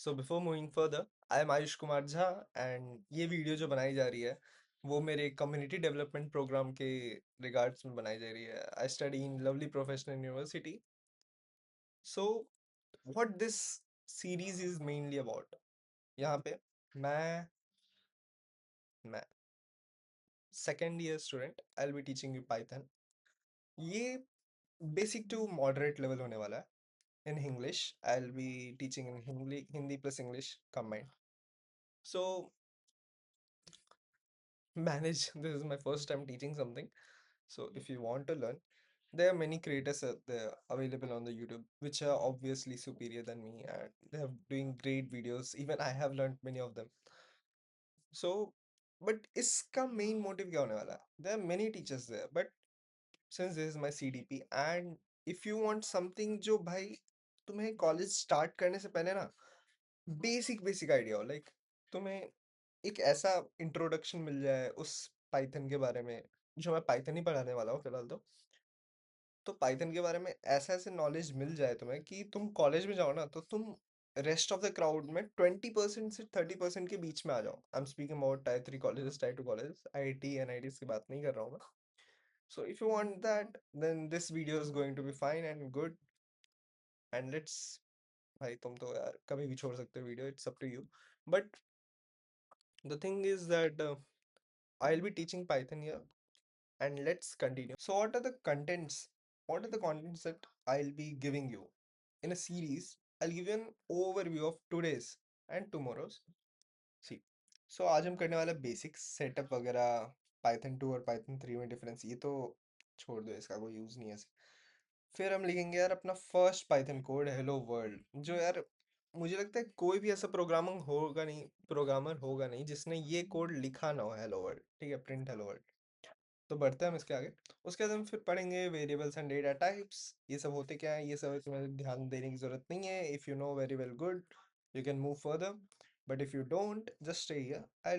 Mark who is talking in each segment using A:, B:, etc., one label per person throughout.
A: So before moving further, I am Ayush Kumar Jha and ये video जो बनाई जा रही है वो मेरे कम्युनिटी डेवलपमेंट प्रोग्राम के रिगार्ड्स में बनाई जा रही है। I study in lovely professional university. So what this series is mainly about, यहाँ पे मैं second year student, I will be teaching you Python. ये बेसिक टू मॉडरेट लेवल होने वाला है in English. I will be teaching in Hindi plus English combined. So manage this is my first time teaching something. So if you want to learn, there are many creators there available on the YouTube which are obviously superior than me, and they have doing great videos. Even I have learned many of them. So but इसका main motive क्या होने वाला है? There are many teachers there, but since this is my CDP and if you want something जो भाई तुम्हें college start करने से पहले ना बेसिक आइडिया हो, लाइक तुम्हें एक ऐसा इंट्रोडक्शन मिल जाए उस पाइथन के बारे में जो मैं पाइथन ही पढ़ाने वाला हूँ फिलहाल। तो पाइथन के बारे में ऐसा ऐसे नॉलेज मिल जाए तुम्हें कि तुम कॉलेज में जाओ ना तो तुम रेस्ट ऑफ द क्राउड में 20% से 30% के बीच में आ जाओ। I am speaking about tier 3 colleges, tier 2 colleges, IIT NIT की बात नहीं कर रहा हूँ मैं। So if you want that then this video is going to be fine and good and let's. भाई तुम तो यार कभी भी छोड़ सकते हो video, it's up to you. But the thing is that I'll be teaching Python here, and let's continue. So what are the contents? What are the contents that I'll be giving you in a series? I'll give you an overview of today's and tomorrow's. See, so आज हम करने वाला basic setup वगैरह, Python 2 और Python 3 में difference, ये तो छोड़ दो, इसका कोई यूज़ नहीं है। फिर हम लिखेंगे यार अपना first Python code hello world, जो यार मुझे लगता है कोई भी ऐसा प्रोग्रामर होगा नहीं जिसने ये कोड लिखा ना हो, हेलो वर्ल्ड। ठीक है, प्रिंट हेलो वर्ल्ड। तो बढ़ते हैं हम इसके आगे। उसके बाद हम फिर पढ़ेंगे वेरिएबल्स एंड डेटा टाइप्स, ये सब होते क्या है, ये सब तुम्हें ध्यान देने की जरूरत नहीं है। If you know very well good, you can move further, but if you don't just stay here, I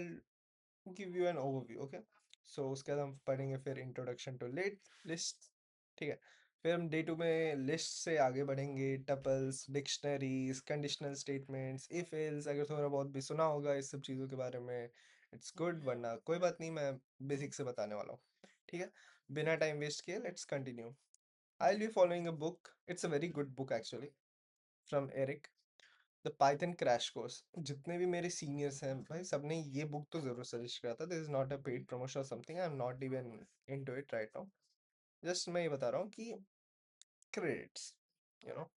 A: give you an overview. Okay, so उसके बाद हम पढ़ेंगे फिर इंट्रोडक्शन टू लिस्ट। ठीक है, फिर हम डे 2 में लिस्ट से आगे बढ़ेंगे, tuples, dictionaries, conditional statements, if else. अगर थोड़ा बहुत भी सुना होगा इस सब चीज़ों के बारे में, इट्स गुड, वरना कोई बात नहीं, मैं बेसिक से बताने वाला हूँ। ठीक है, बिना टाइम वेस्ट किए let's continue. I will be following a book, it's a very good book actually, from Eric, the Python crash course. जितने भी मेरे सीनियर्स हैं भाई, सबने ये बुक तो जरूर सजेस्ट करा था। This is not a paid promotion और something, I am not even into it right now. Just मैं ये बता रहा हूँ कि क्रेडिट्स, यू नो,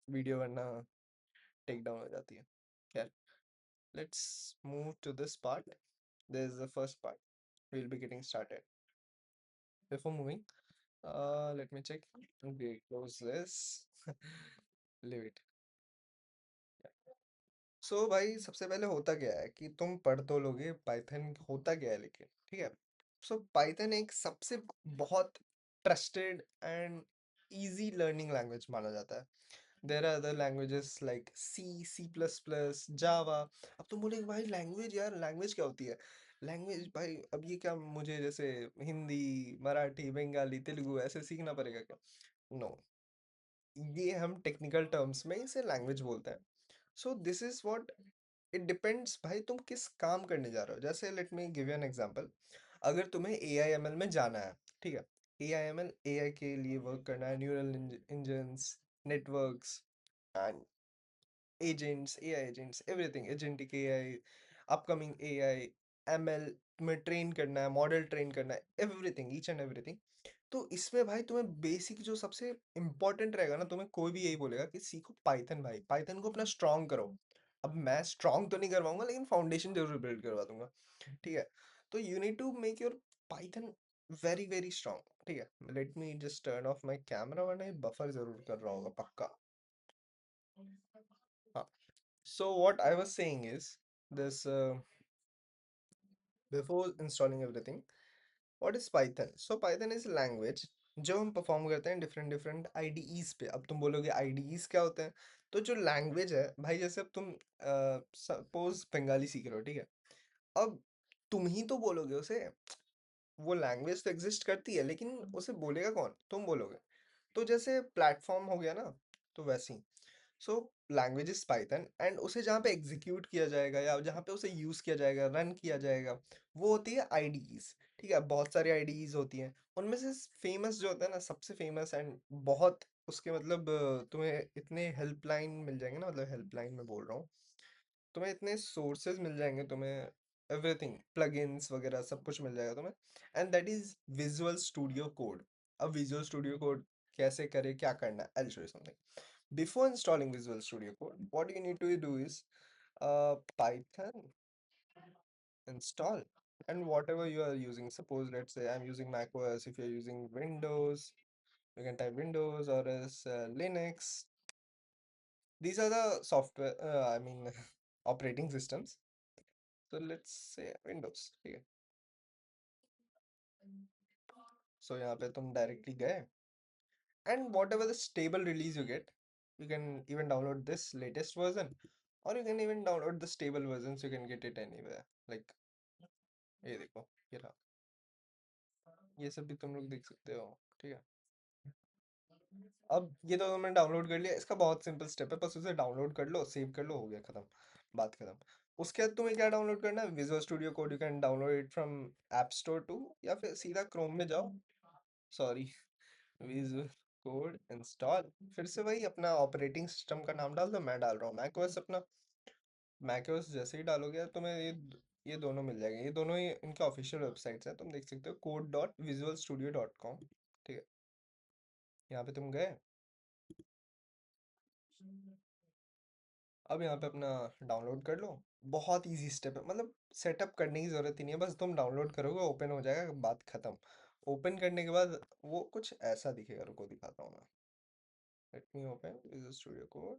A: वीडियो वरना टेक डाउन हो जाती है। खैर, let's move to this part. This is the first part, we will be getting started. Before moving, let me check. Okay, close this. Leave it. So भाई सबसे पहले होता क्या है कि तुम पढ़ तो लोगे पाइथन होता क्या है, लेकिन ठीक है। सो पाइथन एक सबसे बहुत trusted and easy learning language माना जाता है। There are other languages like C plus plus, Java. अब तुम बोलेगे भाई लैंग्वेज, यार लैंग्वेज क्या होती है? लैंग्वेज भाई, अब ये क्या मुझे जैसे हिंदी, मराठी, बंगाली, तेलुगु ऐसे सीखना पड़ेगा क्या? नो, ये हम टेक्निकल टर्म्स में इसे लैंग्वेज बोलते हैं। सो this is what it depends भाई, तुम किस काम करने जा रहे हो। जैसे let me give you an example. अगर तुम्हें ए आई एम एल में जाना है, ठीक है, ए आई एम एल, ए आई के लिए वर्क करना है, neural engines, networks and agents, A I agents, everything, agentic A I, upcoming A I, M L में ट्रेन करना है, मॉडल ट्रेन करना है, एवरीथिंग, ईच एंड एवरीथिंग। तो इसमें भाई तुम्हें बेसिक जो सबसे इंपॉर्टेंट रहेगा ना, तुम्हें कोई भी यही बोलेगा कि सीखो पाइथन। भाई पाइथन को अपना स्ट्रॉन्ग करो। अब मैं स्ट्रॉन्ग तो नहीं करवाऊंगा, लेकिन फाउंडेशन जरूर बिल्ड करवा दूंगा। ठीक है, तो you need to make your Python very very strong. ठीक है, let me just turn off my camera, वरना ये बफर जरूर कर रहा होगा पक्का। हाँ, so what I was saying is this, before installing everything, what is Python? So Python is a language जो हम परफॉर्म करते हैं डिफरेंट डिफरेंट आईडीईज पे। अब तुम बोलोगे आईडीईज क्या होते हैं? तो जो लैंग्वेज है भाई, जैसे अब तुम सपोज बंगाली सीख रहे हो, ठीक है, अब तुम ही तो बोलोगे उसे। वो लैंग्वेज तो एग्जिस्ट करती है, लेकिन उसे बोलेगा कौन? तुम बोलोगे। तो जैसे प्लेटफॉर्म हो गया ना, तो वैसे ही। So language is Python, and उसे जहाँ पे एग्जीक्यूट किया जाएगा या जहाँ पे उसे यूज किया जाएगा, रन किया जाएगा, वो होती है आईडीज। ठीक है, बहुत सारी आईडीज होती हैं। उनमें से फेमस जो होता है ना, सबसे फेमस एंड बहुत उसके मतलब तुम्हें इतने हेल्पलाइन मिल जाएंगे ना, मतलब हेल्पलाइन में बोल रहा हूँ, तुम्हें इतने सोर्सेज मिल जाएंगे, तुम्हें एवरीथिंग, प्लगइन्स वगैरह सब कुछ मिल जाएगा तुम्हें, and that is Visual Studio Code. अब विजुअल स्टूडियो कोड कैसे करे, क्या करना है, I show you something. Before installing Visual Studio Code, what you need to do is python install, and whatever you are using, suppose let's say I'm using Mac OS, if you're using Windows, you can type Windows or else Linux. These are the software, I mean operating systems. So let's say Windows, ठीक है। So यहाँ पे तुम directly गए, and whatever the stable release you get, you can even download this latest version, or you can even download the stable versions, you can get it anywhere, like ये देखो, ये रहा, ये सब भी तुम लोग देख सकते हो। ठीक है, अब ये तो तुमने डाउनलोड कर लिया, इसका बहुत सिंपल स्टेप है, बस उसे डाउनलोड कर लो, सेव कर लो, हो गया, खत्म, बात खत्म। उसके बाद तुम्हें क्या डाउनलोड करना है, Visual Studio Code, you can download it from app store too, या फिर सीधा क्रोम में जाओ, सॉरी, विजुअल कोड इंस्टॉल, फिर से वही अपना ऑपरेटिंग सिस्टम का नाम डाल दो, मैं डाल रहा हूँ मैकओएस अपना। मैकओएस जैसे ही डालोगे तुम्हें ये दोनों मिल जाएंगे, ये दोनों ही इनके ऑफिशियल वेबसाइट्स हैं, तुम देख सकते हो, code.visualstudio.com। ठीक है, यहाँ पे तुम गए, अब यहाँ पे अपना डाउनलोड कर लो। बहुत इजी स्टेप है, मतलब सेटअप करने की जरूरत ही नहीं है, बस तुम डाउनलोड करोगे, ओपन हो जाएगा, बात खत्म। ओपन करने के बाद वो कुछ ऐसा दिखेगा, रुको दिखाता हूँ मैं। Let me open visual Studio code.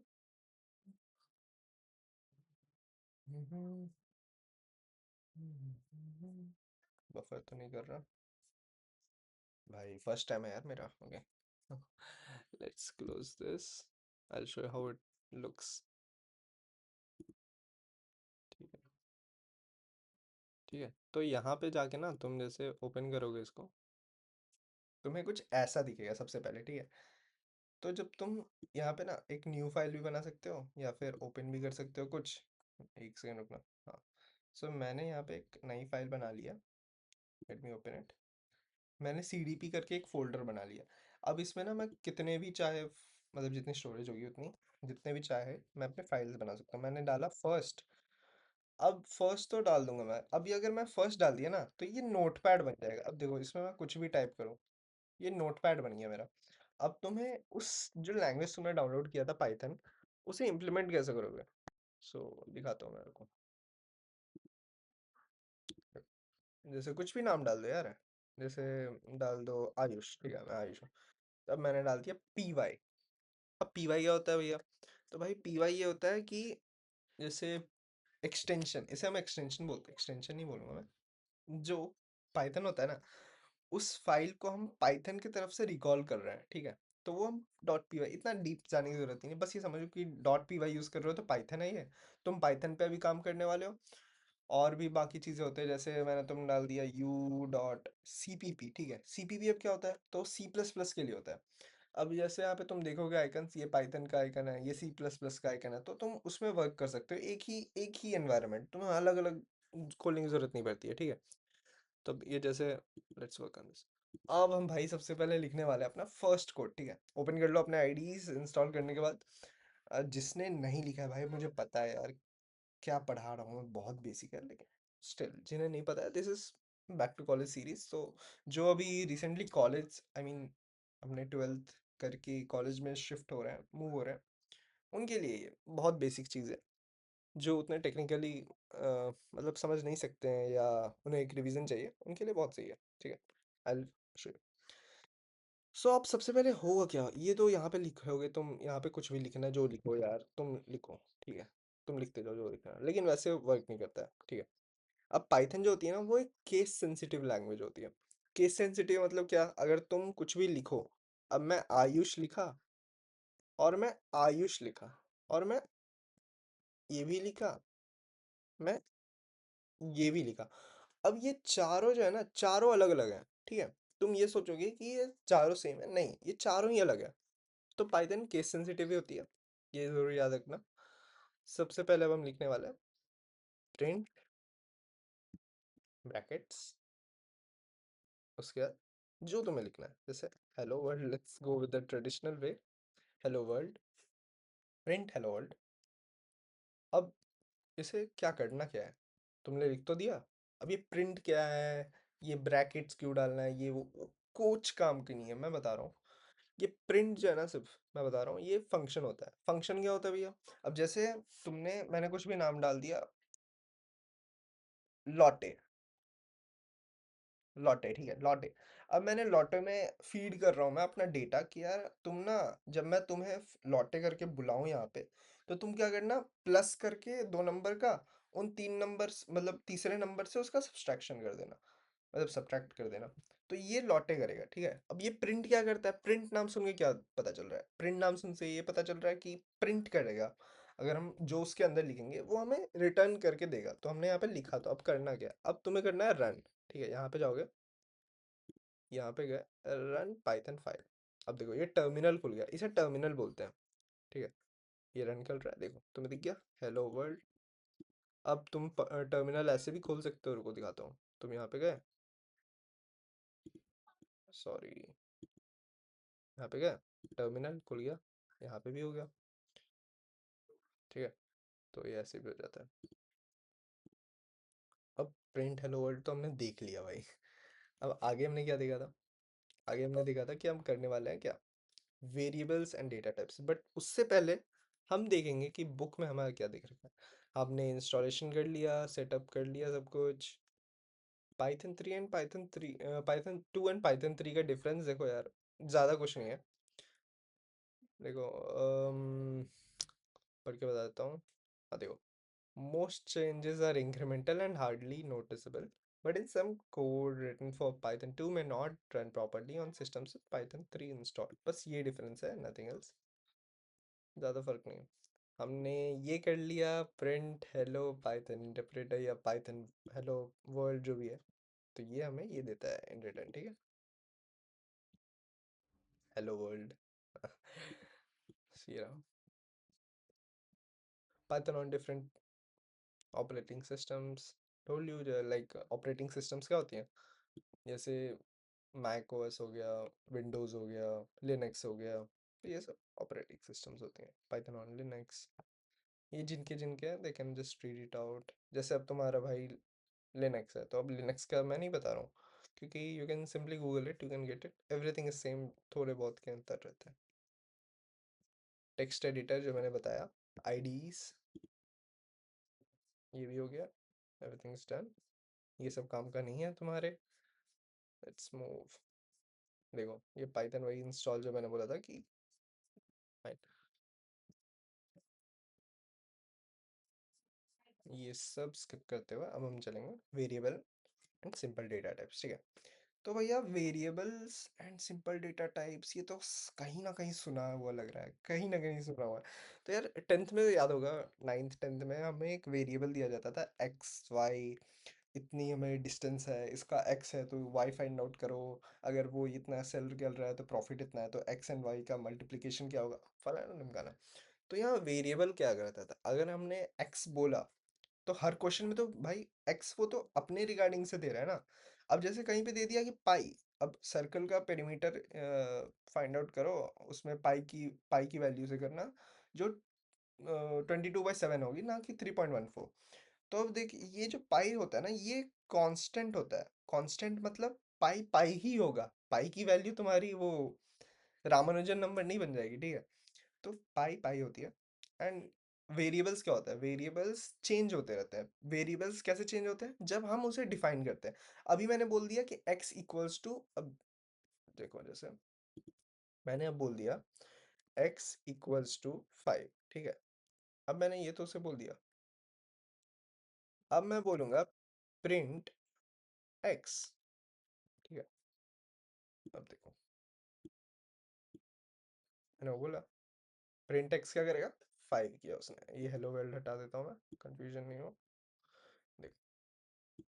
A: Buffer तो नहीं कर रहा भाई, फर्स्ट टाइम है यार मेरा, okay. Let's close this, I will show you how it looks. ठीक है, ठीक है, तो यहाँ पे जाके ना तुम जैसे ओपन करोगे इसको, तुम्हें कुछ ऐसा दिखेगा सबसे पहले। ठीक है, तो जब तुम यहाँ पे ना एक न्यू फाइल भी बना सकते हो, या फिर ओपन भी कर सकते हो कुछ, एक सेकंड रुकना। हाँ, सो मैंने यहाँ पे एक नई फाइल बना लिया, लेट मी ओपन इट। मैंने सीडीपी करके एक फोल्डर बना लिया। अब इसमें ना मैं कितने भी चाहे, मतलब जितनी स्टोरेज होगी उतनी, जितने भी चाहे मैं अपने फाइल्स बना सकता हूँ। मैंने डाला फर्स्ट, अब फर्स्ट तो डाल दूंगा मैं, अभी अगर मैं फर्स्ट डाल दिया ना तो ये नोटपैड बन जाएगा। अब देखो, इसमें मैं कुछ भी टाइप करूँ, ये नोटपैड बन गया मेरा। अब तुम्हें उस जो लैंग्वेज तुमने डाउनलोड किया था पाइथन, उसे इम्प्लीमेंट कैसे करोगे, सो दिखाता हूँ मैं, आपको। जैसे कुछ भी नाम डाल दो यार, जैसे डाल दो आयुष, ठीक है, मैं आयुष हूँ। अब मैंने डाल दिया पी वाई। अब पी वाई क्या होता है भैया, तो भाई पी वाई ये होता है कि जैसे एक्सटेंशन, इसे हम एक्सटेंशन बोलते हैं, एक्सटेंशन नहीं बोलूंगा मैं। जो पाइथन होता है ना, उस फाइल को हम पाइथन की तरफ से रिकॉल कर रहे हैं, ठीक है। तो वो हम डॉट पी वाई, इतना डीप जाने की जरूरत नहीं है, बस ये समझो कि डॉट पी वाई यूज कर रहे हो तो पाइथन है ये, तुम पाइथन पे अभी काम करने वाले हो। और भी बाकी चीजें होते हैं, जैसे मैंने तुम डाल दिया U dot C P P, ठीक है। सी पी पी अब क्या होता है, तो सी प्लस प्लस के लिए होता है। अब जैसे यहाँ पे तुम देखोगे आइकन, ये पाइथन का आइकन है, ये सी प्लस प्लस का आइकन है, तो तुम उसमें वर्क कर सकते हो, एक ही एनवायरनमेंट, तुम्हें अलग अलग खोलने की जरूरत नहीं पड़ती है। ठीक है, तब ये जैसे, लेट्स वर्क ऑन दिस। अब हम भाई सबसे पहले लिखने वाले हैं अपना फर्स्ट कोड। ठीक है, ओपन कर लो अपने आईडीज इंस्टॉल करने के बाद। जिसने नहीं लिखा है भाई, मुझे पता है यार क्या पढ़ा रहा हूँ मैं, बहुत बेसिक है, लेकिन स्टिल जिन्हें नहीं पता है, this is back to college series. तो जो अभी रिसेंटली कॉलेज, आई मीन अपने ट्वेल्थ करके कॉलेज में शिफ्ट हो रहे हैं, मूव हो रहे हैं, उनके लिए ये बहुत बेसिक चीज़ है, जो उतने टेक्निकली मतलब समझ नहीं सकते हैं, या उन्हें एक रिवीजन चाहिए, उनके लिए बहुत सही है। ठीक है, आई शो। सो आप सबसे पहले होगा क्या, ये तो यहाँ पे लिखोगे तुम, यहाँ पे कुछ भी लिखना है, जो लिखो यार तुम लिखो, ठीक है, तुम लिखते जाओ जो लिखना है, लेकिन वैसे वर्क नहीं करता है। ठीक है, अब पाइथन जो होती है ना, वो एक केस सेंसिटिव लैंग्वेज होती है। केस सेंसिटिव मतलब क्या, अगर तुम कुछ भी लिखो, अब मैं आयुष लिखा, और मैं आयुष लिखा, और मैं ये भी लिखा, मैं ये भी लिखा, अब ये चारों जो है ना, चारों अलग अलग है। ठीक है, तुम ये सोचोगे कि ये चारों सेम है, नहीं, ये चारों ही अलग है। तो पाइथन केस सेंसिटिव ही होती है, ये जरूर याद रखना। सबसे पहले अब हम लिखने वाले हैं प्रिंट ब्रैकेट्स, उसके बाद जो तुम्हें लिखना है, जैसे hello world, let's go with the traditional way, hello world, print hello world. अब इसे क्या करना क्या है, तुमने लिख तो दिया। अब ये प्रिंट क्या है, ये ब्रैकेट्स क्यों डालना है, ये वो कोच काम की नहीं है, मैं बता रहा हूँ। ये प्रिंट जो है ना, सिर्फ मैं बता रहा हूँ, ये फंक्शन होता है। फंक्शन क्या होता है भैया, अब जैसे मैंने कुछ भी नाम डाल दिया, लॉटे, लॉटे ठीक है, लॉटे। अब मैंने लॉटे में फीड कर रहा हूँ मैं अपना डेटा कि यार तुम ना, जब मैं तुम्हें लॉटे करके बुलाऊं यहाँ पे, तो तुम क्या करना, प्लस करके 2 नंबर का उन 3 नंबर, मतलब तीसरे नंबर से उसका सब्सट्रैक्शन कर देना, मतलब सब्ट्रैक्ट कर देना। तो ये लॉटे करेगा, ठीक है। अब ये प्रिंट क्या करता है, प्रिंट नाम सुन के क्या पता चल रहा है, प्रिंट नाम सुन से ये पता चल रहा है कि प्रिंट करेगा। अगर हम जो उसके अंदर लिखेंगे वो हमें रिटर्न करके देगा। तो हमने यहाँ पे लिखा, तो अब करना क्या है, अब तुम्हें करना है रन। ठीक है, यहाँ पे जाओगे, यहाँ पे गए, रन पाइथन फाइल। अब देखो ये टर्मिनल खुल गया, इसे टर्मिनल बोलते हैं। ठीक है, ये रन कर रहा है, देखो तुम्हें दिख गया हेलो वर्ल्ड। अब तुम टर्मिनल ऐसे भी खोल सकते हो, रुको दिखाता हूँ। तुम यहाँ पे गए, सॉरी, यहाँ पे गए, टर्मिनल खुल गया, यहाँ पे भी हो गया। ठीक है, तो ये ऐसे भी हो जाता है। अब प्रिंट हेलो वर्ल्ड तो हमने देख लिया भाई। अब आगे हमने क्या देखा था, आगे हमने देखा था कि हम करने वाले हैं क्या, variables and data types. But उससे पहले हम देखेंगे कि बुक में हमारा क्या दिख रखा है। आपने इंस्टॉलेशन कर लिया, सेटअप कर लिया सब कुछ। Python 3 and Python 3, Python 2 and Python 3 का डिफरेंस देखो यार, ज़्यादा कुछ नहीं है। देखो पढ़ के बता देता हूँ। हाँ देखो, most changes are incremental and hardly noticeable, but in some code written for Python 2 may not run properly on systems with Python 3 installed। बस ये डिफरेंस है, nothing else, ज़्यादा फर्क नहीं है। हमने ये कर लिया, प्रिंट हेलो पाइथन इंटरप्रेटर या पाइथन हेलो वर्ल्ड जो भी है, तो ये हमें ये देता है इन रिटर्न। ठीक है, हेलो वर्ल्ड। ये रहा, Python on different operating systems. Told you, like operating systems क्या होती हैं, जैसे मैक ओएस हो गया, विंडोज़ हो गया, लिनक्स हो गया, तो ये सब ऑपरेटिंग सिस्टम्स होते हैं। पाइथन ऑन लिनक्स, ये जिनके जिनके हैं they can just read it out. जैसे अब तुम्हारा भाई लिनक्स है, तो अब लिनक्स का मैं नहीं बता रहा हूँ, क्योंकि you can simply Google it, you can get it, everything is same, थोड़े बहुत के अंतर रहते हैं। टेक्स्ट एडिटर जो मैंने बताया, आईडीज, ये भी हो गया, एवरीथिंग इज डन। ये सब काम का नहीं है तुम्हारे, लेट्स मूव। देखो ये पाइथन वही इंस्टॉल जो मैंने बोला था कि, ये सब स्किप करते हुए अब हम चलेंगे variable and simple data types. ठीक है, तो भैया variables and simple data types, ये तो कहीं ना कहीं सुना हुआ लग रहा है, कहीं ना कहीं सुना हुआ है। तो यार टेंथ में तो याद होगा, नाइन्थ टेंथ में हमें एक वेरिएबल दिया जाता था, एक्स वाई, इतनी हमें डिस्टेंस है, इसका एक्स है तो वाई फाइंड आउट करो, अगर वो इतना सेल चल रहा है तो प्रॉफिट इतना है, तो एक्स एंड वाई का मल्टीप्लिकेशन क्या होगा, फलाना ढिमकाना। तो यहाँ वेरिएबल क्या करता था, अगर हमने एक्स बोला, तो हर क्वेश्चन में तो भाई एक्स वो तो अपने रिगार्डिंग से दे रहा है ना। अब जैसे कहीं पे दे दिया कि पाई, अब सर्कल का पेरीमीटर फाइंड आउट करो, उसमें पाई की वैल्यू से करना, जो 22/7 होगी, ना कि 3.14। तो अब देख, ये जो पाई होता है ना, ये कांस्टेंट होता है। कांस्टेंट मतलब पाई पाई ही होगा, पाई की वैल्यू तुम्हारी वो रामानुजन नंबर नहीं बन जाएगी। ठीक है, तो पाई पाई होती है। एंड वेरिएबल्स क्या होता है, वेरिएबल्स चेंज होते रहते हैं। वेरिएबल्स कैसे चेंज होते हैं, जब हम उसे डिफाइन करते हैं। अभी मैंने बोल दिया कि x इक्वल्स टू, अब देखो जैसे मैंने अब बोल दिया x इक्वल्स टू 5। ठीक है, अब मैंने ये तो उसे बोल दिया, अब मैं बोलूंगा प्रिंट x। ठीक है, अब देखो मैंने वो बोला, प्रिंट x क्या करेगा, 5 किया उसने। ये हेलो वर्ल्ड हटा देता हूँ मैं, कंफ्यूजन नहीं हो।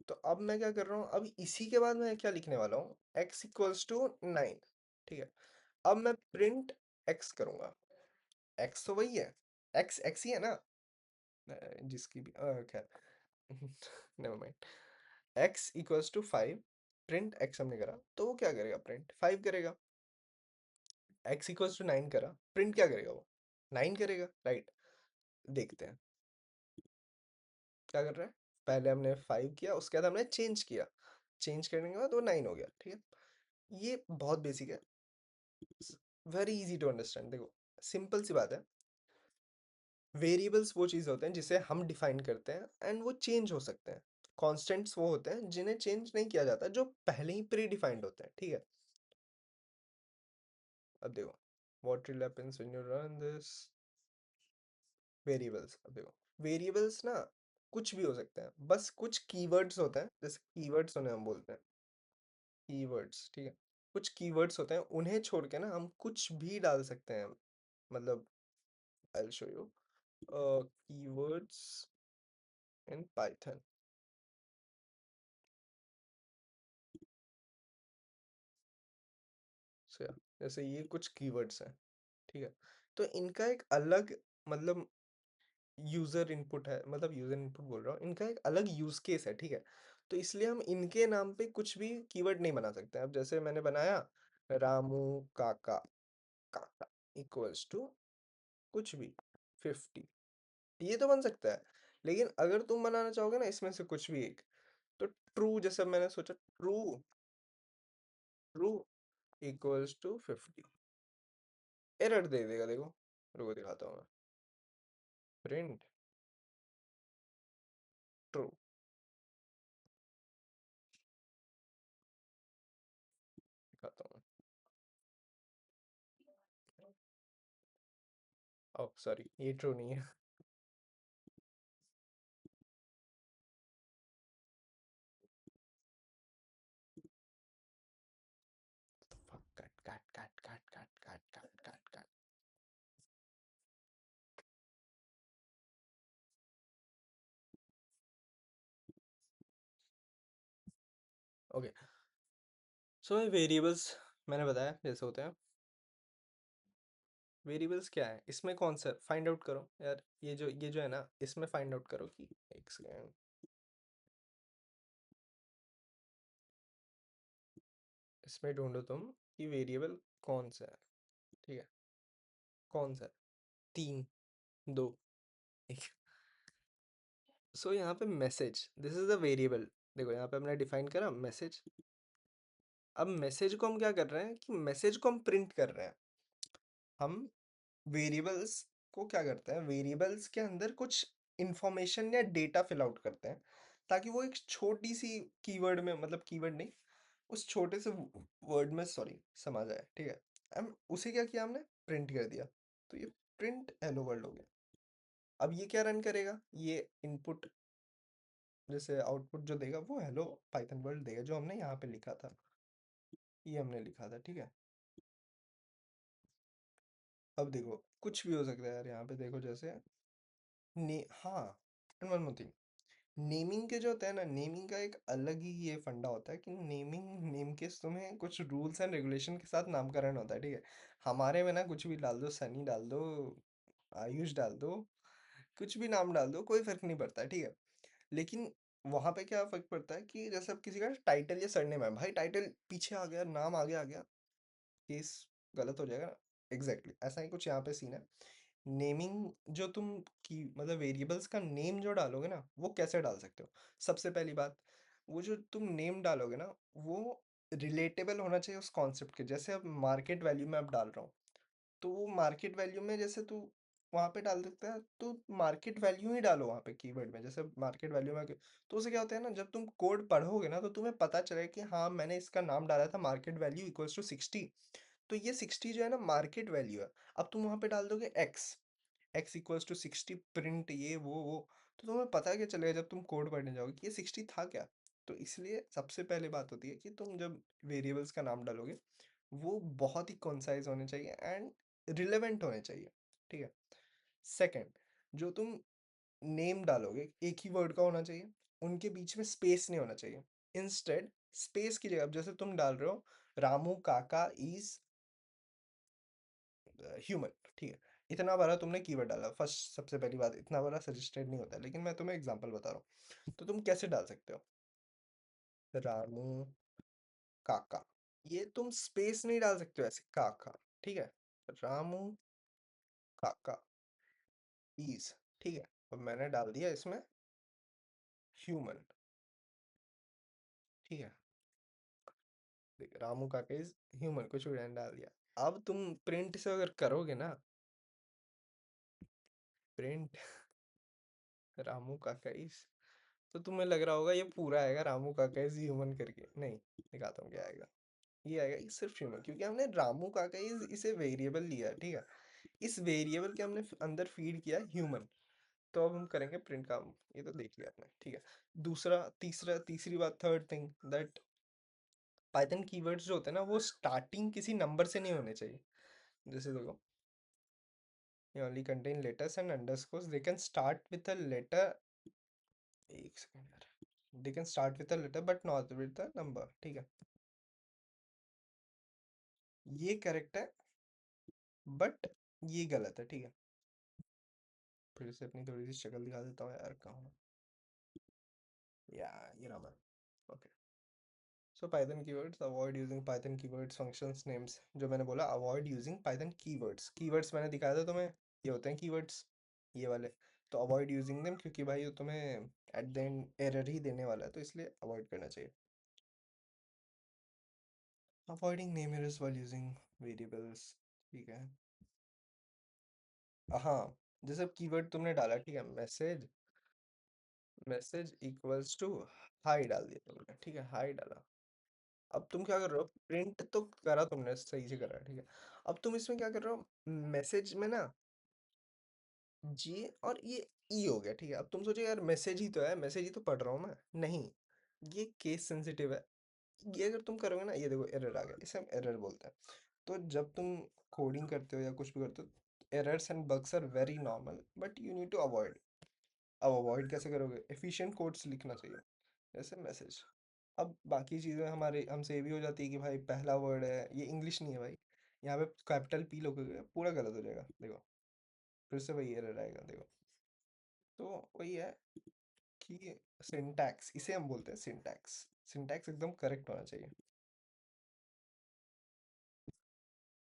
A: तो अब मैं क्या कर रहा हूँ, अब इसी के बाद मैं क्या लिखने वाला हूँ, x इक्वल्स टू 9। ठीक है, अब मैं प्रिंट x करूंगा, x तो वही है, एक्स एक्स ही है ना, जिसकी भी खैर never mind. X equals to 5, print X हमने करा तो वो क्या करेगा, प्रिंट 5 करेगा। एक्स इक्वल्स टू 9 करा, प्रिंट क्या करेगा वो, 9 करेगा, राइट। देखते हैं क्या कर रहा है। पहले हमने 5 किया, उसके बाद हमने चेंज किया, चेंज करने के बाद वो 9 हो गया, ठीक है। ये बहुत बेसिक है, वेरी इजी टू अंडरस्टैंड। देखो सिंपल सी बात है, वेरिएबल्स वो चीज़ होते हैं जिसे हम डिफाइन करते हैं एंड वो चेंज हो सकते हैं। कॉन्स्टेंट्स वो होते हैं जिन्हें चेंज नहीं किया जाता, जो पहले ही प्री डिफाइंड होते हैं, ठीक है। अब देखो, what will happens when you run this variables. अब देखो वेरिएबल्स ना कुछ भी हो सकते हैं, बस कुछ कीवर्ड्स होते हैं, जैसे कीवर्ड्स उन्हें हम बोलते हैं, कीवर्ड्स, ठीक है। कुछ कीवर्ड्स होते हैं, उन्हें छोड़ के ना हम कुछ भी डाल सकते हैं, मतलब I will show you keywords in Python. So जैसे ये कुछ कीवर्ड्स हैं, ठीक है। तो इनका एक अलग, मतलब यूजर इनपुट है, मतलब यूजर इनपुट बोल रहा हूँ, इनका एक अलग यूज केस है, ठीक है। तो इसलिए हम इनके नाम पे कुछ भी कीवर्ड नहीं बना सकते। अब जैसे मैंने बनाया रामू काका, काका इक्वल्स टू कुछ भी 50, ये तो बन सकता है। लेकिन अगर तुम बनाना चाहोगे ना इसमें से कुछ भी एक, तो ट्रू, जैसे मैंने सोचा true, true equals to 50, error दे देगा। देखो रुको दिखाता हूँ मैं, प्रिंट ट्रू, दिखाता हूँ। ओह सॉरी, ये ट्रू नहीं है। Cut cut cut cut cut cut cut cut cut. Okay, so ये वेरिएबल्स मैंने बताया जैसे होते हैं। वेरिएबल्स क्या है, इसमें कौन सा फाइंड आउट करो यार, ये जो है ना, इसमें फाइंड आउट करो कि एक सेकेंड, इसमें ढूंढो तुम कि वेरिएबल कौन सा है, ठीक है। कौन सा है, 3, 2, 1। सो यहाँ पे message, this is the variable. देखो यहाँ पे हमने डिफाइन करा मैसेज। अब मैसेज को हम क्या कर रहे हैं कि मैसेज को हम प्रिंट कर रहे हैं। हम वेरिएबल्स को क्या करते हैं, वेरिएबल्स के अंदर कुछ इंफॉर्मेशन या डेटा फिल आउट करते हैं, ताकि वो एक छोटी सी कीवर्ड में, मतलब कीवर्ड नहीं, उस छोटे से वर्ड में, सॉरी, समा जाए, ठीक है। हम उसे क्या किया, हमने प्रिंट कर दिया, तो ये प्रिंट हेलो वर्ल्ड हो गया। अब ये क्या रन करेगा, ये इनपुट, जैसे आउटपुट जो देगा वो हेलो पाइथन वर्ल्ड देगा, जो हमने यहाँ पे लिखा था, ये हमने लिखा था, ठीक है। अब देखो कुछ भी हो सकता है यार, यहाँ पे देखो जैसे ने, हाँ, and one more thing, naming के जो होता है ना, नेमिंग का एक अलग ही ये फंडा होता है कि नेमिंग, नेम के तुम्हें कुछ रूल्स एंड रेगुलेशन के साथ नामकरण होता है, ठीक है। हमारे में ना कुछ भी डाल दो, सनी डाल दो, आयुष डाल दो, कुछ भी नाम डाल दो, कोई फर्क नहीं पड़ता है, ठीक है। लेकिन वहां पे क्या फर्क पड़ता है कि जैसे अब किसी का टाइटल या सरनेम है, भाई टाइटल पीछे आ गया, नाम आगे आ गया, केस गलत हो जाएगा ना। एग्जैक्टली ऐसा ही कुछ यहाँ पे सीन है। नेमिंग जो तुम की, मतलब वेरिएबल्स का नेम जो डालोगे ना, वो कैसे डाल सकते हो। सबसे पहली बात, वो जो तुम नेम डालोगे ना, वो रिलेटेबल होना चाहिए उस कॉन्सेप्ट के। जैसे अब मार्केट वैल्यू में अब डाल रहा हूँ, तो वो मार्केट वैल्यू में जैसे तू वहां पे डाल देता है, तो मार्केट वैल्यू ही डालो वहां पे कीवर्ड में, जैसे मार्केट वैल्यू में। तो उससे क्या होता है ना, जब तुम कोड पढ़ोगे ना, तो तुम्हें पता चले कि हाँ मैंने इसका नाम डाला था मार्केट वैल्यू इक्वल्स टू 60, तो ये 60 जो है ना मार्केट वैल्यू है। अब तुम वहां पे डाल दोगे X, X equals to 60 print ये वो, तो तुम्हें पता क्या चलेगा जब तुम कोड पढ़ने जाओगे कि ये 60 था क्या। तो इसलिए सबसे पहले बात होती है कि तुम जब वेरिएबल्स का नाम डालोगे, वो बहुत ही कंसाइज होने चाहिए एंड रिलेवेंट होने चाहिए, ठीक है। सेकंड, जो तुम नेम डालोगे एक ही वर्ड का होना चाहिए, उनके बीच में स्पेस नहीं होना चाहिए। इंस्टेड स्पेस की जगह, अब जैसे तुम डाल रहे हो रामू काका इज ह्यूमन, ठीक है, इतना बड़ा तुमने कीवर्ड डाला, फर्स्ट सबसे पहली बात, इतना बड़ा सजेस्टेड नहीं होता, लेकिन मैं तुम्हें एग्जांपल बता रहा हूँ, तो तुम कैसे डाल सकते हो? रामू काका, ये तुम स्पेस नहीं डाल सकते हो ऐसे, काका, ठीक है? रामू काका इज, ठीक है? अब मैंने डाल दिया इसमें ह्यूमन, ठीक है? देख, रामू काका इज ह्यूमन, कुछ भी डाल दिया। अब तुम प्रिंट से अगर करोगे ना, प्रिंट रामू काका इज, तो तुम्हें लग रहा होगा ये पूरा आएगा रामू काका इज ह्यूमन करके, नहीं, दिखाता हूँ क्या आएगा। ये आएगा, ये सिर्फ ह्यूमन, क्योंकि हमने रामू काका इज इसे वेरिएबल लिया है, ठीक है? इस वेरिएबल के हमने अंदर फीड किया ह्यूमन। तो अब हम करेंगे प्रिंट काम, ये तो देख लिया आपने, ठीक है? दूसरा, तीसरा, तीसरी बात, third thing that Python keywords जो होते हैं ना, वो स्टार्टिंग किसी नंबर से नहीं होने चाहिए। जैसे देखो, ये only contain letters and underscores, they can start with a letter, एक सेकंड यार, they can start with a letter but not with a number, ठीक है? ये करेक्ट है, बट ये गलत है, ठीक है? फिर से अपनी थोड़ी सी शक्ल दिखा देता हूँ यार, कहाँ हूँ? या ये रहा मैं। ओके, सो Python keywords, avoid using Python keywords functions names, जो मैंने बोला, avoid using Python keywords, keywords मैंने दिखाया था तुम्हें, ये होते हैं कीवर्ड्स, ये वाले। तो अवॉइड यूजिंग देम, क्योंकि भाई वो तुम्हें एट द एंड एरर ही देने वाला है, तो इसलिए अवॉइड करना चाहिए। Avoiding name errors while using variables, ठीक है? हाँ, जैसे कीवर्ड तुमने डाला, ठीक है? Message, message equals to hi डाल दिया तुमने, ठीक है? हाई डाला। अब तुम क्या कर रहे हो, प्रिंट तो करा तुमने, सही से करा, ठीक है? अब तुम इसमें क्या कर रहे हो, मैसेज में ना जी और ये ई हो गया, ठीक है? अब तुम सोचो यार मैसेज ही तो है, मैसेज ही तो पढ़ रहा हूँ मैं, नहीं, ये केस सेंसिटिव है। ये अगर तुम करोगे ना, ये देखो एरर आ गया, इसे हम एरर बोलते हैं। तो जब तुम कोडिंग करते हो या कुछ भी करते हो, errors and bugs are very normal, but you need to avoid. अब अवॉइड कैसे करोगे, एफिशिएंट कोड्स लिखना चाहिए, जैसे मैसेज। अब बाकी चीज़ें हमारे हमसे ये भी हो जाती है कि भाई पहला वर्ड है, ये इंग्लिश नहीं है भाई, यहाँ पे कैपिटल पी लोगे पूरा गलत हो जाएगा, देखो, फिर से वही एरर आएगा, देखो। तो वही है कि सिंटैक्स, इसे हम बोलते हैं सिंटैक्स, सिंटैक्स एकदम करेक्ट होना चाहिए,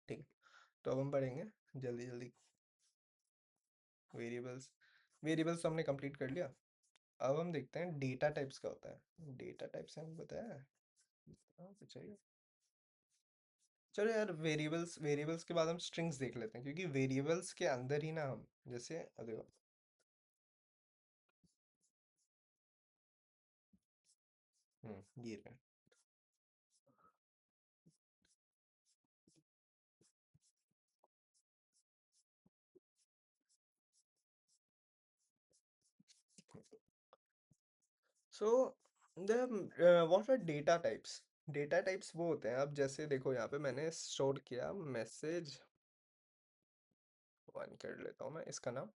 A: ठीक है? तो अब हम पढ़ेंगे जल्दी जल्दी वेरिएबल्स, वेरिएबल्स तो हमने कंप्लीट कर लिया। अब हम देखते हैं डेटा टाइप्स का होता है, डेटा टाइप्स हमें बताया है, हाँ, तो चाहिए। चलो यार, वेरिएबल्स, वेरिएबल्स के बाद हम स्ट्रिंग्स देख लेते हैं, क्योंकि वेरिएबल्स के अंदर ही ना हम, जैसे देखो, ये रहे। So the what are data types? Data types वो होते हैं, अब जैसे देखो यहाँ पे मैंने स्टोर किया मैसेज वन, कर लेता हूँ मैं इसका नाम,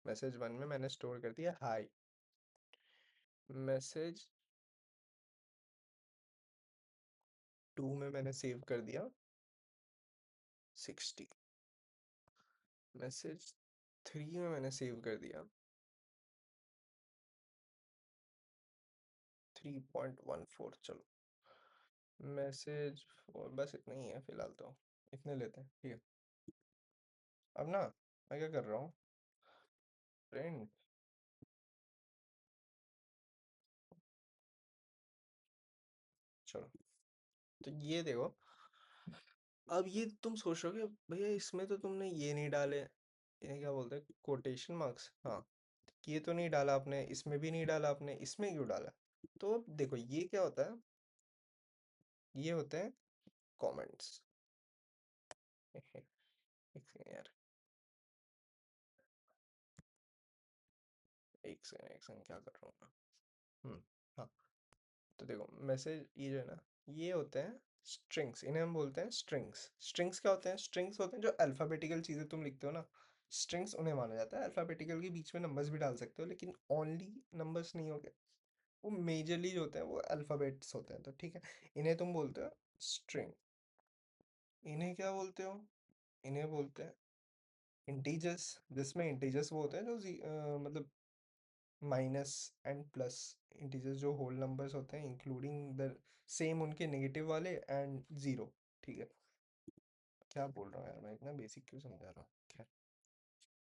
A: मैसेज वन में मैंने स्टोर कर दिया हाई, मैसेज टू में मैंने सेव कर दिया 60, मैसेज थ्री में मैंने सेव कर दिया 3.14, चलो, मैसेज फोर, बस इतना ही है फिलहाल, तो इतने लेते हैं, ठीक है? अब ना मैं क्या कर रहा हूँ, प्रिंट, चलो, तो ये देखो, अब ये तुम सोच रहे हो कि भैया इसमें तो तुमने ये नहीं डाले, इन्हें क्या बोलते हैं, कोटेशन मार्क्स, हाँ, ये तो नहीं डाला आपने, इसमें भी नहीं डाला आपने, इसमें क्यों डाला? तो अब देखो ये क्या होता है, ये होते हैं कमेंट्स। एक सेकंड यार, एक सेकंड क्या कर रहा हूँ मैं, हाँ, तो देखो मैसेज ये जो है ना, ये होते हैं स्ट्रिंग्स, इन्हें हम बोलते हैं स्ट्रिंग्स। स्ट्रिंग्स क्या होते हैं, स्ट्रिंग्स होते हैं जो अल्फाबेटिकल चीज़ें तुम लिखते हो ना, स्ट्रिंग्स उन्हें माना जाता है। अल्फाबेटिकल के बीच में नंबर्स भी डाल सकते हो, लेकिन ओनली नंबर्स नहीं होंगे, वो मेजरली जो होते हैं वो अल्फाबेट्स होते हैं, तो ठीक है, इन्हें तुम बोलते हो स्ट्रिंग। इन्हें क्या बोलते हो, इन्हें बोलते हैं इंटीजर्स, जिसमें इंटीजर्स वो होते हैं जो मतलब माइनस एंड प्लस, इंटीजर्स जो होल नंबर्स होते हैं इंक्लूडिंग द सेम उनके नेगेटिव वाले एंड जीरो। ठीक है। क्या बोल रहा हूँ यार मैं, इतना बेसिक क्यों समझा रहा हूँ। खैर,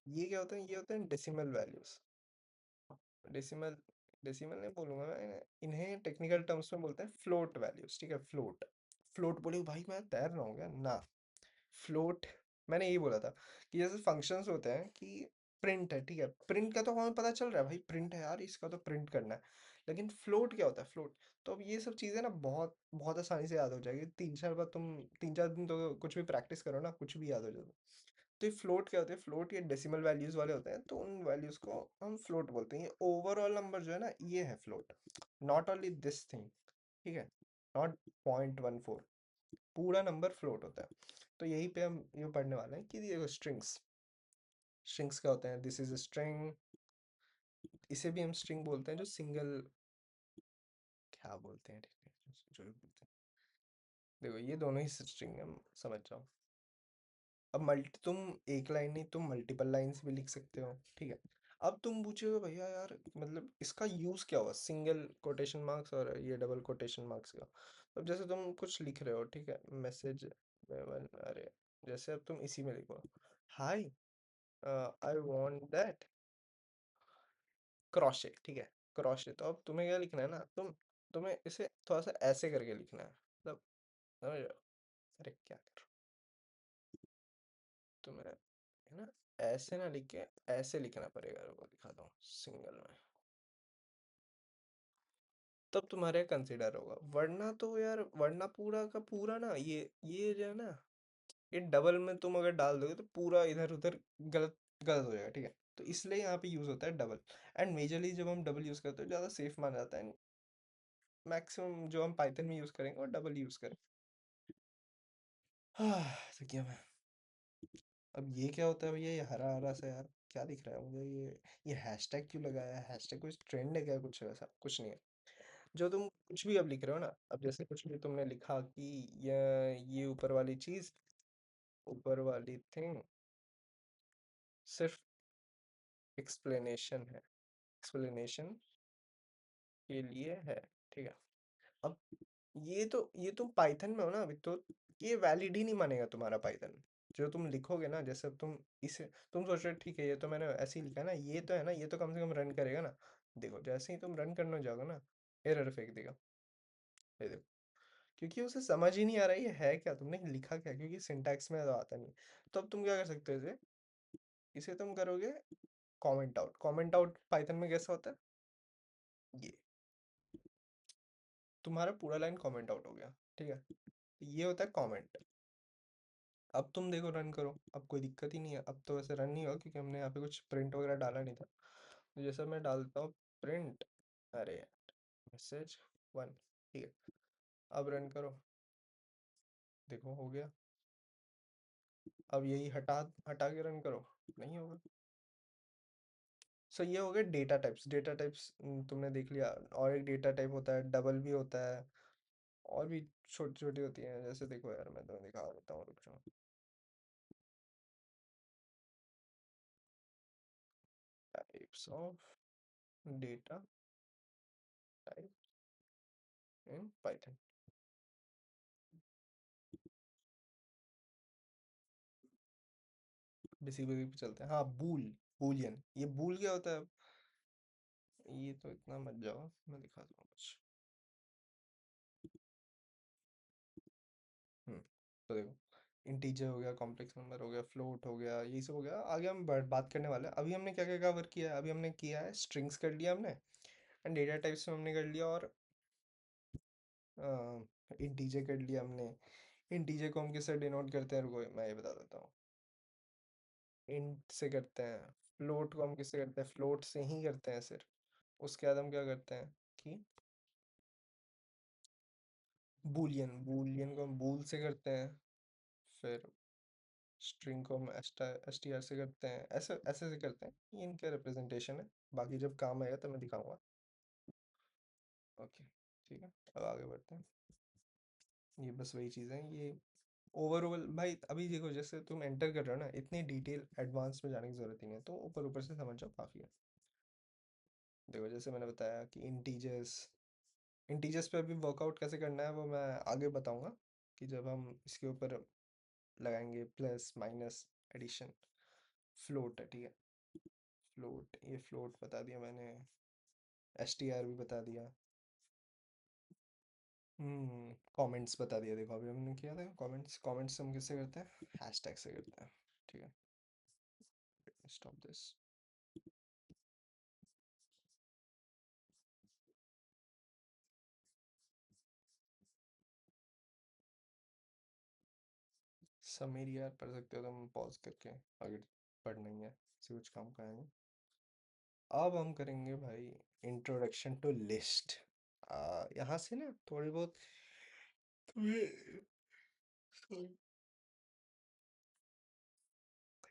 A: ये क्या होता है, ये होते हैं डेसिमल वैल्यूज। डेसिमल, डेसिमल नहीं बोलूंगा मैं इन्हें टेक्निकल टर्म्स में बोलते हैं फ्लोट वैल्यूज। ठीक है, फ्लोट। फ्लोट बोले भाई मैं तैर रहा हूँ क्या ना। फ्लोट, मैंने यही बोला था कि जैसे फंक्शंस होते हैं कि प्रिंट है, ठीक है, प्रिंट का तो हमें पता चल रहा है भाई, प्रिंट है यार, इसका तो प्रिंट करना है। लेकिन फ्लोट क्या होता है, फ्लोट। तो अब ये सब चीज़ें ना बहुत बहुत आसानी से याद हो जाएगी, 3-4 बार तुम, 3-4 दिन तो कुछ भी प्रैक्टिस करो ना, कुछ भी याद हो जाता है। तो ये फ्लोट क्या होते हैं, फ्लोट ये डेसिमल वैल्यूज वाले होते हैं, तो उन वैल्यूज को हम फ्लोट बोलते हैं। ये ओवरऑल नंबर जो है ना, ये है float, not only this thing. ठीक है, नॉट 0.14, पूरा नंबर फ्लोट होता है। तो यही पे हम ये पढ़ने वाले हैं कि ये स्ट्रिंग्स, स्ट्रिंग्स क्या होते हैं, दिस इज अ स्ट्रिंग। इसे भी हम स्ट्रिंग बोलते हैं जो सिंगल, क्या बोलते हैं, ठीक है, जो भी बोलते हैं। देखो ये दोनों ही स्ट्रिंग है, हम समझ जाओ। अब मल्टी, तुम एक लाइन नहीं, तुम मल्टीपल लाइंस भी लिख सकते हो। ठीक है। अब तुम पूछोगे भैया यार मतलब इसका यूज क्या हुआ, सिंगल कोटेशन मार्क्स और ये डबल कोटेशन मार्क्स का। अब जैसे तुम कुछ लिख रहे हो, ठीक है, मैसेज, अरे जैसे अब तुम इसी में लिखो, हाय आई वांट दैट क्रोशे। ठीक है, क्रोशे। तो अब तुम्हें क्या लिखना है ना, तुम्हें इसे थोड़ा सा ऐसे करके लिखना है, मतलब समझ रहे हो? अरे क्या कर रहे हो? तुम्हें है ना, ऐसे ना लिख के ऐसे लिखना पड़ेगा। रुको दिखाता हूँ सिंगल में, तब तुम्हारे कंसिडर होगा। वरना तो यार, वरना पूरा का पूरा ना, ये जो है ना, ये डबल में तुम अगर डाल दोगे तो पूरा इधर उधर गलत गलत हो जाएगा। ठीक है, तो इसलिए यहाँ पे यूज होता है डबल। एंड मेजरली जब हम डबल यूज करते हैं ज़्यादा सेफ माना जाता है। मैक्सिमम जो हम पाइथन में यूज करेंगे वो डबल यूज करें। हाँ, तो क्या मैं, अब ये क्या होता है भैया, ये हरा हरा सा यार क्या दिख रहा है मुझे, ये हैशटैग क्यों लगाया है, हैशटैग कुछ ट्रेंड है क्या, कुछ ऐसा कुछ नहीं है। जो तुम कुछ भी अब लिख रहे हो ना, अब जैसे कुछ भी तुमने लिखा कि ये ऊपर वाली चीज, ऊपर वाली थिंग सिर्फ एक्सप्लेनेशन है, एक्सप्लेनेशन के लिए है। ठीक है। अब ये तुम पाइथन में हो ना अभी, तो ये वैलिड ही नहीं मानेगा तुम्हारा पाइथन। जो तुम लिखोगे ना, जैसे अब तुम इसे, तुम सोच रहे हो ठीक है ये तो मैंने ऐसे ही लिखा है ना, ये तो है ना, ये तो कम से कम रन करेगा ना। देखो जैसे ही तुम रन करने जाओगे ना, एरर फेंक देगा। ये देखो, क्योंकि उसे समझ ही नहीं आ रहा है ये है क्या, तुमने लिखा क्या, क्योंकि सिंटैक्स में तो आता नहीं। तो अब तुम क्या कर सकते हो, इसे इसे तुम करोगे comment out. Comment out Python में कैसा होता है, ये तुम्हारा पूरा लाइन कमेंट आउट हो गया। ठीक है, ये होता है कमेंट। अब तुम देखो रन करो, अब कोई दिक्कत ही नहीं है। अब तो वैसे रन नहीं होगा क्योंकि हमने यहाँ पे कुछ प्रिंट वगैरह डाला नहीं था। तो जैसा मैं डालता हूँ प्रिंट, अरे मैसेज 1। ठीक है, अब रन करो, देखो हो गया। अब यही हटा हटा के रन करो, नहीं होगा। सो ये हो गए डेटा टाइप्स। डेटा टाइप्स तुमने देख लिया। और एक डेटा टाइप होता है डबल भी होता है, और भी छोटी छोटी होती हैं। जैसे देखो यार मैं तुम्हें दिखा देता हूँ, रुक जाओ। Types of data type in Python. Basic basic पे चलते हैं। हाँ, बूलियन, ये बूल क्या होता है। ये तो इतना मत जाओ, मैं दिखा दूंगा कुछ। हम्म तो देखो, इंटीजर हो गया, कॉम्प्लेक्स नंबर हो गया, फ्लोट हो गया, ये सब हो गया। आगे हम बात करने वाले हैं। अभी हमने क्या क्या कवर किया है, अभी हमने किया है स्ट्रिंग्स कर लिया हमने, एंड डेटा टाइप्स में हमने कर लिया, और इंटीजर कर लिया हमने। इंटीजर को हम किससे डिनोट करते हैं, रुको मैं ये बता देता हूँ। इंट से करते हैं। फ्लोट को हम किससे करते हैं, फ्लोट से ही करते हैं सिर्फ। उसके बाद हम क्या करते हैं कि बूलियन, बूलियन को हम बूल से करते हैं। फिर स्ट्रिंग को हम एसटीआर से करते हैं, ऐसे ऐसे से करते हैं। ये इनका रिप्रेजेंटेशन है, बाकी जब काम आएगा तो मैं दिखाऊंगा। ओके, ठीक है, अब आगे बढ़ते हैं। ये बस वही चीज़ें हैं ये। ओवरऑल भाई अभी देखो जैसे तुम एंटर कर रहे हो ना, इतनी डिटेल एडवांस में जाने की जरूरत ही नहीं है, तो ऊपर ऊपर से समझ जाओ काफ़ी है। देखो जैसे मैंने बताया कि इंटीजर्स, इंटीजर्स पे अभी वर्कआउट कैसे करना है वो मैं आगे बताऊंगा, कि जब हम इसके ऊपर लगाएंगे प्लस माइनस एडिशन। फ्लोट है, ठीक है। फ्लोट, ये फ्लोट बता दिया मैंने, एसटीआर भी बता दिया। कमेंट्स बता दिया, देखो अभी हमने किया था कमेंट्स। कमेंट्स हम किससे करते हैं, हैशटैग से करते हैं, ठीक है। Stop this. समीर यार पढ़ सकते हो तुम पॉज करके, अगर पढ़ना ही है, से कुछ काम का है नहीं। अब हम करेंगे भाई इंट्रोडक्शन टू लिस्ट। यहाँ से ना थोड़ी बहुत तुम्हें,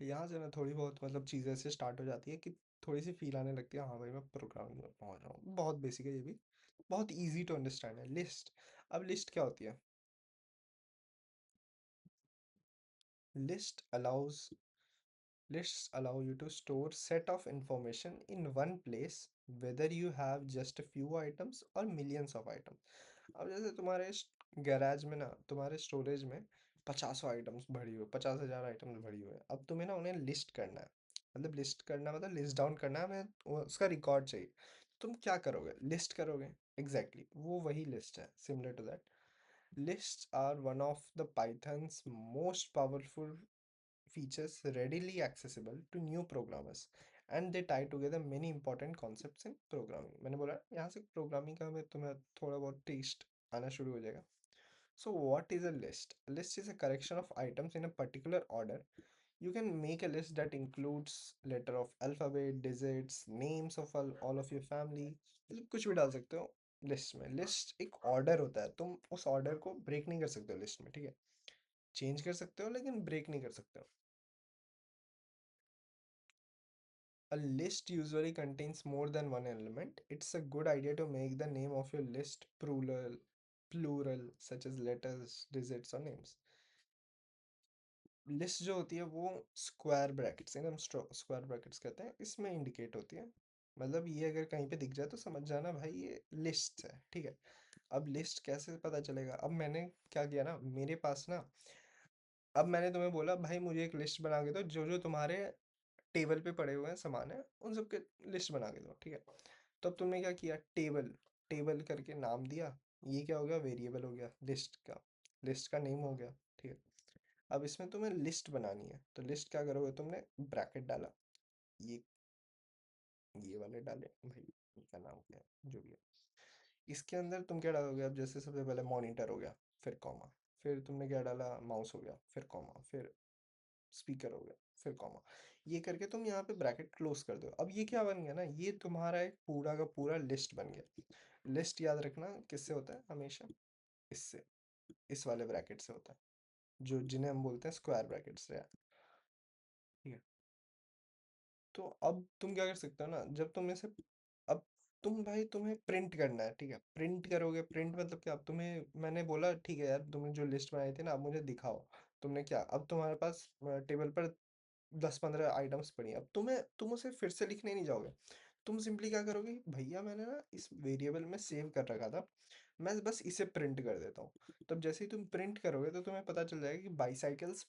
A: यहाँ से ना थोड़ी बहुत मतलब चीज़ें ऐसे स्टार्ट हो जाती है कि थोड़ी सी फील आने लगती है, हाँ भाई मैं प्रोग्रामिंग में पहुंच रहा हूँ। बहुत बेसिक है ये भी, बहुत इजी टू अंडरस्टैंड है लिस्ट। अब लिस्ट क्या होती है? List allows Lists allow you to store set of information in one place, whether you have just a few items or millions of items. अब जैसे तुम्हारे गैराज में ना, तुम्हारे स्टोरेज में 50 आइटम्स भरी हुई, 50,000 आइटम्स भरी हुई है। अब तुम्हें ना उन्हें लिस्ट करना है, मतलब लिस्ट करना मतलब लिस्ट डाउन करना है, हमें उसका रिकॉर्ड चाहिए। तुम क्या करोगे, लिस्ट करोगे। एग्जैक्टली वो वही लिस्ट है, similar to that. Lists are one of the Python's most powerful features readily accessible to new programmers, and they tie together many important concepts in programming। मैंने बोला यहाँ से प्रोग्रामिंग का हमें तुम्हें थोड़ा बहुत टेस्ट आना शुरू हो जाएगा। So what is a list? A list is a collection of items in a particular order. You can make a list that includes letter of alphabet, digits, names of all of your family, मतलब कुछ भी डाल सकते हो list में। List एक order होता है, तुम उस ऑर्डर को ब्रेक नहीं कर सकते हो लिस्ट में, ठीक है। चेंज कर सकते हो लेकिन ब्रेक नहीं कर सकते हो। A list usually contains more than one element. It's a good idea to make the name of your list plural, such as letters, digits or names. List जो होती है वो स्क्वायर ब्रैकेट्स, एकदम स्क्वायर ब्रैकेट्स कहते हैं, इसमें indicate होती है। मतलब ये अगर कहीं पे दिख जाए तो समझ जाना भाई ये लिस्ट है, ठीक है। अब लिस्ट कैसे पता चलेगा? अब मैंने क्या किया ना, मेरे पास ना, अब मैंने तुम्हें बोला भाई मुझे एक लिस्ट बना के दो, जो जो तुम्हारे टेबल पे पड़े हुए हैं सामान है उन सब के लिस्ट बना के दो, ठीक है। तो अब तुमने क्या किया, टेबल, टेबल करके नाम दिया। ये क्या हो गया, वेरिएबल हो गया लिस्ट का, लिस्ट का नेम हो गया, ठीक है। अब इसमें तुम्हें लिस्ट बनानी है, तो लिस्ट क्या करोगे, तुमने ब्रैकेट डाला, ये ये वाले डाले भाई, इनका नाम क्या है जो भी है। इसके अंदर तुम क्या डालोगे, अब जैसे सबसे पहले मॉनिटर हो गया, फिर कॉमा, फिर तुमने क्या डाला, माउस हो गया, फिर कॉमा, फिर स्पीकर हो गया, फिर कॉमा। ये करके तुम यहाँ पे ब्रैकेट क्लोज कर दो। अब ये क्या बन गया ना, ये तुम्हारा एक पूरा का पूरा लिस्ट बन गया। लिस्ट याद रखना किससे होता है हमेशा, इससे, इस वाले ब्रैकेट से होता है, जो जिन्हें हम बोलते हैं स्क्वायर ब्रैकेट्स से, ठीक है। तो अब तुम क्या कर सकते हो ना, जब तुम इसे, अब तुम भाई तुम्हें प्रिंट करना है, ठीक है। प्रिंट करोगे, प्रिंट मतलब क्या, अब तुम्हें मैंने बोला ठीक है यार तुमने जो लिस्ट बनाई थी ना अब मुझे दिखाओ। तुमने क्या, अब तुम्हारे पास टेबल पर 10-15 आइटम्स पड़ी हैं। अब तुम उसे फिर से लिखने नहीं जाओगे। तुम सिंपली क्या करोगे, भैया मैंने ना इस वेरिएबल में सेव कर रखा था, मैं बस इसे प्रिंट कर देता हूँ। तब जैसे ही तुम प्रिंट करोगे तो तुम्हें पता चल जाएगा कि बाईसाइकिल्स,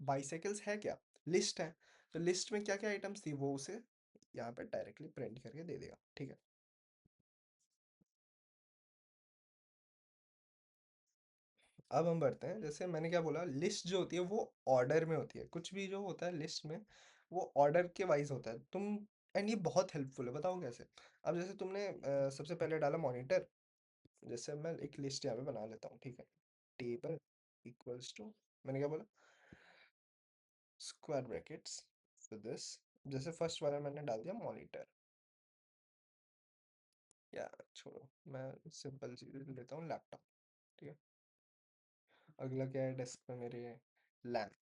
A: बाईसाइकिल्स है क्या, लिस्ट है। तो लिस्ट में क्या क्या आइटम्स थी वो उसे यहाँ पे डायरेक्टली प्रिंट करके दे देगा, ठीक है। अब हम बढ़ते हैं, जैसे मैंने क्या बोला, लिस्ट जो होती है वो ऑर्डर में होती है, कुछ भी जो होता है लिस्ट में वो ऑर्डर के वाइज होता है। तुम, एंड ये बहुत हेल्पफुल है, बताओ कैसे। अब जैसे तुमने सबसे पहले डाला मॉनिटर, जैसे मैं एक लिस्ट यहाँ पे बना लेता हूँ, ठीक है। टेबल इक्वल्स टू, मैंने क्या बोला, स्क्वायर ब्रैकेट्स तो दिस, जैसे फर्स्ट वाला मैंने डाल दिया मॉनिटर, या छोड़ो मैं सिंपल चीज लेता हूँ लैपटॉप, ठीक है। अगला क्या है डेस्क पे मेरे, लैम्प।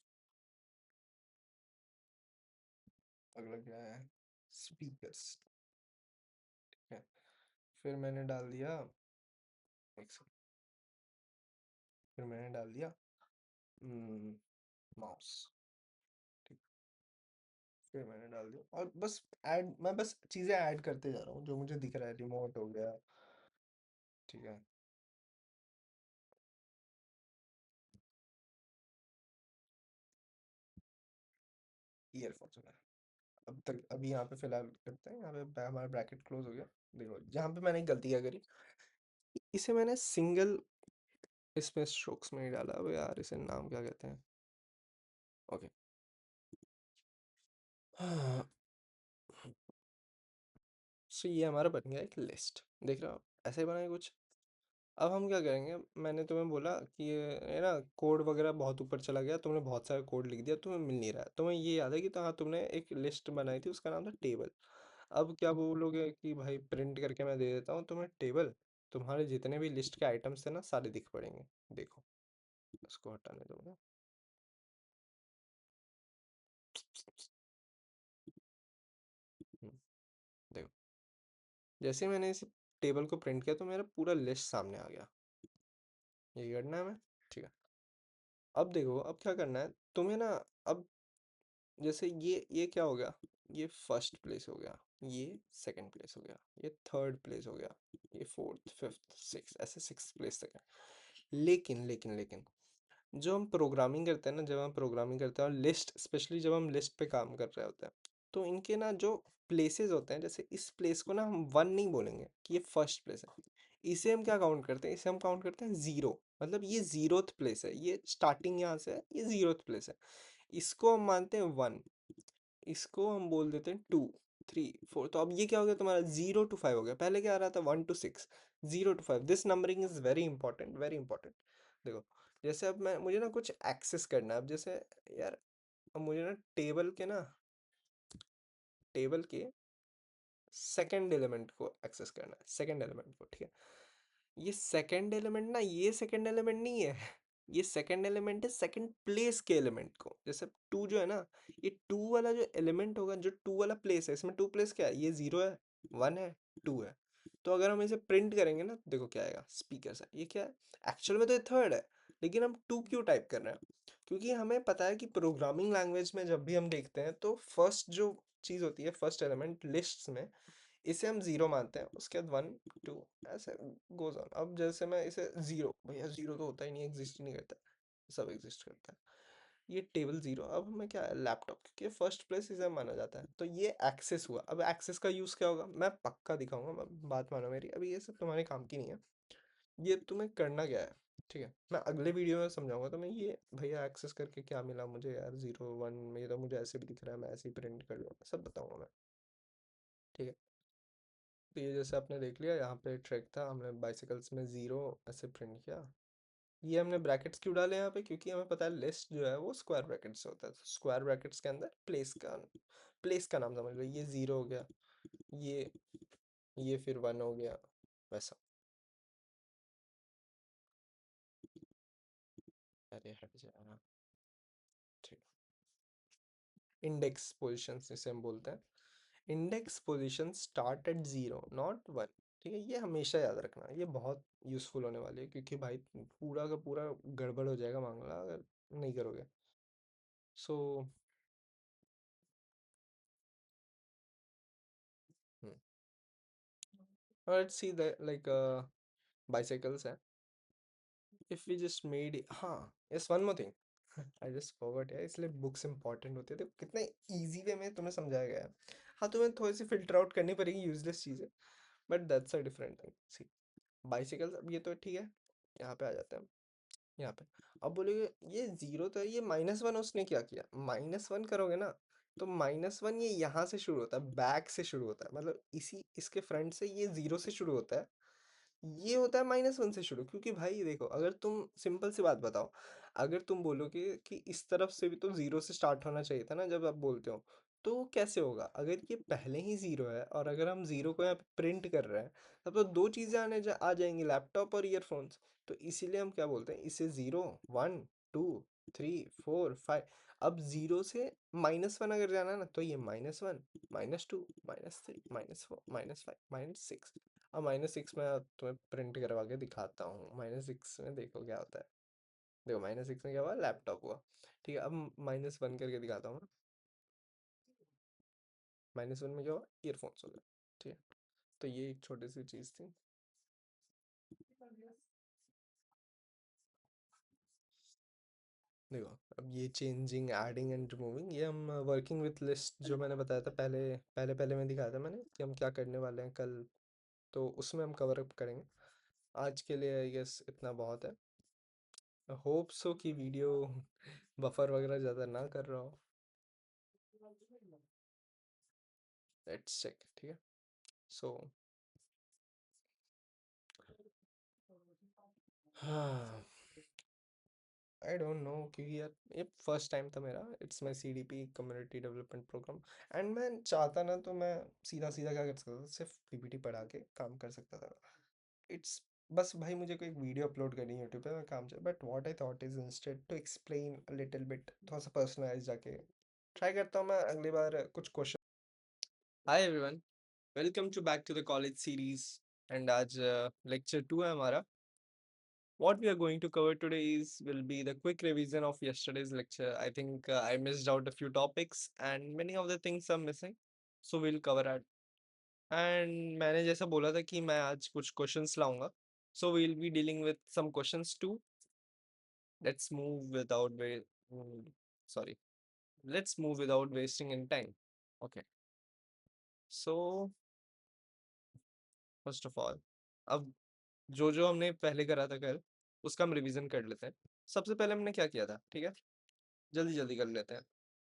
A: अगला क्या है, स्पीकर्स, ठीक है। फिर मैंने डाल दिया, एक सेकंड, फिर मैंने डाल दिया माउस। ठीक। फिर मैंने डाल दिया और बस ऐड, मैं बस चीजें ऐड करते जा रहा हूँ जो मुझे दिख रहा है। रिमोट हो गया। ठीक है। ईयरफोन्स हो गया। अब तक अभी यहाँ पे फिलहाल करते हैं, यहाँ पे हमारा ब्रैकेट क्लोज हो गया। देखो जहाँ पे मैंने गलती क्या करी, इसे मैंने सिंगल इसमें स्ट्रोक्स में ही डाला। अब यार इसे नाम क्या कहते हैं? ओके। हाँ। सो ये हमारा बन गया एक लिस्ट, देख रहे हो आप? ऐसे ही बनाए कुछ। अब हम क्या करेंगे, मैंने तुम्हें बोला कि ये ना कोड वगैरह बहुत ऊपर चला गया, तुमने बहुत सारा कोड लिख दिया, तुम्हें मिल नहीं रहा है। तुम्हें ये याद है कि तो हाँ तुमने एक लिस्ट बनाई थी, उसका नाम था टेबल। अब क्या बोलोगे कि भाई प्रिंट करके मैं दे देता हूँ तुम्हें टेबल, तुम्हारे जितने भी लिस्ट के आइटम्स थे ना सारे दिख पड़ेंगे। देखो, उसको हटाने दो ना। हम्म, देखो, जैसे ही मैंने इस टेबल को प्रिंट किया तो मेरा पूरा लिस्ट सामने आ गया। ये करना है हमें। ठीक है। अब देखो, अब क्या करना है तुम्हें ना। अब जैसे ये क्या हो गया, ये फर्स्ट प्लेस हो गया, ये सेकंड प्लेस हो गया, ये थर्ड प्लेस हो गया, ये फोर्थ फिफ्थ सिक्स, ऐसे सिक्स प्लेस तक है। लेकिन जो हम प्रोग्रामिंग करते हैं ना, जब हम प्रोग्रामिंग करते हैं और लिस्ट, स्पेशली जब हम लिस्ट पे काम कर रहे होते हैं, तो इनके ना जो प्लेसेस होते हैं, जैसे इस प्लेस को ना हम वन नहीं बोलेंगे कि ये फर्स्ट प्लेस है। इसे हम क्या काउंट करते हैं, इसे हम काउंट करते हैं जीरो। मतलब ये जीरोथ प्लेस है, ये स्टार्टिंग यहाँ से है, ये जीरोथ प्लेस है। इसको हम मानते हैं वन, इसको हम बोल देते हैं टू, थ्री, फोर। तो अब ये क्या हो गया तुम्हारा, 0 to 5 हो गया। पहले क्या आ रहा था, 1 to 6, 0 to 5। This numbering is very important, very important. देखो, जैसे अब मैं, मुझे ना कुछ एक्सेस करना है। अब जैसे यार, अब मुझे ना टेबल के सेकंड एलिमेंट को एक्सेस करना है, सेकंड एलिमेंट को। ठीक है। ये सेकंड एलिमेंट ना, ये सेकंड एलिमेंट नहीं है। ये सेकंड एलिमेंट है सेकंड प्लेस के एलिमेंट को। जैसे टू जो है ना, ये टू वाला जो एलिमेंट होगा, जो टू वाला प्लेस है, इसमें टू प्लेस क्या है, ये जीरो है, वन है, टू है। तो अगर हम इसे प्रिंट करेंगे ना, तो देखो क्या आएगा, स्पीकर से। ये क्या है, एक्चुअल में तो ये थर्ड है, लेकिन हम टू क्यों टाइप कर रहे हैं? क्योंकि हमें पता है कि प्रोग्रामिंग लैंग्वेज में जब भी हम देखते हैं तो फर्स्ट जो चीज़ होती है, फर्स्ट एलिमेंट लिस्ट में, इसे हम जीरो मानते हैं, उसके बाद वन, टू, ऐसे गोज ऑन। अब जैसे मैं इसे जीरो, भैया जीरो तो होता ही नहीं, एग्जिस्ट ही नहीं करता, सब एग्जिस्ट करता है। ये टेबल जीरो, अब हमें क्या है, लैपटॉप, क्योंकि फर्स्ट प्लेस इसे माना जाता है, तो ये एक्सेस हुआ। अब एक्सेस का यूज क्या होगा, मैं पक्का दिखाऊंगा, बात मानो मेरी, अभी ये सब तुम्हारे काम की नहीं है। ये तुम्हें करना क्या है, ठीक है, मैं अगले वीडियो में समझाऊंगा तुम्हें। ये भैया एक्सेस करके क्या मिला मुझे यार, जीरो वन में तो मुझे ऐसे भी दिख रहा है, मैं ऐसे ही प्रिंट कर लूँगा, सब बताऊंगा मैं। ठीक है। तो ये जैसे आपने देख लिया, यहाँ पे ट्रैक था, हमने बाइसिकल्स में जीरो ऐसे प्रिंट किया। ये हमने ब्रैकेट्स क्यों डाले यहाँ पे, क्योंकि हमें पता है लिस्ट जो है वो स्क्वायर ब्रैकेट्स से होता है, तो स्क्वायर ब्रैकेट्स के अंदर प्लेस का नाम समझ लो, ये जीरो हो गया, ये ये फिर वन हो गया, वैसा। अरे हट जाना। ठीक। इंडेक्स पोजिशन इसे हम बोलते हैं। Index position start at zero not one. ठीक है, ये हमेशा याद रखना, ये बहुत यूज़फुल होने वाली है, क्योंकि भाई पूरा का पूरा गड़बड़ हो जाएगा मामला अगर नहीं करोगे। So let's see that like bicycles है। इफ वी जस्ट मेड, हाँ, yes, one more thing, I just forgot यार, इसलिए बुक्स इंपॉर्टेंट होती है, तो कितने इजी वे में तुम्हें समझाया गया है। हाँ, तुम्हें थोड़ी सी फिल्टर आउट करनी पड़ेगी यूजलेस चीज़ें, but that's a different thing. See, bicycles, अब ये तो ठीक है, यहाँ पे आ जाते हैं, यहाँ पे। अब बोलोगे ये जीरो तो है, ये माइनस वन उसने क्या किया, माइनस वन करोगे ना, तो माइनस वन ये यहाँ से शुरू होता है, बैक से शुरू होता है, मतलब इसी इसके फ्रंट से ये जीरो से शुरू होता है, ये होता है माइनस वन से शुरू। क्योंकि भाई देखो, अगर तुम सिंपल सी बात बताओ, अगर तुम बोलोगे कि इस तरफ से भी तो जीरो से स्टार्ट होना चाहिए था ना जब आप बोलते हो, तो वो कैसे होगा अगर ये पहले ही जीरो है, और अगर हम जीरो को यहाँ पे प्रिंट कर रहे हैं, तब तो दो चीजें आ जाएंगी, लैपटॉप और ईयरफोन्स। तो इसीलिए हम क्या बोलते हैं, इसे zero, one, two, three, four, five. अब जीरो से माइनस वन अगर जाना है ना, तो ये minus one, minus two, minus three, minus four, minus five, minus six. अब माइनस सिक्स में तुम्हें प्रिंट करवा के दिखाता हूँ, माइनस सिक्स में देखो क्या होता है। देखो -6 में क्या हुआ, लैपटॉप हुआ। ठीक है, अब -1 करके दिखाता हूँ मैं। -1 में क्या हुआ, ईयरफोन्स हो गए। ठीक है, तो ये एक छोटी सी चीज़ थी। देखो, अब ये चेंजिंग, एडिंग एंड रिमूविंग, ये हम वर्किंग विथ लिस्ट जो मैंने बताया था पहले पहले पहले में दिखाया था मैंने कि हम क्या करने वाले हैं कल, तो उसमें हम कवर अप करेंगे। आज के लिए आई गेस इतना बहुत है। होप सो कि वीडियो बफर वगैरह ज़्यादा ना कर रहा हो। Let's check. ठीक है, सो हाँ, आई डोंट नो, क्योंकि यार ये फर्स्ट टाइम था मेरा, it's my CDP community development program. And मैं चाहता ना तो मैं सीधा सीधा क्या कर सकता था, सिर्फ पीपीटी पढ़ा के काम कर सकता था। इट्स बस भाई मुझे कोई एक वीडियो अपलोड करनी है यूट्यूब पे, मैं काम चल, but what I thought is instead to explain a little bit, थोड़ा सा पर्सनलाइज जाके ट्राई करता हूँ मैं अगली बार कुछ question. Hi everyone, welcome to back to the college series. And आज लेक्चर 2 है हमारा। What we are going to cover today is will be the quick revision of yesterday's lecture. I think I missed out a few topics and many of the things are missing. So we'll cover it. And मैंने जैसा बोला था कि मैं आज कुछ questions लाऊंगा. So we'll be dealing with some questions too. Let's move without sorry. Let's move without wasting any time. Okay. So first of all, अब जो जो हमने पहले करा था कल, उसका हम रिवीजन कर लेते हैं। सबसे पहले हमने क्या किया था, ठीक है? जल्दी जल्दी कर लेते हैं।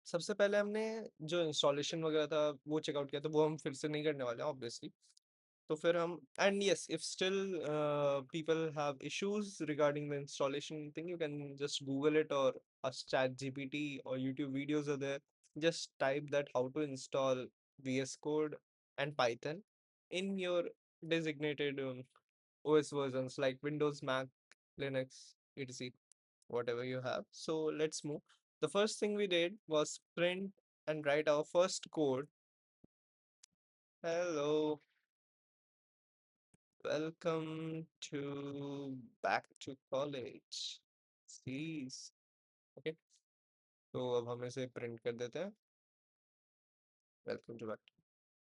A: सबसे पहले हमने जो इंस्टॉलेशन वगैरह था वो चेकआउट किया, तो वो हम फिर से नहीं करने वाले हैं ऑब्वियसली। तो फिर हम, and yes, if still people have issues regarding the installation thing, you can just Google it और ask ChatGPT or YouTube videos are there. Just type that how to install VS Code and Python in your designated OS versions like Windows, Mac, Linux, etc, whatever you have. So let's move. The first thing we did was print and write our first code. Hello, welcome to back to college series. Okay, तो अब हम इसे print कर देते हैं। Welcome to back.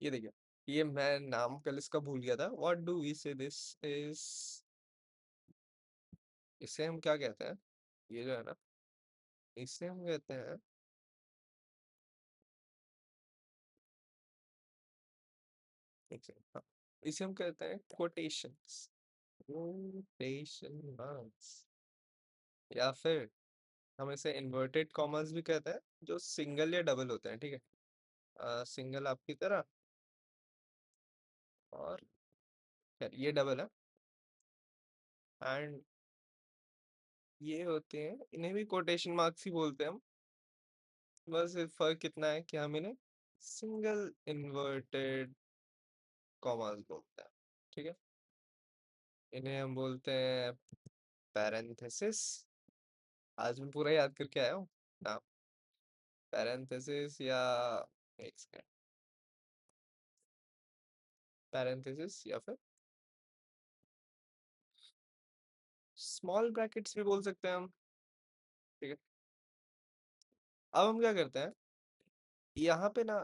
A: ये देखिए, ये मैं नाम कल इसका भूल गया था। व्हाट डू वी से दिस इज, इसे हम क्या कहते हैं, ये जो है ना, इसे हम कहते हैं, एक सेकंड, हाँ, इसे हम कहते हैं कोटेशंस। कोटेशन मार्क्स, या फिर हम इसे इन्वर्टेड कॉमर्स भी कहते हैं, जो सिंगल या डबल होते हैं। ठीक है, सिंगल आपकी तरह, और खैर ये डबल है। एंड ये होते हैं, इन्हें भी कोटेशन मार्क्स ही बोलते हैं हम। बस फर्क कितना है कि हम इन्हें सिंगल इन्वर्टेड कॉमर्स बोलते हैं। ठीक है, इन्हें हम बोलते हैं पैरेंथेसिस। आज मैं पूरा याद करके आया हूँ ना, पैरेंथेसिस या एक सेकेंड, पैरेंथेसिस या फिर स्मॉल ब्रैकेट्स भी बोल सकते हैं हम। ठीक है, अब हम क्या करते हैं, यहाँ पे ना,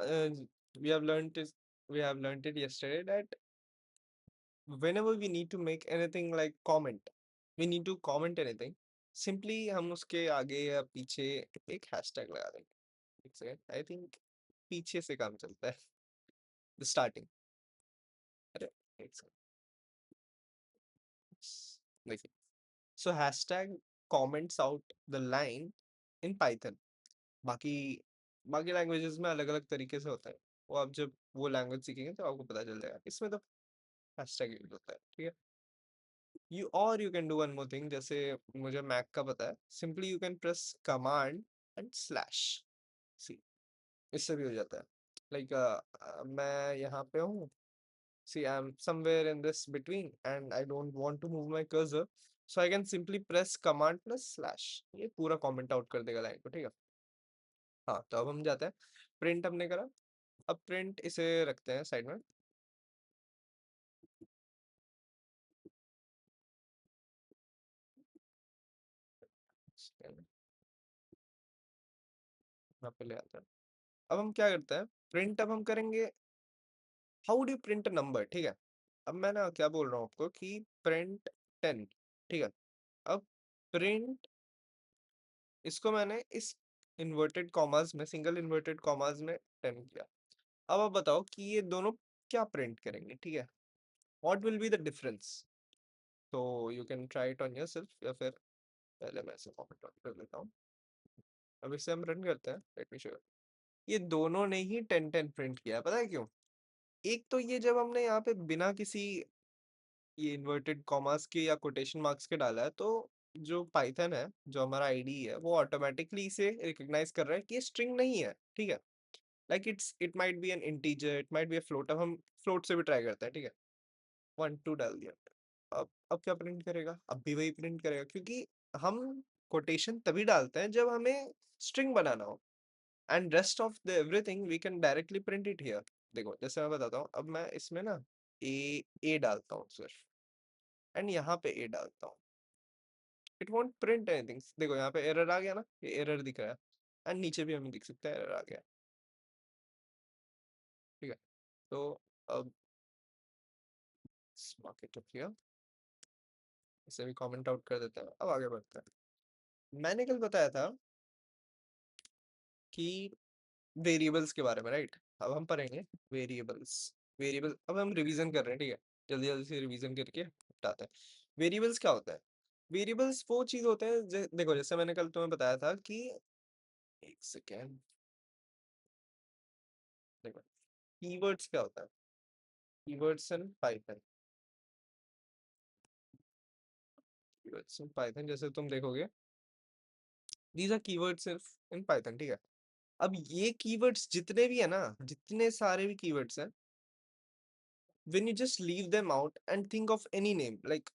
A: we have learned it we have learned it yesterday that whenever we need to make anything like comment, we need to comment anything, simply हम उसके आगे या पीछे एक हैशटैग लगा देंगे। एक सेकंड, आई थिंक पीछे से काम चलता है, स्टार्टिंग। अरे एक सेकंड, देखिए, so hashtag comments out the line in Python. बाकी बाकी लैंग्वेजेस में अलग अलग तरीके से होता है, वो आप जब वो लैंग्वेज सीखेंगे तो आपको पता चल जाएगा। इसमें तो हैशटैग यूज होता है। ठीक है, you can do one more thing, जैसे मुझे मैक का पता है, simply you can press command and slash, see, इससे भी हो जाता है। लाइक मैं यहाँ पे हूँ, see I'm somewhere in this between and I don't want to move my cursor, so I can simply press command plus slash, ये पूरा कमेंट आउट कर देगा लाइन को। ठीक है, हाँ, तो अब हम जाते हैं, प्रिंट हमने करा, अब प्रिंट इसे रखते हैं साइड में। सेकंड, यहाँ पे ले आता है। अब हम क्या करते हैं, प्रिंट अब हम करेंगे, हाउ डू प्रिंट नंबर, ठीक है। अब मैं ना क्या बोल रहा हूँ आपको कि प्रिंट 10, ठीक है। अब प्रिंट, इसको मैंने इस इन्वर्टेड कॉमास में, सिंगल इन्वर्टेड कॉमास में 10 किया। अब आप बताओ कि ये दोनों क्या प्रिंट करेंगे, ठीक है। What will be the difference. तो you can try it on yourself, या फिर पहले मैं इसे कॉमेंट आउट कर लेता हूँ। अब इसे हम रन करते हैं, लेट मी शो। ये दोनों ने ही 10-10 प्रिंट किया है, पता है क्यों। एक तो ये जब हमने यहाँ पे बिना किसी ये इन्वर्टेड कॉमास के या कोटेशन मार्क्स के डाला है, तो जो पाइथन है, जो हमारा आईडी है, वो ऑटोमेटिकली इसे रिकॉग्नाइज कर रहा है कि ये स्ट्रिंग नहीं है, ठीक है। Like it might be N integer, it might be a float. अब हम फ्लोट से भी ट्राई करते हैं, ठीक है। 1 2 डाल दिया। अब क्या प्रिंट करेगा, अब भी वही प्रिंट करेगा, क्योंकि हम कोटेशन तभी डालते हैं जब हमें स्ट्रिंग बनाना हो, and rest of the everything we can directly print it here. देखो जैसे मैं बताता हूँ, अब मैं इसमें ना ए डालता हूँ सिर्फ, एंड यहाँ पे ए डालता हूँ, इट वॉन्ट प्रिंट एनीथिंग। देखो यहाँ पे एरर आ गया ना, ये एरर दिख रहा है, एंड नीचे भी हमें दिख सकता है एरर आ गया, ठीक है। तो अब मार्क इट अप हियर, इसे भी कमेंट आउट कर देते हैं, अब आगे बढ़ते हैं। मैंने कल बताया था कि वेरिएबल्स के बारे में, राइट। अब हम पढ़ेंगे वेरिएबल्स। वेरिएबल, अब हम रिवीजन कर रहे हैं, ठीक है। जल्दी जल्दी से रिवीजन करके बताते हैं वेरिएबल्स क्या होता है। वेरिएबल्स वो चीज होते हैं देखो जैसे मैंने कल तुम्हें बताया था कि, एक सेकेंड, देखो कीवर्ड्स क्या होता है। Keywords in Python, keywords in Python जैसे तुम देखोगे, these are keywords in Python, ठीक है। अब ये कीवर्ड्स जितने भी है ना, जितने सारे भी कीवर्ड्स हैं, when you just leave them out and think of any name, like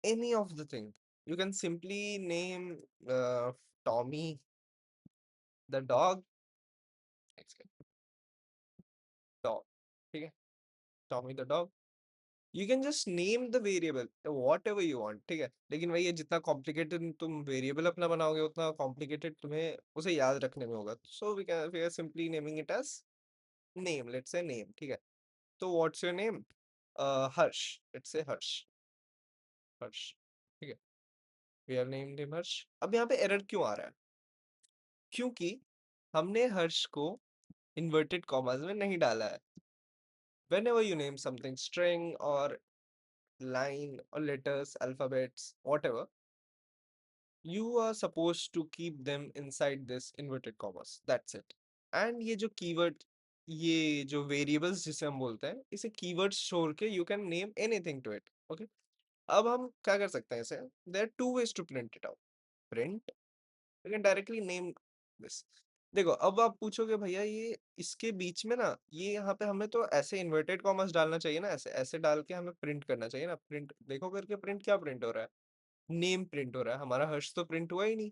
A: any of the thing, you can simply name Tommy the dog, dog, ठीक है, Tommy the dog। You can just name the variable whatever you want, ठीक है। लेकिन वही है, जितना complicated तुम variable अपना बनाओगे, उतना कॉम्प्लिकेटेड तुम्हें उसे याद रखने में होगा। So we are simply naming it as name, let's say name, ठीक है। तो what's your name, Harsh, let's say Harsh, Harsh, ठीक है। We are named him Harsh. अब यहाँ पे एरर क्यों आ रहा है, क्योंकि हमने हर्ष को इन्वर्टेड कॉमास में नहीं डाला है। whenever you name something, string or line or letters, alphabets, whatever, you are supposed to keep them inside this inverted commas, that's it। and ये जो कीवर्ड, ये जो वेरिएबल्स जिसे हम बोलते हैं, इसे कीवर्ड्स छोड़ के you can name anything to it, okay. अब हम क्या कर सकते हैं इसे, there are two ways to print it out. Print, you can directly name this. देखो अब आप पूछोगे भैया ये इसके बीच में ना, ये यहाँ पे हमें तो ऐसे इन्वर्टेड कॉमर्स डालना चाहिए ना, ऐसे ऐसे डाल के हमें प्रिंट करना चाहिए ना। प्रिंट देखो करके, प्रिंट क्या प्रिंट हो रहा है, नेम प्रिंट हो रहा है, हमारा हर्ष तो प्रिंट हुआ ही नहीं।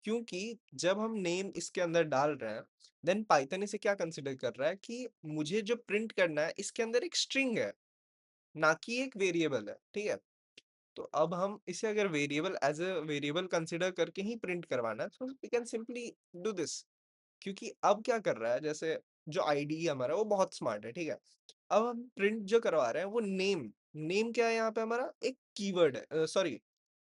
A: क्योंकि जब हम नेम इसके अंदर डाल रहे हैं, देन पाइथन इसे क्या कंसिडर कर रहा है कि मुझे जो प्रिंट करना है इसके अंदर एक स्ट्रिंग है, ना कि एक वेरिएबल है, ठीक है। तो अब हम इसे अगर variable as a variable consider करके ही प्रिंट करवाना है, तो we can simply do this. क्योंकि अब क्या कर रहा है, जैसे जो आईडी हमारा वो बहुत स्मार्ट है, ठीक है। अब हम प्रिंट जो करवा रहे हैं वो नेम, नेम क्या है यहाँ पे हमारा एक कीवर्ड है, सॉरी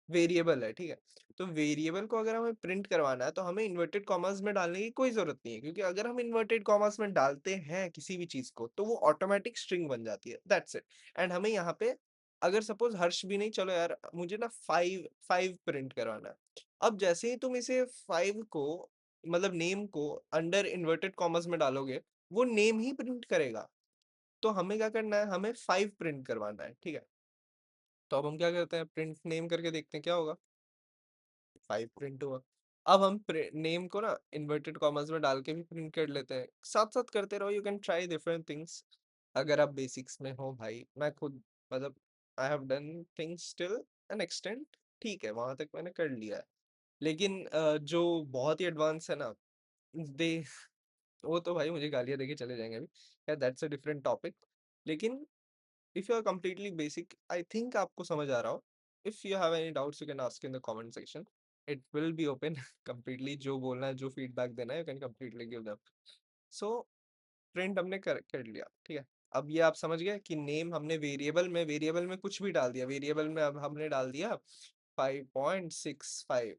A: वेरिएबल है, ठीक है। तो वेरिएबल को अगर हमें प्रिंट करवाना है, तो हमें इन्वर्टेड कॉमर्स में डालने की कोई जरूरत नहीं है, क्योंकि अगर हम इन्वर्टेड कॉमर्स में डालते हैं किसी भी चीज को, तो वो ऑटोमेटिक स्ट्रिंग बन जाती है, दैट्स इट। एंड हमें यहाँ पे अगर सपोज हर्ष भी नहीं, चलो यार मुझे ना 5 प्रिंट करवाना है। अब जैसे ही तुम इसे 5 को, मतलब नेम को अंडर इन्वर्टेड कॉमर्स में डालोगे, वो नेम ही प्रिंट करेगा। तो हमें क्या करना है, हमें 5 प्रिंट करवाना है, ठीक है। तो अब हम क्या करते हैं, प्रिंट नेम करके देखते हैं क्या होगा। 5 प्रिंट हुआ। अब हम नेम को ना इन्वर्टेड कॉमर्स में डाल के भी प्रिंट कर लेते हैं, साथ साथ करते रहो, you can try different things. अगर आप बेसिक्स में हो भाई, मैं खुद मतलब I have done things till an extent, ठीक है, वहां तक मैंने कर लिया है। लेकिन जो बहुत ही एडवांस है ना, दे वो तो भाई मुझे गालियां देके चले जाएंगे अभी, दैट्स अ डिफरेंट टॉपिक। लेकिन if you are completely basic, I think आपको समझ आ रहा हो। If you have any doubts, you can ask in the comment section. It will be open completely. जो बोलना है, जो फीडबैक देना है, you can completely give them. So print हमने कर लिया, ठीक है। अब ये आप समझ गए कि नेम हमने वेरिएबल में कुछ भी डाल दिया। वेरिएबल में अब हमने डाल दिया 5.65,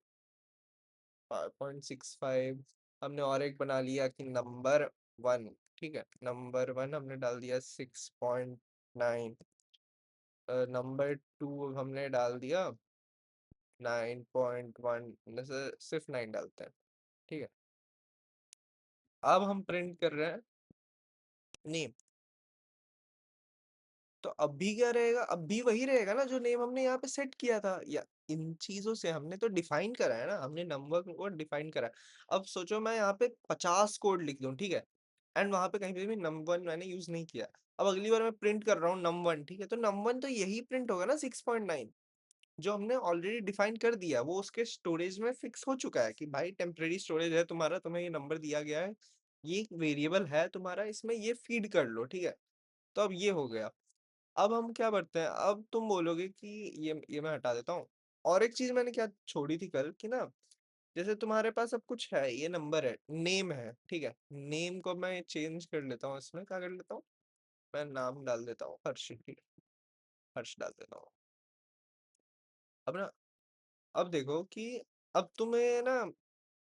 A: 5.65। हमने और एक बना लिया कि नंबर वन, ठीक है, नंबर वन हमने डाल दिया 6.9। नंबर टू हमने डाल दिया 9.1, जैसे सिर्फ 9 डालते हैं, ठीक है। अब हम प्रिंट कर रहे हैं नेम। तो अब भी क्या रहेगा, अब भी वही रहेगा ना जो नेम हमने यहाँ पे सेट किया था। या इन चीजों से हमने तो डिफाइन करा है ना, हमने नंबर को डिफाइन करा है। अब सोचो मैं यहाँ पे 50 कोड लिख दूं, ठीक है, एंड वहां पे कहीं पे भी नंबर मैंने यूज नहीं किया। अब अगली बार मैं प्रिंट कर रहा हूँ नम वन, ठीक है, तो नम वन तो यही प्रिंट होगा ना 6.9, जो हमने ऑलरेडी डिफाइन कर दिया। वो उसके स्टोरेज में फिक्स हो चुका है कि भाई टेम्परेरी स्टोरेज है तुम्हारा, तुम्हें ये नंबर दिया गया है, ये वेरिएबल है तुम्हारा, इसमें ये फीड कर लो, ठीक है। तो अब ये हो गया। अब हम क्या करते हैं, अब तुम बोलोगे कि ये मैं हटा देता हूँ। और एक चीज मैंने क्या छोड़ी थी कल कि ना, जैसे तुम्हारे पास अब कुछ है, ये नंबर है, नेम है, ठीक है, नेम को मैं चेंज कर लेता हूँ। इसमें क्या कर लेता हूँ, मैं नाम डाल देता हूँ हर्ष, ठीक है, हर्ष डाल देता हूँ। अब ना, अब देखो कि अब तुम्हें ना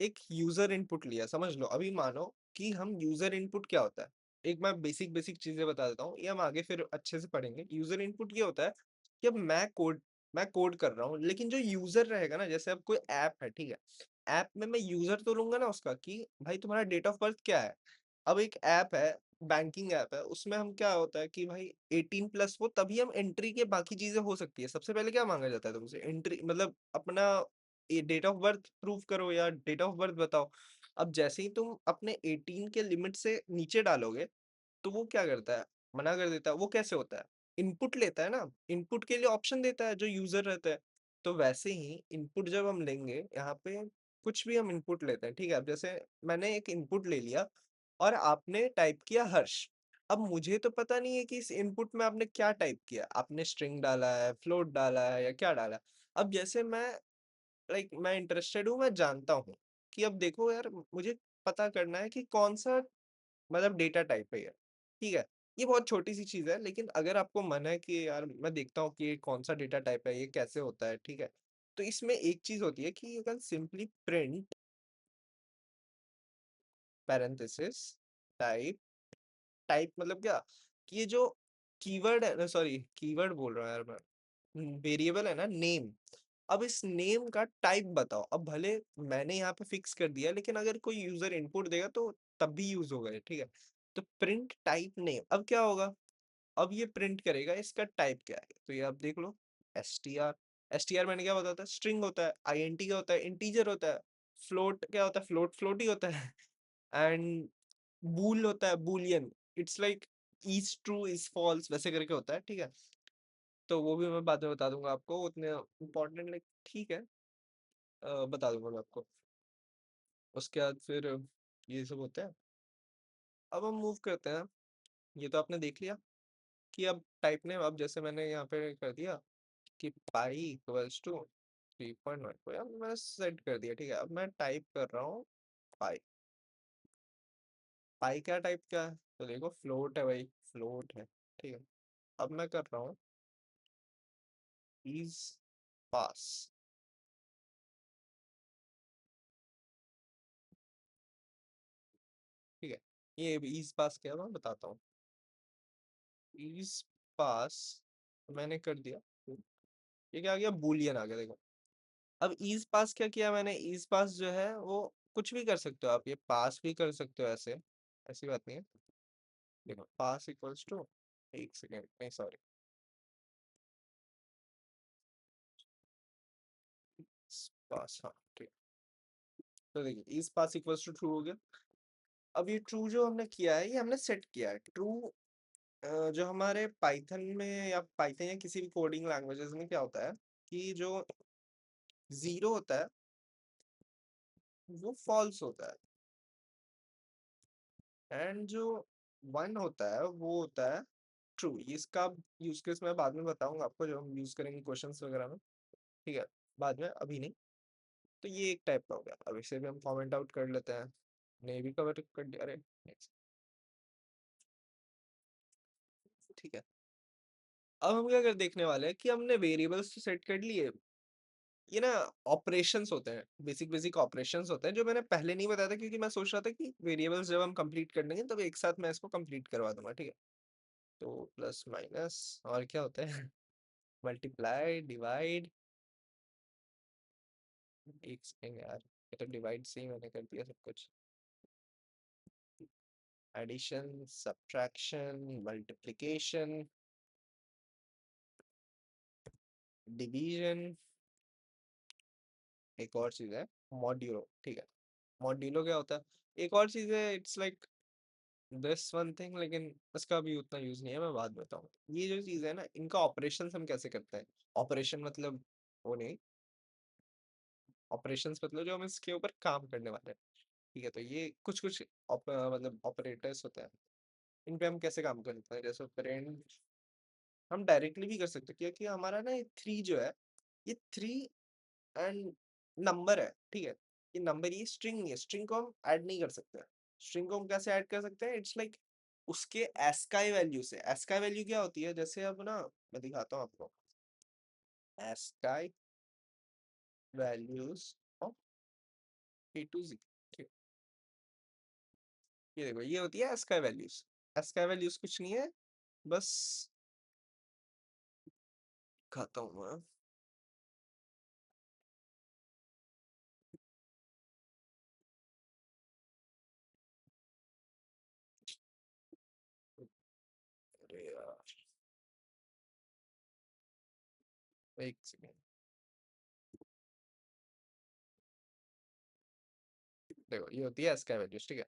A: एक यूजर इनपुट लिया, समझ लो। अभी मानो कि हम यूजर इनपुट क्या होता है, एक मैं बेसिक बेसिक चीजें बता देता हूँ, ये हम आगे फिर अच्छे से पढ़ेंगे। यूजर इनपुट ये होता है कि अब मैं कोड कर रहा हूँ, लेकिन जो यूजर रहेगा ना, जैसे अब कोई ऐप है, ठीक है, ऐप में मैं यूजर तो लूंगा ना उसका, कि भाई तुम्हारा डेट ऑफ बर्थ क्या है। अब एक ऐप है, बैंकिंग ऐप है, उसमें हम क्या होता है कि भाई 18+ हो तभी हम एंट्री के बाकी चीजें हो सकती है। सबसे पहले क्या मांगा जाता है तुमसे, एंट्री मतलब अपना ये डेट ऑफ बर्थ प्रूव करो या डेट ऑफ बर्थ बताओ। अब जैसे ही तुम अपने 18 के लिमिट से नीचे डालोगे, तो वो क्या करता है, मना कर देता है। वो कैसे होता है, इनपुट लेता है ना, इनपुट के लिए ऑप्शन देता है जो यूजर रहता है। तो वैसे ही इनपुट जब हम लेंगे यहाँ पे, कुछ भी हम इनपुट लेते हैं, ठीक है। अब जैसे मैंने एक इनपुट ले लिया और आपने टाइप किया हर्ष। अब मुझे तो पता नहीं है कि इस इनपुट में आपने क्या टाइप किया, आपने स्ट्रिंग डाला है, फ्लोट डाला है, या क्या डाला है। अब जैसे मैं इंटरेस्टेड हूँ, मैं जानता हूँ कि अब देखो यार, मुझे पता करना है कि कौन सा मतलब डेटा टाइप है ये, ठीक है। ये बहुत छोटी सी चीज है, लेकिन अगर आपको मन है कि यार मैं देखता हूँ कि ये कौन सा डेटा टाइप है, ये कैसे होता है, ठीक है, तो इसमें एक चीज होती है कि you can simply print parenthesis type. Type मतलब क्या, कि ये जो कीवर्ड है ना, सॉरी कीवर्ड बोल रहा हूँ यार मैं, वेरिएबल है ना नेम। अब इस नेम का टाइप बताओ। अब भले मैंने यहाँ पे फिक्स कर दिया, लेकिन अगर कोई यूजर इनपुट देगा तो तब भी यूज होगा ये, ठीक है। तो प्रिंट टाइप नेम, अब क्या होगा, अब ये प्रिंट करेगा इसका टाइप क्या है। तो ये आप देख लो, str। str मैंने क्या बताया था, स्ट्रिंग होता है। int क्या होता है, इंटीजर होता है। फ्लोट क्या होता है, फ्लोट फ्लोट ही होता है। एंड बूल होता है, boolean. It's like is true is false, वैसे करके होता है, ठीक है। तो वो भी मैं बाद में बता दूंगा आपको, उतने इम्पोर्टेंट लाइक, ठीक है, बता दूंगा मैं आपको। उसके बाद फिर ये सब होता है। अब हम मूव करते हैं। ये तो आपने देख लिया कि अब टाइप नेम, अब जैसे मैंने यहाँ पे कर दिया कि पाई इक्वल्स टू 3.1 को, यार मैं सेट कर दिया, ठीक है। अब मैं टाइप कर रहा हूँ पाई। पाई क्या टाइप क्या है, तो देखो फ्लोट है भाई, फ्लोट है, ठीक है। अब मैं कर रहा हूँ इज पास, ठीक है। ये इज पास क्या है मैं बताता हूँ। इज पास मैंने कर दिया, ये क्या आ गया, बूलियन आ गया, देखो। अब इज पास क्या किया मैंने, इज पास जो है वो कुछ भी कर सकते हो आप, ये पास भी कर सकते हो ऐसे, ऐसी बात नहीं है। देखो पास इक्वल्स टू, एक सेकेंड नहीं सॉरी, पास, हाँ ठीक। तो देखिए is pass equals to true हो गया। अब ये ट्रू जो हमने किया है, ये हमने सेट किया है ट्रू। जो हमारे पाइथन में या पाइथन या किसी भी कोडिंग लैंग्वेजेस में क्या होता है कि जो जीरो होता है वो फॉल्स होता है, एंड जो वन होता है वो होता है ट्रू। इसका यूज केस मैं बाद में बताऊंगा आपको, जब हम यूज करेंगे क्वेश्चंस वगैरह में, ठीक है, बाद में, अभी नहीं। तो ये एक टाइप का हो गया। अब इसे भी हम कमेंट आउट कर लेते हैं। ने भी कवर कर दिया, अरे next, ठीक है। अब हम क्या कर देखने वाले हैं कि हमने वेरिएबल्स तो सेट कर लिए। ये ना ऑपरेशंस होते हैं, बेसिक बेसिक ऑपरेशंस होते हैं जो मैंने पहले नहीं बताया था, क्योंकि मैं सोच रहा था कि वेरिएबल्स जब हम कंप्लीट कर लेंगे तब एक साथ मैं इसको कंप्लीट करवा दूंगा, ठीक है। तो प्लस माइनस और क्या होता है मल्टीप्लाई डिवाइड, एक सेकेंड यार, ये तो डिवाइड से ही मैंने कर दिया सब कुछ। एडिशन, सब्ट्रैक्शन, मल्टीप्लिकेशन, डिवीजन, एक और चीज है मॉड्यूलो, ठीक है। मॉड्यूलो क्या होता है, एक और चीज है, it's like this one thing, लेकिन इसका भी उतना यूज नहीं है, मैं बाद में बताऊँ। ये जो चीज है ना, इनका ऑपरेशन हम कैसे करते हैं। ऑपरेशन मतलब वो नहीं, ऑपरेशंस मतलब जो हम इसके ऊपर काम करने वाले हैं, ठीक है। तो ये कुछ कुछ मतलब ऑपरेटर्स होते हैं, इन पे हम कैसे काम करते हैं। जैसे प्रिंट हम डायरेक्टली भी कर सकते हैं, क्योंकि हमारा ना ये थ्री जो है, ये थ्री एंड नंबर है, ठीक है। ये नंबर, ये स्ट्रिंग नहीं है, स्ट्रिंग को हम ऐड नहीं कर सकते। स्ट्रिंग को हम कैसे ऐड कर सकते हैं, इट्स लाइक उसके एस्काई वैल्यू से। एस्काई वैल्यू क्या होती है, जैसे अब ना मैं दिखाता हूँ आपको, ASCII values of A to G, ठीक। ये देखो, ये होती है एस्काई वैल्यूज। एस्काई वैल्यूज कुछ नहीं है, बस दिखाता हूँ मैं। अरे यार, एक सेकेंड, देखो ये होती है एस्काई वैल्यूज, ठीक है।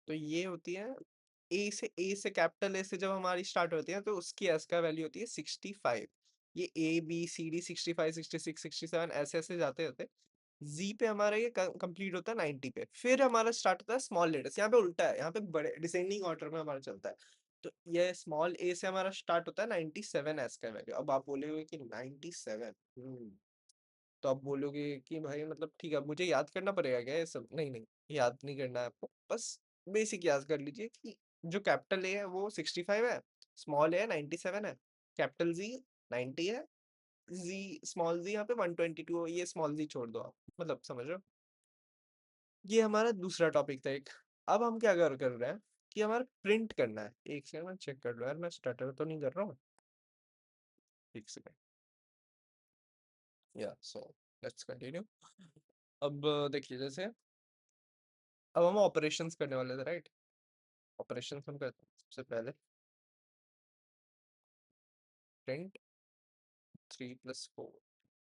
A: तो ये होती है ए से कैपिटल ए से जब हमारी स्टार्ट होती है तो उसकी एस का वैल्यू होती है 65। ये ए बी सी डी 65 66 67 ऐसे ऐसे जाते जाते जी पे हमारा ये कंप्लीट होता है 90 पे। फिर हमारा स्टार्ट होता है स्मॉल लेटर्स, यहाँ पे उल्टा है, यहाँ पे बड़े डिसेंडिंग ऑर्डर में हमारा चलता है। तो ये स्मॉल ए से हमारा स्टार्ट होता है 97 एस का वैल्यू। अब आप बोलोगे कि 97, तो आप बोलोगे कि भाई मतलब ठीक है, मुझे याद करना पड़ेगा क्या ये सब। नहीं नहीं, याद नहीं करना है आपको, बस बेसिक याद कर लीजिए कि जो कैपिटल ए है वो 65 है, स्मॉल ए 97 है, कैपिटल जी 90 है, जी स्मॉल जी यहाँ पे 122 है, ये स्मॉल जी छोड़ दो आप, मतलब समझ रहे हो। ये हमारा दूसरा टॉपिक था एक। अब हम क्या कर रहे हैं कि हमारा प्रिंट करना है। एक सेकंड मैं चेक कर लूँ यार, मैं स्टटर तो नहीं कर रहा हूँ। एक सेकंड, या सो लेट्स कंटिन्यू। अब देखिए, जैसे अब हम ऑपरेशंस करने वाले थे, राइट। ऑपरेशंस हम करते हैं सबसे पहले प्रिंट 3+4।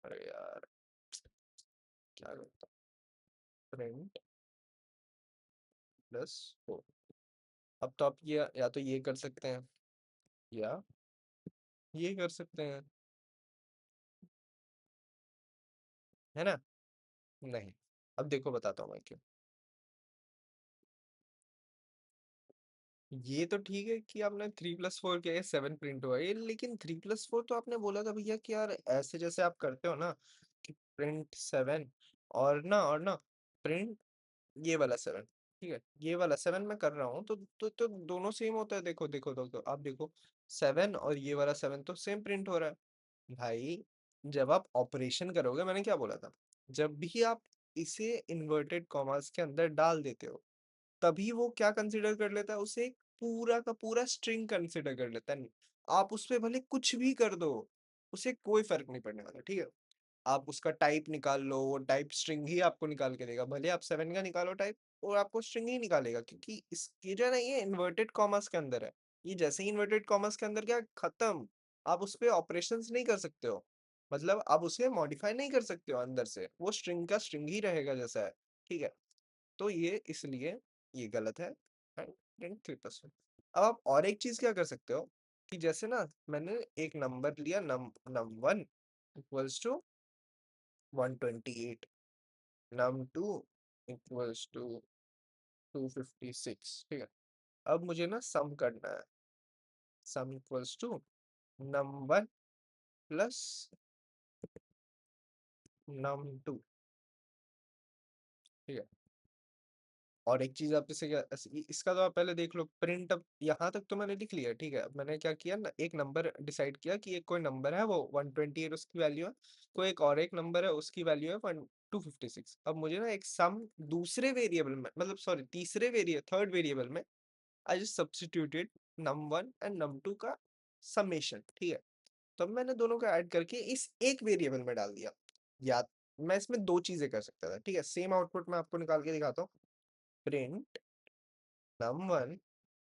A: अरे यार, क्या करता, प्रिंट +4। अब तो आप ये या तो ये कर सकते हैं या ये कर सकते हैं, है ना। नहीं, अब देखो बताता हूँ मैं क्यों। ये तो ठीक है कि आपने 3+4 किया है, 7 प्रिंट हुआ ये, लेकिन 3+4 तो आपने बोला था भैया कि यार ऐसे जैसे आप करते हो ना कि प्रिंट 7 और ना प्रिंट ये वाला 7, ठीक है। ये वाला 7 मैं कर रहा हूँ, तो दोनों सेम होता है। देखो देखो देखो, आप देखो 7 और ये वाला 7 तो सेम प्रिंट हो रहा है भाई। जब आप ऑपरेशन करोगे, मैंने क्या बोला था, जब भी आप इसे इन्वर्टेड कॉमास के अंदर डाल देते हो, तभी वो क्या कंसिडर कर लेता है, उसे एक पूरा का पूरा स्ट्रिंग कंसिडर कर लेता है। आप उस पे भले कुछ भी कर दो, उसे कोई फर्क नहीं पड़ने वाला, ठीक है। आप उसका टाइप निकाल लो, वो टाइप स्ट्रिंग ही आपको निकाल के देगा। भले आप 7 का निकालो टाइप, और आपको स्ट्रिंग ही निकालेगा, क्योंकि ये जो है ना, ये इन्वर्टेड कॉमर्स के अंदर है। ये जैसे ही इन्वर्टेड कॉमर्स के अंदर क्या खत्म, आप उस पे ऑपरेशंस नहीं कर सकते हो, मतलब आप उसे मॉडिफाई नहीं कर सकते हो अंदर से, वो स्ट्रिंग का स्ट्रिंग ही रहेगा जैसा है, ठीक है। तो ये इसलिए ये गलत है। एंड 3+1। अब आप और एक चीज क्या कर सकते हो कि जैसे ना मैंने एक नंबर लिया, num1 equals to 128, num2 equals to 256, ठीक है। अब मुझे ना सम करना है, सम equals to num1 plus num2, ठीक है। और एक चीज आप जैसे इसका तो आप पहले देख लो प्रिंट। अब यहाँ तक तो मैंने लिख लिया, ठीक है। अब मैंने क्या किया ना, एक नंबर डिसाइड किया कि एक कोई नंबर है वो 128 उसकी वैल्यू है, कोई एक और एक नंबर है उसकी वैल्यू है 256। अब मुझे ना एक सम दूसरे वेरिएबल में, मतलब सॉरी तीसरे वेरिएबल थर्ड वेरिएबल में I just substituted num1 and num2 का समेशन, ठीक है। तब मैंने दोनों को ऐड करके इस एक वेरिएबल में डाल दिया। या मैं इसमें दो चीजें कर सकता था, ठीक है। सेम आउटपुट मैं आपको निकाल के दिखाता हूँ। प्रिंट num1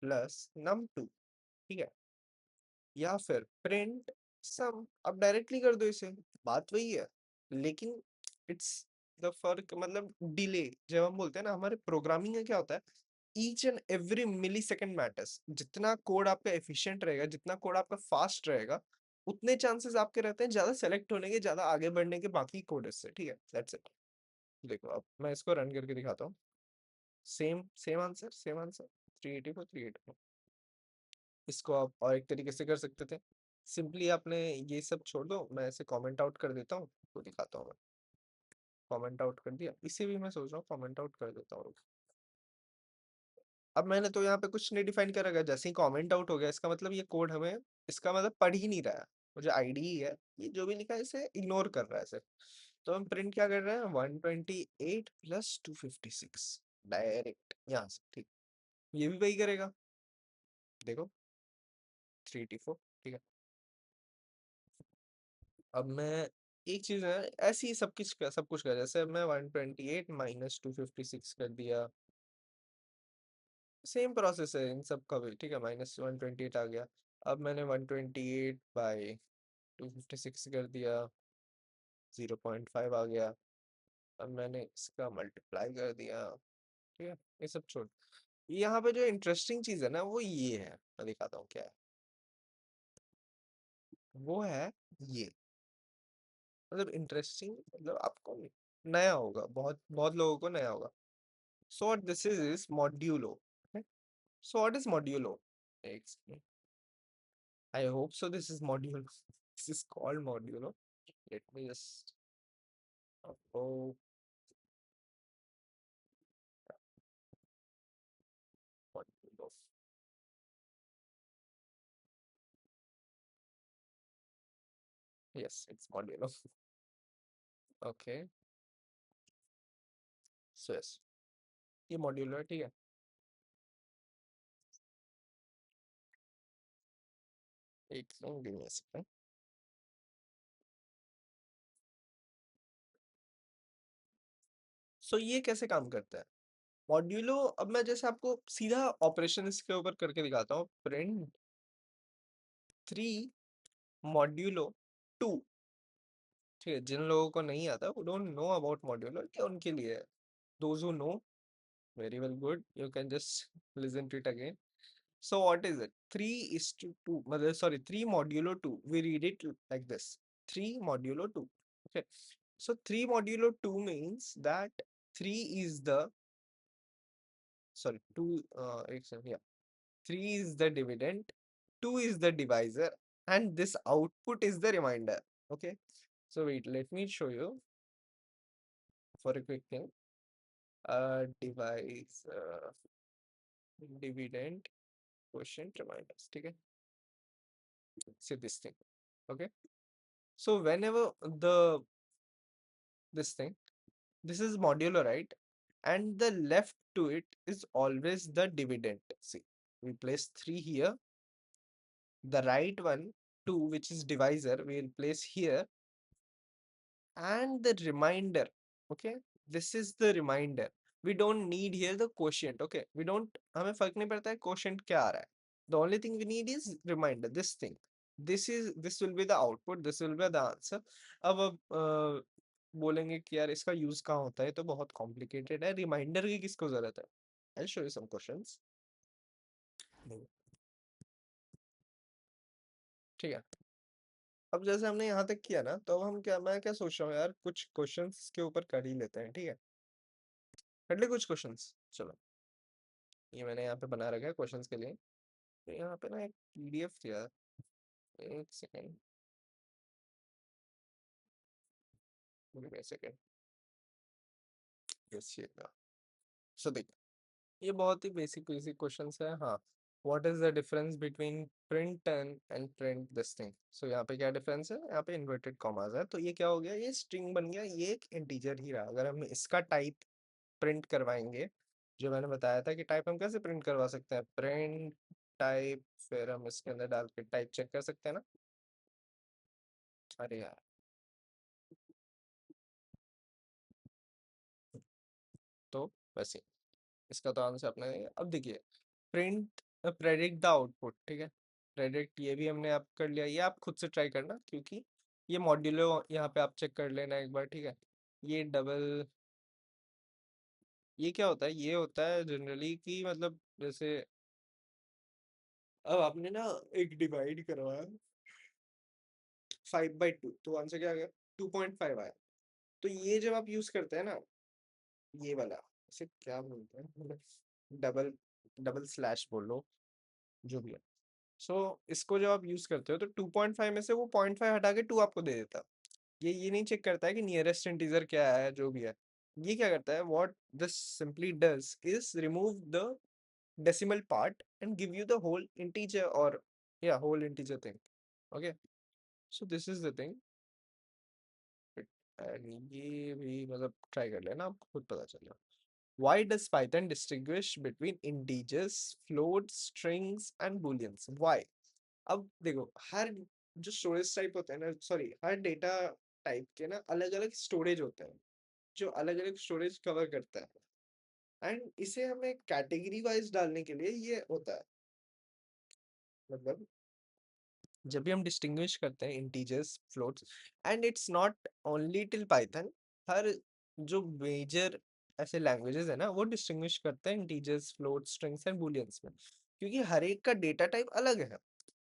A: प्लस num2, ठीक है। या फिर प्रिंट सम, अब डायरेक्टली कर दो इसे, बात वही है। लेकिन इट्स द फर्क, मतलब डिले। जब हम बोलते हैं ना हमारे प्रोग्रामिंग में क्या होता है, each and every millisecond matters. जितना कोड आपका एफिशिएंट रहेगा, जितना कोड आपका फास्ट रहेगा, उतने चांसेस आपके रहते हैं ज्यादा सेलेक्ट होने के, ज्यादा आगे बढ़ने के बाकी कोड से, ठीक है। That's it. देखो अब मैं इसको रन करके दिखाता हूँ। Same same answer, same answer, 384 384। इसको आप और एक तरीके से कर सकते थे। सिंपली आपने ये सब छोड़ दो, मैं ऐसे कमेंट आउट कर देता हूँ, तो दिखाता हूँ मैं। कमेंट आउट कर दिया, इसे भी मैं सोच रहा हूँ कमेंट आउट कर देता हूँ। अब मैंने तो यहाँ पे कुछ नहीं डिफाइन कर रखा है, जैसे ही कमेंट आउट हो गया इसका मतलब ये कोड हमें, इसका मतलब पढ़ ही नहीं रहा है। मुझे आईडी ही है, ये जो भी लिखा है इसे इग्नोर कर रहा है सिर्फ। तो हम प्रिंट क्या कर रहे हैं, 128 प्लस 256 डायरेक्ट यहाँ से, ठीक। ये भी वही करेगा, देखो 384, ठीक है। अब मैं एक चीज है, ऐसे ही सब कुछ कर, जैसे मैं 128 माइनस 256 कर दिया, सेम प्रोसेस है इन सब का भी, ठीक है। -128 आ गया। अब मैंने 128 बाई 256 कर दिया, 0.5 आ गया। अब मैंने इसका मल्टीप्लाई कर दिया, ठीक है। ये सब छोड़, यहाँ पे जो इंटरेस्टिंग चीज है ना वो ये है, मैं दिखाता हूँ क्या है। वो है ये, मतलब इंटरेस्टिंग, मतलब आपको नया होगा, बहुत बहुत लोगों को नया होगा। So what this is modulo. Okay? So what is modulo? Explain. I hope so. This is modulo. This is called modulo. Let me just. Oh, modulo. Yes, it's modulo. Okay. So yes, ये modulo है, ठीक है। एक second, give me a second. So ये कैसे काम करता है मॉड्यूलो? अब मैं जैसे आपको सीधा ऑपरेशन इसके ऊपर करके दिखाता हूँ। प्रिंट 3 मॉड्यूलो 2, ठीक है। जिन लोगों को नहीं आता, who don't know about modulo, ये उनके लिए है। Those who know, very well, good. You can just listen to it again. So what is it? 3 is to 2. Sorry, 3 modulo 2. We read it like this. 3 modulo 2. Okay. So 3 modulo 2 means that 3 is the, sorry, 2, yeah. 3 is the dividend, 2 is the divisor, and this output is the remainder. Okay. So wait, let me show you for a quick thing. Devise, dividend, quotient, reminders. Okay. Say this thing. Okay. So whenever this thing, this is modulo, right? And the left to it is always the dividend. See, we place 3 here. The right one, 2, which is divisor, we will place here. And the remainder, okay? This is the remainder. We don't need here the quotient, okay? We don't, हमें फर्क नहीं पड़ता है quotient क्या आ रहा है. The only thing we need is remainder, this thing. This will be the output, this will be the answer. अब बोलेंगे कि यार इसका यूज कहाँ होता है, तो बहुत कॉम्प्लिकेटेड है। रिमाइंडर की किसको जरूरत है? I'll show you some questions. ठीक है। अब जैसे हमने यहाँ तक किया ना, तो अब हम क्या, मैं क्या सोच रहा हूँ यार, कुछ क्वेश्चंस के ऊपर कर ही लेते हैं, ठीक है। कर ले कुछ क्वेश्चंस, चलो। ये मैंने यहाँ पे बना रखा है क्वेश्चंस के लिए। तो यहाँ पे ना एक पीडीएफ थी यार, एक सेकेंड, एक सेकेंड। यस ये सो देख, ये बहुत ही बेसिक बेसिक क्वेश्चंस है। हाँ, what is the difference between print and print this thing. So यहाँ पे क्या डिफरेंस है, यहाँ पे इन्वर्टेड कॉमास है, तो ये क्या हो गया, ये स्ट्रिंग बन गया, ये एक इंटीजर ही रहा। अगर हम इसका टाइप प्रिंट करवाएंगे, जो मैंने बताया था कि टाइप हम कैसे प्रिंट करवा सकते हैं, प्रिंट टाइप, फिर हम इसके अंदर डाल के टाइप चेक कर सकते हैं ना। अरे यार, तो वैसे इसका तो आंसर अपना है। अब देखिए, प्रिंट प्रेडिक्ट द आउटपुट, ठीक है, प्रेडिक्ट ये भी हमने आप कर लिया, ये आप खुद से ट्राई करना, क्योंकि ये मॉड्यूलो यहाँ पे आप चेक कर लेना एक बार, ठीक है। ये डबल, ये क्या होता है, ये होता है जनरली कि मतलब जैसे अब आपने ना एक डिवाइड करवाया 5/2, तो आंसर क्या आ गया, 2.5 आया। तो ये जब आप यूज करते हैं ना, ये वाला, इसे क्या बोलते हैं, डबल डबल स्लैश बोल लो, जो भी है। सो इसको जब आप यूज करते हो तो 2.5 में से वो 0.5 हटा के 2 आपको दे देता है। ये नहीं चेक करता है कि नियरेस्ट इंटीजर क्या है, जो भी है। ये क्या करता है, what this simply does is remove the decimal part and give you the whole integer, और या whole integer thing. Okay, so this is the thing. And ये भी मतलब ट्राई कर लेना, आपको खुद पता चलेगा। Why does Python distinguish between integers, floats, strings and booleans? Why? अब देखो, हर जो स्टोरेज टाइप होता है ना, सॉरी, हर डेटा टाइप के ना अलग अलग स्टोरेज होते हैं, जो अलग अलग स्टोरेज कवर करता है, एंड इसे हमें कैटेगरी वाइज डालने के लिए ये होता है। मतलब जब भी हम डिस्टिंग्विश करते हैं integers, floats, and it's not only till Python, हर जो मेजर ऐसे लैंग्वेजेस है ना, वो डिस्टिंग्विश करते हैं integers, floats, strings and booleans में, क्योंकि हर एक का डेटा टाइप अलग है।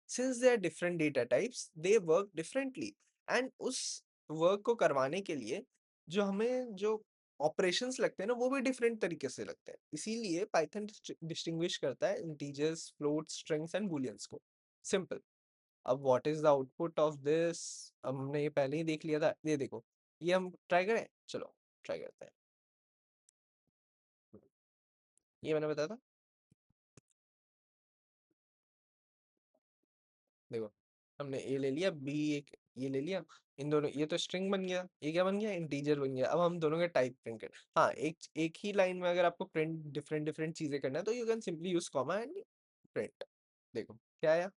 A: Since they are different data types, they work differently, and उस वर्क को करवाने के लिए जो हमें जो ऑपरेशंस लगते हैं ना, वो भी डिफरेंट तरीके से लगते हैं। इसीलिए पाइथन डिस्टिंग्विश करता है इंटीजर्स, फ्लोट्स, स्ट्रिंग्स एंड बूलियंस को। सिंपल। अब what is the output of this, हमने ये पहले ही देख लिया था, ये देखो, ये हम ट्राई करें, चलो ट्राई करते हैं। ये मैंने बताया था, देखो, हमने ए ले लिया, बी एक ये ले लिया, इन दोनों, ये तो स्ट्रिंग बन गया, ये क्या बन गया, इंटीजर बन गया। अब हम दोनों के टाइप प्रिंट कर, हाँ, एक ही लाइन में अगर आपको प्रिंट डिफरेंट डिफरेंट चीजें करना है, तो you can simply use comma and print. देखो क्या आया,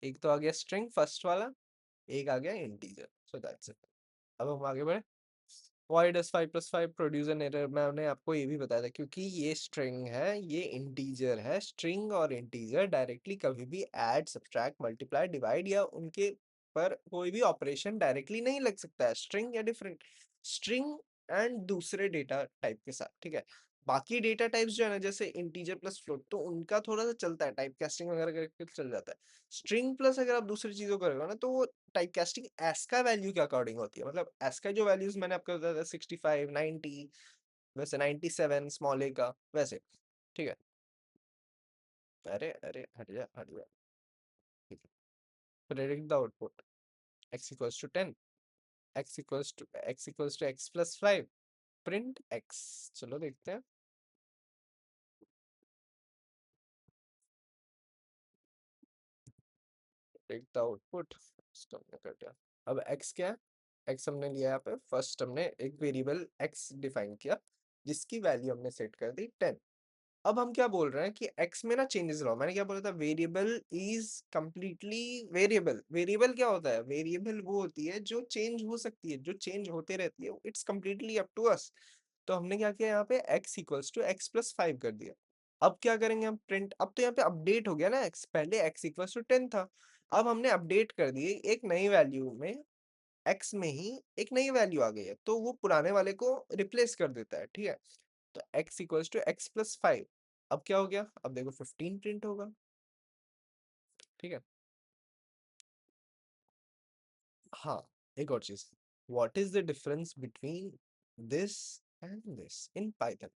A: एक तो आ गया स्ट्रिंग फर्स्ट वाला, एक आ गया इंटीजर, सो दैट्स इट। अब हम आगे बढ़े। Why does 5 + 5 produce an error? मैंने आपको ये भी बताया था, क्योंकि ये स्ट्रिंग है, ये इंटीजर है। स्ट्रिंग और इंटीजर डायरेक्टली कभी भी ऐड, सब्ट्रैक्ट, मल्टीप्लाई, डिवाइड या उनके पर कोई भी ऑपरेशन डायरेक्टली नहीं लग सकता है, स्ट्रिंग या डिफरेंट स्ट्रिंग एंड दूसरे डेटा टाइप के साथ, ठीक है। बाकी डेटा टाइप्स जो है ना, जैसे इंटीजर प्लस फ्लोट, तो उनका थोड़ा सा चलता है, टाइप कास्टिंग वगैरह करके चल जाता है। स्ट्रिंग प्लस अगर आप दूसरी चीजों करोगे ना, तो वो टाइप कास्टिंग एस्का वैल्यू के अकॉर्डिंग होती है। मतलब एस्का जो वैल्यूज मैंने आपको बताया था, 65, 90, वैसे 97 स्मॉल ए का वैसे, ठीक है। अरे अरे, हट जा हट जा, ठीक है। Predict the output, x equals to 10, x equals to x + 5, print x। चलो देखते हैं, प्रेडिक्ट द आउटपुट, इसको हमने कर दिया। अब x क्या है, x हमने लिया यहाँ पे, फर्स्ट हमने एक वेरिएबल x डिफाइन किया, जिसकी वैल्यू हमने सेट कर दी 10। अब हम क्या बोल रहे हैं कि x में ना चेंजेस लाओ। मैंने क्या बोला था, variable is completely variable. Variable क्या होता है, वेरिएबल वो होती है जो चेंज हो सकती है, जो चेंज होते रहती है, it's completely up to us. तो हमने क्या किया, यहाँ पे x इक्वल्स टू x + 5 कर दिया। अब क्या करेंगे हम, प्रिंट। अब तो यहाँ पे अपडेट हो गया ना x, पहले x इक्वल्स टू 10 था, अब हमने अपडेट कर दिए एक नई वैल्यू में, x में ही एक नई वैल्यू आ गई है, तो वो पुराने वाले को रिप्लेस कर देता है, ठीक है। तो x इक्वल्स टू x + 5। अब क्या हो गया, अब देखो 15 प्रिंट होगा, ठीक है। हाँ, एक और चीज, what is the difference between this and this in Python.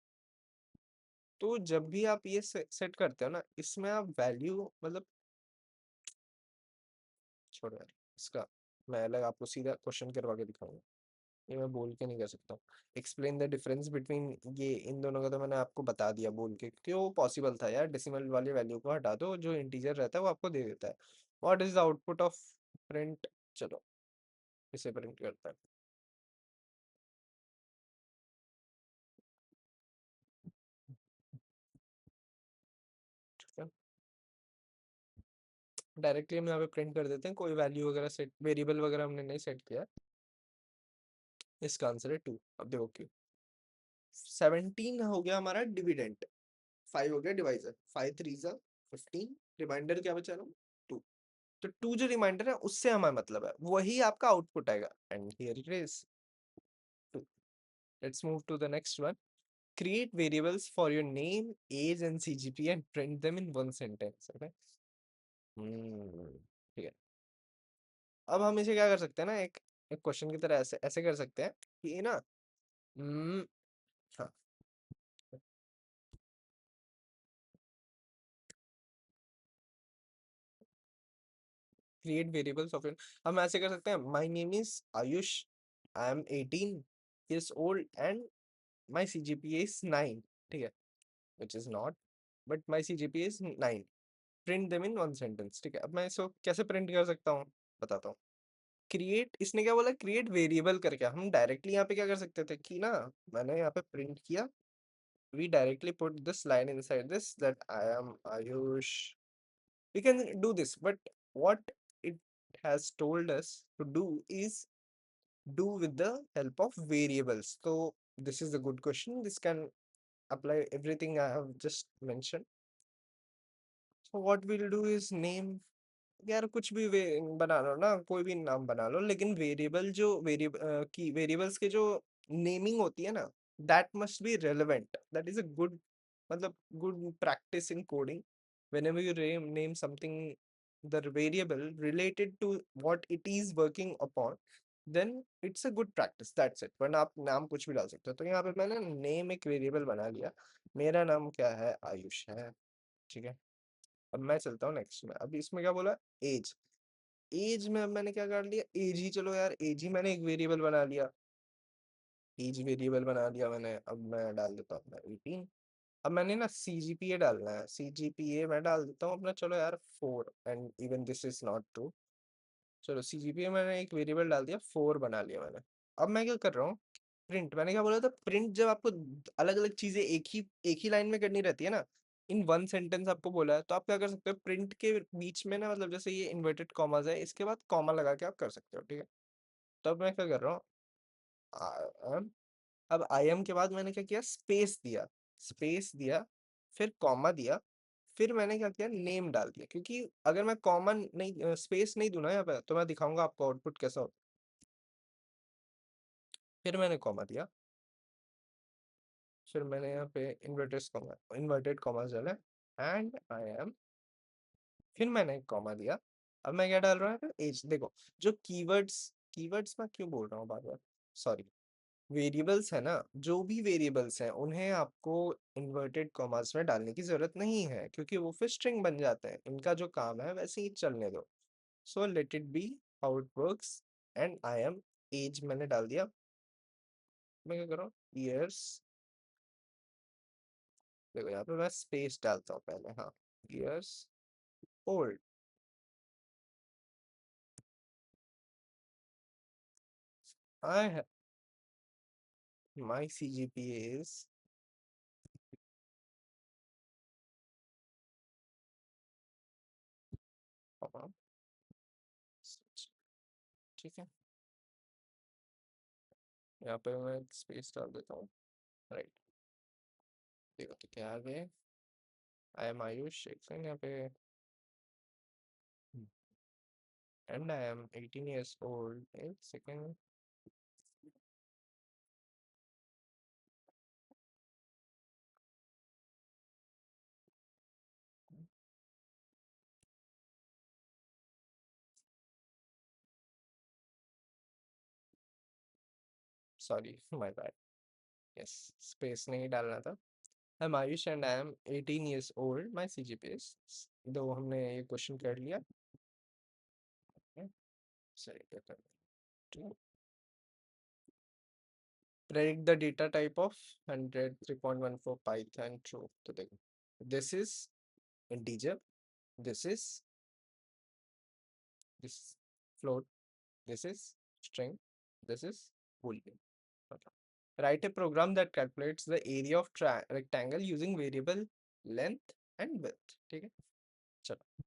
A: तो जब भी आप ये सेट करते हो ना, इसमें आप वैल्यू मतलब, छोड़ो यार इसका, मैं अलग आपको सीधा क्वेश्चन करवा के दिखाऊंगा। ये मैं बोल के नहीं कर सकता हूँ। एक्सप्लेन द डिफरेंस बिटवीन, ये इन दोनों का तो मैंने आपको बता दिया बोल के, क्यों पॉसिबल था यार, डेसिमल वाली वैल्यू को हटा दो, जो इंटीजर रहता है वो आपको दे देता है। What is the output of print, चलो इसे प्रिंट करता है। ठीक है, डायरेक्टली हम यहाँ पे प्रिंट कर देते हैं, कोई वैल्यू वगैरह सेट, वेरिएबल वगैरह हमने नहीं सेट किया है। इसका आंसर है 2। अब देखो क्यों। 17 हो गया हमारा डिविडेंट, 5 हो गया डिवाइजर, 5 3 जा 15, रिमाइंडर क्या बचा ना, 2। तो 2 जो रिमाइंडर है उससे हमारा मतलब है, वही आपका आउटपुट आएगा, and here it is 2। Let's move to the next one. Create variables for your name, age and CGP and print them in one sentence. Okay? ठीक है। अब हम इसे क्या कर सकते हैं ना, एक एक क्वेश्चन की तरह ऐसे ऐसे कर सकते हैं कि ना, हम्म, हाँ, क्रिएट वेरिएबल्स ऑफ, हम ऐसे कर सकते हैं, my name is Ayush, I am 18 years old and my CGPA is 9, ठीक है, which is not, but my CGPA is 9, print them in one sentence। ठीक है, अब मैं इसको कैसे प्रिंट कर सकता हूँ, बताता हूँ। क्रिएट, इसने क्या बोला, क्रिएट वेरिएबल करके, हम डायरेक्टली यहाँ पे क्या कर सकते थे कि ना, मैंने यहाँ पे प्रिंट किया, we directly put this line inside this that I am Ayush, we can do this, but what it has told us to do is do with the help of variables. So this is a good question, this can apply everything I have just mentioned. So what we'll do is name, यार कुछ भी बना लो ना, कोई भी नाम बना लो, लेकिन वेरिएबल जो वेरिएबल की वेरिएबल्स के जो नेमिंग होती है ना, that must be relevant, that is a good, मतलब good practice in coding. whenever you name something, the variable related to what it is working upon, then it's a good practice, that's it। वरना आप नाम कुछ भी डाल सकते हो। तो यहाँ पे मैंने नेम एक वेरिएबल बना लिया, मेरा नाम क्या है, आयुष है, ठीक है। अब मैं चलता हूँ नेक्स्ट में, अभी इसमें क्या बोला, एज, एज में अब मैंने क्या कर लिया, एज ही, चलो यार एज ही मैंने एक वेरिएबल बना लिया, एज वेरिएबल बना लिया मैंने। अब मैं डाल देता हूँ अपना 18। अब मैंने ना CGPA डालना है, CGPA मैं डाल देता हूँ अपना, चलो यार 4, and even this is not true. चलो CGPA मैंने एक वेरिएबल डाल दिया, 4 बना लिया मैंने। अब मैं क्या कर रहा हूँ, प्रिंट, मैंने क्या बोला था, प्रिंट जब आपको अलग अलग चीजें एक ही लाइन में करनी रहती है ना, इन वन सेंटेंस आपको बोला है, तो आप क्या कर सकते हो, प्रिंट के बीच में ना, मतलब जैसे ये इन्वर्टेड कॉमाज है, इसके बाद कॉमा लगा के आप कर सकते हो, ठीक है। तब मैं क्या कर रहा हूँ, am, अब आई एम के बाद मैंने क्या किया, स्पेस दिया, स्पेस दिया, फिर कॉमा दिया, फिर मैंने क्या किया, नेम डाल दिया, क्योंकि अगर मैं कॉमन नहीं, स्पेस नहीं दूं ना यहाँ पे, तो मैं दिखाऊंगा आपको आउटपुट कैसा होता है। फिर मैंने कॉमा दिया, फिर मैंने यहाँ पे इन्वर्टेड कॉमा डाला, एंड आई एम, फिर मैंने एक कॉमा दिया। अब मैं क्या डाल रहा हूँ, एज देखो, जो कीवर्ड्स, कीवर्ड्स मैं क्यों बोल रहा हूँ बार बार, सॉरी, वेरिएबल्स है ना, जो भी वेरिएबल्स हैं उन्हें आपको इन्वर्टेड कॉमास में डालने की जरूरत नहीं है, क्योंकि वो फिर स्ट्रिंग बन जाते हैं, इनका जो काम है वैसे ही चलने दो। So let it be how it works, and I am, as मैंने डाल दिया। मैं क्या कर रहा हूँ, ईयर्स, देखो यहाँ पे मैं स्पेस डालता हूँ पहले, हाँ, ईयर्स ओल्ड, आई है, माई CGPA इज, ठीक है, यहाँ पे मैं स्पेस डाल देता हूँ, राइट। देखो तो क्या आ गया, आई एम आयुष, एक सेकंड यहाँ पे, and I am 18 years old। एक second, sorry, my bad, yes, space नहीं डालना था। I'm Ayush and I am 18 years old, my CGPA is, दो हमने ये क्वेश्चन कर लिया, सही, Predict the data type of 100 Python true. तो देखो, this is integer, this is this float, this is string, this is boolean. Okay. Write a program that calculates the area of rectangle using variable length and width. ठीक है, चलो।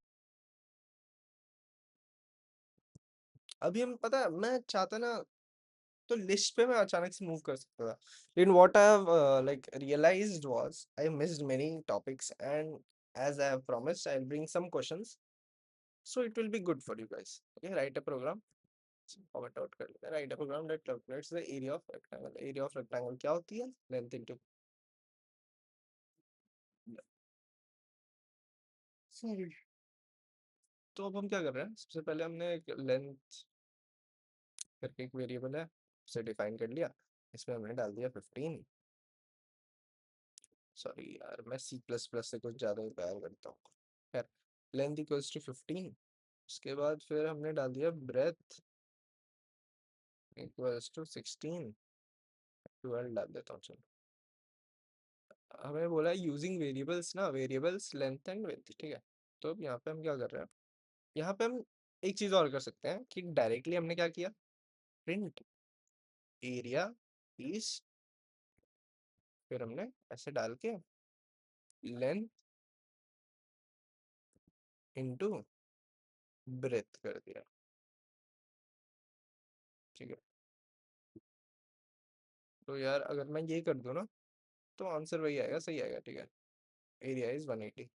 A: अभी हम पता है, मैं चाहता ना तो लिस्ट पे मैं अचानक से मूव कर सकता था, लेकिन what I have like realized was I missed many topics, and as I have promised, I'll bring some questions, so it will be good for you guys. Okay, write a program, format out कर लेते हैं। Write a program that calculates the area of rectangle. Area of rectangle क्या होती है? Length into, sorry. तो अब हम क्या कर रहे हैं, सबसे पहले हमने एक लेंथ करके एक वेरिएबल है उसे डिफाइन कर लिया, इसमें हमने डाल दिया 15। सॉरी यार, मैं सी प्लस प्लस से कुछ ज़्यादा ही प्यार करता हूँ। खैर, लेंथ इक्वल्स टू 15। उसके बाद फिर हमने डाल दिया ब्रेथ इक्वल्स टू 16। 12 डाल देता हूँ, चलो। हमें बोला है यूजिंग वेरिएबल्स ना, वेरिएबल्स लेंथ एंड विड्थ, ठीक है। तो अब यहाँ पे हम क्या कर रहे हैं, यहाँ पे हम एक चीज और कर सकते हैं कि डायरेक्टली हमने क्या किया, प्रिंट एरिया इज, फिर हमने ऐसे डाल के लेंथ इनटू ब्रेथ कर दिया, ठीक है। तो यार अगर मैं ये कर दूं ना, तो आंसर वही आएगा, सही आएगा, ठीक है। Area is 180।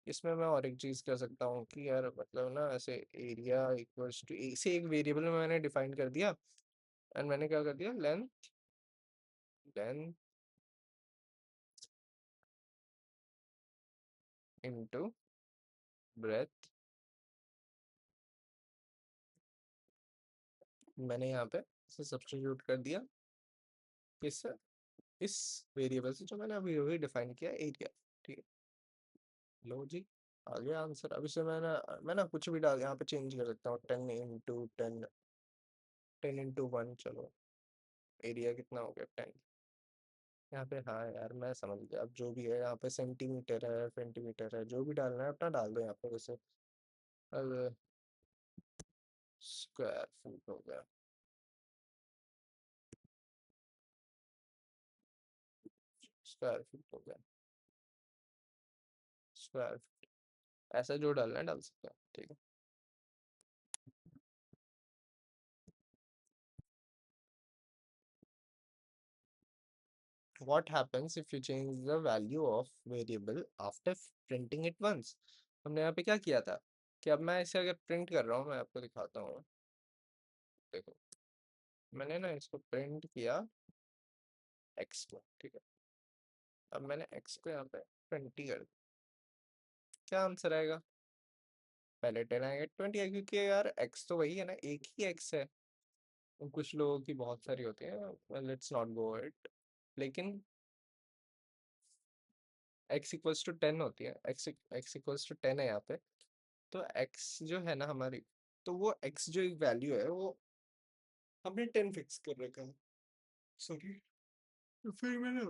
A: इसमें मैं और एक चीज कर सकता हूँ कि यार मतलब ना ऐसे एरिया इक्वल्स टू, इसे एक वेरिएबल में मैंने डिफाइन कर दिया, एंड मैंने क्या कर दिया, लेंथ लेंथ इनटू ब्रेथ। मैंने यहाँ पे इसे सब्स्टिट्यूट कर दिया किस, इस वेरिएबल से जो मैंने अभी अभी डिफाइन किया, एरिया, ठीक है। लो जी, आ गया आंसर। अब इसे मैं ना कुछ भी डाल यहाँ पे चेंज कर सकता हूँ, 10 into 10, 10 into 1, चलो। एरिया कितना हो गया, 10। यहाँ पे हाँ यार मैं समझ गया, अब जो भी है यहाँ पे सेंटीमीटर है, सेंटीमीटर है, जो भी डालना है अपना डाल दो यहाँ पे, वैसे अब स्क्वायर फुट हो गया, स्क्वायर फुट हो गया, स्क्वायर, ऐसा जो डालना है डाल सकते हैं, ठीक है। What happens if you change the value of variable after printing it once? हमने यहाँ पे क्या किया था कि अब मैं इसे अगर प्रिंट कर रहा हूँ, मैं आपको दिखाता हूँ, देखो। मैंने ना इसको प्रिंट किया x को, ठीक है। अब मैंने x को यहाँ पे 20 कर दिया, क्या आंसर आएगा? पहले 10 आएगा, 20 आएगा, क्योंकि यार x तो वही है ना, एक ही x है। कुछ लोगों की बहुत सारी होती है, लेट्स नॉट गो इट, लेकिन x इक्वल्स टू 10 होती है, x इक्वल्स टू 10 है यहाँ पे। तो x जो है ना हमारी, तो वो x जो एक वैल्यू है वो हमने 10 फिक्स कर रखा है, सॉरी। तो फिर मैंने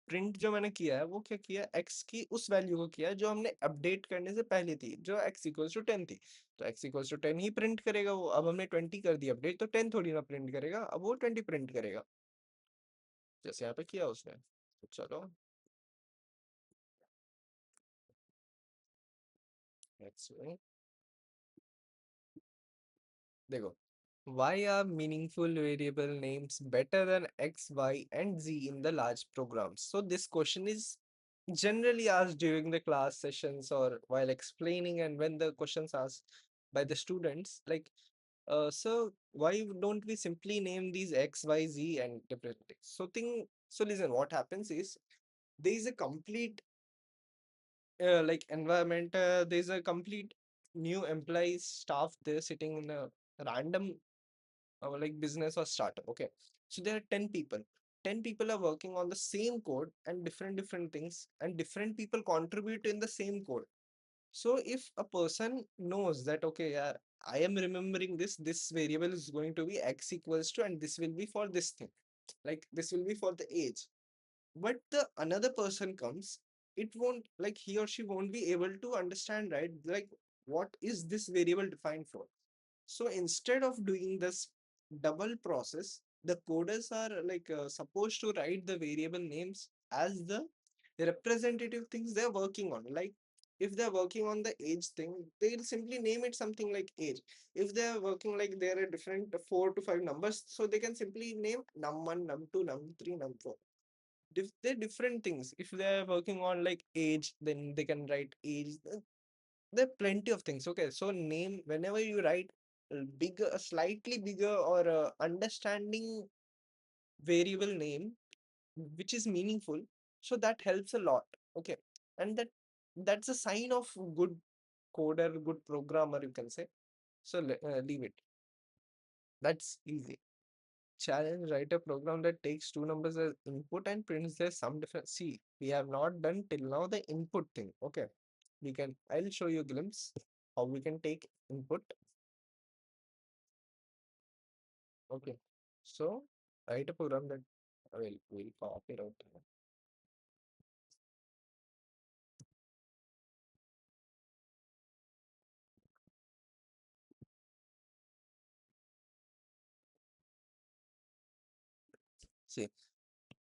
A: प्रिंट जो मैंने किया है वो क्या किया, x की उस वैल्यू को किया जो हमने अपडेट करने से पहले थी, जो x इक्वल्स टू 10 थी। तो x इक्वल्स टू 10 ही प्रिंट करेगा वो। अब हमने 20 कर दिया अपडेट, तो 10 थोड़ी ना प्रिंट करेगा, अब वो 20 प्रिंट करेगा, जैसे यहाँ पे किया उसने। तो चलो, let's see। देखो, why are meaningful variable names better than x, y, and z in the large programs? So this question is generally asked during the class sessions or while explaining, and when the questions asked by the students, like, so why don't we simply name these x, y, z and different things? So listen, what happens is there is a complete like environment, there's a complete new employees staff there sitting in a random like business or startup, okay. So there are 10 people, 10 people are working on the same code and different things, and different people contribute in the same code. So if a person knows that, okay, yeah, I am remembering this variable is going to be x equals to, and this will be for this thing, like this will be for the age. But the another person comes, it won't, like he or she won't be able to understand, right? Like what is this variable defined for? So instead of doing this double process, the coders are like supposed to write the variable names as the representative things they're working on. Like if they're working on the age thing, they'll simply name it something like age. If they're working like there are different 4 to 5 numbers, so they can simply name num1, num2, num3, num4. They're different things. If they're working on like age, then they can write age. There are plenty of things. Okay, so name whenever you write bigger, slightly bigger or understanding variable name which is meaningful, so that helps a lot. Okay, and that's a sign of good coder, good programmer, you can say. So leave it. That's easy. Challenge, write a program that takes two numbers as input and prints there's some difference. See, we have not done till now the input thing. Okay, we can, I'll show you a glimpse how we can take input. Okay, so write a program that will copy it out. See,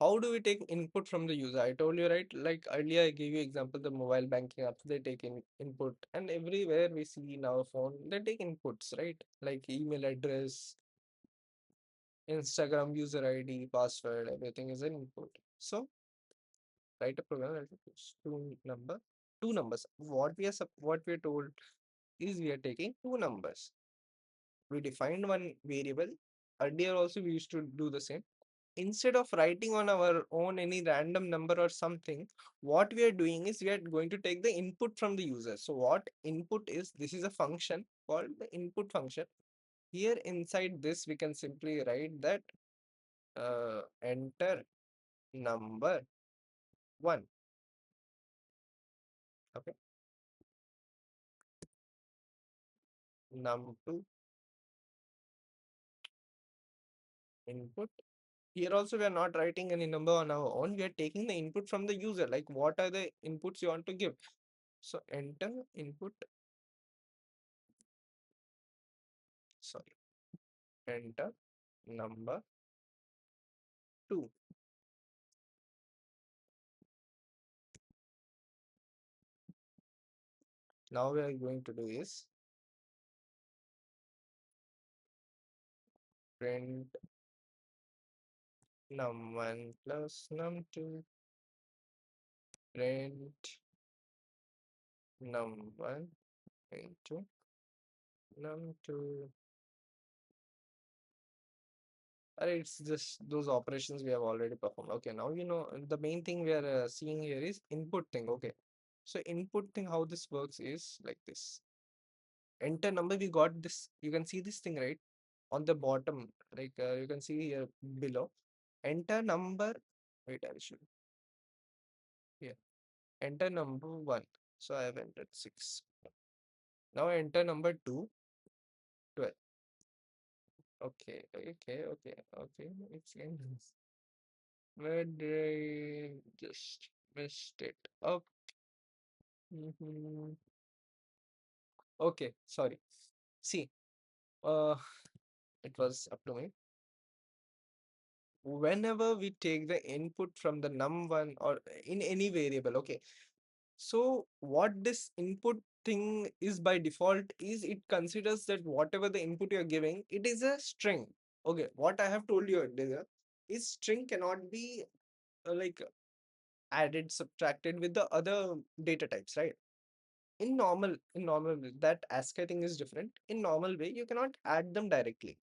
A: how do we take input from the user? I told you, right? Like earlier, I gave you example the mobile banking apps. They take in input, and everywhere we see in our phone, they take inputs, right? Like email address, Instagram user ID, password, everything is an input. So write a program that takes two numbers. What we are told is we are taking two numbers. We defined one variable. Earlier also we used to do the same. Instead of writing on our own any random number or something, what we are doing is we are going to take the input from the user. So what input is, this is a function called the input function. Here inside this we can simply write that enter number 1. Okay, num2 input. Here also we are not writing any number on our own, we are taking the input from the user, like what are the inputs you want to give. So enter input, sorry, enter number 2. Now we are going to do is print num1 plus num2, print num1 into num2. It's just those operations we have already performed. Okay, now you know the main thing we are seeing here is input thing. Okay, so input thing, how this works is like this. Enter number, we got this. You can see this thing right on the bottom. Like you can see here below. Enter number. Wait, I should here. Enter number 1. So I have entered 6. Now enter number 2, 12. Okay, okay, okay, okay. It's in this. Where did I just missed it up? Mhm. Okay, sorry. See, uh, it was up to me. Whenever we take the input from the num1 or in any variable, okay. So what this input thing is by default is it considers that whatever the input you're giving, it is a string. Okay, what I have told you earlier is string cannot be like added, subtracted with the other data types, right? In normal way, that ASCII thing is different. In normal way, you cannot add them directly.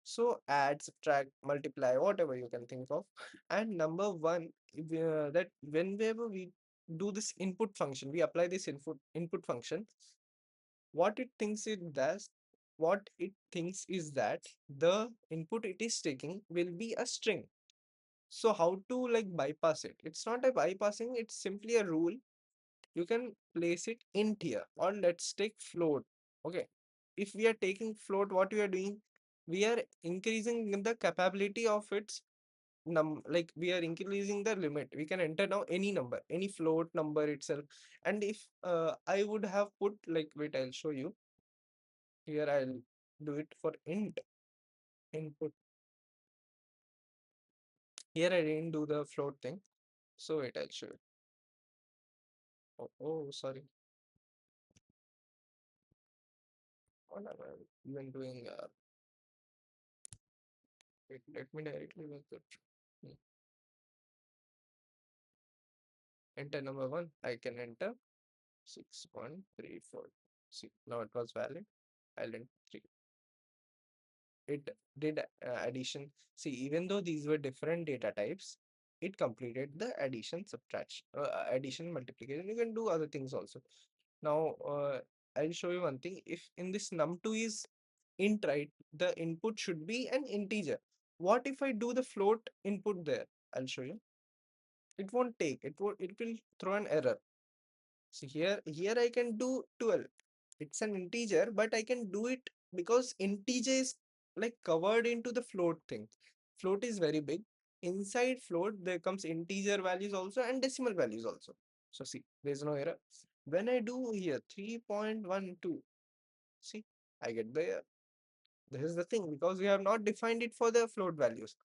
A: So add, subtract, multiply, whatever you can think of. And number one, that whenever we do this input function, we apply this input function. What it thinks it does, what it thinks is that the input it is taking will be a string. So how to like bypass it? It's not a bypassing, it's simply a rule. You can place it int here, or let's take float. Okay, if we are taking float, what we are doing, we are increasing the capability of its like we are increasing the limit. We can enter now any number, any float number itself. And if I would have put like, wait, I'll show you. Here I'll do it for int input. Here I didn't do the float thing. So wait, I'll show you. Oh, sorry. What am I even doing? Wait, let me directly make it. Hmm. Enter number one. I can enter 6134. See, now it was valid. I'll enter 3. It did addition. See, even though these were different data types, it completed the addition, subtraction, addition, multiplication. You can do other things also. Now, I'll show you one thing. If in this num2 is int, right, the input should be an integer. What if I do the float input there? I'll show you. It won't take. It will throw an error. So here I can do 12. It's an integer, but I can do it because integer is like covered into the float thing. Float is very big. Inside float, there comes integer values also and decimal values also. So see, there's no error. When I do here 3.12, see, I get the error. This is the thing, because we have not defined it for the float values.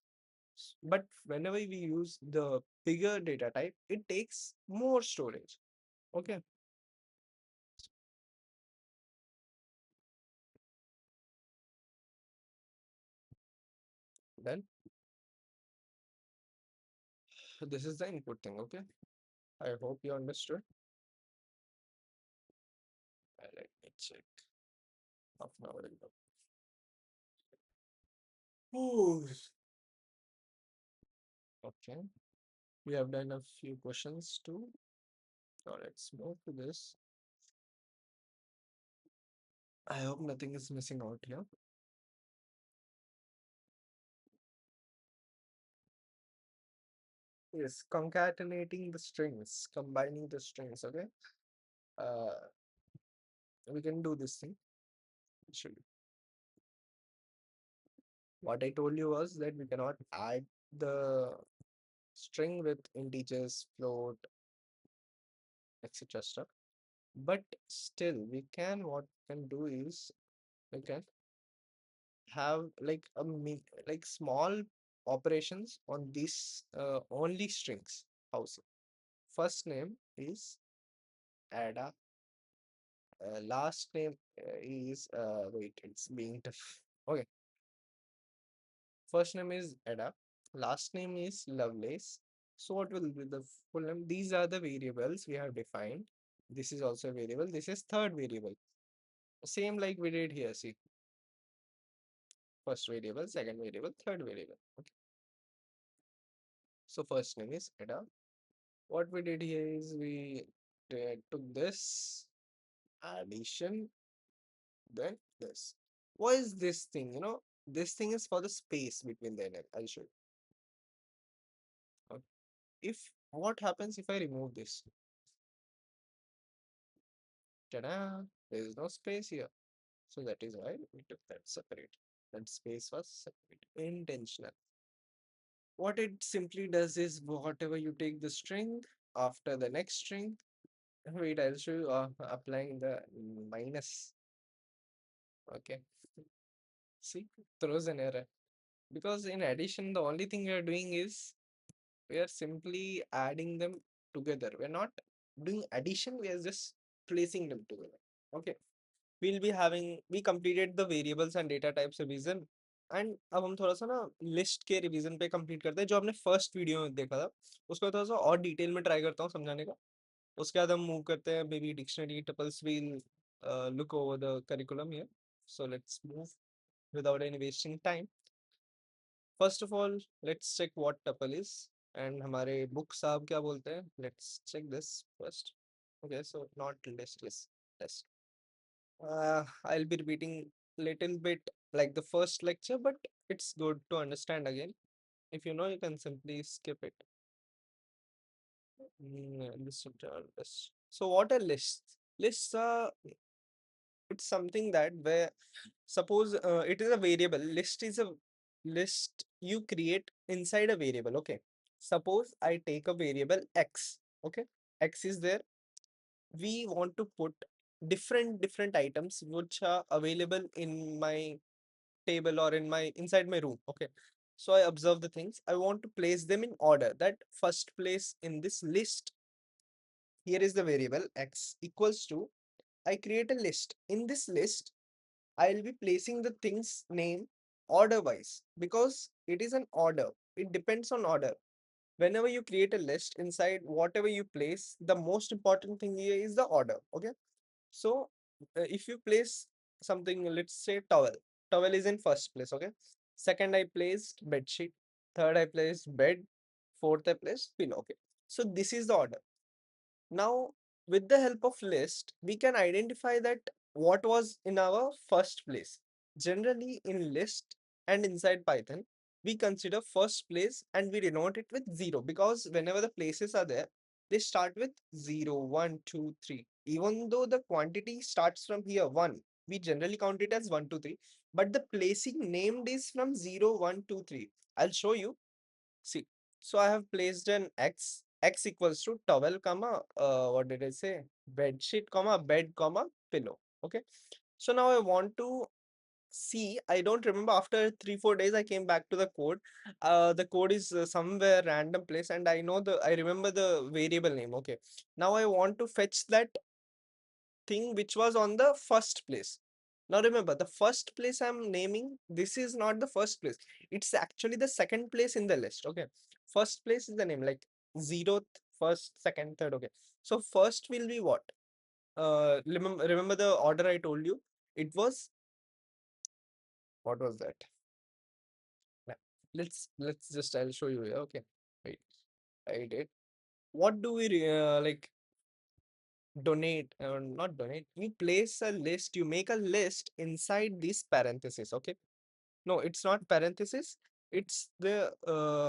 A: But whenever we use the bigger data type, it takes more storage. Okay. Then this is the input thing. Okay. I hope you understood. Let me check. Half an hour ago. Ooh, okay. We have done a few questions too. Now let's move to this. I hope nothing is missing out here. Yes, concatenating the strings, combining the strings. Okay. Uh, we can do this thing. Should What I told you was that we cannot add the string with integers, float, etc. stuff. But still, we can. What we can do is we can have like like small operations on these only strings. House. First name is Ada. Last name is wait, it's being tough. Okay, first name is Ada. Last name is Lovelace. So what will be the full name? These are the variables we have defined. This is also a variable. This is third variable. Same like we did here. See, first variable, second variable, third variable. Okay. So first name is Ada. What we did here is we took this addition, then this. What is this thing? This thing is for the space between the name. I'll show you. Okay. If What happens if I remove this? Ta-da! There is no space here. So that is why we took that separate. That space was separate. Intentional. What it simply does is whatever you take the string after the next string. Wait, I'll show you applying the minus. Okay. See, throws an error. Because in addition, the only thing we are doing is we are simply adding them together. We're not doing addition, we are just placing them together. Okay. We completed the variables and data types revision. And अब हम थोड़ा सा ना list के revision पे complete करते हैं जो हमने फर्स्ट वीडियो में देखा था उसको थोड़ा सा और डिटेल में ट्राई करता हूँ समझाने का उसके बाद हम मूव करते हैं may be dictionary tuples will look over the curriculum here so let's move without any wasting time. First of all, let's check what tuple is and हमारे book साहब क्या बोलते हैं. Let's check this first. Okay, so not list is test. I'll be repeating little bit like the first lecture, but it's good to understand again. If you know, you can simply skip it. List. So what are lists? Lists are it's something that where suppose it is a variable. List is a list you create inside a variable. Okay. Suppose I take a variable X. Okay. X is there. We want to put different items which are available in my table or in my inside my room. Okay. So I observe the things. I want to place them in order. That first place in this list, here is the variable X equals to, I create a list. In this list, I'll be placing the things name order wise because it is an order. It depends on order. Whenever you create a list inside whatever you place, the most important thing here is the order. Okay. So if you place something, let's say towel. Towel is in first place. Okay. Second, I placed bed sheet. Third, I placed bed. Fourth, I placed pillow. Okay. So this is the order. Now, with the help of list, we can identify that what was in our first place. Generally, in list and inside Python, we consider first place and we denote it with zero because whenever the places are there, they start with zero, one, two, three. Even though the quantity starts from here, one, we generally count it as one, two, three, but the placing named is from zero, one, two, three. I'll show you. See, so I have placed an X equals to towel, comma, what did I say? Bed sheet, comma, bed, comma, pillow. Okay. So now I want to see, I don't remember, after 3, 4 days, I came back to the code. The code is somewhere random place and I remember the variable name. Okay. Now I want to fetch that thing which was on the first place. Now remember, the first place I'm naming, this is not the first place. It's actually the second place in the list. Okay. First place is the name, like zeroth, first, second, third. Okay. So first will be what? Remember the order I told you? It was, what was that? Yeah. Let's just, I'll show you here. Okay. Wait. I did. What do we like donate or not donate? We place a list, you make a list inside this parenthesis. Okay. No, it's not parenthesis. It's the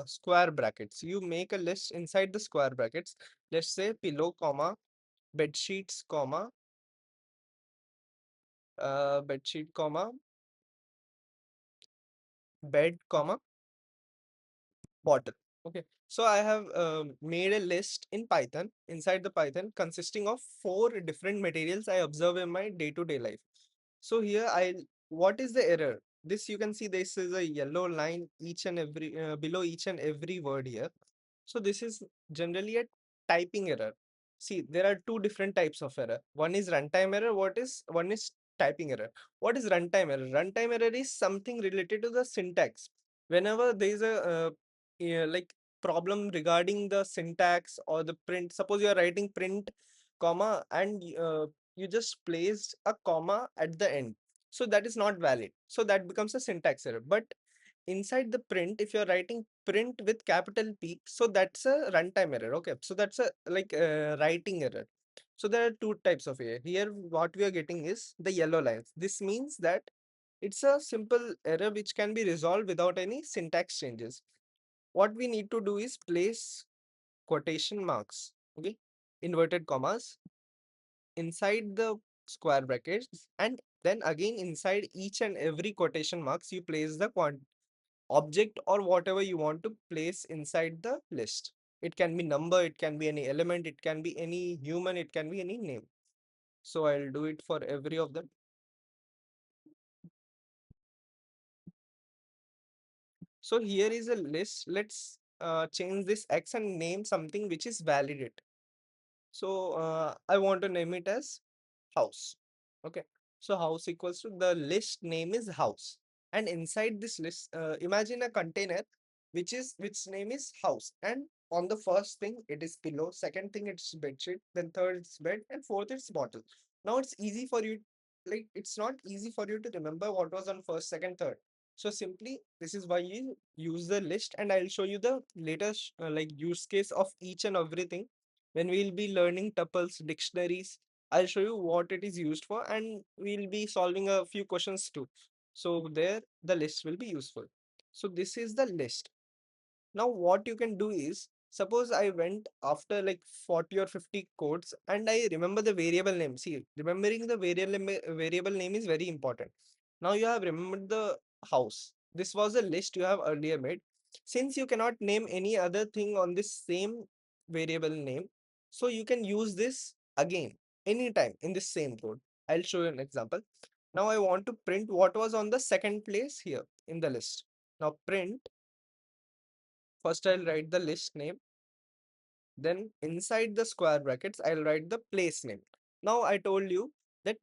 A: square brackets. You make a list inside the square brackets. Let's say pillow, comma, bed sheets, comma, bed sheet, comma, bed, comma, bottle. Okay. So I have made a list in Python, inside the Python, consisting of 4 different materials I observe in my day-to-day life. So here what is the error? This, you can see this is a yellow line each and every below each and every word here. So this is generally a typing error. See, there are two different types of error. One is runtime error. One is typing error. What is runtime error? Runtime error is something related to the syntax. Whenever there is a like problem regarding the syntax or the print. Suppose you are writing print, comma, and you just placed a comma at the end. So that is not valid. So that becomes a syntax error. But inside the print, if you're writing print with capital P, so that's a runtime error. Okay. So that's a like writing error. So there are two types of error. Here, what we are getting is the yellow lines. This means that it's a simple error which can be resolved without any syntax changes. What we need to do is place quotation marks, okay, inverted commas inside the square brackets, and then again inside each and every quotation marks you place the object or whatever you want to place inside the list. It can be number, it can be any element, it can be any human, it can be any name. So I'll do it for every of them. So here is a list. Let's change this X and name something which is validate. So I want to name it as house. Okay. So house equals to, the list name is house. And inside this list, imagine a container which name is house. And on the first thing it is pillow, second thing it's bed sheet, then third it's bed, and fourth it's bottle. Now it's easy for you, like it's not easy for you to remember what was on first, second, third. So simply this is why you use the list, and I'll show you the latest like use case of each and everything when we'll be learning tuples, dictionaries. I'll show you what it is used for, and we'll be solving a few questions too. So there the list will be useful. So this is the list. Now what you can do is, suppose I went after like 40 or 50 codes and I remember the variable name. See, remembering the variable name is very important. Now you have remembered the house. this was a list you have earlier made. Since you cannot name any other thing on this same variable name, so you can use this again anytime in this same code. I'll show you an example. Now I want to print what was on the second place here in the list. Now print, first I'll write the list name, then inside the square brackets, I'll write the place name. Now I told you that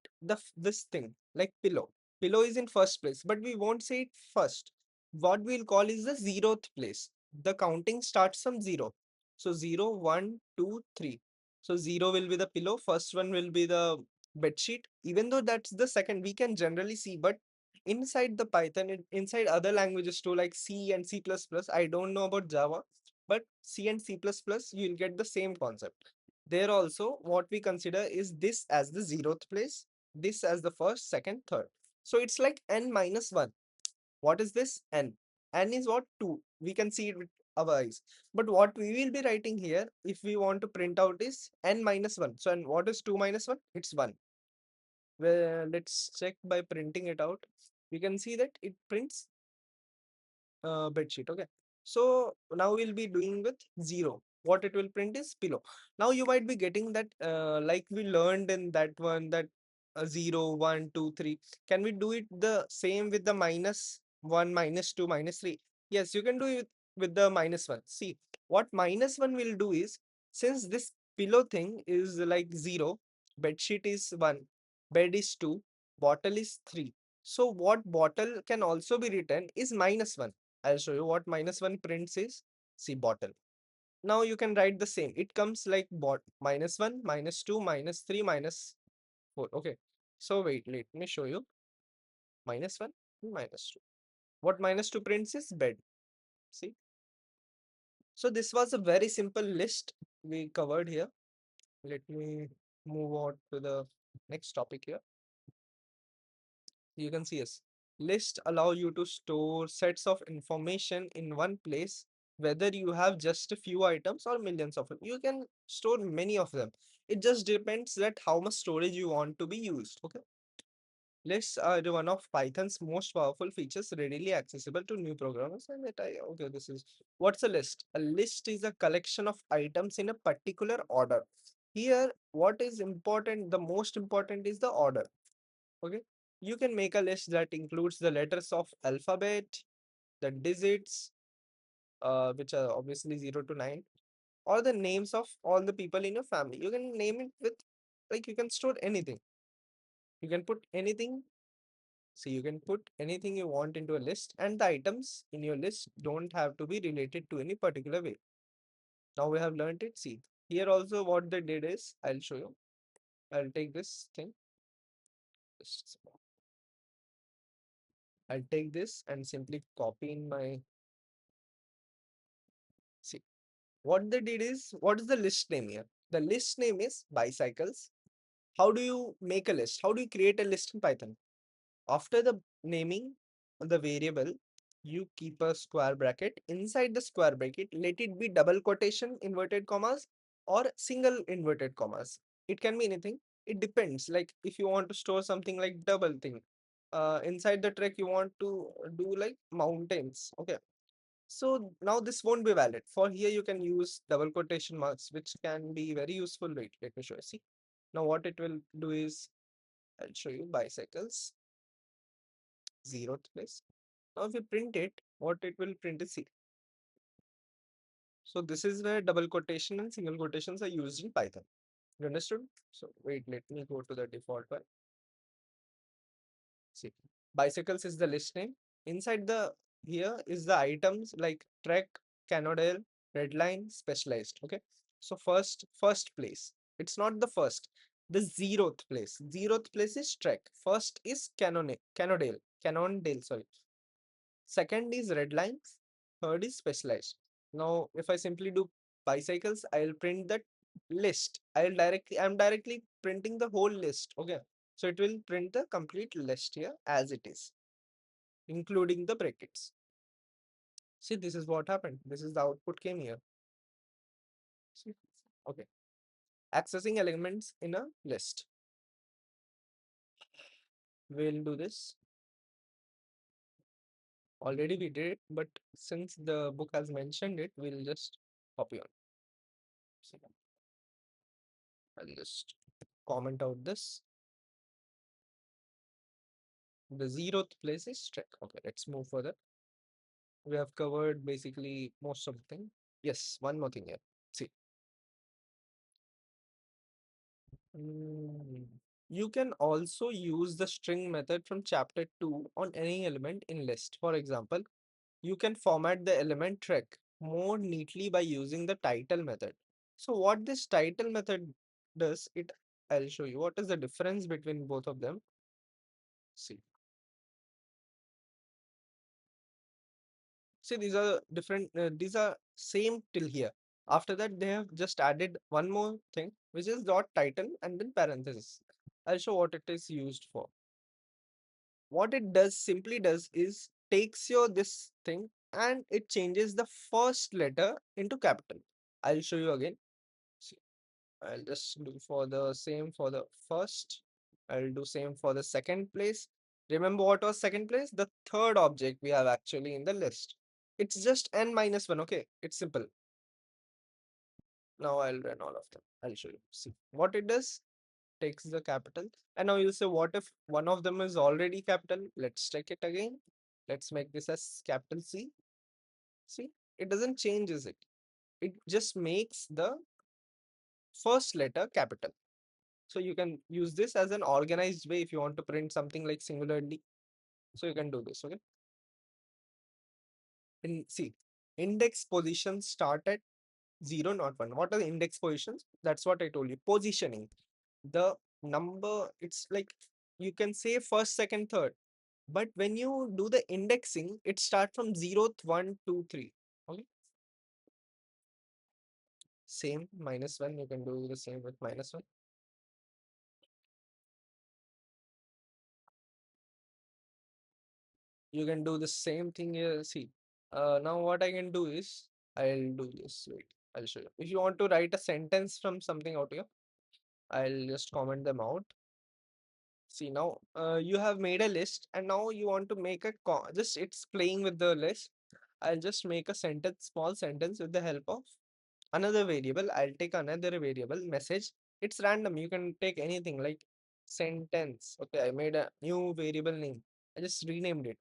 A: this thing like pillow is in first place, but we won't say it first. What we'll call is the zeroth place. The counting starts from zero. So zero, one, two, three. So zero will be the pillow. First one will be the bed sheet. Even though that's the second, we can generally see, but inside the Python, inside other languages too, like C and C++, I don't know about Java, but C and C++, you'll get the same concept. There also, what we consider is this as the zeroth place, this as the first, second, third. So it's like n minus 1. What is this? N. N is what? 2. We can see it with our eyes. But what we will be writing here, if we want to print out, is n minus 1. So, and what is 2 minus 1? It's 1. Well, let's check by printing it out. We can see that it prints bedsheet. Okay, so now we'll be doing with 0. What it will print is pillow. Now you might be getting that like we learned in that one, that 0 1 2 3. Can we do it the same with the minus 1 minus 2 minus 3? Yes, you can do it with the minus 1. See, what minus 1 will do is, since this pillow thing is like 0, bedsheet is 1, bed is 2, bottle is 3. So what bottle can also be written is minus 1. I'll show you what minus 1 prints is. See, bottle. Now you can write the same. It comes like minus 1, minus 2, minus 3, minus 4. Okay. So wait, let me show you. Minus 1, minus 2. What minus 2 prints is bed. See. So this was a very simple list we covered here. Let me move on to the next topic here. You can see yes. List allow you to store sets of information in one place, whether you have just a few items or millions of them. You can store many of them. It just depends that how much storage you want to be used. Okay. Lists are one of Python's most powerful features, readily accessible to new programmers. And okay, this is what's a list? A list is a collection of items in a particular order. Here, what is important, the most important is the order. Okay, you can make a list that includes the letters of alphabet, the digits, which are obviously 0 to 9, or the names of all the people in your family. You can name it with, like, you can store anything. You can put anything. So you can put anything you want into a list, and the items in your list don't have to be related to any particular way. Now we have learned it. See, here also what they did is, I'll show you. I'll take this thing. Just- I'll take this and simply copy in my. See, what they did is, what is the list name here? The list name is bicycles. How do you make a list? How do you create a list in Python? After the naming the variable, you keep a square bracket. Inside the square bracket, let it be double quotation, inverted commas, or single inverted commas. It can be anything. It depends. Like if you want to store something like double thing, inside the track you want to do like mountains. Okay, so now this won't be valid. For here, you can use double quotation marks, which can be very useful. Wait, let me show you. See, now what it will do is, I'll show you bicycles, zeroth place. Now if you print it, what it will print is C. So this is where double quotation and single quotations are used in Python. You understood? So wait, let me go to the default one. See, bicycles is the list name. Inside the here is the items like trek, canodale, redline, specialized. Okay. So first place. It's not the first. The zeroth place. Zeroth place is trek. First is Cannondale. Sorry. Second is redlines. Third is specialized. Now, if I simply do bicycles, I'll print that list. I'm directly printing the whole list. Okay. So it will print the complete list here as it is, including the brackets. See, this is what happened. This is the output came here. See? Okay. Accessing elements in a list. We'll do this. Already we did it, but since the book has mentioned it, we'll just copy on. So I'll just comment out this. The zeroth place is check. Okay, let's move further. We have covered basically most of the thing. Yes, one more thing here. See, mm, you can also use the string method from chapter 2 on any element in list. For example, you can format the element trek more neatly by using the title method. So what this title method does, I'll show you what is the difference between both of them. See, see, these are different, these are same till here. After that, they have just added one more thing, which is dot title and then parenthesis. I'll show what it is used for. What it does simply does is takes your this thing and it changes the first letter into capital. I'll show you again. See, I'll just do for the same for the first. I'll do same for the second place. Remember what was second place? The third object we have actually in the list. It's just n minus 1. Okay, it's simple. Now I'll run all of them. I'll show you. See what it does. Takes the capital. And now you say, what if one of them is already capital? Let's check it again. Let's make this as capital C. See, it doesn't changes it. It just makes the first letter capital. So you can use this as an organized way if you want to print something like singularly. So you can do this. Okay. And see, index positions start at 0, not 1. What are the index positions? That's what I told you. Positioning. The number, it's like you can say first, second, third. But when you do the indexing, it starts from 0th, 1, 2, 3. Okay. Same minus 1. You can do the same with minus 1. You can do the same thing here. See, now what I can do is I'll do this. Wait, I'll show you. If you want to write a sentence from something out here, I'll just comment them out. See, now you have made a list and now you want to make a just it's playing with the list. I'll just make a sentence, small sentence with the help of another variable. I'll take another variable message. It's random. You can take anything like sentence. Okay, I made a new variable name. I just renamed it.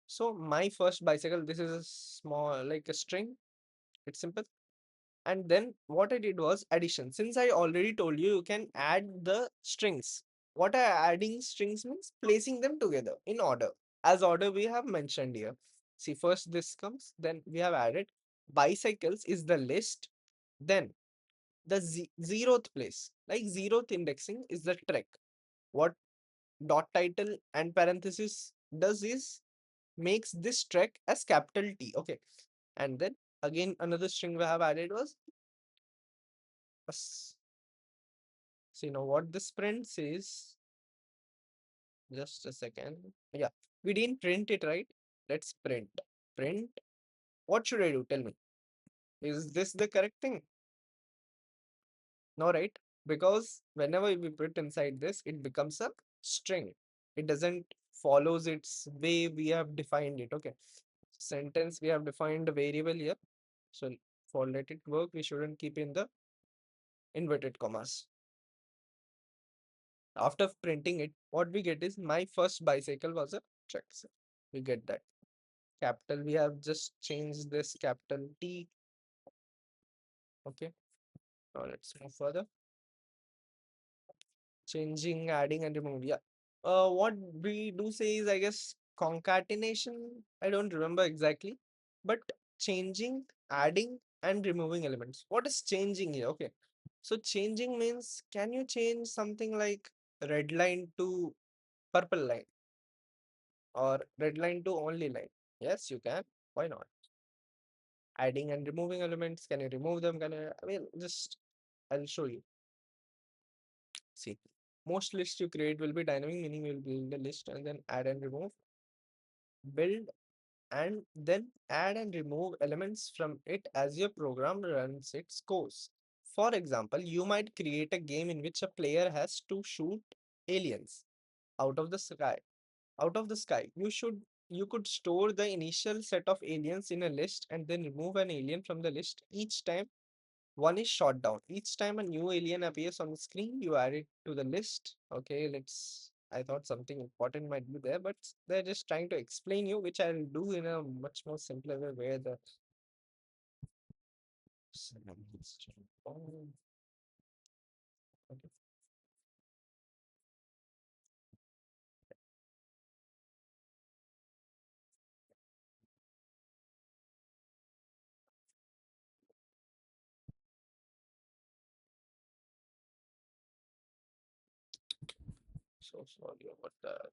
A: So my first bicycle, this is a small like a string. It's simple. And then what I did was addition. Since I already told you, you can add the strings. What adding strings means placing them together in order. As order we have mentioned here. See, first this comes, then we have added bicycles is the list. Then the zeroth place, like zeroth indexing is the trek. What dot title and parenthesis does is makes this trek as capital T. Okay. And then again another string we have added was us. So you know what this print says? Just a second. Yeah, we didn't print it right. Let's print. Print. What should I do? Tell me. Is this the correct thing? No, right? Because whenever we put inside this, it becomes a string. It doesn't follows its way we have defined it. Okay. Sentence, we have defined a variable here. So for let it work, we shouldn't keep in the inverted commas. After printing it, what we get is my first bicycle was a check. So we get that. Capital, we have just changed this capital T. Okay. Now let's move further. Changing, adding, and removing. Yeah. What we do say is, I guess, concatenation. I don't remember exactly, but changing, adding, and removing elements. What is changing here? Okay. So changing means, can you change something like red line to purple line or red line to only line? Yes, you can. Why not? Adding and removing elements. Can you remove them? Can you? I mean, just I'll show you. See, most lists you create will be dynamic, meaning you'll build a list and then add and remove, build and then add and remove elements from it as your program runs its course. For example, you might create a game in which a player has to shoot aliens out of the sky. Out of the sky, you could store the initial set of aliens in a list and then remove an alien from the list each time one is shot down. Each time a new alien appears on the screen, you add it to the list. Okay, let's. I thought something important might be there, but they're just trying to explain you, which I'll do in a much more simpler way. Where the oh, okay. So sorry about that.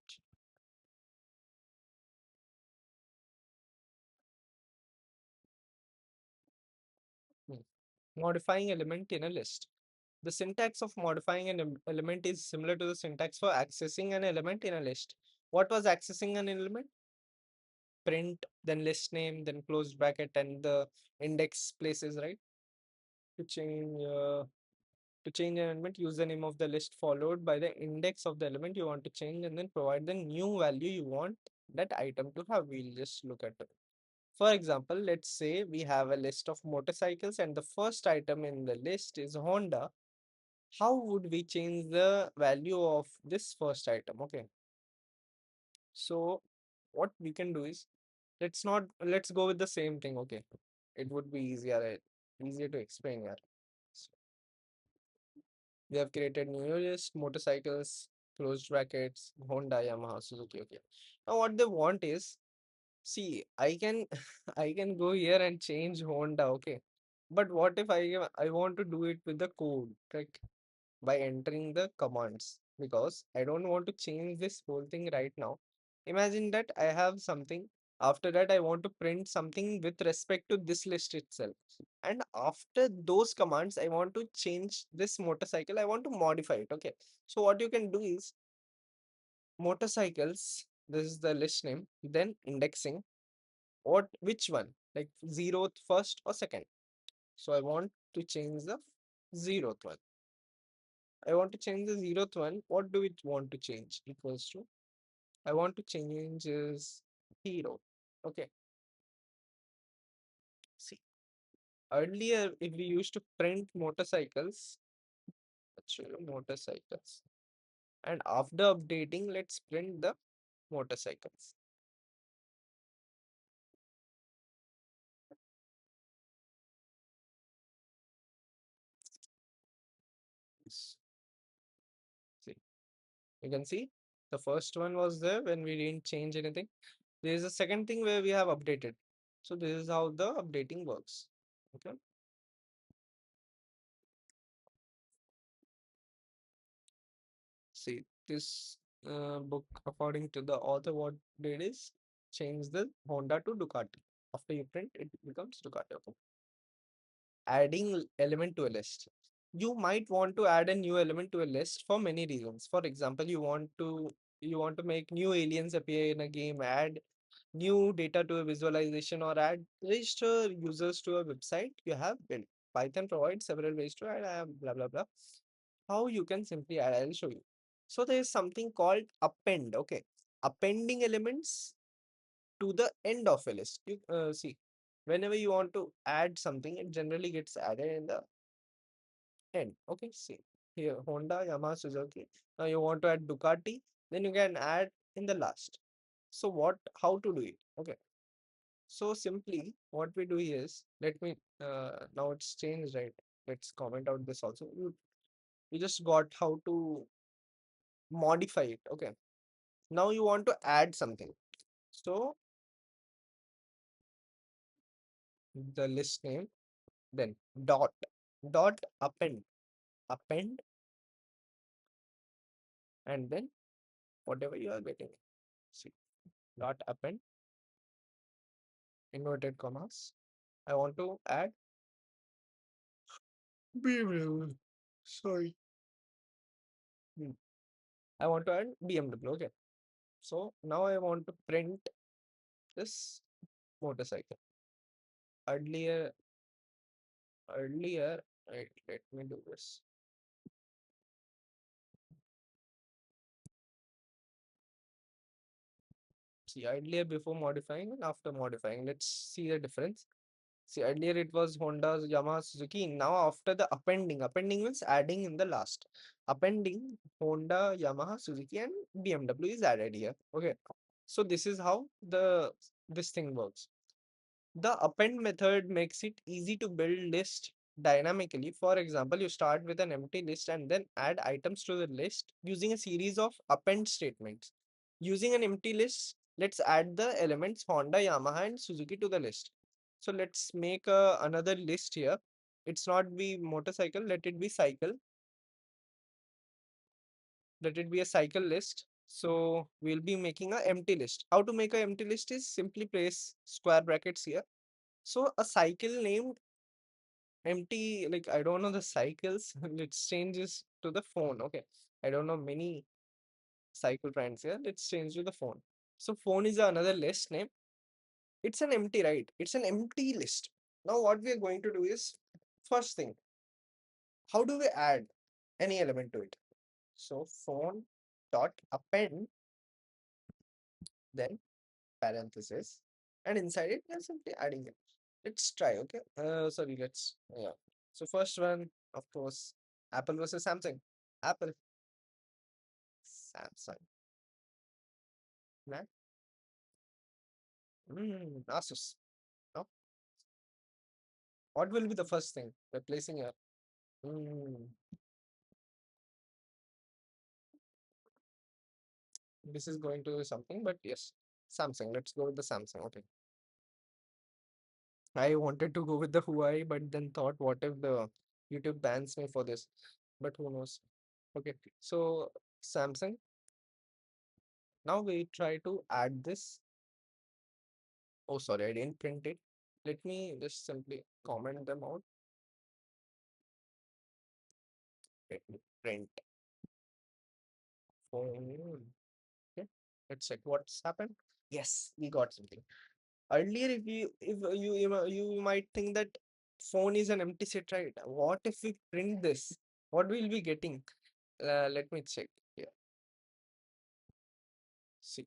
A: Hmm. Modifying element in a list. The syntax of modifying an element is similar to the syntax for accessing an element in a list. What was accessing an element? Print, then list name, then closed bracket, and the index places, right? To change an element, use the name of the list followed by the index of the element you want to change, and then provide the new value you want that item to have. We'll just look at it. For example, let's say we have a list of motorcycles, and the first item in the list is Honda. How would we change the value of this first item? Okay, so what we can do is let's go with the same thing. Okay, it would be easier, right? Easier to explain here. So we have created new list, motorcycles, closed brackets, Honda, Yamaha, Suzuki. Okay. Now what they want is, see, I can I can go here and change Honda. Okay. But what if I want to do it with the code, like by entering the commands, because I don't want to change this whole thing right now. Imagine that I have something. After that, I want to print something with respect to this list itself. And after those commands, I want to change this motorcycle. I want to modify it. Okay. So what you can do is motorcycles. This is the list name. Then indexing. What? Which one? Like zeroth first or second? So I want to change the zeroth one. I want to change the zeroth one. What do we want to change? Equals to. I want to change is hero. Okay. See, earlier if we used to print motorcycles, let's show you motorcycles. And after updating, let's print the motorcycles. S- See, you can see the first one was there when we didn't change anything. There is a second thing where we have updated. So this is how the updating works. Okay. See, this book, according to the author, what did is change the Honda to Ducati. After you print, it becomes Ducati. Okay. Adding element to a list. You might want to add a new element to a list for many reasons. For example, you want to make new aliens appear in a game, add new data to a visualization, or add register users to a website you have built. Python provides several ways to add blah blah blah. How you can simply add, I'll show you. So there is something called append. Okay, appending elements to the end of a list. You see, whenever you want to add something, it generally gets added in the end. Okay, see here Honda, Yamaha, Suzuki. Now you want to add Ducati, then you can add in the last. So what? How to do it? Okay. So simply, what we do is let me now it's changed, right? Let's comment out this also. You just got how to modify it. Okay. Now you want to add something. So the list name, then dot append, and then whatever you are getting. See, dot append, inverted commas. I want to add BMW. Sorry. Hmm. I want to add BMW. Okay. So now I want to print this motorcycle. Earlier, right, let me do this. See, earlier before modifying and after modifying, let's see the difference. See, earlier it was Honda, Yamaha, Suzuki. Now after the appending means adding in the last. Appending Honda, Yamaha, Suzuki, and BMW is added here. Okay. So this is how this thing works. The append method makes it easy to build list dynamically. For example, you start with an empty list and then add items to the list using a series of append statements. Using an empty list, let's add the elements Honda, Yamaha, and Suzuki to the list. So let's make another list here. It's not be motorcycle, let it be cycle. Let it be a cycle list. So we'll be making an empty list. How to make an empty list is simply place square brackets here. So a cycle named empty, like I don't know the cycles. Let's change this to the phone. Okay. I don't know many cycle brands here. Let's change to the phone. So phone is another list name. It's an empty, right? It's an empty list. Now what we are going to do is first thing, how do we add any element to it? So phone dot append, then parenthesis, and inside it we're simply adding it. Let's try, okay? Sorry, let's yeah. So first one, of course, Apple versus Samsung. Apple, Samsung, Mac, Asus. No, what will be the first thing replacing your? Mm, this is going to be something, but yes, Samsung. Let's go with the Samsung. Okay. I wanted to go with the Huawei, but then thought, what if the YouTube bans me for this? But who knows? Okay, so Samsung. Now we try to add this. Oh, sorry, I didn't print it. Let me just simply comment them out. Let me print phone. Okay, let's check what's happened. Yes, we got something. Earlier, if you might think that phone is an empty set, right? What if we print this? What will we getting? Let me check here. See,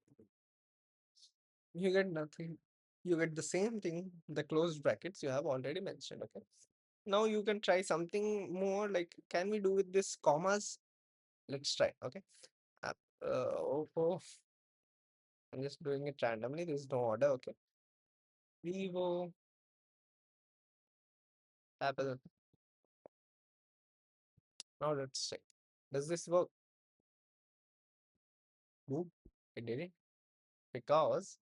A: you get nothing. You get the same thing, the closed brackets you have already mentioned. Okay. Now you can try something more like, can we do with this commas? Let's try. Okay. App, Oppo. I'm just doing it randomly. There's no order. Okay. Vivo, Apple. Now let's check. Does this work? Boop. I did it because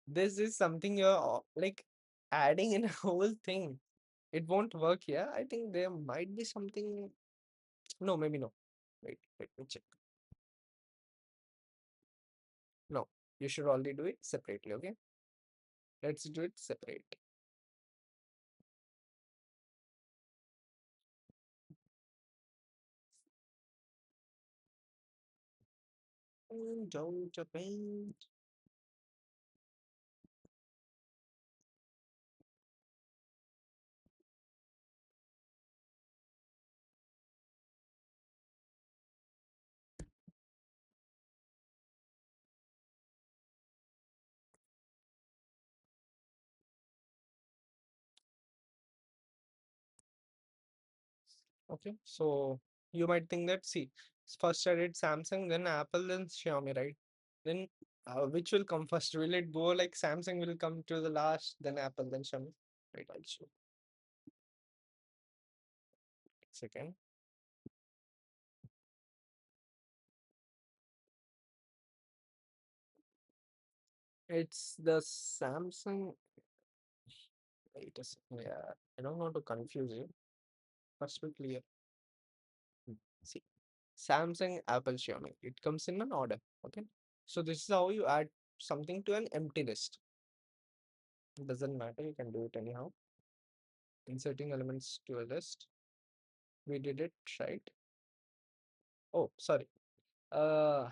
A: this is something you're like adding in a whole thing. It won't work here. I think there might be something. No, maybe no. Wait, let me check. No, you should only do it separately. Okay. Let's do it separate. Don't paint. Okay, so you might think that, see, first I did Samsung, then Apple, then Xiaomi, right? Then which will come first? Will it go like Samsung will come to the last, then Apple, then Xiaomi? Right, I'll show. Second, it's the Samsung. Wait a second, yeah, I don't want to confuse you. First, be clear. See, Samsung, Apple, Xiaomi. It comes in an order. Okay, so this is how you add something to an empty list. It doesn't matter. You can do it anyhow. Inserting elements to a list. We did it right. Oh, sorry. Uh,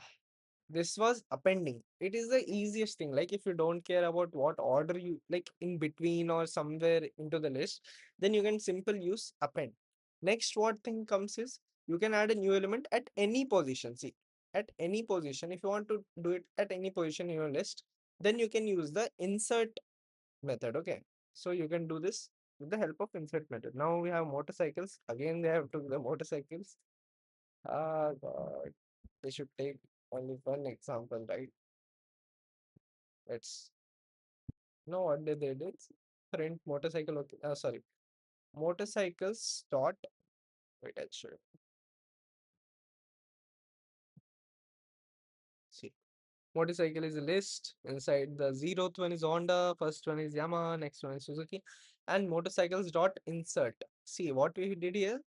A: this was appending. It is the easiest thing. Like if you don't care about what order you like in between or somewhere into the list, then you can simply use append. Next, what thing comes is you can add a new element at any position. See, at any position, if you want to do it at any position in your list, then you can use the insert method. Okay, so you can do this with the help of insert method. Now we have motorcycles. Again, they have took the motorcycles. Ah, God, we should take only one example, right? Let's know what they did. Print motorcycle. Okay, sorry, motorcycles dot. Wait, I'll show you. See, motorcycle is a list. Inside the zeroth one is Honda, first one is Yamaha, next one is Suzuki, and motorcycles dot insert. See what we did here,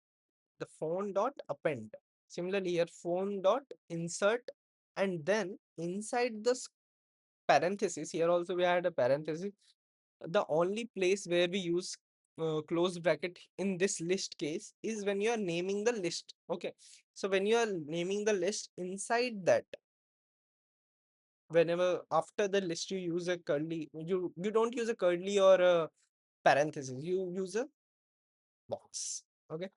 A: the phone dot append. Similarly here, phone dot insert, and then inside the parenthesis, here also we had a parenthesis. The only place where we use close bracket in this list case is when you are naming the list. Okay, so when you are naming the list, inside that, whenever after the list you use a curly, you don't use a curly or a parenthesis, you use a box. Okay,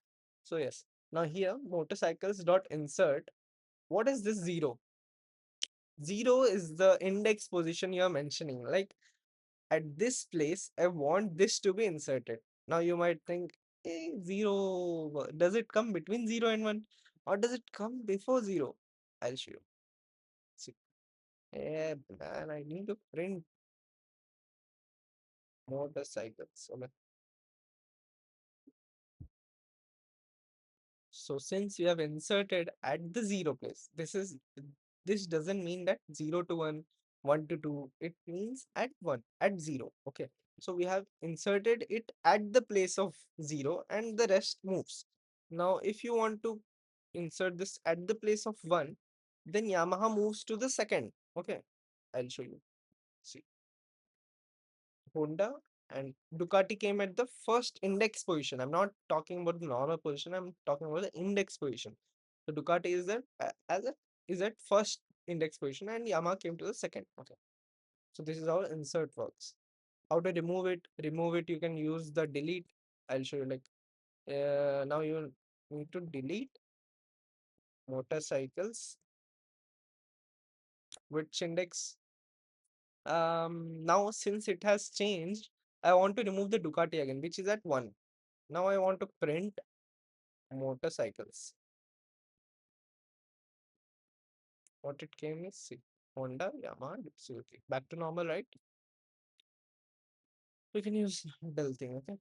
A: so yes, now here motorcycles dot insert. What is this zero? Zero is the index position you are mentioning. Like at this place, I want this to be inserted. Now you might think, zero, does it come between zero and one, or does it come before zero? I'll show you. See, man, I need to print motorcycles. Okay. So since you have inserted at the zero place, this doesn't mean that 0 to 1, 1 to 2. It means at 1, at 0. Okay. So we have inserted it at the place of 0 and the rest moves. Now, if you want to insert this at the place of 1, then Yamaha moves to the second. Okay. I'll show you. See, Honda and Ducati came at the first index position. I'm not talking about the normal position. I'm talking about the index position. So Ducati is at as a is at first index position, and Yamaha came to the second. Okay. So this is how insert works. How to remove it? Remove it. You can use the delete. I'll show you. Like now you need to delete motorcycles. Which index? Now since it has changed, I want to remove the Ducati again, which is at 1. Now I want to print motorcycles. What it came is, see, Honda, Yamaha, Suzuki. Back to normal, right? We can use del thing, okay?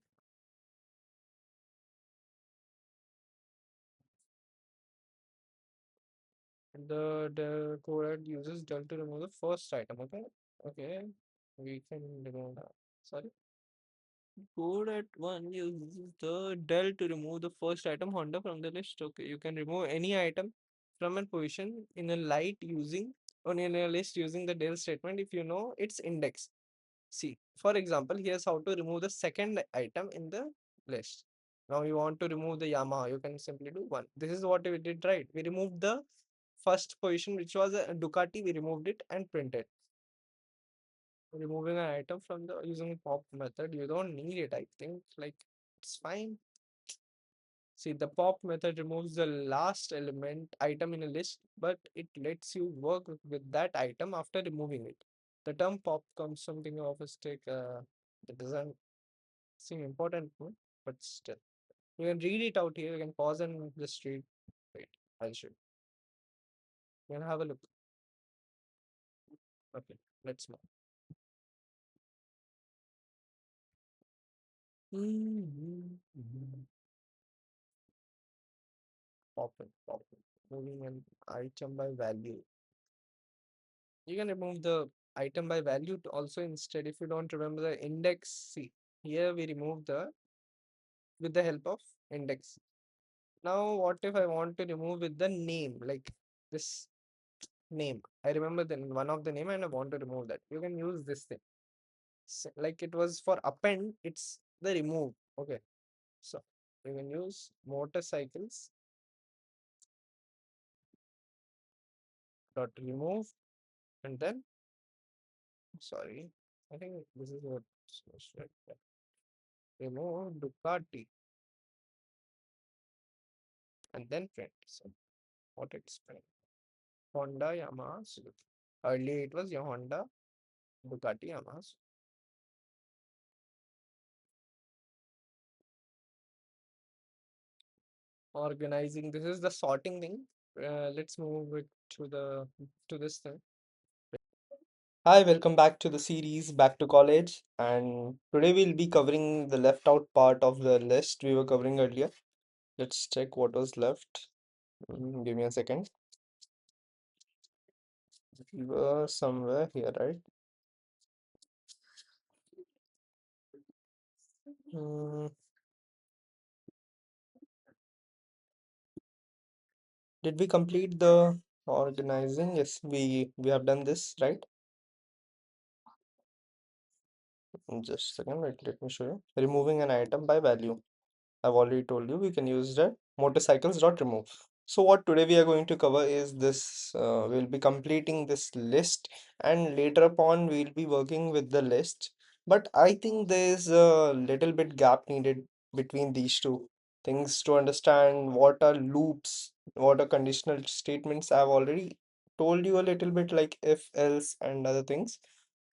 A: The code uses del to remove the first item, okay? Okay, we can remove that. Sorry. Code at one uses the del to remove the first item Honda from the list. Okay, you can remove any item from a position in a light using or in a list using the del statement if you know its index. See, for example, here's how to remove the second item in the list. Now you want to remove the Yamaha, you can simply do one. This is what we did, right? We removed the first position, which was a Ducati, we removed it and printed. Removing an item from the using pop method, you don't need it, I think. Like, it's fine. See, the pop method removes the last element item in a list, but it lets you work with that item after removing it. The term pop comes something of a stick. That doesn't seem important, no? But still. You can read it out here. You can pause and just read. Wait, I'll show you. You can have a look. Okay, let's move. Pop it, pop it. Moving an item by value. You can remove the item by value also instead if you don't remember the index. See, here we remove the with the help of index. Now, what if I want to remove with the name, like this name? I remember the one of the name and I want to remove that. You can use this thing. Like it was for append, it's the remove. Okay, so you can use motorcycles dot remove and then sorry, I think this is what remove Ducati and then print. So what it's print. Honda, Yamaha, Suzuki. Earlier it was your Honda, Bugatti Yamas. Organizing. This is the sorting thing. Let's move it to the to this thing. Hi, welcome back to the series Back to College. And today we'll be covering the left out part of the list we were covering earlier. Let's check what was left. Give me a second. We were somewhere here, right? Mm, did we complete the organizing? Yes, we have done this, right? Just a second, wait, let me show you. Removing an item by value. I've already told you we can use that motorcycles dot remove. So what today we are going to cover is this. We'll be completing this list, and later upon we'll be working with the list. But I think there's a little bit gap needed between these two things to understand what are loops, what are conditional statements. I've already told you a little bit like if, else, and other things.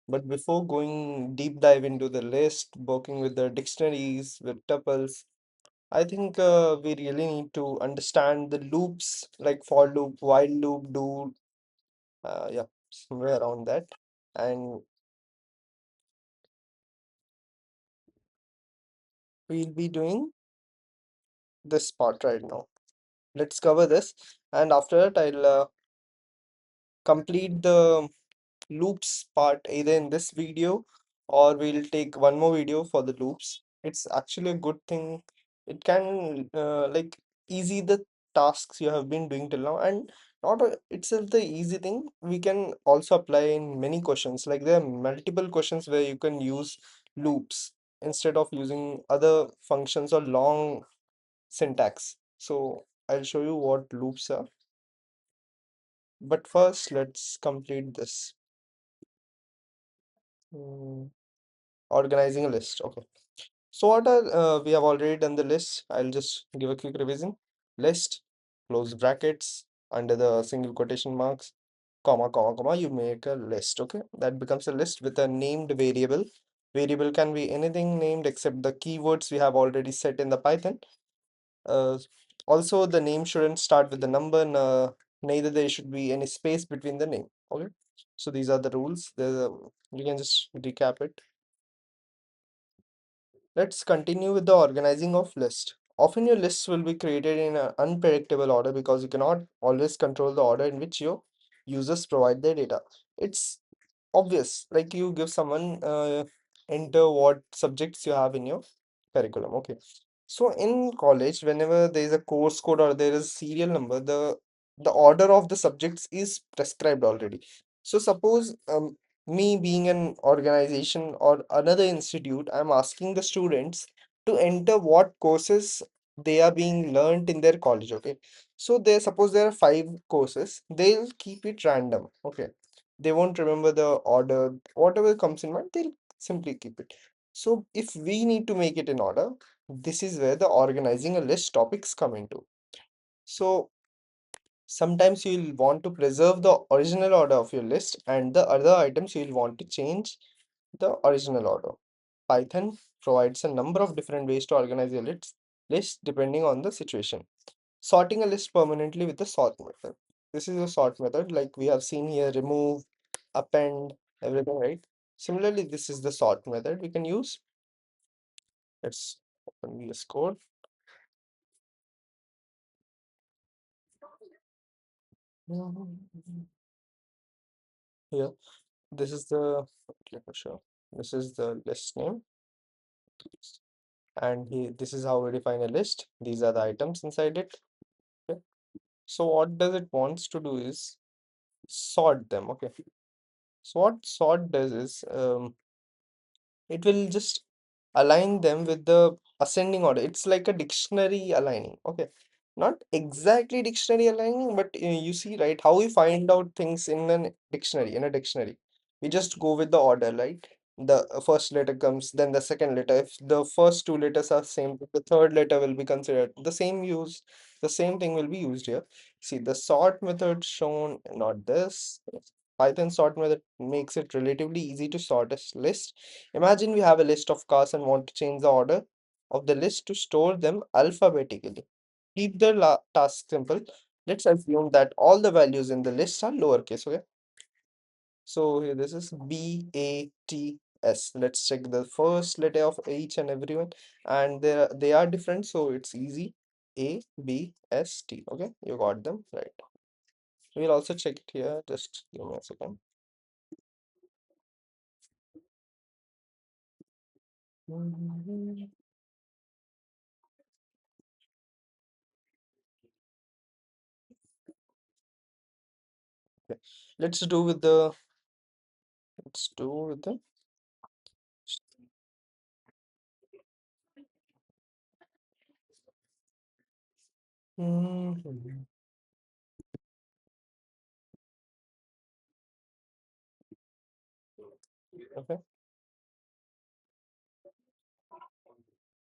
A: But before going deep dive into the list, working with the dictionaries, with tuples, I think we really need to understand the loops like for loop, while loop, do, yeah, somewhere around that. And we'll be doing this part right now. Let's cover this, and after that, I'll complete the loops part either in this video or we'll take one more video for the loops. It's actually a good thing. It can like easy the tasks you have been doing till now, and not itself the easy thing. We can also apply in many questions. Like there are multiple questions where you can use loops instead of using other functions or long syntax. So I'll show you what loops are. But first, let's complete this. Hmm. Organizing a list. Okay. So what are we have already done the list. I'll just give a quick revision. List, close brackets, under the single quotation marks, comma, comma, comma, you make a list. Okay. That becomes a list with a named variable. Variable can be anything named except the keywords we have already set in the Python. Uh, Also, the name shouldn't start with the number, neither there should be any space between the name. Okay. So these are the rules. You can just recap it. Let's continue with the organizing of list. Often your lists will be created in an unpredictable order because you cannot always control the order in which your users provide their data. It's obvious, like you give someone enter what subjects you have in your curriculum. Okay. So in college, whenever there is a course code or there is serial number, the order of the subjects is prescribed already. So suppose me being an organization or another institute, I'm asking the students to enter what courses they are being learned in their college. Okay. So they suppose there are five courses, they'll keep it random. Okay. They won't remember the order, whatever comes in mind, they'll simply keep it. So if we need to make it in order, this is where the organizing a list topics come into. So sometimes you'll want to preserve the original order of your list, and the other items you'll want to change the original order. Python provides a number of different ways to organize your list depending on the situation. Sorting a list permanently with the sort method. This is a sort method like we have seen here, remove, append, everything, right? Similarly, this is the sort method we can use. Let's open VS Code. Here, this is the, let me show. This is the list name, and this is how we define a list. These are the items inside it. Okay. So what does it wants to do is sort them. Okay. So what sort does is it will just align them with the ascending order. It's like a dictionary aligning. Okay. Not exactly dictionary aligning, but you see, right, how we find out things in a dictionary. We just go with the order, right? The first letter comes, then the second letter. If the first two letters are same, the third letter will be considered the same thing will be used here. See the sort method shown, not this. Python sort method makes it relatively easy to sort a list. Imagine we have a list of cars and want to change the order of the list to store them alphabetically. Keep the task simple. Let's assume that all the values in the list are lowercase, okay? So here this is B A T S. Let's check the first letter of each and everyone, and they are different, so it's easy. A B S T. Okay, you got them right. We'll also check it here. Just give me a second. Mhm. Okay. Let's do with the let's do with the Mhm. Okay.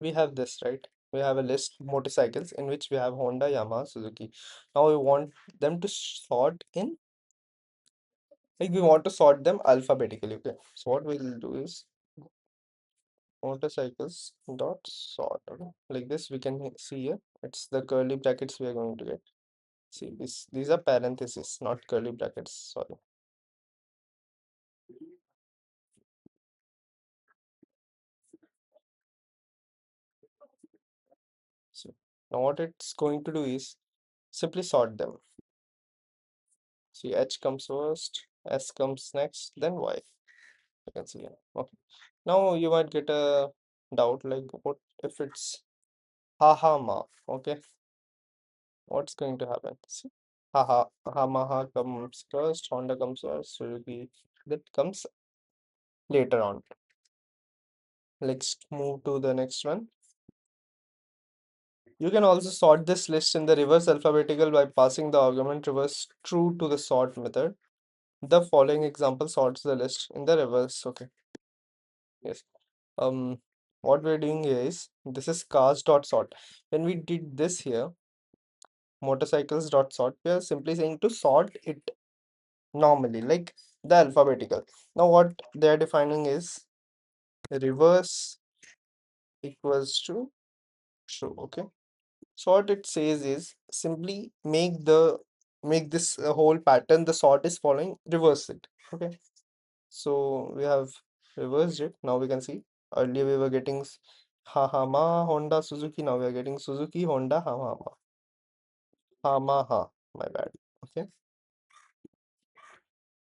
A: We have this, right? We have a list of motorcycles in which we have Honda, Yamaha, Suzuki. Now we want them to sort in, like we want to sort them alphabetically. Okay. So what we'll do is motorcycles dot sort. Okay. Like this, we can see here. It's the curly brackets we are going to get. See, these are parentheses, not curly brackets. Sorry. So now what it's going to do is simply sort them. See, H comes first, S comes next, then Y. You can see here. Okay. Now you might get a doubt like what if it's haha ma? Okay, what's going to happen? See, haha Hamaha comes first, Honda comes first, Suzuki that comes later on. Let's move to the next one. You can also sort this list in the reverse alphabetical by passing the argument reverse true to the sort method. The following example sorts the list in the reverse. Okay, yes. What we're doing here is this is cars dot sort. When we did this here, motorcycles dot sort, we are simply saying to sort it normally, like the alphabetical. Now what they are defining is reverse equals to true. Okay. So what it says is simply make this whole pattern the sort is following, reverse it. Okay. So we have reversed it. Now we can see earlier we were getting Hahama Honda Suzuki. Now we are getting Suzuki Honda Hahama Hamaha. My bad. Okay.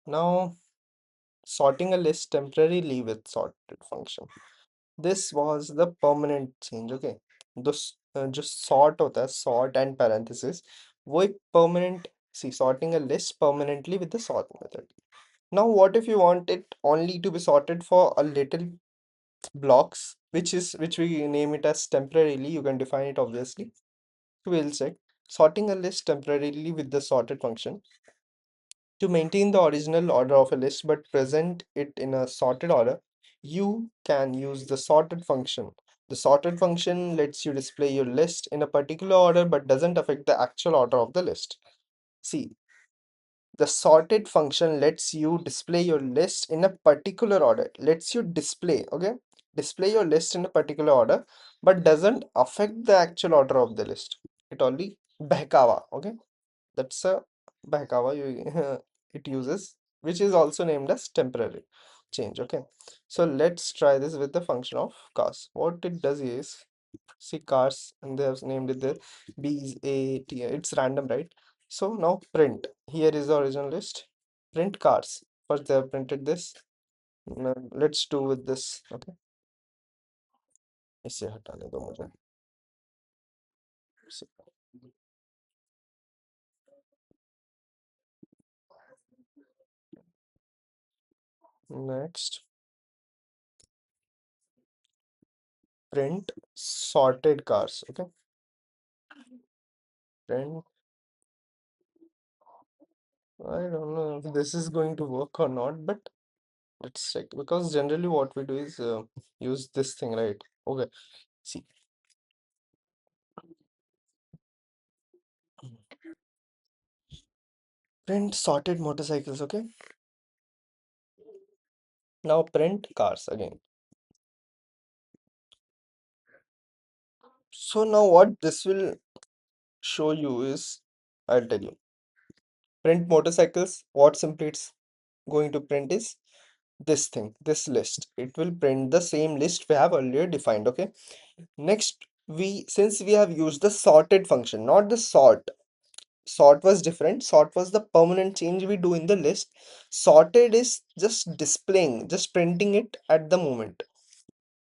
A: Now sorting a list temporarily with sorted function. This was the permanent change. Okay. This just sort होता है sort and parenthesis. वो एक permanent, see, sorting a list permanently with the sort method. Now what if you want it only to be sorted for a little blocks, which we name it as temporarily. You can define it obviously. So we'll check sorting a list temporarily with the sorted function to maintain the original order of a list but present it in a sorted order. You can use the sorted function. The sorted function lets you display your list in a particular order but doesn't affect the actual order of the list. See, the sorted function lets you display your list in a particular order. Lets you display, okay? Display your list in a particular order, but doesn't affect the actual order of the list. It only behkawa, okay? That's a behkawa you it uses, which is also named as temporary change, okay? So let's try this with the function of cars. What it does is see cars and they have named it the B A T. It's random, right? So now print. Here is the original list. Print cars. First they have printed this. Now, let's do with this. Okay. इसे हटाने दो मुझे. So, next, print sorted cars. Okay. Print. I don't know if this is going to work or not, but let's check because generally what we do is use this thing, right? Okay. See. Print sorted motorcycles, okay? Now print cars again. So now what this will show you is, I'll tell you. Print motorcycles, what simply it's going to print is this thing, this list. It will print the same list we have earlier defined, okay? Next, since we have used the sorted function, not the sort. Sort was different. Sort was the permanent change we do in the list. Sorted is just displaying, just printing it at the moment.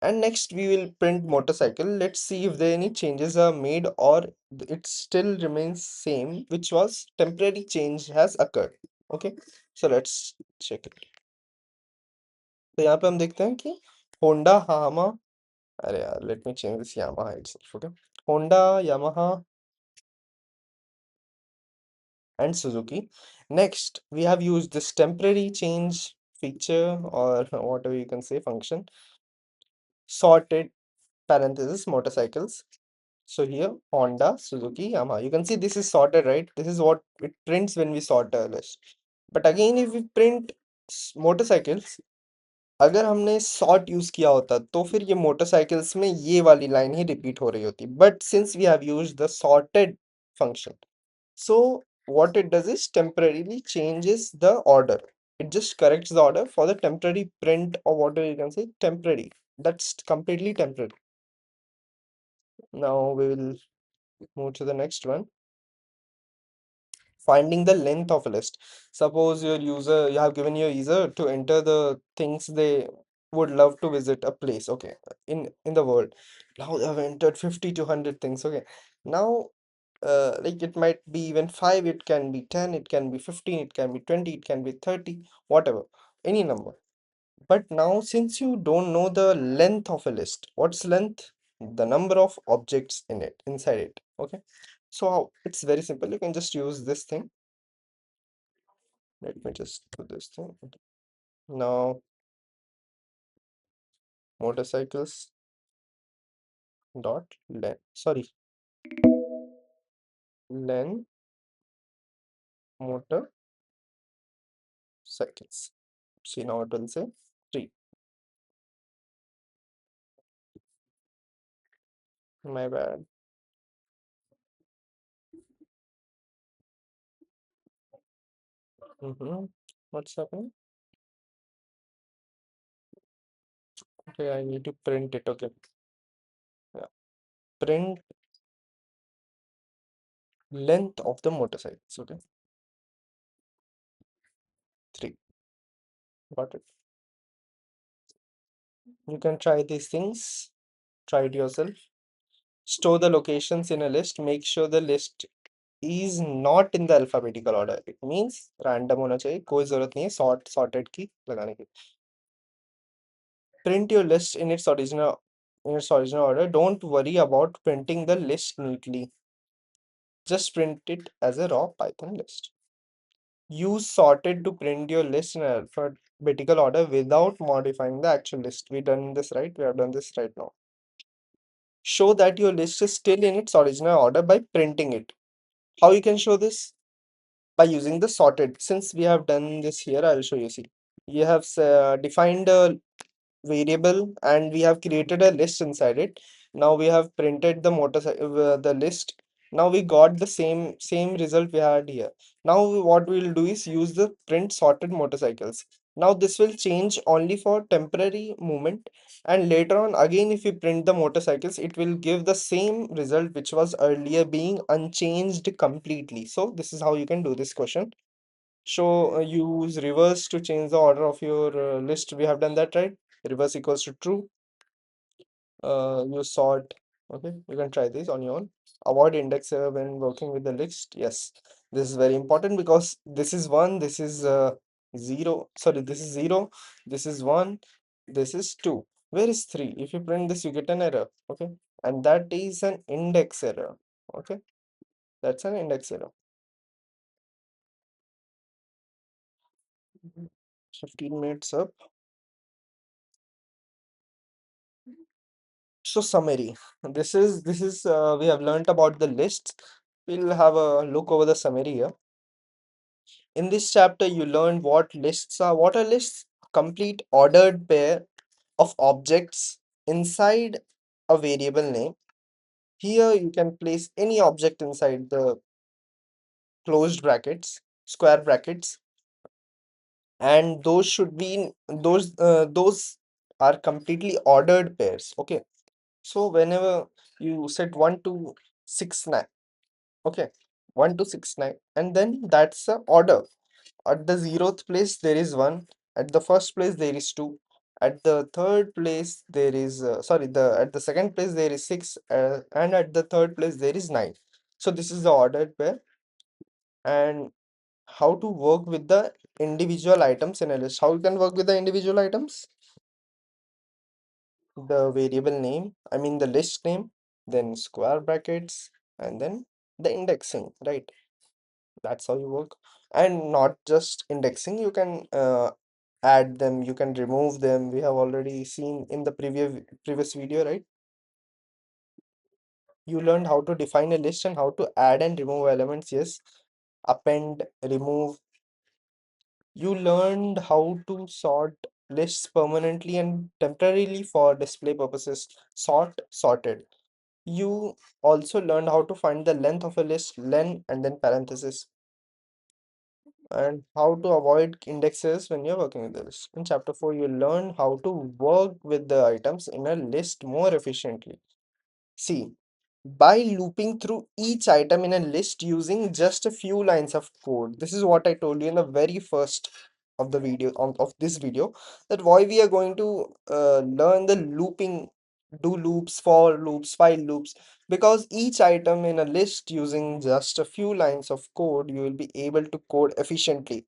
A: And next we will print motorcycle. Let's see if there any changes are made or it still remains same, which was temporary change has occurred. Okay, so let's check it. तो यहाँ पे हम देखते हैं कि Honda हामा, अरे यार let me change this Yamaha itself. Okay, Honda, Yamaha and Suzuki. Next, we have used this temporary change feature or whatever you can say function, sorted parenthesis motorcycles. So here Honda, Suzuki, Yamaha. You can see this is sorted, right? This is what it prints when we sort a list. But again, if we print motorcycles, अगर हमने sort use किया होता तो फिर ये motorcycles में ये वाली लाइन ही repeat हो रही होती. But since we have used the sorted function, so what it does is temporarily changes the order. It just corrects the order for the temporary print or whatever you can say temporary. That's completely temporary. Now we will move to the next one. Finding the length of a list. Suppose you have given your user to enter the things they would love to visit a place, okay, in the world. Now they have entered 50 to 100 things, okay. Now like it might be even 5, it can be 10, it can be 15, it can be 20, it can be 30, whatever, any number. But now since you don't know the length of a list, what's length? The number of objects in it, inside it, okay. So it's very simple. You can just use this thing. Let me just do this thing. Now motorcycles dot len, sorry, len motorcycles. See, now it will say 3. My bad. What's happening? Okay, I need to print it. Okay, yeah. Print length of the motorcycles. Okay, 3. Got it. You can try these things. Try it yourself. Store the locations in a list. Make sure the list is not in the alphabetical order. It means random होना चाहिए. कोई जरूरत नहीं है sorted की लगाने की. Print your list in its original order. Don't worry about printing the list neatly. Just print it as a raw Python list. Use sorted to print your list in alphabetical order without modifying the actual list. We done this right? We have done this right now. Show that your list is still in its original order by printing it. How you can show this? By using the sorted. Since we have done this here, I'll show you. See, you have defined a variable and we have created a list inside it. Now we have printed the the list. Now we got the same result we had here. Now what we'll do is use the print sorted motorcycles. Now this will change only for temporary movement, and later on again if we print the motorcycles it will give the same result which was earlier being unchanged completely. So this is how you can do this question. So use reverse to change the order of your list. We have done that, right? Reverse equals to true. You sort. Okay, you can try this on your own. Avoid index error when working with the list. Yes, this is very important because this is 1, this is 0. Sorry, this is 0, this is 1, this is 2. Where is 3? If you print this, you get an error. Okay, and that is an index error. Okay, that's an index error. 15 minutes up. So summary. This is we have learnt about the lists. We'll have a look over the summary here. In this chapter, you learn what lists are. What are lists? Complete ordered pair of objects inside a variable name. Here, you can place any object inside the closed brackets, square brackets, and those should be those are completely ordered pairs. Okay, so whenever you set 1 to 6 9, okay, 1 to 6 9, and then that's the order. At the zeroth place there is one. At the first place there is two. At the third place there is sorry, the at the second place there is six, and at the third place there is nine. So this is the ordered pair. And how to work with the individual items in a list. How you can work with the individual items? The variable name, I mean the list name, then square brackets, and then the indexing, right? That's how you work. And not just indexing, you can add them, you can remove them. We have already seen in the previous video, right? You learned how to define a list and how to add and remove elements. Yes, append, remove. You learned how to sort lists permanently and temporarily for display purposes. Sort, sorted. You also learned how to find the length of a list, len, and then parenthesis, and how to avoid indexes when you're working with the list. In chapter 4, you learn how to work with the items in a list more efficiently. See, by looping through each item in a list using just a few lines of code. This is what I told you in the very first of the video of this video, that why we are going to learn the looping, do loops, for loops, while loops, because each item in a list using just a few lines of code, you will be able to code efficiently.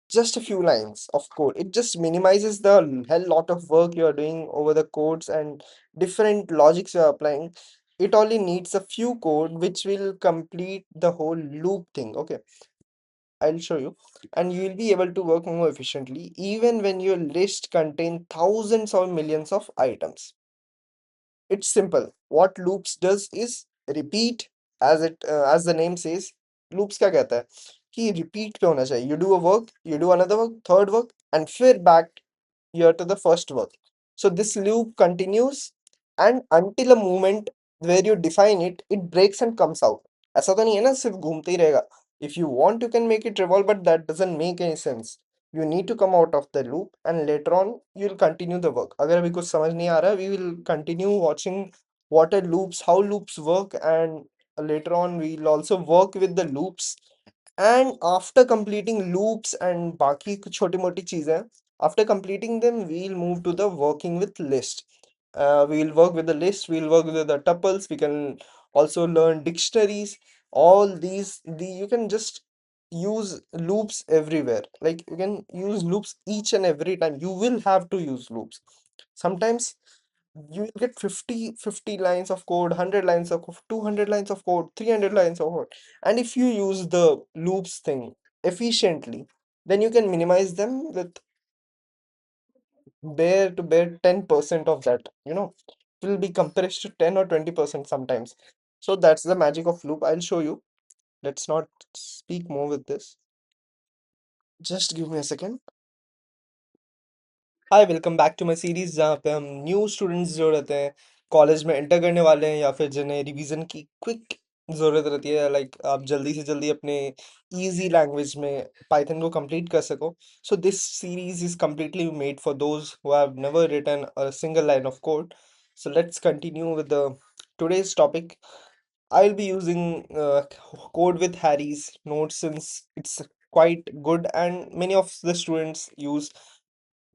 A: Just a few lines of code, it just minimizes the hell lot of work you are doing over the codes and different logics you are applying. It only needs a few code which will complete the whole loop thing. Okay, I'll show you, and you will be able to work more efficiently even when your list contain thousands or millions of items. It's simple. What loops does is repeat, as the name says. Loops क्या कहता है कि repeat पे होना चाहिए. You do a work, you do another work, third work, and फिर back here to the first work. So this loop continues, and until a moment where you define it, it breaks and comes out. ऐसा तो नहीं है ना सिर्फ घूमते ही रहेगा. If you want, you can make it revolve, but that doesn't make any sense. You need to come out of the loop, and later on you'll continue the work. अगर अभी कुछ समझ नहीं आ रहा, we will continue watching what are loops, how loops work, and later on we'll also work with the loops. And after completing loops and बाकी कुछ छोटी मोटी चीजें, after completing them, we'll move to the working with list. We'll work with the list, we'll work with the tuples, we can also learn dictionaries. All the you can just use loops everywhere. Like you can use loops each and every time. You will have to use loops. Sometimes you will get 50 lines of code, 100 lines of code, 200 lines of code, 300 lines of code. And if you use the loops thing efficiently, then you can minimize them with bare to bare 10% of that, it will be compressed to 10 or 20% sometimes. So that's the magic of loop. I'll show you. Let's not speak more with this. Just give me a second. Hi, welcome back to my series, जहाँ पे हम new students जो रहते हैं, college में enter करने वाले हैं, या फिर जिन्हें रिवीजन की क्विक ज़रूरत रहती है, लाइक आप जल्दी से जल्दी अपने इजी लैंग्वेज में पाइथन को कंप्लीट कर सको. So this series is completely made for those who have never written a single line of code. So let's continue with the today's topic. I'll be using Code with Harry's notes since it's quite good and many of the students use.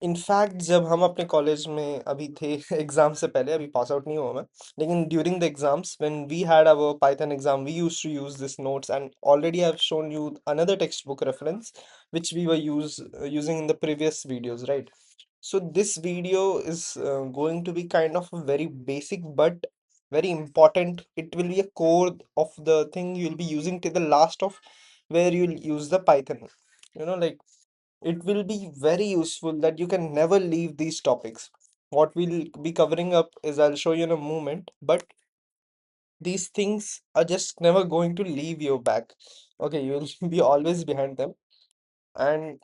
A: In fact जब हम अपने college में अभी थे exam से पहले, अभी pass out नहीं हुआ मैं, लेकिन during the exams when we had our Python exam, we used to use this notes, and already I have shown you another textbook reference which we were using in the previous videos, right? So this video is going to be kind of a very basic but very important. It will be a core of the thing you'll be using till the last of where you'll use the Python. Like it will be very useful that you can never leave these topics. What we'll be covering up is I'll show you in a moment, but these things are just never going to leave you back. Okay, you'll be always behind them. And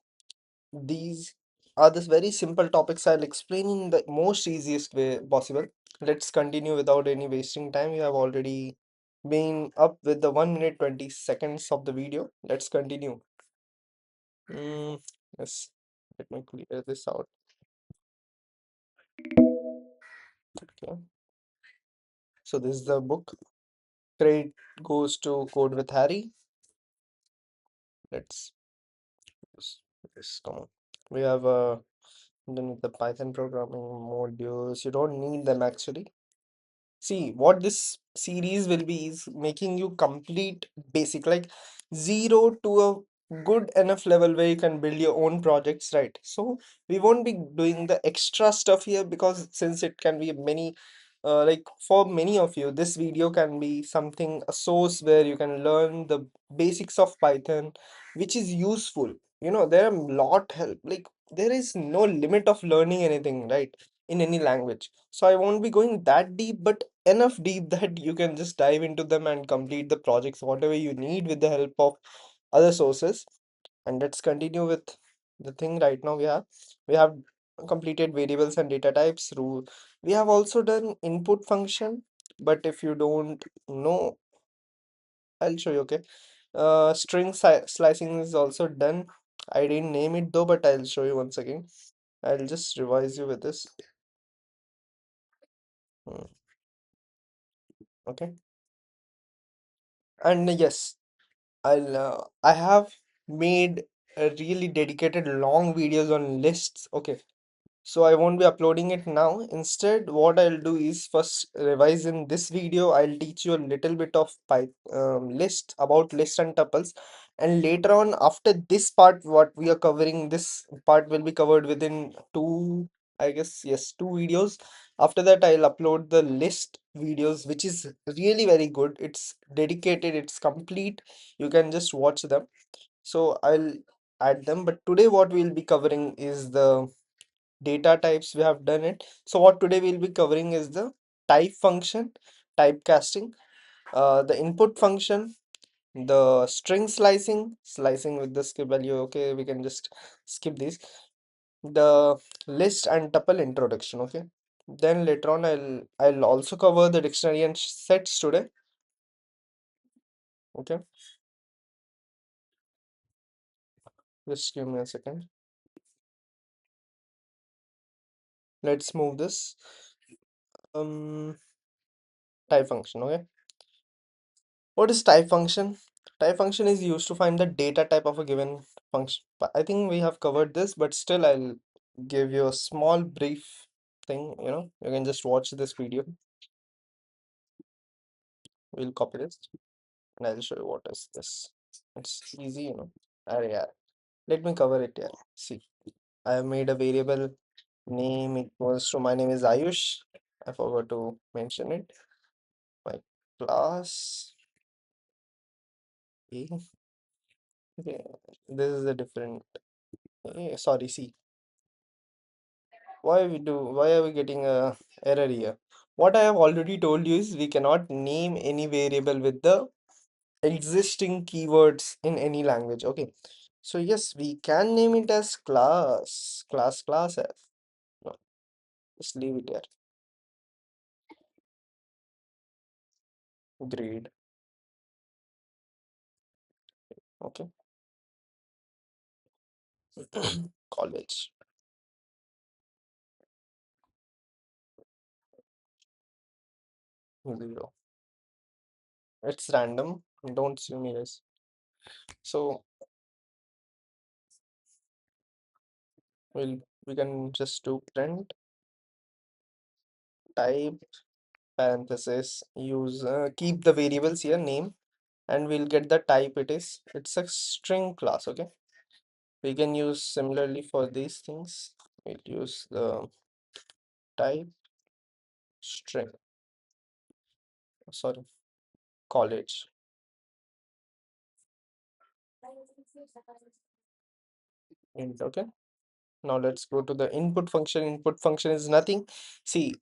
A: these are the very simple topics I'll explain in the most easiest way possible. Let's continue without any wasting time. You have already been up with the 1 minute 20 seconds of the video. Let's continue. Mm, yes, let me clear this out. Okay, so this is the book. Credit goes to Code with Harry. Let's yes, come on. We have then the Python programming modules. You don't need them actually. See, what this series will be is making you complete basic, like zero to a good enough level where you can build your own projects, right? So we won't be doing the extra stuff here because since it can be many, like for many of you, this video can be something, a source where you can learn the basics of Python, which is useful. You know, there are a lot help, like there is no limit of learning anything, right? In any language. So I won't be going that deep, but enough deep that you can just dive into them and complete the projects, whatever you need with the help of other sources. And let's continue with the thing right now we have completed variables and data types rule. We have also done input function, but if you don't know, I'll show you, okay? String slicing is also done. I didn't name it though, but I'll show you once again. I'll just revise you with this. Hmm, okay. And yes, I have made a really dedicated long videos on lists. Okay, so I won't be uploading it now. Instead, what I'll do is first revise in this video. I'll teach you a little bit of list about list and tuples, and later on after this part, what we are covering, this part will be covered within two, I guess, yes, two videos. After that, I'll upload the list videos, which is really very good. It's dedicated, it's complete. You can just watch them. So I'll add them. But today, what we'll be covering is the data types. We have done it. So what today we'll be covering is the type function, typecasting, the input function, the string slicing with the skip value. Okay, we can just skip these. The list and tuple introduction. Okay, then later on I'll also cover the dictionary and sets today. Okay, just give me a second. Let's move this type function. Okay, what is type function? Type function is used to find the data type of a given function. But I think we have covered this, but still I'll give you a small brief thing, you can just watch this video. We'll copy this and I'll show you what is this. It's easy, yeah. Let me cover it here. See, I have made a variable name equals to, my name is Ayush. I forgot to mention it. My class. Okay. Okay. This is a different. Sorry, see. Why are we getting a error here? What I have already told you is we cannot name any variable with the existing keywords in any language. Okay. So yes, we can name it as class F. No, just leave it here. Grade. Okay. College. 0. It's random. Don't sue me, guys. So we can just do print type parenthesis use keep the variables here name, and we'll get the type. It's a string class. Okay, we can use similarly for these things. We'll use the type string, sorry, college. Int. Okay, now let's go to the input function. Input function is nothing. See,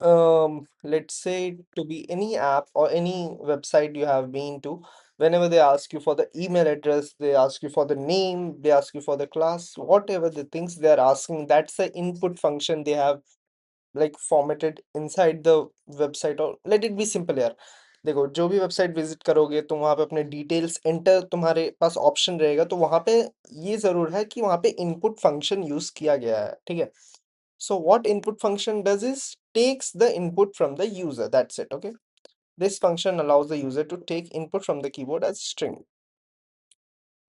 A: let's say to be any app or any website you have been to, whenever they ask you for the email address, they ask you for the name, they ask you for the class, whatever the things they are asking, that's the input function they have like formatted inside the website. Or let it be simple यार, देखो जो भी website visit करोगे तो वहां पे अपने details enter तुम्हारे पास ऑप्शन रहेगा, तो वहां पे ये जरूर है कि वहां पे इनपुट फंक्शन यूज किया गया है, ठीक है। So what input function does is takes the input from the user. That's it. Okay. This function allows the user to take input from the keyboard as string.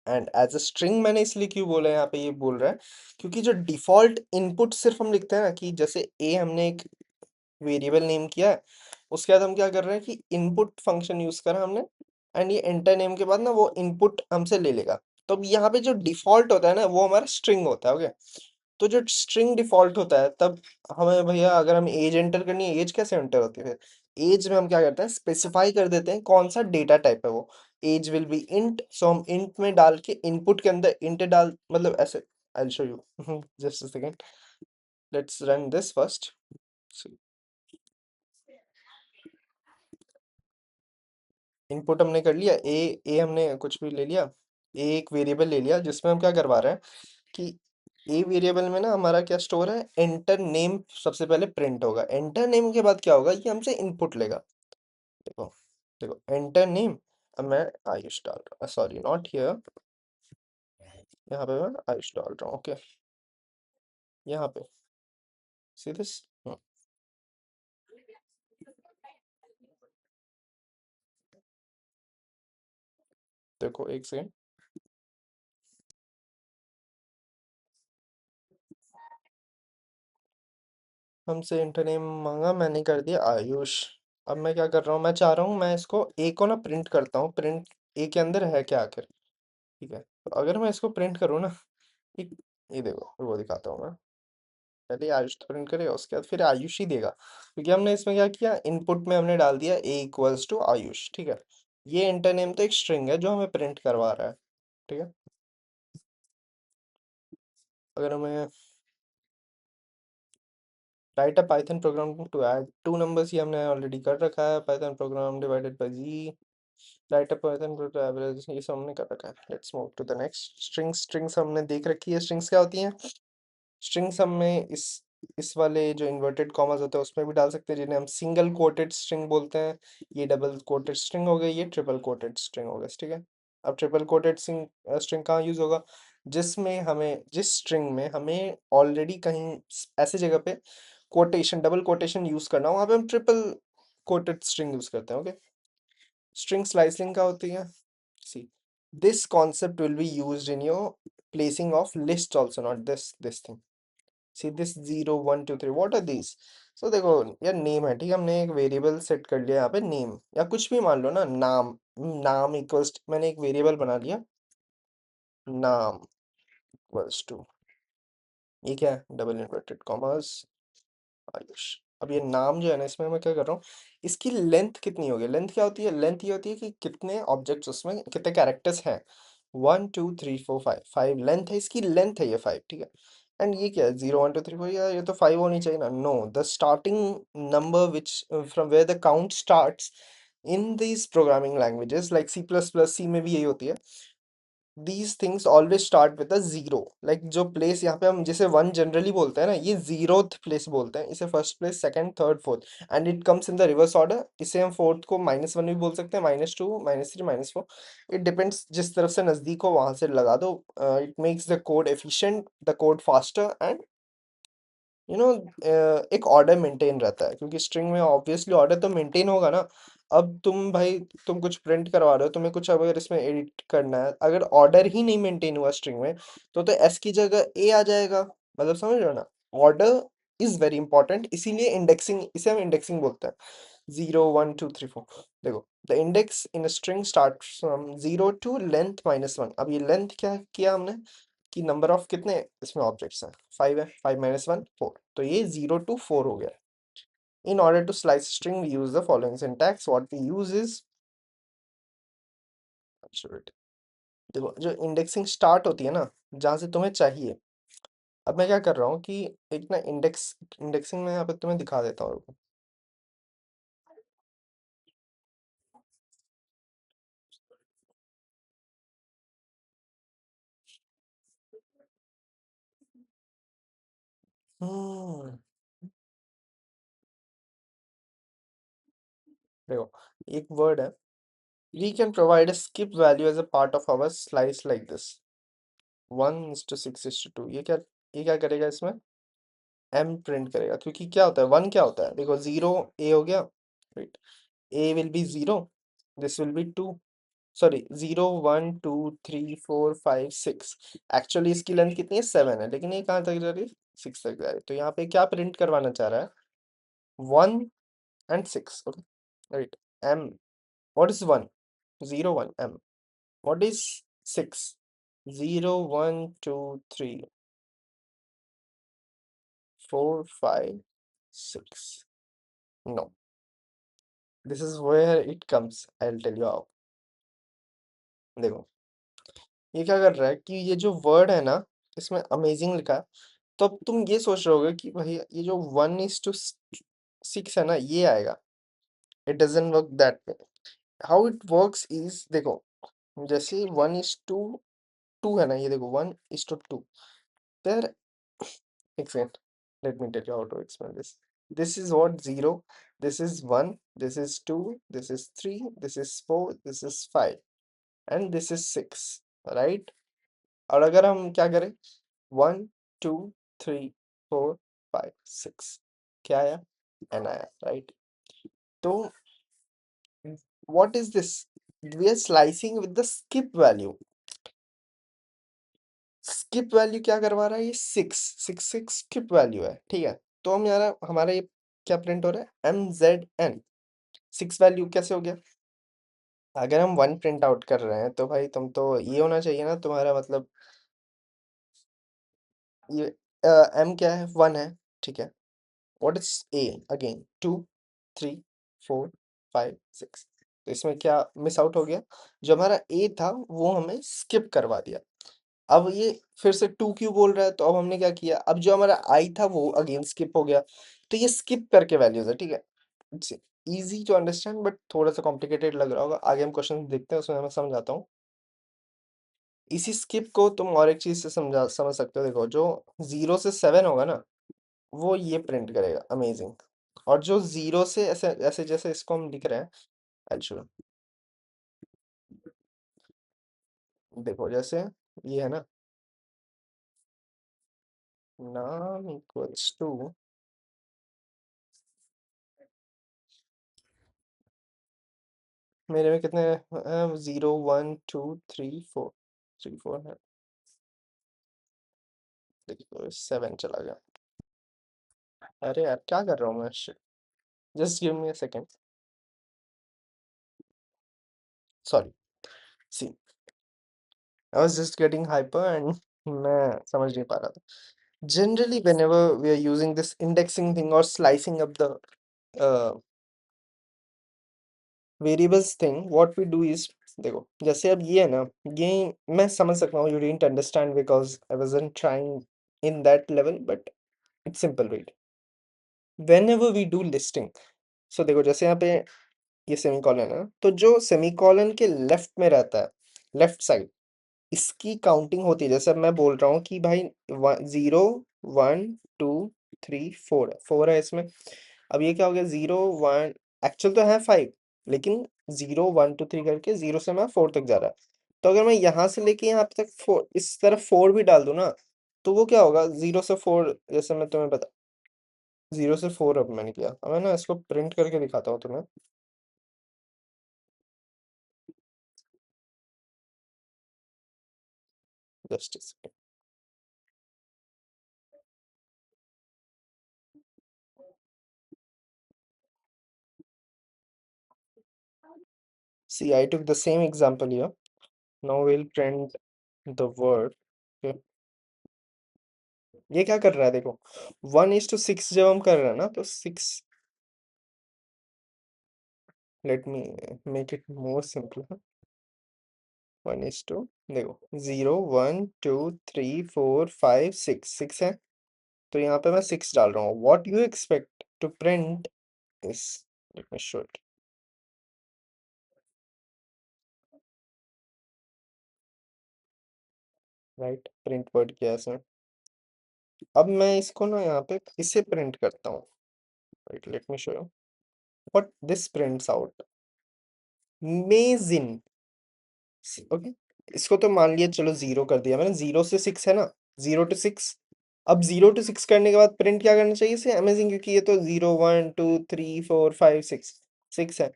A: And as a string मैंने इसलिए क्यों बोला है यहाँ पे, ये बोल रहा है क्योंकि जो डिफॉल्ट इनपुट सिर्फ हम लिखते हैं ना, कि जैसे a हमने एक वेरिएबल नेम किया है, उसके बाद हम क्या कर रहे हैं कि इनपुट फंक्शन यूज करा हमने, एंड ये एंटर नेम के बाद ना वो इनपुट हमसे ले लेगा। तो अब यहाँ पे जो डिफॉल्ट होता है ना वो हमारा स्ट्रिंग होता है। ओके। तो जो स्ट्रिंग डिफॉल्ट होता है तब हमें भैया अगर हम एज एंटर करनी है, एज कैसे एंटर होती है फिर, एज में हम क्या करते हैं स्पेसिफाई कर देते हैं कौन सा डेटा टाइप है वो। एज विल बी इंट, सो हम इंट में डाल के इनपुट के अंदर इंट डाल, मतलब ऐसे। आई will show you just a second, let's run this first. Input हमने कर लिया, ए हमने कुछ भी ले लिया, ए एक वेरिएबल ले लिया जिसमें हम क्या करवा रहे हैं कि ए वेरिएबल में ना हमारा क्या स्टोर है, एंटर नेम सबसे पहले प्रिंट होगा। एंटर नेम के बाद क्या होगा, ये हमसे इनपुट लेगा। देखो, देखो एंटर नेम, अब मैं आयुष डाल रहा हूँ, सॉरी नॉट हियर, यहाँ पे मैं आयुष डाल रहा हूँ। ओके, यहाँ पे सी दिस। देखो एक सेकंड, हमसे एंटर नेम मांगा, मैंने कर दिया आयुष। अब मैं क्या कर रहा हूँ, मैं चाह रहा हूँ मैं इसको ए को ना प्रिंट करता हूँ, प्रिंट ए के अंदर है क्या आखिर। ठीक है, तो अगर मैं इसको प्रिंट करूँ ना, एक, ये देखो वो दिखाता हूँ मैं। पहले आयुष तो प्रिंट करेगा, उसके बाद फिर आयुष ही देगा, क्योंकि हमने इसमें क्या किया, इनपुट में हमने डाल दिया ए इक्वल्स टू आयुष। ठीक है, ये एंटर नेम तो एक स्ट्रिंग है जो हमें प्रिंट करवा रहा है। ठीक है, अगर हमें write a Python program to add two numbers, ये हमने ऑलरेडी कर रखा है। पाइथन प्रोग्राम डिवाइडेड बाय जी, write a Python to average, ये सब हमने कर रखा है। Let's move to the next. Strings, strings हमने देख रखी है, स्ट्रिंग्स क्या होती हैं। स्ट्रिंग्स हम में इस वाले जो इन्वर्टेड कॉमास होते हैं उसमें भी डाल सकते हैं, जिन्हें हम सिंगल कोटेड स्ट्रिंग बोलते हैं। ये डबल कोटेड स्ट्रिंग हो गई, ये ट्रिपल कोटेड स्ट्रिंग हो गई। ठीक है, अब ट्रिपल कोटेड स्ट्रिंग स्ट्रिंग कहाँ यूज होगा, जिसमें हमें, जिस स्ट्रिंग में हमें ऑलरेडी कहीं ऐसी जगह पे कोटेशन, डबल कोटेशन यूज करना हो, वहां पे हम ट्रिपल कोटेड स्ट्रिंग यूज करते हैं। ओके। स्ट्रिंग स्लाइसिंग क्या होती है, see, this concept will be used in your placing of list also, not this thing. See this 0 1 2 3, what are these. So देखो यार, नेम है, ठीक है, हमने एक वेरिएबल सेट कर लिया यहाँ पे नेम, या कुछ भी मान लो ना, नाम, नाम इक्वल्स, मैंने एक वेरिएबल बना लिया नाम इक्वल्स टू, ये क्या है, डबल इन्वर्टेड कॉमर्स आयुष। अब ये नाम जो है ना, इसमें मैं क्या कर रहा हूँ, इसकी लेंथ कितनी होगी। लेंथ क्या होती है, लेंथ ये होती है कि कितने ऑब्जेक्ट्स उसमें, कितने कैरेक्टर्स हैं। 1 2 3 4 5, 5 लेंथ है इसकी, लेंथ है ये 5। ठीक है, एंड ये क्या है, 0 1 2 3 4, यार ये तो 5 होनी चाहिए ना। No, the starting number which from where the count starts in these programming languages like C plus plus, C में भी यही होती है। these things always start with a zero, like जो प्लेस यहाँ पे हम जिसे वन जनरली बोलते हैं ना, ये जीरोथ प्लेस बोलते हैं इसे, first place, second, third, fourth, and it comes in the reverse order. इसे हम फोर्थ को -1 भी बोल सकते हैं, -2, -3, -4, इट डिपेंड्स, जिस तरफ से नजदीक हो वहां से लगा दो। It makes the code efficient, the code faster, and you know एक ऑर्डर मेंटेन रहता है, क्योंकि स्ट्रिंग में ऑब्वियसली ऑर्डर तो मेंटेन होगा ना। अब तुम भाई, तुम कुछ प्रिंट करवा रहे हो, तुम्हें कुछ अगर इसमें एडिट करना है, अगर ऑर्डर ही नहीं मेंटेन हुआ स्ट्रिंग में, तो एस की जगह ए आ जाएगा। मतलब समझ रहे हो ना, ऑर्डर इज वेरी इंपॉर्टेंट, इसीलिए इंडेक्सिंग, इसे हम इंडेक्सिंग बोलते हैं। 0 1 2 3 4, देखो, the index in string start from 0 to length -1। अब ये लेंथ क्या किया हमने, कि नंबर ऑफ कितने इसमें ऑब्जेक्ट्स हैं, 5 है, 5 - 1 4, तो ये 0 to 4 हो गया। In order to slice string we use the following syntax, what we use is, देखो जो इंडेक्सिंग स्टार्ट होती है ना, जहां से तुम्हें चाहिए। अब मैं क्या कर रहा हूँ कि एक ना इंडेक्सिंग में यहाँ पे तुम्हें दिखा देता हूँ। हम्म, देखो एक वर्ड है, we can provide a skip value as a part of our slice like this, 1:6:2। ये क्या करेगा इसमें, m प्रिंट करेगा, क्योंकि क्या होता है, 1 क्या होता है, देखो 0 a हो गया, right, a will be 0, this will be 2, sorry 0 1 2 3 4 5 6, actually इसकी लेंथ कितनी है, 7 है, लेकिन ये कहाँ तक जा रही है, 6 तक जा रही है, तो यहाँ पे क्या प्रिंट करवाना चाह रहा है, 1 and 6, okay, right, m, what is 1, 0 1 m, what is 6, 0 1 2 3 4 5 6, no, this is where it comes, I'll tell you how। देखो ये क्या कर रहा है कि ये जो वर्ड है ना, इसमें अमेजिंग लिखा है, तो अब तुम ये सोच रहे होगे कि भाई ये जो 1:6 है ना, ये आएगा, it doesn't work that way. How it works is, देखो जैसे 1:2 है ना, ये देखो 1:2, देयर, एक second, let me tell you how to explain this, this is what 0, this is 1, this is 2, this is 3, this is 4, this is 5 and this is 6, right. और अगर हम क्या करें, 1 2 3 4 5 6, क्या आया, एन आया, राइट। तो what is this, we are slicing with the skip value, skip value क्या करवा रहा है, ये 6 स्किप वैल्यू है, ठीक है। तो हम यार हमारा ये क्या प्रिंट हो रहा है, MZN, 6 वैल्यू कैसे हो गया, अगर हम 1 प्रिंट आउट कर रहे हैं तो भाई तुम तो ये होना चाहिए ना तुम्हारा मतलब, ये M क्या है, 1 है, ठीक है, व्हाट इज A अगेन, 2 3 4 5 6, तो इसमें क्या मिस आउट हो गया, जो हमारा A था वो हमें स्किप करवा दिया। अब ये फिर से 2 क्यों बोल रहा है, तो अब हमने क्या किया, अब जो हमारा I था वो अगेन स्किप हो गया, तो ये स्किप करके वैल्यूज है, ठीक है। It's easy to understand but थोड़ा सा कॉम्प्लिकेटेड लग रहा होगा, आगे हम क्वेश्चन देखते हैं उसमें मैं समझाता हूँ। इसी स्किप को तुम और एक चीज से समझ सकते हो, देखो जो 0 से 7 होगा ना, वो ये प्रिंट करेगा, अमेजिंग। और जो 0 से ऐसे ऐसे जैसे इसको हम लिख रहे हैं, अच्छा देखो जैसे ये है ना, नाम इक्वल्स टू, मेरे में कितने 0 1 2 3 4, 3 4 है, देखो 7 चला गया, अरे यार क्या कर रहा हूँ मैं, just give me a second, sorry, see I was just getting hyper and मैं समझ नहीं पा रहा था। Generally whenever we are using this indexing thing or slicing up the uh, variables thing, what we do is, देखो जैसे अब ये है ना, ये मैं समझ सकता हूँ, you didn't understand because I wasn't trying in that level, but it's simple, read, whenever we do listing, so देखो जैसे यहाँ पे ये सेमीकोलन है, तो जो सेमीकोलन के लेफ्ट में रहता है, लेफ्ट साइड, इसकी काउंटिंग होती है, जैसे अब मैं बोल रहा हूँ कि भाई 0 1 2 3 4 4 है इसमें, अब ये क्या हो गया, 0 1, एक्चुअल तो है 5, लेकिन 0 1 2 3 करके 0 से मैं 4 तक जा रहा है, तो अगर मैं यहाँ से लेके यहाँ तक 4, इस तरफ 4 भी डाल दूं ना, तो वो क्या होगा, 0 से 4, जैसे मैं तुम्हें बता, 0 से 4 अब मैंने किया, अब मैं ना इसको प्रिंट करके दिखाता हूँ तुम्हें, just see, I took the same example here, now we'll print the word, okay? ये क्या कर रहा है, देखो 1:6 जब हम कर रहे हैं ना, तो 6, let me make it more simple, 1:, देखो 0 1 2 3 4 5 6 है, तो यहाँ पे मैं 6 डाल रहा हूँ, what you expect to print is, let me show it, right, print word किया है इसमें, अब मैं इसको ना यहाँ पे इसे प्रिंट करता हूँ। Right, late me show you what this prints out. Amazing. Okay, इसको तो मान लिया, चलो जीरो कर दिया मैंने, 0 से 6 है ना, 0 to 6। अब 0 to 6 करने के बाद प्रिंट क्या करना चाहिए इसे, अमेजिंग, क्योंकि ये तो 0 1 2 3 4 5 6 6 है।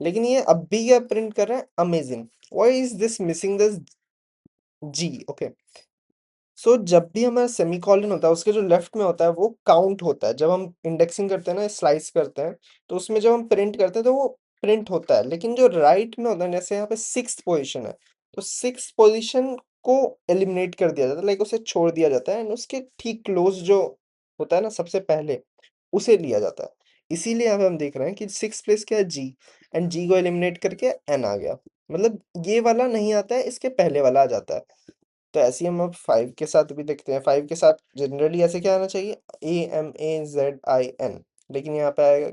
A: लेकिन ये अब भी क्या प्रिंट कर रहा है, amazing. Why is this missing this G? Okay, so जब भी हमारा सेमीकोलन होता है, उसके जो लेफ्ट में होता है वो काउंट होता है। जब हम इंडेक्सिंग करते हैं ना, स्लाइस करते हैं, तो उसमें जब हम प्रिंट करते हैं तो वो प्रिंट होता है। लेकिन जो राइट में होता है, जैसे यहाँ पे 6th पोजीशन है, तो 6th पोजीशन को एलिमिनेट कर दिया जाता है, लाइक उसे छोड़ दिया जाता है, एंड उसके ठीक क्लोज जो होता है ना सबसे पहले, उसे लिया जाता है। इसीलिए यहाँ पे हम देख रहे हैं कि 6th प्लेस क्या है, जी, एंड जी को एलिमिनेट करके एन आ गया। मतलब ये वाला नहीं आता है, इसके पहले वाला आ जाता है। तो ऐसे ही हम अब 5 के साथ भी देखते हैं। 5 के साथ जनरली ऐसे क्या आना चाहिए, AMAZIN, लेकिन यहाँ पे आएगा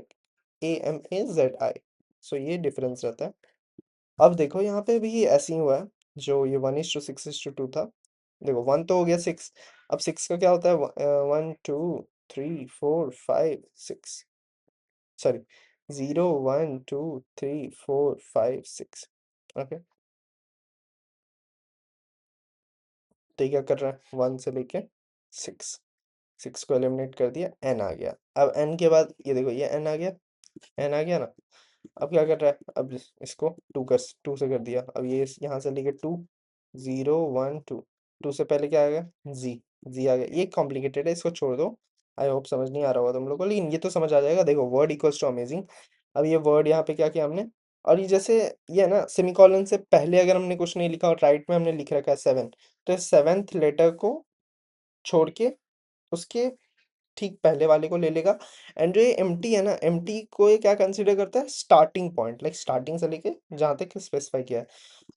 A: AMAZI। सो ये डिफरेंस रहता है। अब देखो यहाँ पे भी ऐसे ही हुआ है, जो ये 1:6:2 था। देखो 1 तो हो गया 6। अब 6 का क्या होता है, 1 2 3 4 5 6, सॉरी, 0 1 2 3 4 5 6। ओके, तो ये क्या कर रहा है, 1 से लेके 6, 6 को एलिमिनेट कर दिया, एन आ गया। अब एन के बाद ये देखो, ये एन आ गया, एन आ गया ना। अब क्या कर रहा है, अब इसको 2 से कर दिया। अब ये यहाँ से लेके 2, 0 1 2, 2 से पहले क्या आ गया, जी, जी आ गया। ये कॉम्प्लिकेटेड है, इसको छोड़ दो। आई होप समझ नहीं आ रहा होगा तुम लोग को, लेकिन ये तो समझ आ जाएगा। देखो वर्ड इक्वल्स टू अमेजिंग। अब ये वर्ड यहाँ पे क्या किया हमने, और ये जैसे ये है ना, सेमीकोलन से पहले अगर हमने कुछ नहीं लिखा और राइट में हमने लिख रखा है 7, तो 7th लेटर को छोड़ के उसके ठीक पहले वाले को ले लेगा। एंड जो ये एम्प्टी है ना, एम्प्टी को ये क्या कंसीडर करता है, स्टार्टिंग पॉइंट, लाइक स्टार्टिंग से लेके जहां तक स्पेसिफाई किया है।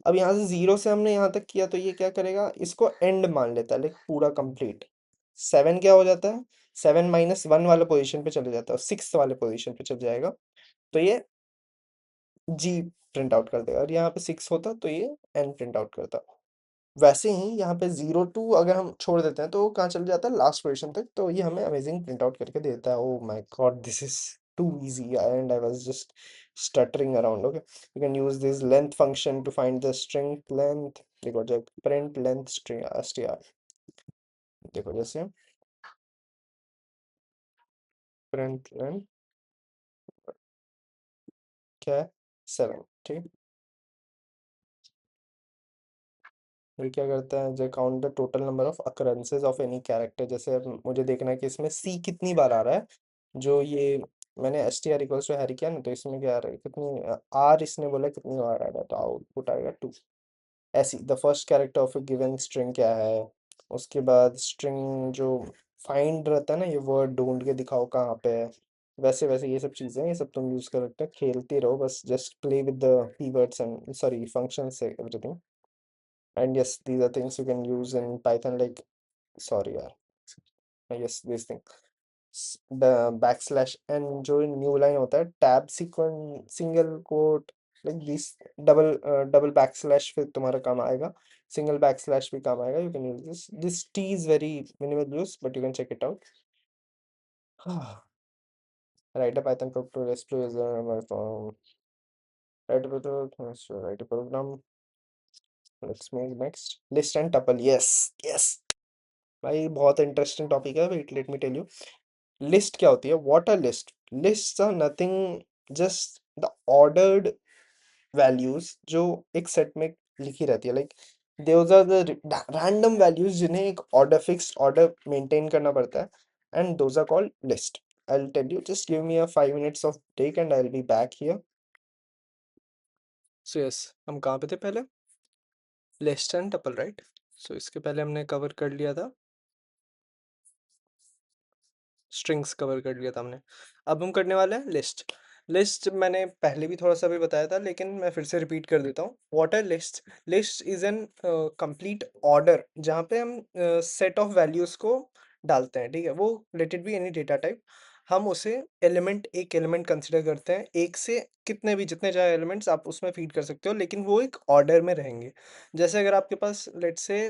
A: अब यहाँ से 0 से हमने यहाँ तक किया, तो ये क्या करेगा, इसको एंड मान लेता है, लाइक पूरा कंप्लीट। 7 क्या हो जाता है, 7 - 1 वाले पोजीशन पे चले जाता है, 6 वाले पोजीशन पे चल जाएगा। तो ये जी प्रिंट आउट कर देगा, और यहाँ पे 6 होता तो ये एन प्रिंट आउट करता। वैसे ही यहाँ पे 0 2 अगर हम छोड़ देते हैं, तो वो कहाँ चल जाता है, लास्ट पोजीशन तक। तो ये हमें अमेजिंग प्रिंट आउट करके देता है। Oh my God, this is too easy and I was just stuttering around. Okay, you can use this length function to find the string length. देखो जब प्रिंट लेंथ स्ट्रिंग str, देखो जैसे print length क्या है, 7, ठीक। फिर क्या करता है, जो count the total number of occurrences of any character. जैसे अब मुझे देखना है कि इसमें सी कितनी बार आ रहा है। जो ये मैंने S T R equals to Harry किया ना, तो इसमें क्या आ रहा है, कितनी आर इसने बोला कितनी बार आ रहा है, तो आउटपुट आएगा 2। ऐसी the first character of A given string क्या है। उसके बाद स्ट्रिंग जो फाइंड रहता है ना, ये वर्ड ढूंढ के दिखाओ कहाँ पे है। वैसे वैसे ये सब चीज़ें हैं, ये सब तुम यूज़ कर सकते हो, खेलते रहो बस, just play with the keywords and sorry functions everything. And yes, these are things you can use in Python, like, sorry यार, yes, this thing, the backslash, and जो न्यू लाइन होता है, tab sequence, single quote, like this, double backslash फिर तुम्हारा काम आएगा, single backslash भी काम आएगा। You can use this T is very minimal use, but you can check it out. Write a Python program to explore write a program, let's make next list and tuple. Yes, yes भाई, बहुत interesting topic है। Wait, let me tell you. List क्या होती है, what are list, lists are nothing, just the ordered values जो एक set में लिखी रहती है, like those are the random values जिन्हें एक ऑर्डर, फिक्स्ड ऑर्डर मेंटेन करना पड़ता है, and those are called list. I will tell you, just give me a 5 minutes of break and I will be back here. So yes, हम कहाँ पे थे पहले, list and tuple, right. So इसके पहले हमने कवर कर लिया था, स्ट्रिंग्स कवर कर लिया था हमने। अब हम करने वाले हैं लिस्ट। लिस्ट मैंने पहले भी थोड़ा सा भी बताया था, लेकिन मैं फिर से रिपीट कर देता हूँ। What are list, list is an complete order जहाँ पे हम सेट ऑफ वैल्यूज को डालते हैं, ठीक है। वो लेटेड बी एनी डेटा टाइप, हम उसे एलिमेंट, एक एलिमेंट कंसिडर करते हैं, एक से कितने भी, जितने चाहे एलिमेंट्स आप उसमें फीड कर सकते हो, लेकिन वो एक ऑर्डर में रहेंगे। जैसे अगर आपके पास लेट्स से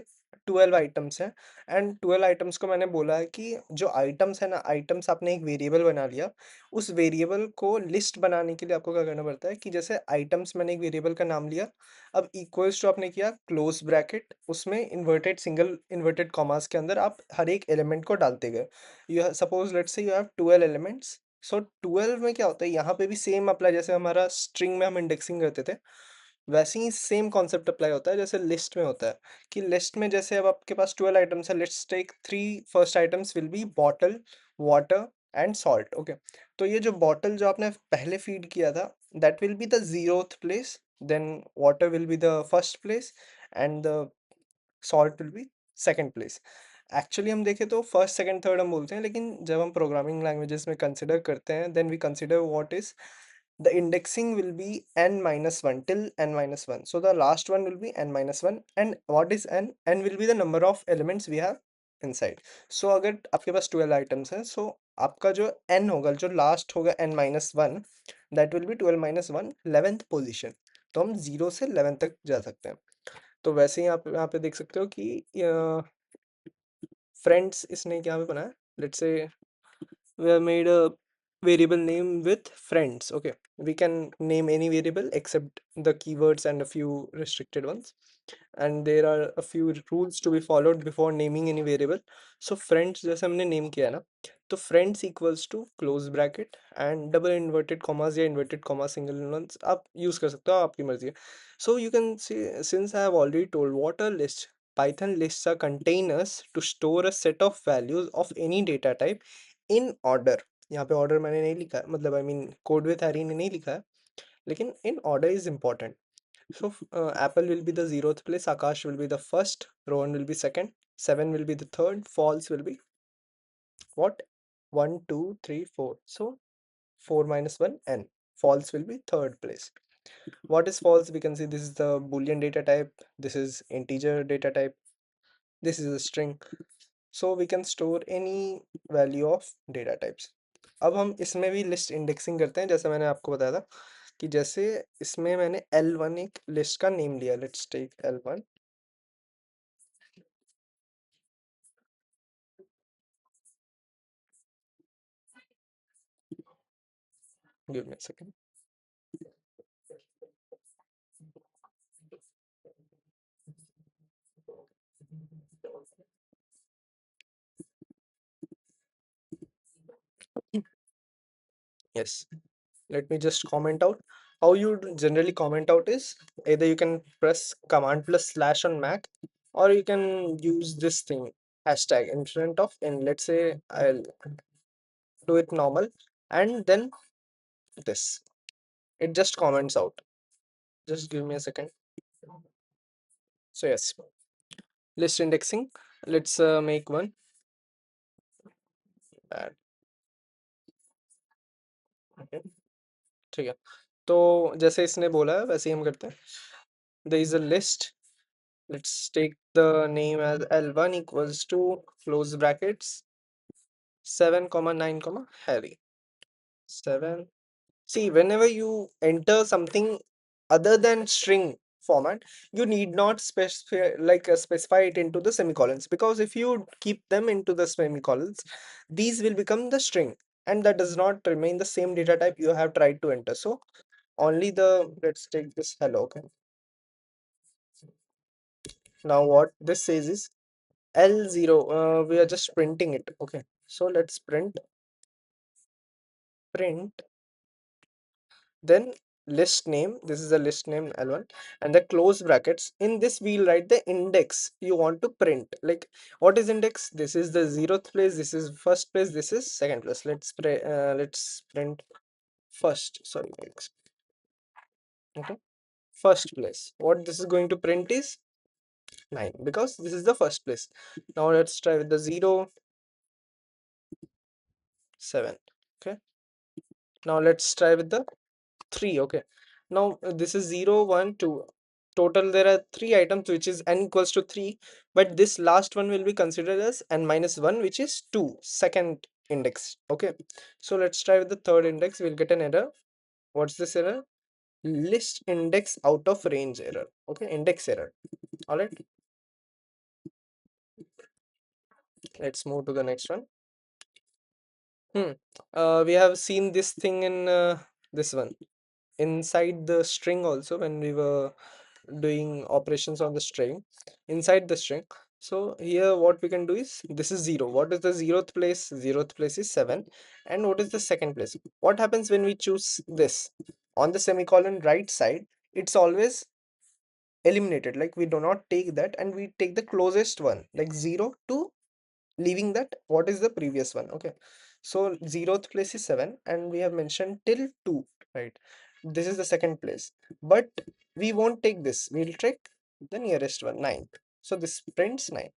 A: 12 आइटम्स हैं, एंड 12 आइटम्स को मैंने बोला है कि जो आइटम्स है ना, आइटम्स आपने एक वेरिएबल बना लिया, उस वेरिएबल को लिस्ट बनाने के लिए आपको क्या करना पड़ता है कि जैसे आइटम्स मैंने एक वेरिएबल का नाम लिया, अब इक्वल्स टू आपने किया क्लोज ब्रैकेट, उसमें इन्वर्टेड सिंगल इन्वर्टेड कॉमास के अंदर आप हर एक एलिमेंट को डालते गए। You suppose let's say you have 12 elements. So 12 में क्या होता है, यहाँ पे भी सेम अप्लाई, जैसे हमारा स्ट्रिंग में हम इंडेक्सिंग करते थे, वैसे ही सेम कॉन्सेप्ट अप्लाई होता है जैसे लिस्ट में होता है। कि लिस्ट में जैसे अब आपके पास 12 आइटम्स है, let's take 3 first items will be bottle, water and salt. Okay, तो ये जो बॉटल जो आपने पहले फीड किया था, that will be the zeroth place, then water will be the first place, and the salt will be second place. Actually हम देखें तो फर्स्ट सेकंड थर्ड हम बोलते हैं, लेकिन जब हम प्रोग्रामिंग लैंग्वेजेस में कंसिडर करते हैं, then we consider what is the indexing will be n minus 1 till n minus 1. So the last one will be n minus 1, and what is n? N will be the number of elements we have inside. So अगर आपके पास 12 items हैं, so आपका जो n होगा, जो last होगा n minus 1, that will be 12 minus 1 11th position. तो हम 0 से 11 तक जा सकते हैं। तो वैसे ही आप यहाँ पे देख सकते हो कि फ्रेंड्स इसने क्या पे बनाया, let's say we have made a variable name with friends. Okay, we can name any variable except the keywords and a few restricted ones, and there are a few rules to be followed before naming any variable. So friends जैसे हमने name किया है ना, तो friends equals to close bracket and double inverted commas या inverted comma single ones आप use कर सकते हो, आपकी मर्जी है। So you can see, since I have already told what a list, Python lists are containers to store a set of values of any data type in order. यहाँ पे order मैंने नहीं लिखा है, मतलब I mean code with Harry ने नहीं लिखा है, लेकिन in order is important. So apple will be the zeroth place, Aakash will be the first, Rohan will be second, seven will be the third, false will be what, 1 2 3 4, so 4 minus 1 n, false will be third place. What is false? We can see this is the boolean data type, this is integer data type, this is a string, so we can store any value of data types. अब हम इसमें भी list indexing करते हैं, जैसे मैंने आपको बताया था कि जैसे इसमें मैंने L1 एक लिस्ट का नेम लिया, let's take L1, give me a second. Yes, let me just comment out. How you generally comment out is either you can press command plus slash on Mac, or you can use this thing, hashtag in front of, and let's say I'll do it normal, and then this, it just comments out. Just give me a second. So yes, list indexing, let's make one, okay, ठीक है। तो जैसे इसने बोला है वैसे ही हम करते हैं। there is a list, let's take the name as L1 equals to close brackets 7 comma 9 comma Harry 7. See, whenever you enter something other than string format, you need not specify it into the semicolons, because if you keep them into the semicolons, these will become the string, and that does not remain the same data type you have tried to enter. So only the, let's take this hello. Okay, now what this says is L0, we are just printing it. Okay, so let's print then list name, this is the list name L1, and the close brackets, in this we'll write the index you want to print. Like, what is index? This is the zeroth place, this is first place, this is second place. Let's print first, sorry, okay, first place. What this is going to print is 9, because this is the first place. Now let's try with the 0 7. Okay, now let's try with the 3. Okay, now this is 0 1 2, total there are 3 items, which is n equals to 3, but this last one will be considered as n minus 1, which is 2, second index. Okay, so let's try with the third index, we'll get an error. What's this error? List index out of range error. Okay, index error. All right, Let's move to the next one. Hmm. We have seen this thing in this one inside the string also when we were doing operations on the string inside the string. So here what we can do is this is 0. What is the zeroth place? Zeroth place is 7. And what is the second place? What happens when we choose this on the semicolon right side? It's always eliminated, like we do not take that and we take the closest one like 0 to leaving that what is the previous one. Okay, so zeroth place is 7 and we have mentioned till 2, right? This is the second place, but we won't take this, we'll take the nearest one, 9. So this prints 9.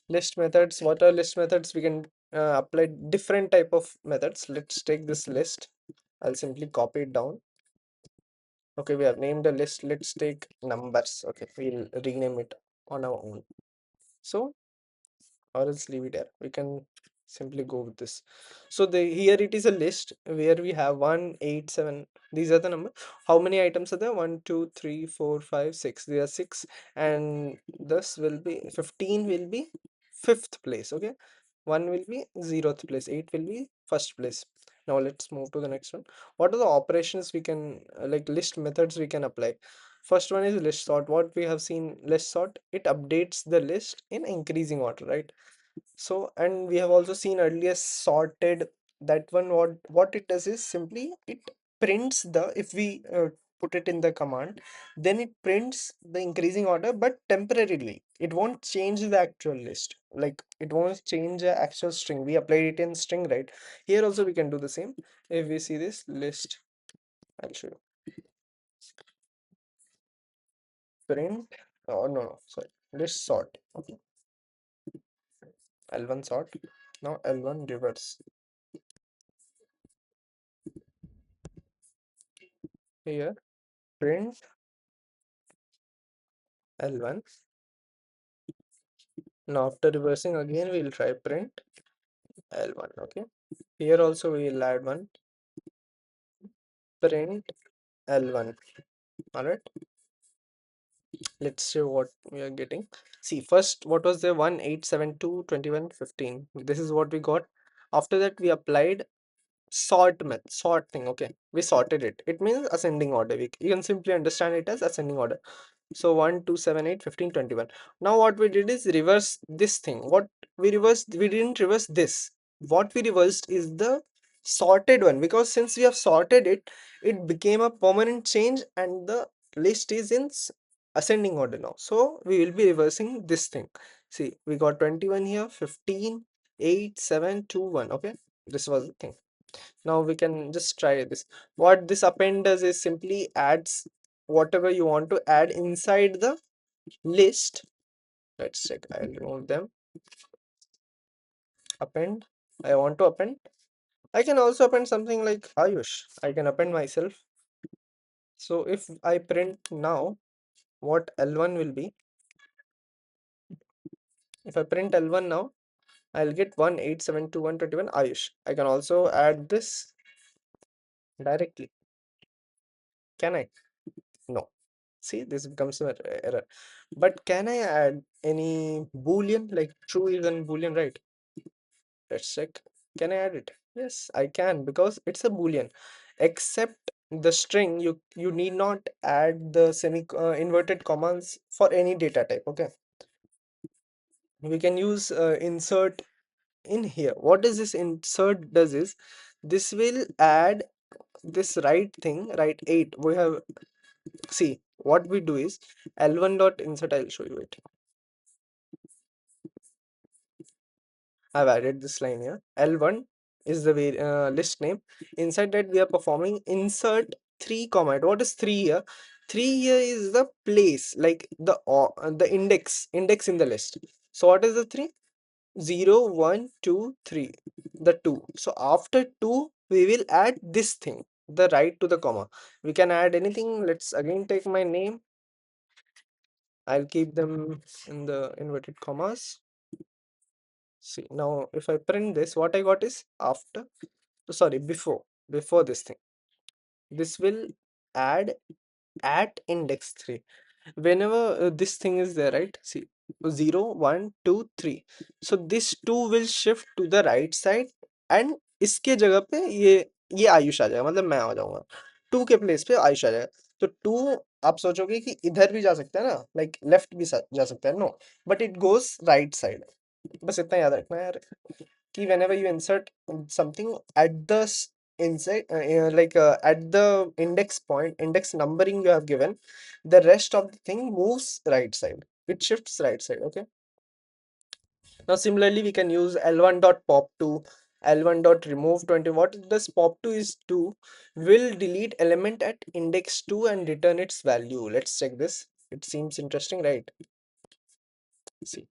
A: List methods, what are list methods? We can apply different type of methods. Let's take this list. I'll simply copy it down. Okay, we have named a list. Let's take numbers. Okay, we'll rename it on our own. So or else leave it there. We can simply go with this. So the here it is a list where we have 1, 8, 7. These are the number. How many items are there? 1, 2, 3, 4, 5, 6. There are 6, and this will be 15 will be fifth place. Okay, 1 will be zeroth place. 8 will be first place. Now let's move to the next one. What are the operations we can like list methods we can apply? First one is list sort. What we have seen list sort, it updates the list in increasing order, right? So, and we have also seen earlier sorted. That one, what it does is simply it prints the, if we put it in the command, then it prints the increasing order, but temporarily it won't change the actual list, like it won't change the actual string. We applied it in string, right? Here also we can do the same. If we see this list, I'll show you. Print, oh no, sorry, list sort. Okay, L1 sort. Now L1 reverse. Here print L1. Now after reversing again, we'll try print L1. Okay, here also we'll add one print L1. All right, let's see what we are getting. See, first what was the 1, 8, 7, 2, 21, 15. This is what we got. After that we applied sort method, sort thing. Okay, we sorted it. It means ascending order. You can simply understand it as ascending order. So 1, 2, 7, 8, 15, 21. Now what we did is reverse this thing. What we reversed, we didn't reverse this. What we reversed is the sorted one, because since we have sorted it, it became a permanent change and the list is in ascending order now. So we will be reversing this thing. See, we got 21 here, 15, 8, 7, 2, 1. Okay, this was the thing. Now we can just try this. What this append does is simply adds whatever you want to add inside the list. Let's check. I'll remove them. Append. I want to append. I can also append something like Ayush. I can append myself. So if I print now, what L1 will be? If I print L1 now, I'll get 1872121 Ayush. I can also add this directly. Can I? No. See, this becomes an error. But can I add any boolean, like true is an boolean, right? Let's check. Can I add it? Yes, I can, because it's a boolean. Except the string, you need not add the semi inverted commas for any data type. Okay, we can use insert in here. What does this insert does is this will add this right thing, right 8. We have, see, what we do is L1 dot insert. I'll show you it. I've added this line here. L1 is the list name. Inside that we are performing insert 3 comma. What is 3 here? 3 here is the place, like the index in the list. So what is the 3? 0, 1, 2, 3. The 2. So after 2 we will add this thing, the right to the comma. We can add anything. Let's again take my name. I'll keep them in the inverted commas. See, now if I print this, what I got is after, sorry, before this thing. This will add at index 3. Whenever this thing is there, right? See, 0 1 2 3. So this 2 will shift to the right side and इसके जगह पे ये आयुष आ जाएगा, मतलब मैं आ जाऊंगा 2 के place पे आयुष आ जाएगा। तो 2 आप सोचोगे कि इधर भी जा सकता है ना, लाइक लेफ्ट भी जा सकता है, no, but it goes right side. बस इतना याद रखना है यार कि whenever you insert something at the inside like at the index point, index numbering you have given, the rest of the thing moves right side, it shifts right side. Okay, now similarly we can use l1 dot pop to l1 dot remove 20. What does pop to is do, will delete element at index 2 and return its value. Let's check this, it seems interesting, right? See,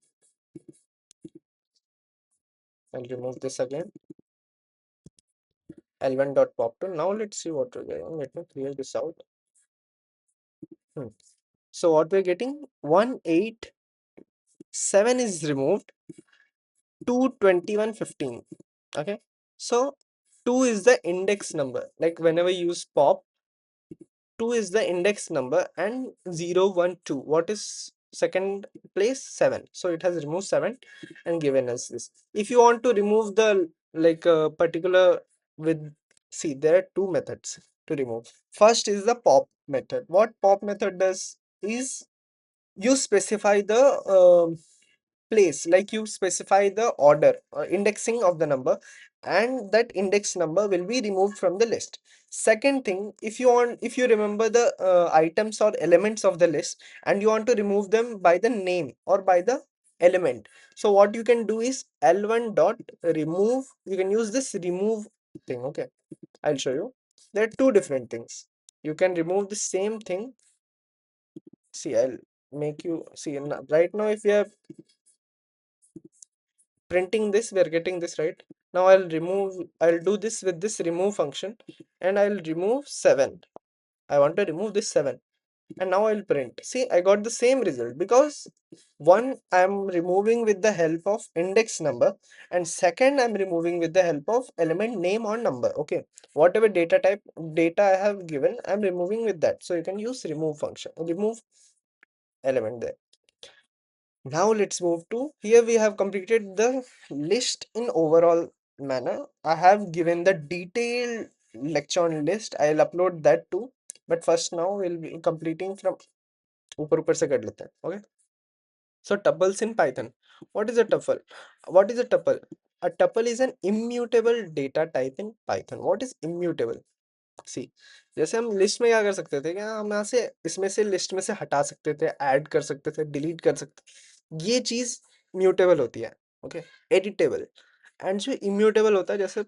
A: I'll remove this again, l1 dot pop to. Now let's see what we're getting. Let me clear this out. Hmm. So what we're getting, 187 is removed, 22115. Okay, so 2 is the index number, like whenever you use pop, 2 is the index number, and 0 1 2, what is second place? 7. So it has removed 7 and given us this. If you want to remove the like particular with, see, there are two methods to remove. First is the pop method. What pop method does is you specify the place, like you specify the order indexing of the number, and that index number will be removed from the list. Second thing, if you want, if you remember the items or elements of the list and you want to remove them by the name or by the element, so what you can do is l1 dot remove, you can use this remove thing. Okay, I'll show you. There are two different things, you can remove the same thing. See, I'll make you see right now. If you are printing this, we are getting this right. Now I'll do this with this remove function, and I'll remove 7. I want to remove this 7, and now I'll print. See, I got the same result because one, I'm removing with the help of index number, and second, I'm removing with the help of element name or number. Okay, whatever data I have given, I'm removing with that. So you can use remove function, remove element there. Now let's move to, here we have completed the list in overall manner. I have given the detailed lecture on list. I'll upload that too. But first now we'll be completing from ऊपर ऊपर से कर लेते हैं. Okay. So tuples in Python. What is a tuple? What is a tuple? A tuple is an immutable data type in Python. What is immutable? सी, जैसे हम list में क्या कर सकते थे, क्या हम यहाँ से इसमें से लिस्ट में से हटा सकते थे, ऐड कर सकते थे, डिलीट कर सकते, ये चीज म्यूटेबल होती है. Okay, editable. एंड जो इम्यूटेबल होता है, जैसे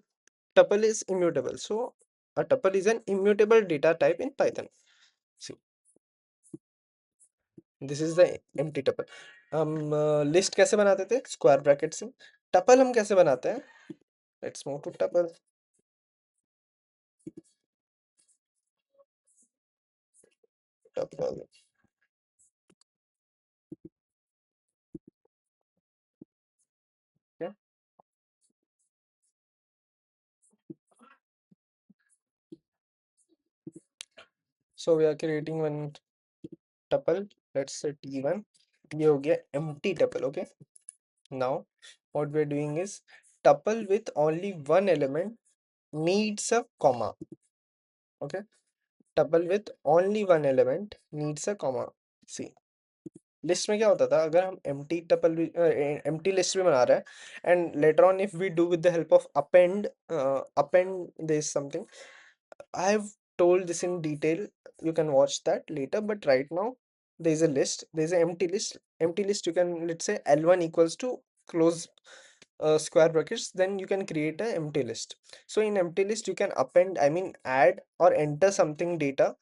A: tuple is immutable, so a tuple is an immutable data type in Python. See, this is the empty tuple. हम लिस्ट कैसे बनाते थे? स्क्वायर ब्रैकेट से. टपल हम कैसे बनाते हैं? Let's move to tuple. Tuple. So we are creating one tuple, let's say t1. ये हो गया empty tuple. Okay, now what we're doing is tuple with only one element needs a comma. Okay, tuple with only one element needs a comma. See, list में क्या होता था, अगर हम empty tuple भी empty list भी बना रहे हैं, and later on if we do with the help of append this something, I have told this in detail. You can watch that later, but right now there is a list. There is an empty list. Empty list. You can, let's say L1 equals to close square brackets. Then you can create an empty list. So in empty list you can append, I mean add or enter something data.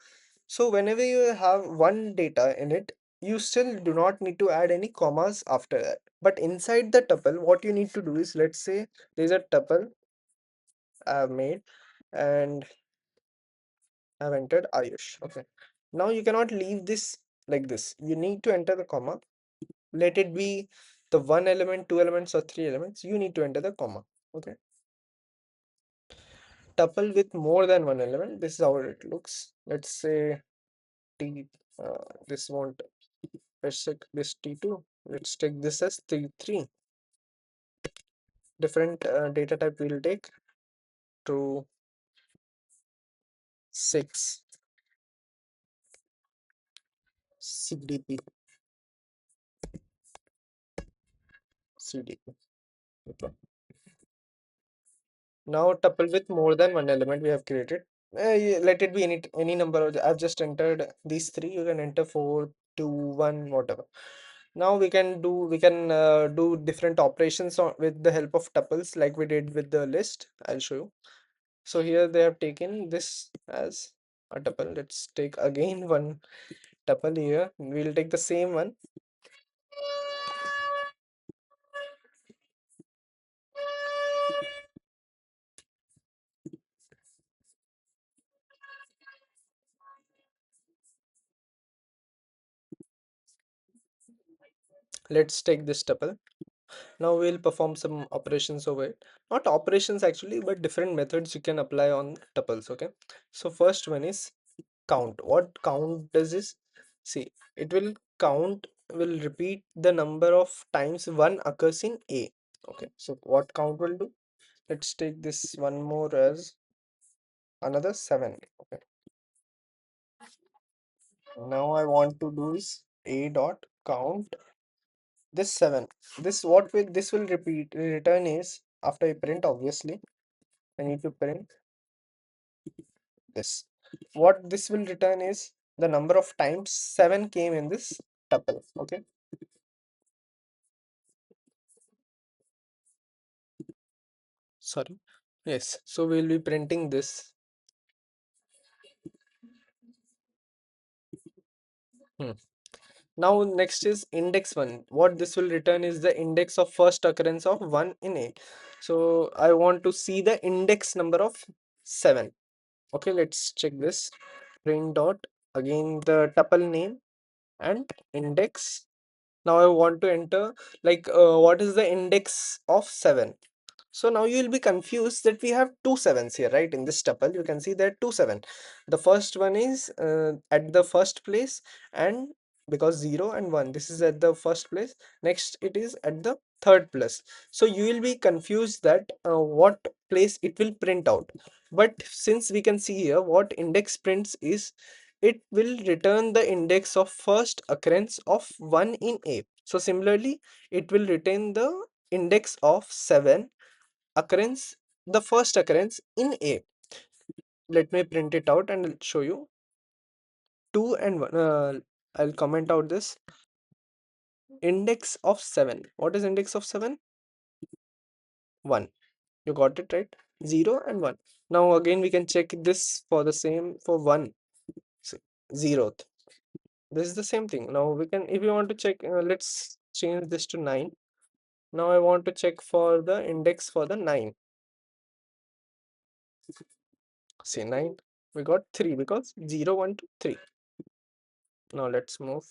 A: So whenever you have one data in it, you still do not need to add any commas after that. But inside the tuple, what you need to do is, let's say there is a tuple I have made, and I've entered Ayush. Okay. Now you cannot leave this like this. You need to enter the comma. Let it be the one element, two elements, or three elements. You need to enter the comma. Okay. Tuple with more than one element. This is how it looks. Let's say T. This won't. Let's take this T2. Let's take this as T3. Different data type we'll take to 6 CDP. CDP. Okay. Now tuple with more than one element we have created. Let it be any number. I've just entered these three. You can enter 4, 2, 1, whatever. Now we can do different operations with the help of tuples like we did with the list. I'll show you. So here they have taken this as a tuple. Let's take again one tuple here. We'll take the same one. Let's take this tuple. Now we'll perform some operations over it. Not operations actually, but different methods you can apply on tuples. Okay. So first one is count. What count does is, see, it will count, will repeat the number of times one occurs in A. Okay. So what count will do? Let's take this one more as another 7. Okay. Now I want to do is A dot count this 7. This will repeat return is after I print, obviously I need to print this. What this will return is the number of times 7 came in this tuple. Okay. Sorry. Yes. So we'll be printing this. Hmm. Now next is index 1. What this will return is the index of first occurrence of 1 in A. So I want to see the index number of 7. Okay, let's check this. Print dot again the tuple name and index. Now I want to enter like what is the index of 7. So now you will be confused that we have two sevens here, right? In this tuple, you can see there are two seven. The first one is at the first place, and because 0 and 1, this is at the first place. Next, it is at the third place. So you will be confused that what place it will print out. But since we can see here what index prints is, it will return the index of first occurrence of 1 in A. So similarly, it will retain the index of 7 occurrence, the first occurrence in A. Let me print it out and I'll show you. 2 and 1. I'll comment out this. Index of 7. What is index of 7? 1. You got it right? 0 and 1. Now again we can check this for the same for 1. 0th. This is the same thing. Now we can, if you want to check, let's change this to 9. Now I want to check for the index for the 9. Say 9. We got 3 because 0, 1, 2, 3. Now let's move.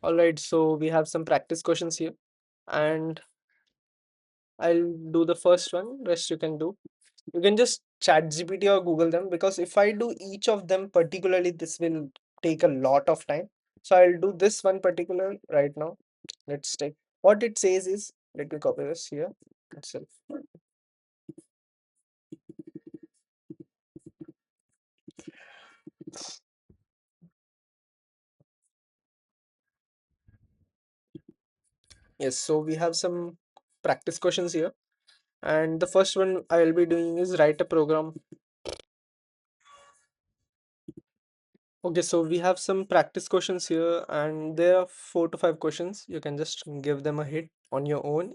A: All right, so we have some practice questions here, and I'll do the first one. Rest you can do. You can just chat GPT or Google them, because if I do each of them particularly, this will take a lot of time. So I'll do this one particular right now. Let's take what it says is, let me copy this here itself. Yes, so we have some practice questions here, and the first one I'll be doing is write a program. Okay, so we have some practice questions here, and there are 4 to 5 questions. You can just give them a hit on your own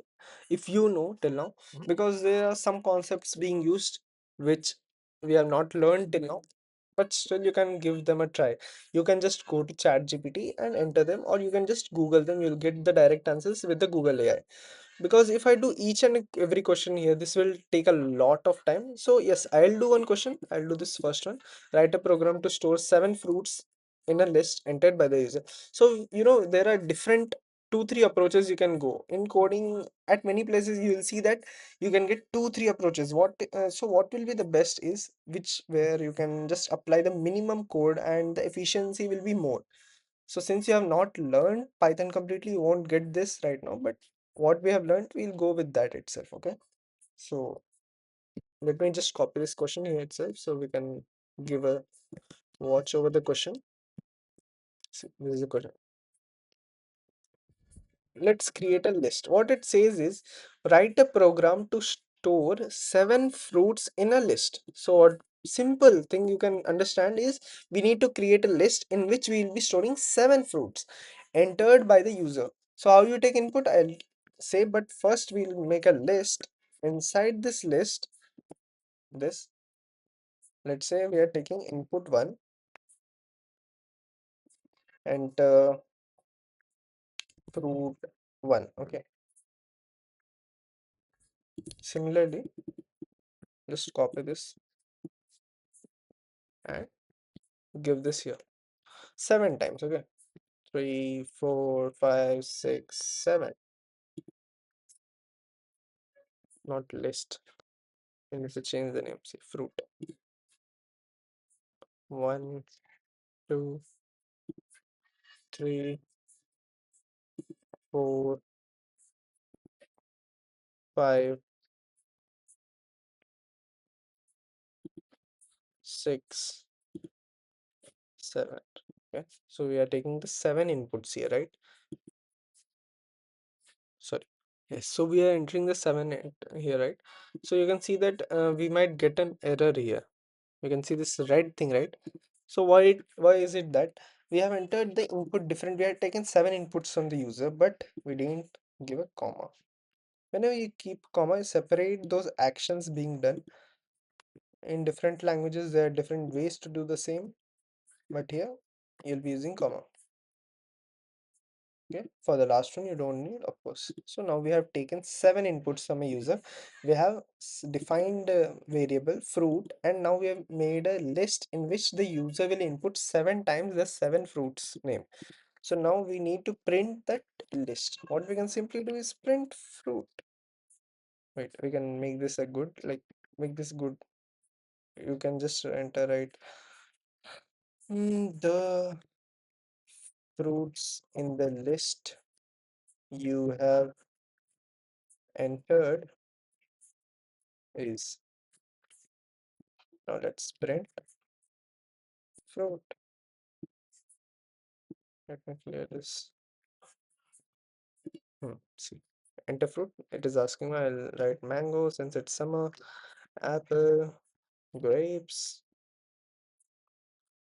A: if you know till now, because there are some concepts being used which we have not learned till now, but still you can give them a try. You can just go to ChatGPT and enter them, or you can just Google them. You'll get the direct answers with the Google AI, because if I do each and every question here, this will take a lot of time. So yes, I'll do one question. I'll do this first one. Write a program to store 7 fruits in a list entered by the user. So there are different two three approaches you can go in coding. At many places you will see that you can get two three approaches. What will be the best is which where you can just apply the minimum code and the efficiency will be more. So since you have not learned Python completely, you won't get this right now, but what we have learned, we'll go with that itself. Okay, so let me just copy this question here itself so we can give a watch over the question. So this is the question. Let's create a list. What it says is write a program to store seven fruits in a list. So what simple thing you can understand is we need to create a list in which we will be storing seven fruits entered by the user. So how you take input, I'll say, but first we'll make a list. Inside this list, this, let's say we are taking input one and fruit one. Okay, similarly just copy this and give this here seven times. Okay, 3, 4, 5, 6, 7. Not list. I need to change the name. See, fruit. 1, 2, 3, 4, 5, 6, 7. Okay, so we are taking the seven inputs here, right? Sorry. Yes, so we are entering the here, right? So you can see that we might get an error here. You can see this red thing, right? So why is it that we have entered the input different? We have taken seven inputs from the user, but we didn't give a comma. Whenever you keep comma, you separate those actions being done. In different languages, there are different ways to do the same, but here you'll be using comma. Okay, for the last one you don't need, of course. So now we have taken seven inputs from a user. We have defined a variable fruit, and now we have made a list in which the user will input seven times the seven fruits name. So now we need to print that list. What we can simply do is print fruit. Wait, we can make this a good, like, make this good. You can just enter, right, the fruits in the list you have entered is. Now let's print fruit. Let me clear this. See, enter fruit. It is asking me. I'll write mango since it's summer. Apple, grapes,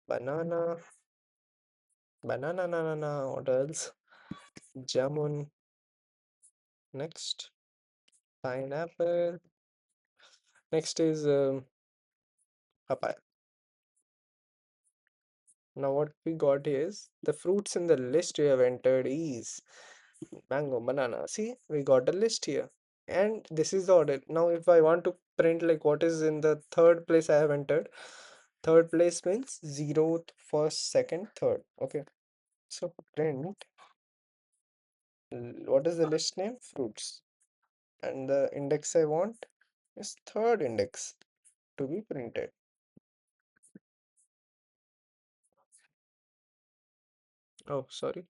A: banana, banana. What else? Jamun. Next, pineapple. Next is papaya. Now what we got is the fruits in the list we have entered is mango, banana. See, we got a list here. And this is the order. Now if I want to print like what is in the third place I have entered, third place means zeroth, first, second, third. Okay. So print, what is the list name? Fruits. And the index I want is third index to be printed. Oh, sorry.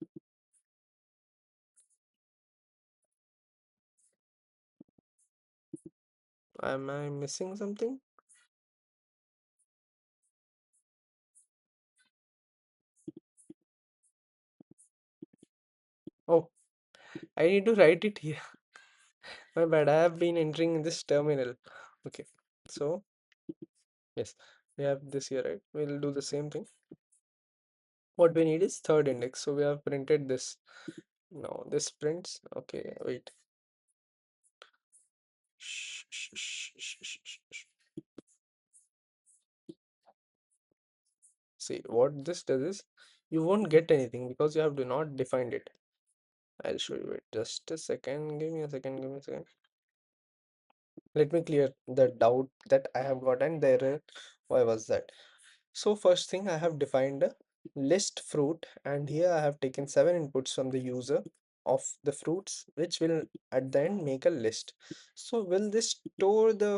A: Am I missing something? Oh, I need to write it here. My bad. I have been entering in this terminal. Okay. So, yes, we have this here, right? We'll do the same thing. What we need is third index. So we have printed this. Now this prints. Okay, wait. Shh, shh, shh, shh, shh, shh, shh. See, what this does is you won't get anything because you have do not defined it. I'll show you it. Just a second. Give me a second. Give me a second. Let me clear the doubt that I have gotten there. Why was that? So first thing, I have defined a list fruit, and here I have taken seven inputs from the user of the fruits, which will at the end make a list. So will this store the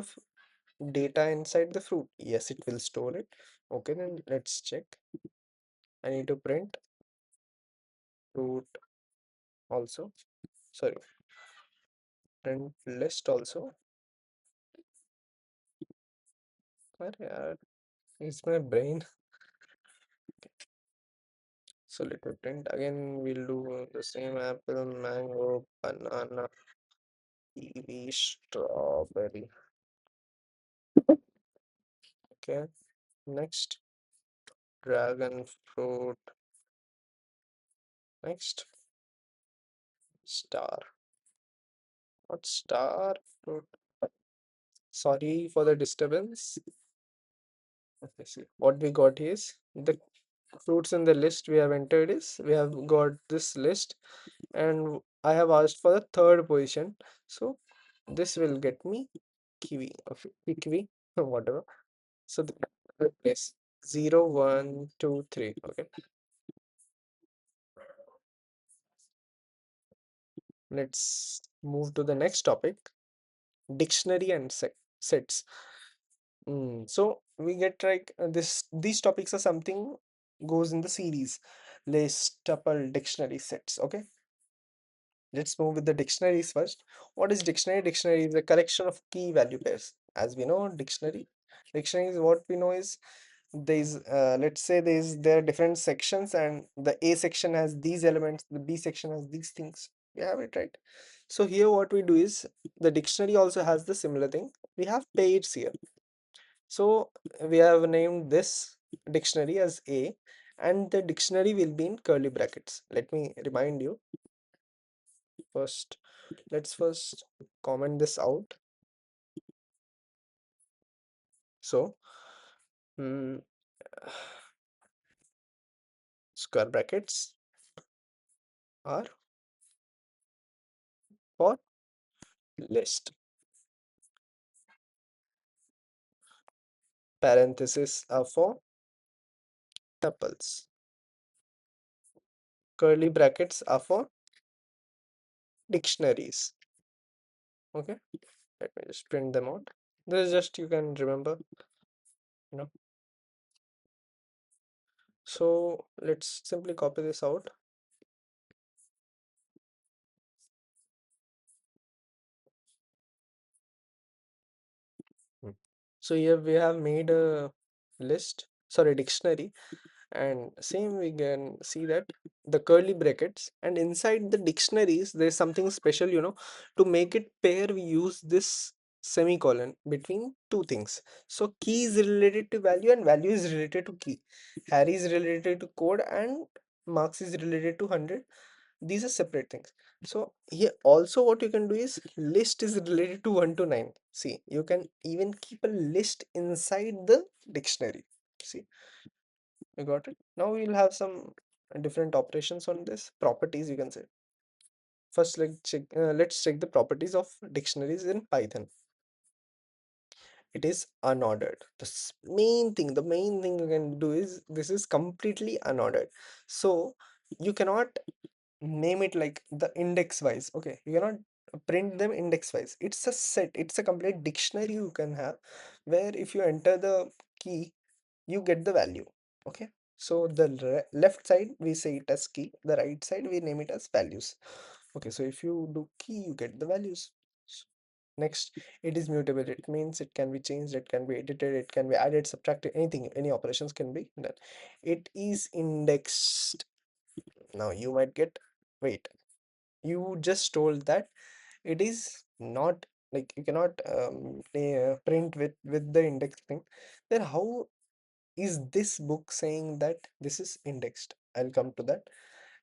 A: data inside the fruit? Yes, it will store it. Okay, then let's check. I need to print fruit also. Sorry, print list also. Where yaar, is my brain? So let me print again. We'll do the same: apple, mango, banana, kiwi, strawberry. Okay, next dragon fruit. Next star. What star fruit? Sorry for the disturbance. Okay, see what we got is the fruits in the list we have entered is we have got this list, and I have asked for the third position. So this will get me kiwi. Okay, kiwi, whatever. So the third place 0, 1, 2, 3. Okay, let's move to the next topic: dictionary and sets. So we get like this. These topics are something goes in the series list, tuple, dictionary, sets. Okay, let's move with the dictionaries first. What is dictionary? Dictionary is a collection of key value pairs. As we know, dictionary is what we know is there's let's say there are different sections, and the A section has these elements, the B section has these things. We have it right. So here what we do is the dictionary also has the similar thing. We have pairs here. So we have named this dictionary as A, and the dictionary will be in curly brackets. Let me remind you first. Let's first comment this out. So, mm, square brackets are for list. Parentheses are for tuples. Curly brackets are for dictionaries. Okay, let me just print them out. This is just you can remember, you know. So let's simply copy this out. Mm. So here we have made a list, sorry, dictionary, and same we can see that the curly brackets, and inside the dictionaries there's something special, to make it pair we use this semicolon between two things. So key is related to value and value is related to key. Harry is related to code and marks is related to 100. These are separate things. So here also what you can do is list is related to 1 to 9. See, you can even keep a list inside the dictionary. See, you got it. Now we'll have some different operations on this properties, you can say. First, let's check the properties of dictionaries in Python. It is unordered. The main thing you can do is this is completely unordered. So you cannot name it like the index wise. Okay, you cannot print them index wise. It's a set, it's a complete dictionary you can have, where if you enter the key you get the value. Okay, so the left side we say it as key, the right side we name it as values. Okay, so if you do key you get the values. Next, it is mutable. It means it can be changed, it can be edited, it can be added, subtracted, anything, any operations can be done. It is indexed. Now you might get, wait, you just told that it is not, like you cannot print with the index thing. Then how is this book saying that this is indexed? I'll come to that.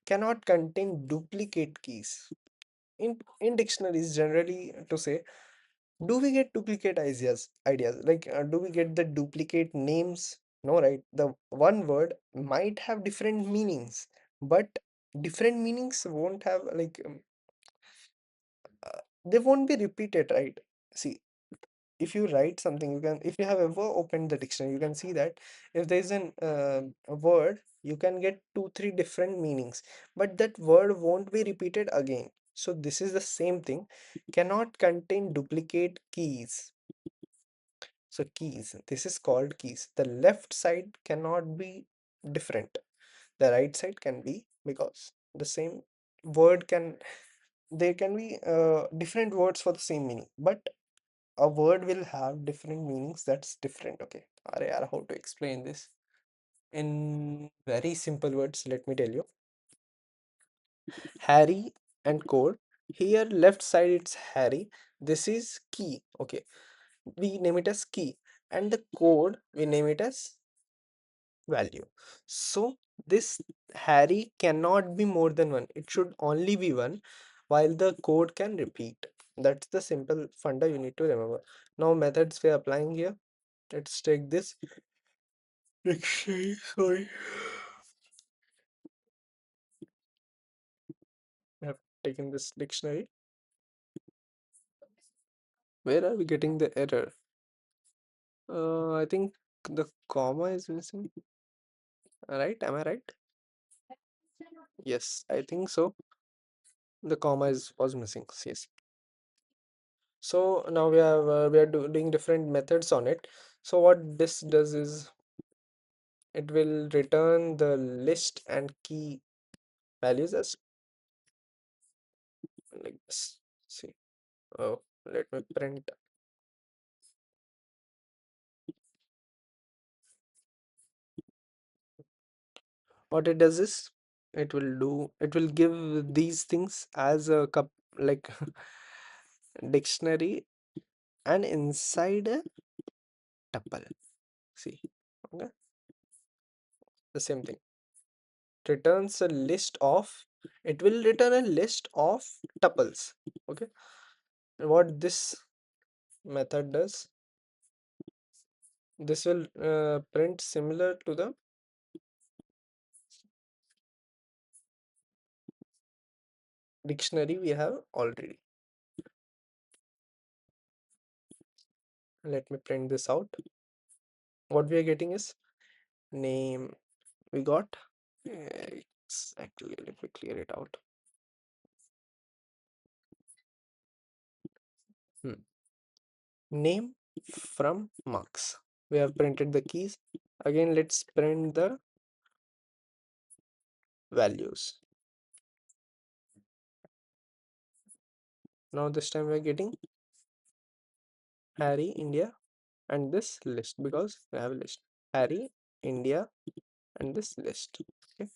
A: Cannot contain duplicate keys. In dictionaries generally to say, do we get duplicate ideas like do we get the duplicate names? No, right? The one word might have different meanings, but different meanings won't have like they won't be repeated, right? See, if you write something, you can, if you have ever opened the dictionary, you can see that if there's a word, you can get two three different meanings, but that word won't be repeated again. So this is the same thing, cannot contain duplicate keys. So keys, this is called keys. The left side cannot be different, the right side can be, because the same word can, there can be different words for the same meaning, but a word will have different meanings, that's different. Okay, are yaar, how to explain this in very simple words? Let me tell you. Harry and code, here left side it's Harry, this is key. Okay, we name it as key, and the code we name it as value. So this Harry cannot be more than one, it should only be one, while the code can repeat. That's the simple funda you need to remember. Now methods we are applying here. Let's take this dictionary. Sorry, we have taken this dictionary. Where are we getting the error? I think the comma is missing. Right? Am I right? Yes, I think so. The comma is was missing. Yes. So now we are doing different methods on it. So what this does is it will return the list and key values as like this. See. Oh, let me print. What it does is it will give these things as a cup, like dictionary, and inside a tuple. See, okay, the same thing. Returns a list of, it will return a list of tuples. Okay, what this method does, this will print similar to the dictionary we have already. Let me print this out. What we are getting is name, we got exactly, let me clear it out. Hmm. Name from marks, we have printed the keys. Again, let's print the values. Now this time we are getting Harry, India, and this list, because we have a list. Harry, India, and this list. Okay.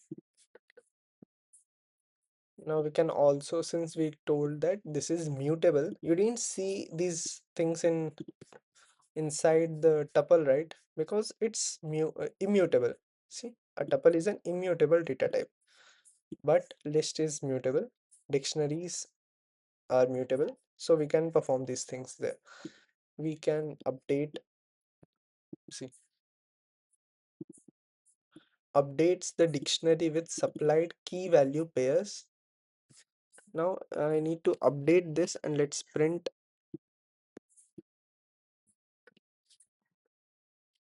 A: Now we can also, since we told that this is mutable, you didn't see these things in inside the tuple, right? Because it's immutable. See, a tuple is an immutable data type, but list is mutable. Dictionaries are mutable, so we can perform these things there. We can update. See, updates the dictionary with supplied key value pairs. Now I need to update this, and let's print.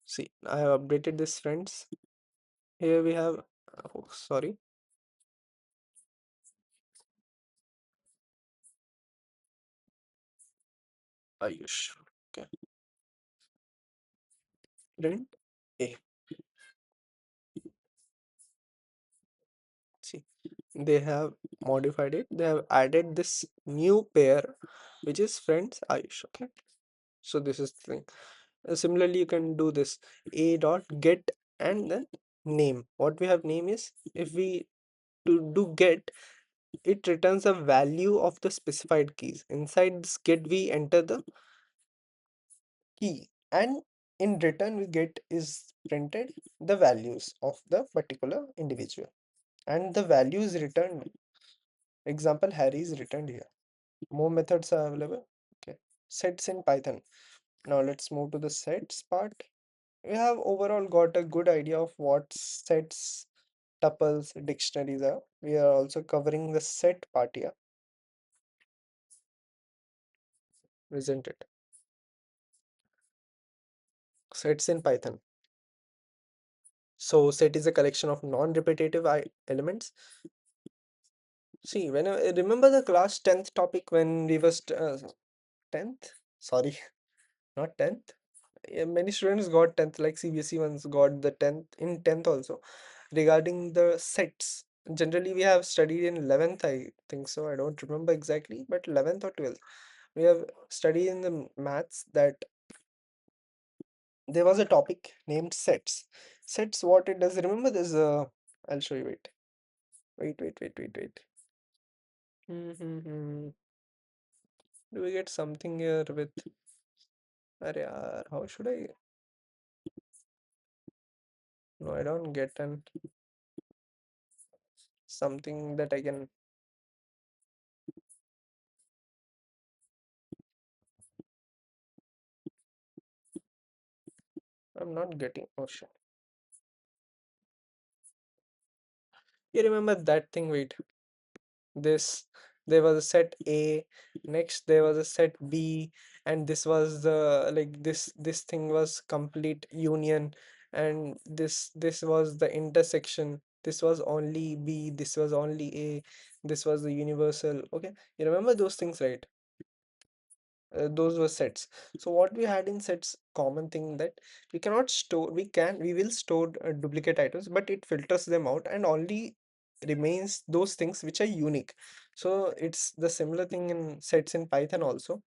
A: See, I have updated this, friends. Here we have, oh, sorry, Ayush. Okay, print A. See, they have modified it. They have added this new pair, which is friends Ayush. Okay, so this is the thing. Similarly, you can do this a dot get and then name. What we have name is, if we to do get, it returns a value of the specified keys. Inside this get, we enter the key, and in return we get is printed the values of the particular individual, and the value is returned. Example, Harry is returned here. More methods are available. Okay, sets in Python. Now let's move to the sets part. We have overall got a good idea of what sets, tuples, dictionaries are. We are also covering the set part here, isn't it? Sets in Python. So set is a collection of non-repetitive elements. See, when I remember the class 10th topic when we was 10th, sorry, not 10th. Yeah, many students got 10th, like CBSE ones got the 10th in 10th also, regarding the sets. Generally, we have studied in 11th, I think so. I don't remember exactly, but 11th or 12th. We have studied in the maths that there was a topic named sets. Sets, what it does, remember there's a, I'll show you, wait. Hmm. Do we get something here with, Arey yaar, how should I, no, I don't get an something that I can, I'm not getting, oh shit. You remember that thing, wait, this, there was a set A, next there was a set B, and this was the, like this thing was complete union, and this was the intersection, this was only B, this was only A, this was the universal. Okay, you remember those things, right? Those were sets. So what we had in sets, common thing that we cannot store, we will store duplicate items, but it filters them out and only remains those things which are unique. So it's the similar thing in sets in Python also.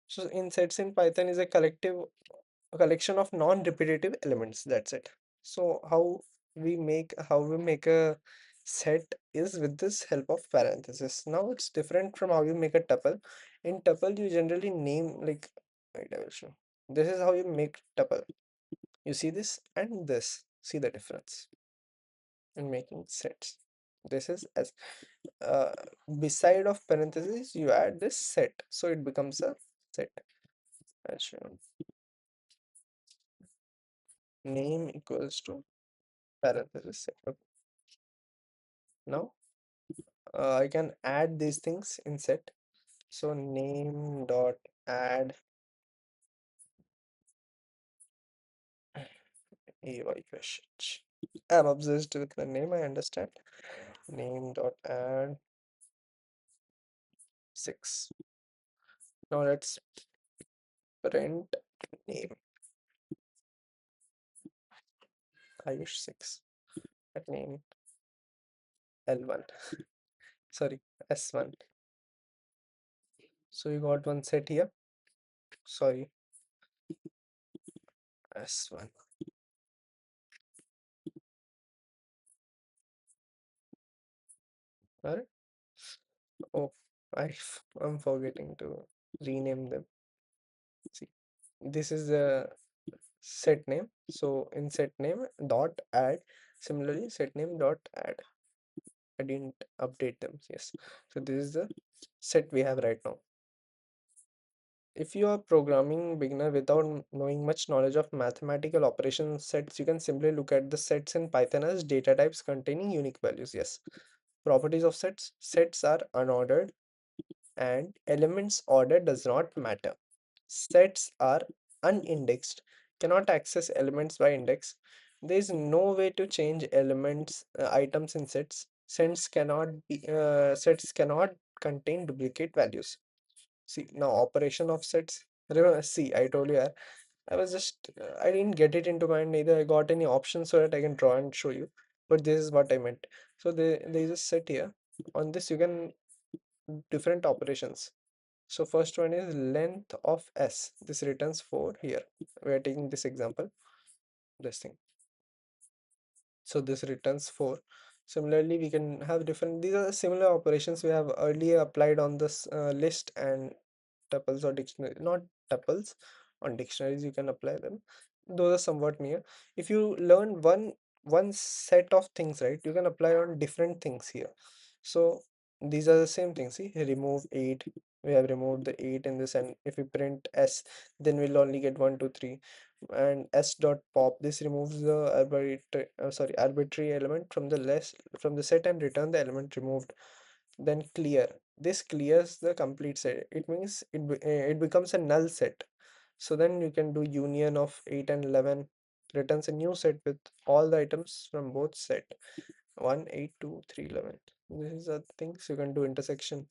A: So in sets in Python is a collection of non-repetitive elements, that's it. So how we make a set is with this help of parenthesis. Now it's different from how you make a tuple. In tuple you generally name, like, wait, I will show. This is how you make tuple. You see this and this, see the difference in making sets. This is as uh, beside of parentheses you add this set, so it becomes a set. I'll show. Name equals to parenthesis set. Okay. Now I can add these things in set. So name dot add AY questions. I'm obsessed with the name, I understand. Name dot add 6. Now let's print name Ayush 6. At name L1. Sorry, S1. So you got one set here. Sorry, S1. Alright. Oh, I'm forgetting to rename them. See, this is the set name. So in set name dot add, similarly set name dot add. I didn't update them. Yes. So this is the set we have right now. If you are programming beginner without knowing much knowledge of mathematical operation sets, you can simply look at the sets in Python as data types containing unique values. Yes. Properties of sets. Sets are unordered and elements order does not matter. Sets are unindexed, cannot access elements by index. There is no way to change elements, items in sets. Sets cannot contain duplicate values. See, now operation of sets. Remember, see, I told you, I was just, I didn't get it into mind, neither I got any options so that I can draw and show you. But this is what I meant. So there is a set here. On this, you can different operations. So first one is length of s. This returns 4 here. We are taking this example, this thing. So this returns 4. Similarly, we can have different, these are similar operations we have earlier applied on this list and tuples or dictionary, not tuples, on dictionaries you can apply them. Those are somewhat near. If you learn one set of things, right, you can apply on different things here. So these are the same things. See, remove 8. We have removed the 8 in this, and if we print s, then we'll only get 1 2 3. And s dot pop, this removes the arbitrary element from the set and return the element removed. Then clear, this clears the complete set. It means it becomes a null set. So then you can do union of 8 and 11, returns a new set with all the items from both set 1, 8, 2, 3, 11. This is a things you can do intersection.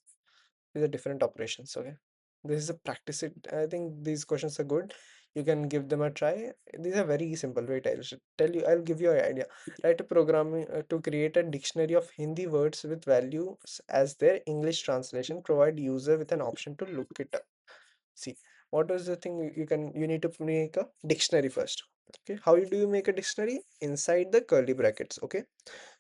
A: These are different operations. Okay, this is a practice it. I think these questions are good. You can give them a try. These are very simple. Wait, I'll tell you. I'll give you an idea. Write a program to create a dictionary of Hindi words with values as their English translation. Provide user with an option to look it up. See, what is the thing you need to make a dictionary first. Okay, how do you make a dictionary? Inside the curly brackets. Okay,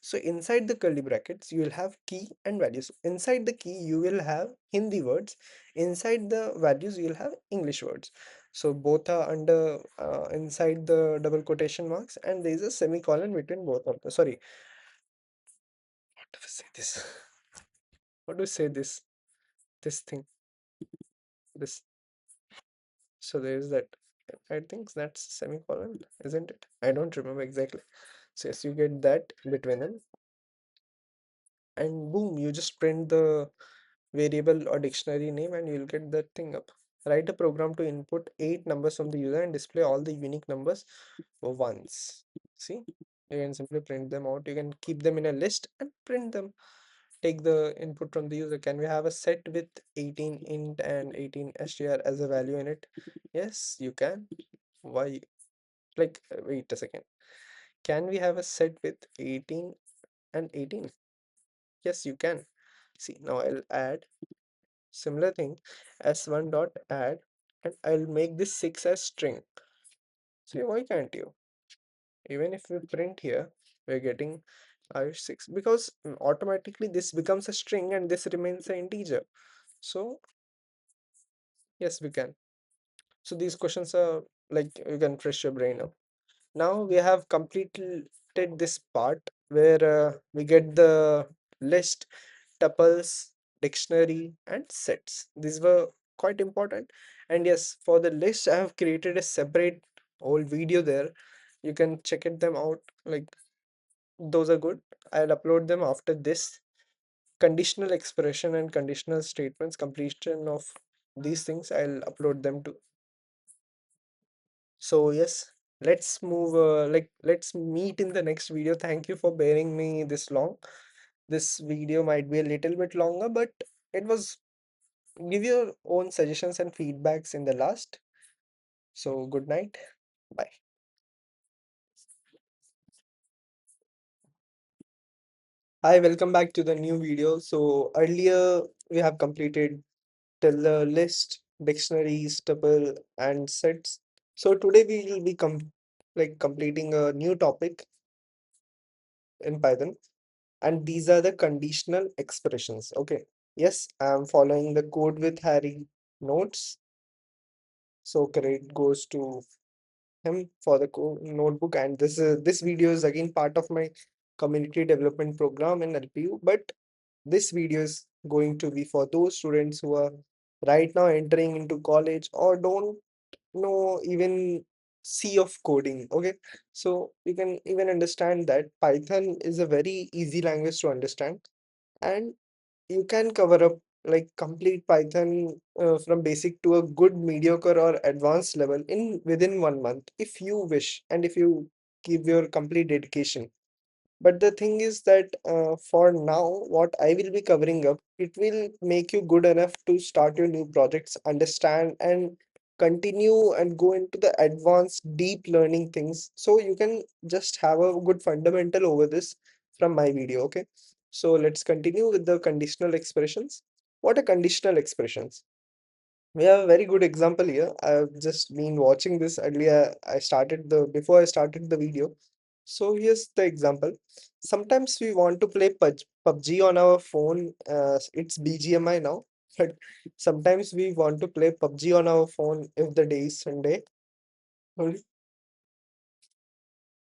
A: so inside the curly brackets, you will have key and values. Inside the key, you will have Hindi words. Inside the values, you will have English words. So both are under inside the double quotation marks, and there is a semicolon between both of them. Sorry, what do I say this? What do I say this? This thing, this. So there is that. I think that's semicolon, isn't it? I don't remember exactly. So yes, you get that between them, and boom, you just print the variable or dictionary name and you'll get that thing up. Write a program to input 8 numbers from the user and display all the unique numbers once. See, you can simply print them out. You can keep them in a list and print them. Take the input from the user. Can we have a set with 18 int and 18 str as a value in it? Yes, you can. Why? Like, wait a second. Can we have a set with 18 and 18? Yes, you can. See, now I'll add similar thing s1 dot add, and I'll make this 6 as string. See, why can't you? Even if we print here, we're getting I6 because automatically this becomes a string and this remains an integer. So yes, we can. So these questions are like you can fresh your brain up. Now we have completed this part where we get the list, tuples, dictionary, and sets. These were quite important. And yes, for the list, I have created a separate whole video there. You can check it them out. Like those are good. I'll upload them after this. Conditional expression and conditional statements, completion of these things, I'll upload them to. So yes, let's move. Let's meet in the next video. Thank you for bearing me this long. This video might be a little bit longer, but it was give your own suggestions and feedbacks in the last. So good night. Bye. Hi, welcome back to the new video. So earlier we have completed till the list, dictionaries, tuple, and sets. So today we will be completing a new topic in Python, and these are the conditional expressions. Okay. Yes, I'm following the code with Harry notes. So credit goes to him for the notebook, and this video is again part of my community development program in LPU, but this video is going to be for those students who are right now entering into college or don't know even C of coding. Okay, so you can even understand that Python is a very easy language to understand, and you can cover up like complete Python from basic to a good mediocre or advanced level in within 1 month if you wish and if you give your complete dedication. But the thing is that for now, what I will be covering up, it will make you good enough to start your new projects, understand and continue and go into the advanced deep learning things. So you can just have a good fundamental over this from my video. Okay. So let's continue with the conditional expressions. What are conditional expressions? We have a very good example here. I've just been watching this earlier. Before I started the video. So here's the example. Sometimes we want to play PUBG on our phone. It's BGMI now, but sometimes we want to play PUBG on our phone if the day is Sunday. Only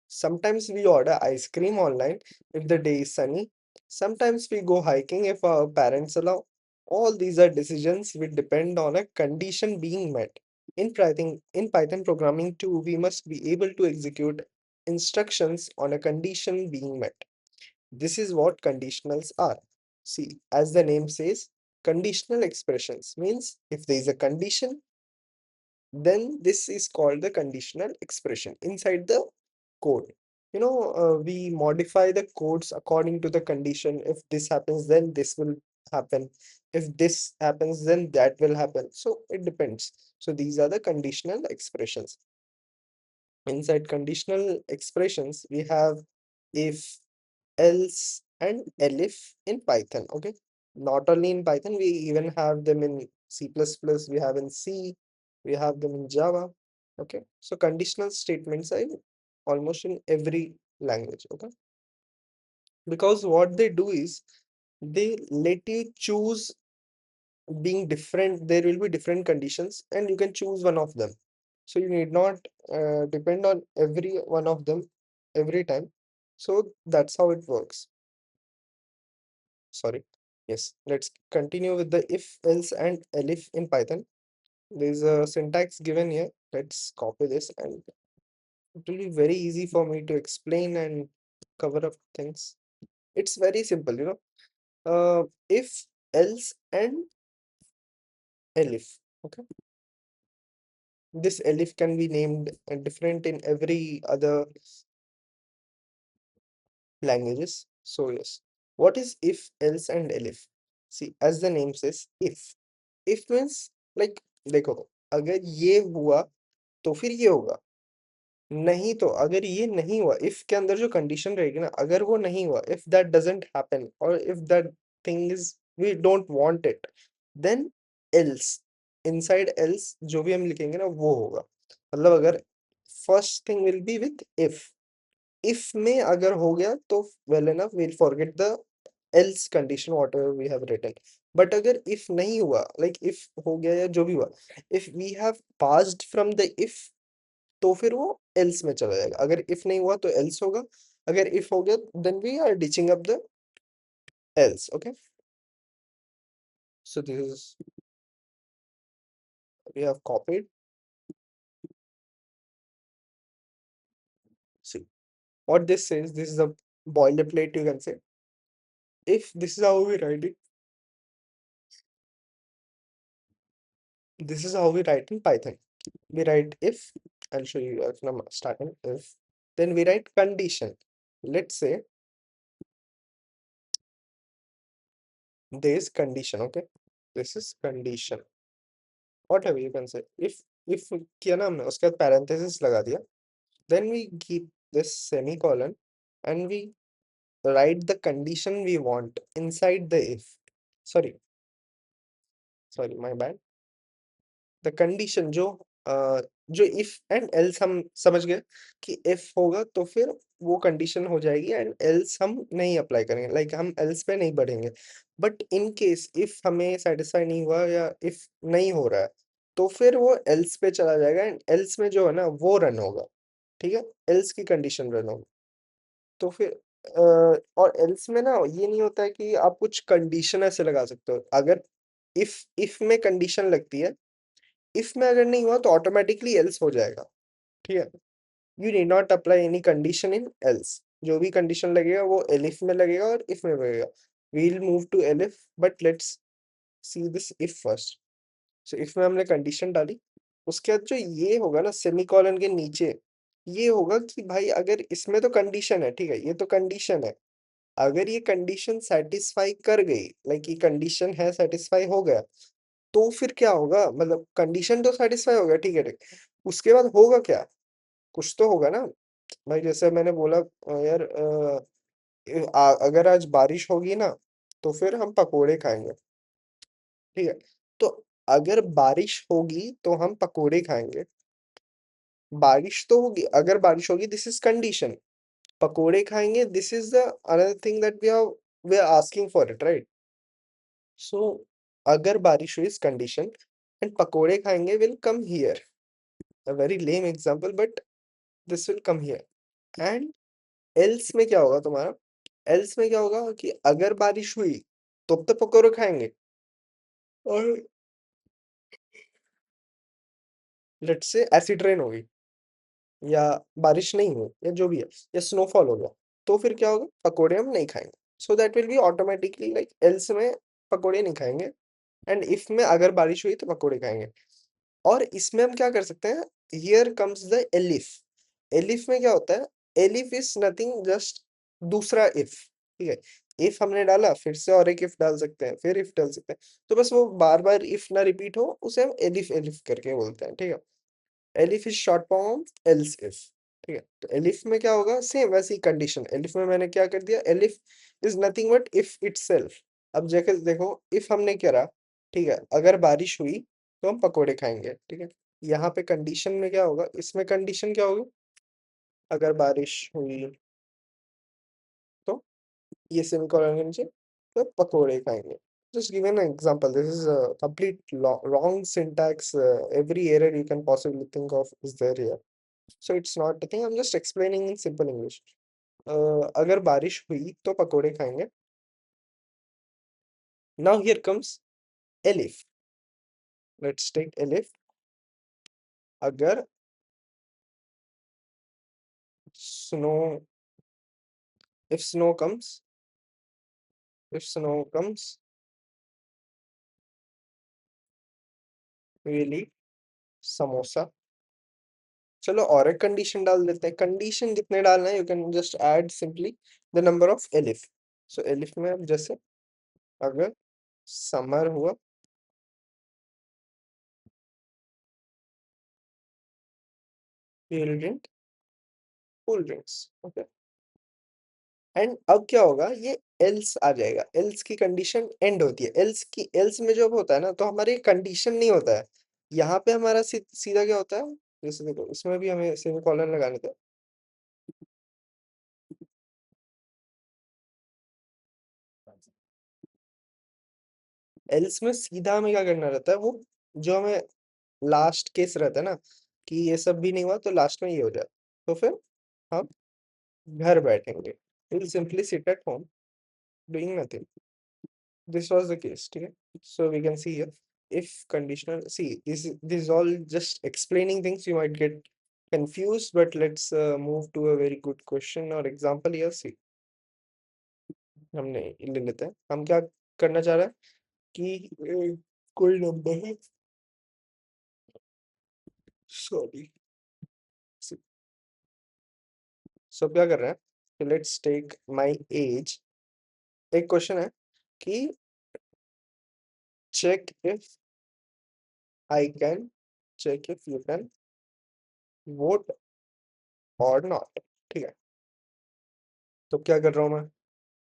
A: sometimes we order ice cream online if the day is sunny. Sometimes we go hiking if our parents allow. All these are decisions which depend on a condition being met. In Python programming too, we must be able to execute instructions on a condition being met. This is what conditionals are. See, as the name says, conditional expressions means if there is a condition, then this is called the conditional expression inside the code. We modify the codes according to the condition. If this happens, then this will happen. If this happens, then that will happen. So it depends. So these are the conditional expressions. Inside conditional expressions, we have if, else, and elif in Python. Okay. Not only in Python, we even have them in C++, we have in C, we have them in Java. Okay. So conditional statements are almost in every language. Okay. Because what they do is they let you choose being different. There will be different conditions and you can choose one of them. So you need not depend on every one of them every time. So that's how it works. Sorry. Yes, let's continue with the if, else, and elif in Python. There's a syntax given here. Let's copy this and it will be very easy for me to explain and cover up things. It's very simple. If, else, and elif. Okay. This elif can be named different in every other languages. So yes, what is if, else, and elif? See, as the name says, if. If means like देखो, अगर ये हुआ तो फिर ये होगा, नहीं तो अगर ये नहीं हुआ, इफ के अंदर जो कंडीशन रहेगी ना, अगर वो नहीं हुआ, इफ दैट डजंट हैपन और if that thing is we don't want it, then else, inside else जो भी हम लिखेंगे ना वो होगा। मतलब अगर first thing will be with if में अगर हो गया तो well enough we'll forget the else condition whatever we have written. But अगर if नहीं हुआ, like if हो गया या जो भी हुआ, if we have passed from the if, तो फिर वो else में चला जाएगा। अगर if नहीं हुआ तो else होगा, अगर if हो गया then we are ditching up the else. Okay, so this is we have copied. See what this says, this is a boilerplate, you can say. If this is how we write it, this is how we write in Python. We write if, I'll show you from starting. If, then we write condition. Let's say this condition. Okay, this is condition, whatever you can say. If किया ना हमने, उसके बाद parenthesis लगा दिया, then we keep this semicolon and we write the condition we want inside the if. Sorry, my bad. The condition जो if and else हम समझ गए कि इफ होगा तो फिर वो कंडीशन हो जाएगी एंड एल्स हम नहीं अप्लाई करेंगे, लाइक हम एल्स पे नहीं बढ़ेंगे। बट इन केस इफ हमें सेटिस्फाई नहीं हुआ या इफ नहीं हो रहा है तो फिर वो एल्स पे चला जाएगा एंड एल्स में जो है ना वो रन होगा। ठीक है, एल्स की कंडीशन रन होगी। तो फिर और एल्स में ना ये नहीं होता है कि आप कुछ कंडीशन ऐसे लगा सकते हो। अगर इफ में कंडीशन लगती है, इफ में अगर नहीं हुआ तो ऑटोमेटिकली एल्स हो जाएगा। ठीक है, you need not apply any condition in else. जो भी कंडीशन लगेगा वो एलिफ में लगेगा और इफ में लगेगा। We will move to elif, but let's see this if first. So if में हमने कंडीशन डाली, उसके बाद जो ये होगा ना सेमीकोलन के नीचे, ये होगा कि भाई अगर इसमें तो कंडीशन है, ठीक है, ये तो कंडीशन है, अगर ये कंडीशन सेटिस्फाई कर गई, लाइक ये कंडीशन है सेटिस्फाई हो गया, तो फिर क्या होगा, मतलब कंडीशन तो सेटिस्फाई हो गया, ठीक है, ठीक। उसके बाद होगा क्या, कुछ तो होगा ना। भाई जैसे मैंने बोला यार अगर आज बारिश होगी ना तो फिर हम पकोड़े खाएंगे। ठीक है, तो अगर बारिश होगी तो हम पकोड़े खाएंगे। बारिश तो होगी, अगर बारिश होगी दिस इज कंडीशन, पकोड़े खाएंगे this is the another thing that we are asking for it, right. So अगर बारिश हुई इज कंडीशन एंड पकोड़े खाएंगे will come here. A very lame example, but this will come here. And else में क्या होगा तुम्हारा, else में क्या होगा कि अगर बारिश हुई तो अब तो पकौड़े खाएंगे, और लेट्स से एसिड रेन होगी या बारिश नहीं हुई या जो भी है या स्नोफॉल हो गया, तो फिर क्या होगा, पकोड़े हम नहीं खाएंगे। So that will be automatically like else में पकोड़े नहीं खाएंगे एंड इफ में अगर बारिश हुई तो पकोड़े खाएंगे। और इसमें हम क्या कर सकते हैं, here comes the elif. Elif में क्या होता है, एलिफ इज नथिंग जस्ट दूसरा इफ, ठीक है। इफ हमने डाला, फिर से और एक इफ डाल सकते हैं, फिर इफ डाल सकते हैं, तो बस वो बार बार इफ ना रिपीट हो, उसे हम एलिफ एलिफ करके बोलते हैं, ठीक है। Elif is short form of else if, ठीक है। तो एलिफ में क्या होगा, सेम वैसी कंडीशन। एलिफ में मैंने क्या कर दिया, elif is nothing but if itself. अब जैसे देखो, इफ हमने करा, ठीक है, अगर बारिश हुई तो हम पकोड़े खाएंगे, ठीक है। यहाँ पे कंडीशन में क्या होगा, इसमें कंडीशन क्या होगी, अगर बारिश हुई तो ये सेमीकोलन के नीचे तो पकोड़े खाएंगे। Just give an example. This is a complete wrong syntax. Every error you can possibly think of is there here. So it's not the thing. I'm just explaining in simple English. अगर बारिश हुई तो पकोड़े खाएंगे. Now here comes Elif. Let's take Elif. अगर snow, if snow comes, if snow comes, we'll eat samosa. चलो और एक कंडीशन डाल देते हैं। कंडीशन जितने डालना है, you can just add simply the number of elif. So elif में अब जैसे अगर समर हुआ, you'll drink cool drinks, okay. And अब क्या होगा, ये एल्स आ जाएगा। एल्स की कंडीशन एंड होती है। एल्स की, एल्स में जब होता है ना, तो हमारे कंडीशन नहीं होता है। यहाँ पे हमारा सीधा क्या होता है, जैसे देखो इसमें भी हमें सेमीकोलन लगाने थे। एल्स में सीधा हमें क्या करना रहता है, वो जो हमें लास्ट केस रहता है ना, कि ये सब भी नहीं हुआ तो लास्ट में ये हो जाए, तो फिर हम घर बैठेंगे। Will simply sit at home doing nothing. This was the case, ठीक है। So we can see here, if conditional, see this is all just explaining things, you might get confused, but let's move to a very good question or example here। See, हमने ले लेते हैं, हम क्या करना चाह रहे हैं कि कोई नंबर है, सॉरी। सो क्या कर रहे हैं, so let's take my age। एक क्वेश्चन है कि check if I can, check if you can vote or not, ठीक है। तो क्या कर रहा हूँ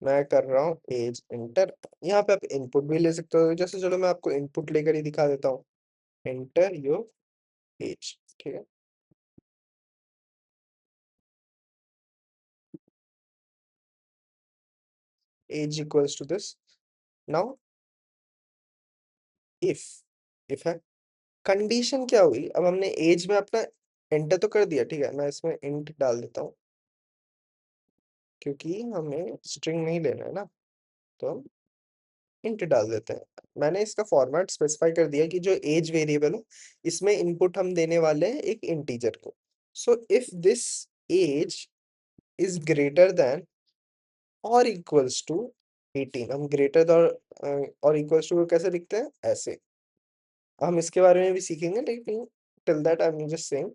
A: मैं कर रहा हूँ एज इंटर। यहाँ पे आप इनपुट भी ले सकते हो, जैसे चलो मैं आपको इनपुट लेकर ही दिखा देता हूँ। एंटर योर एज, ठीक है। Age equals to this. Now if, if है, कंडीशन क्या हुई, अब हमने एज में अपना एंटर तो कर दिया, ठीक है। मैं इसमें इंट डाल देता हूँ, क्योंकि हमें स्ट्रिंग नहीं लेना है ना, तो हम इंट डाल देते हैं। मैंने इसका फॉर्मेट स्पेसिफाई कर दिया कि जो एज वेरिएबल है, इसमें इनपुट हम देने वाले हैं एक इंटीजर को। So if this age is greater than और इक्वल्स टू 18, हम ग्रेटर और इक्वल्स टू कैसे लिखते हैं, ऐसे। हम इसके बारे में भी सीखेंगे, लेकिन till that I am just saying.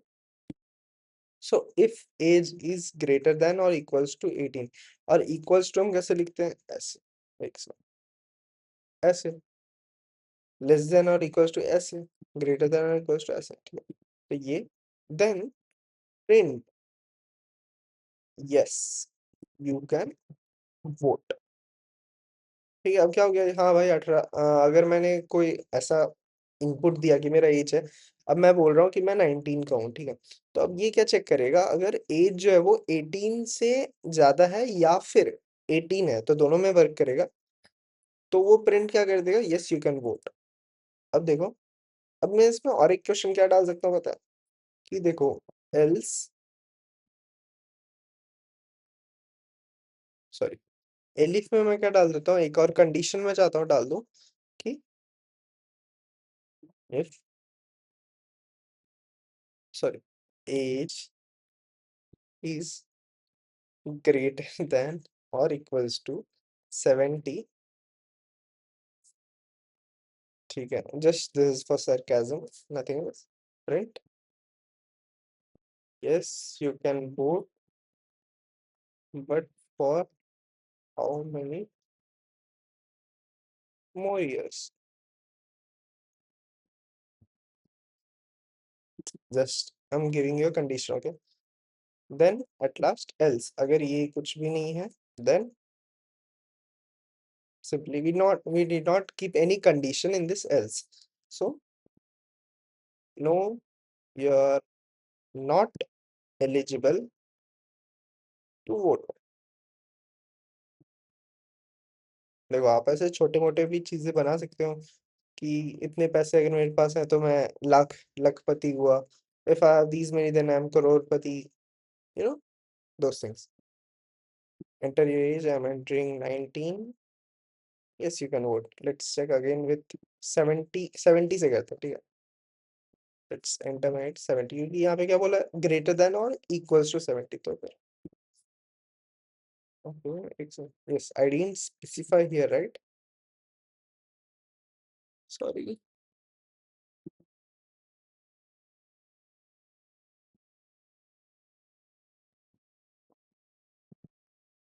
A: So if age is greater than और इक्वल्स टू 18, और इक्वल्स टू हम कैसे लिखते हैं, ऐसे, एक सेकंड, ऐसे। लेस देन और इक्वल्स टू ऐसे, ग्रेटर देन और इक्वल्स टू ऐसे, ठीक है। तो ये then print yes you can vote, ठीक है। अब क्या हो गया, हाँ भाई 18, अगर मैंने कोई ऐसा इनपुट दिया कि मेरा एज है, अब मैं बोल रहा हूँ कि मैं 19 का हूँ, ठीक है। तो अब ये क्या चेक करेगा, अगर एज जो है वो 18 से ज्यादा है या फिर 18 है, तो दोनों में वर्क करेगा। तो वो प्रिंट क्या कर देगा, यस यू कैन वोट। अब देखो, अब मैं इसमें और एक क्वेश्चन क्या डाल सकता हूँ, पता है कि देखो, एल्स, सॉरी, एलिफ में मैं क्या डाल देता हूँ, एक और कंडीशन में चाहता हूँ डाल दूं कि if, sorry, age is greater than or equals to 70, ठीक है। Just this is for sarcasm, nothing else. Right? Yes, you can vote, but for how many more years? Just I'm giving you a condition, okay? Then at last else. अगर ये कुछ भी नहीं है, then simply we did not keep any condition in this else. So no, you're not eligible to vote. देखो आप ऐसे छोटे मोटे भी चीजें बना सकते हो कि इतने पैसे अगर मेरे पास है तो मैं लखपति हुआ. If I have these many, then I'm crorepati. You know those things. Enter your age. I'm entering 19. Yes, you can vote. Let's check again with 70 से करते हैं, ठीक है. Let's enter my age 70, क्योंकि यहाँ पे क्या बोला, greater than or equals to 70, तो फिर okay, yes, I didn't specify here, right? Sorry,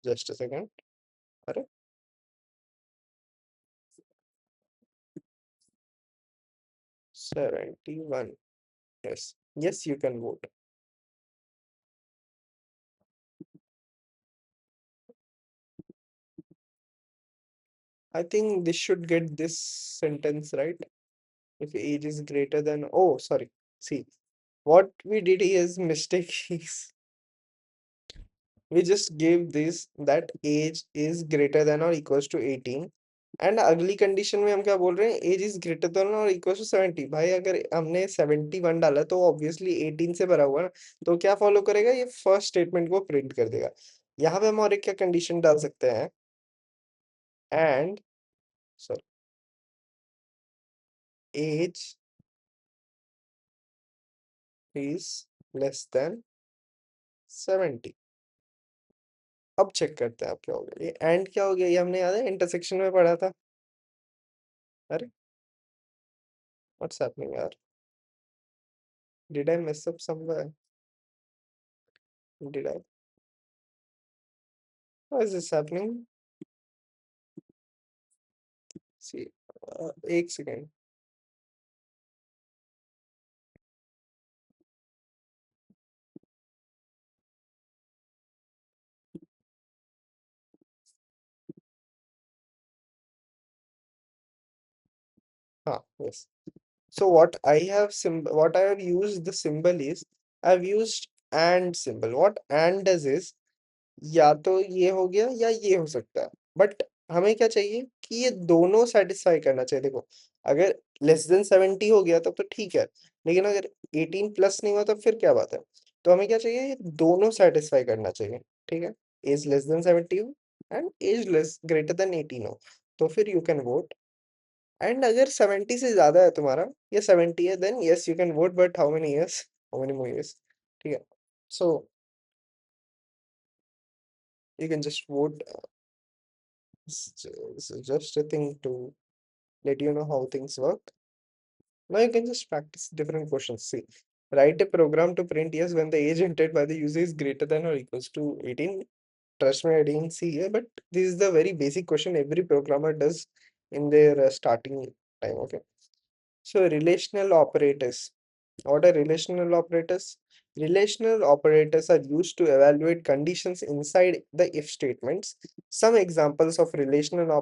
A: just a second. अरे 71. Yes, yes, you can vote. I think this should get this sentence right. If age is greater than, oh, sorry. See, what we did here is mistake is we just gave this that age is greater than or equals to 18, and अगली condition में हम क्या बोल रहे हैं, as is greater than और equal to 70. भाई अगर हमने 71 डाला तो ऑब्वियसली 18 से भरा हुआ ना, तो क्या फॉलो करेगा, ये फर्स्ट स्टेटमेंट को प्रिंट कर देगा. यहाँ पे हम और एक क्या कंडीशन डाल सकते हैं, and sorry, age is less than 70. अब चेक करते हैं आप क्या हो गया, ये एंड क्या हो गया, ये हमने याद है इंटरसेक्शन में पढ़ा था. अरे व्हाट्स हैपनिंग यार, did I miss up somewhere, did I, what is this happening. See, एक सेकेंड. हाँ, yes. So what I have used the symbol is, I've used and symbol. What and does is, या तो ये हो गया या ये हो सकता है, बट हमें क्या चाहिए कि ये दोनों सेटिस्फाई करना चाहिए. देखो अगर लेस देन 70 हो गया तब तो ठीक है, लेकिन अगर 18 प्लस नहीं हुआ तो फिर क्या बात है. तो हमें क्या चाहिए, ये दोनों सेटिस्फाई करना चाहिए. ठीक है, एज लेस देन 70 हो and age less greater than 18 हो, तो फिर यू कैन वोट. एंड अगर 70 से ज्यादा है तुम्हारा, या 70 है, then yes you can vote, but how many years, how many more years. ठीक है, so you can just vote. Just a thing to let you know how things work. Now you can just practice different questions. See, write a program to print yes when the age entered by the user is greater than or equals to 18. Trust me, I didn't see here, but this is the very basic question every programmer does in their starting time. Okay, so relational operators. What are relational operators? Relational operators are used to evaluate conditions inside the if statements. Some examples of relational.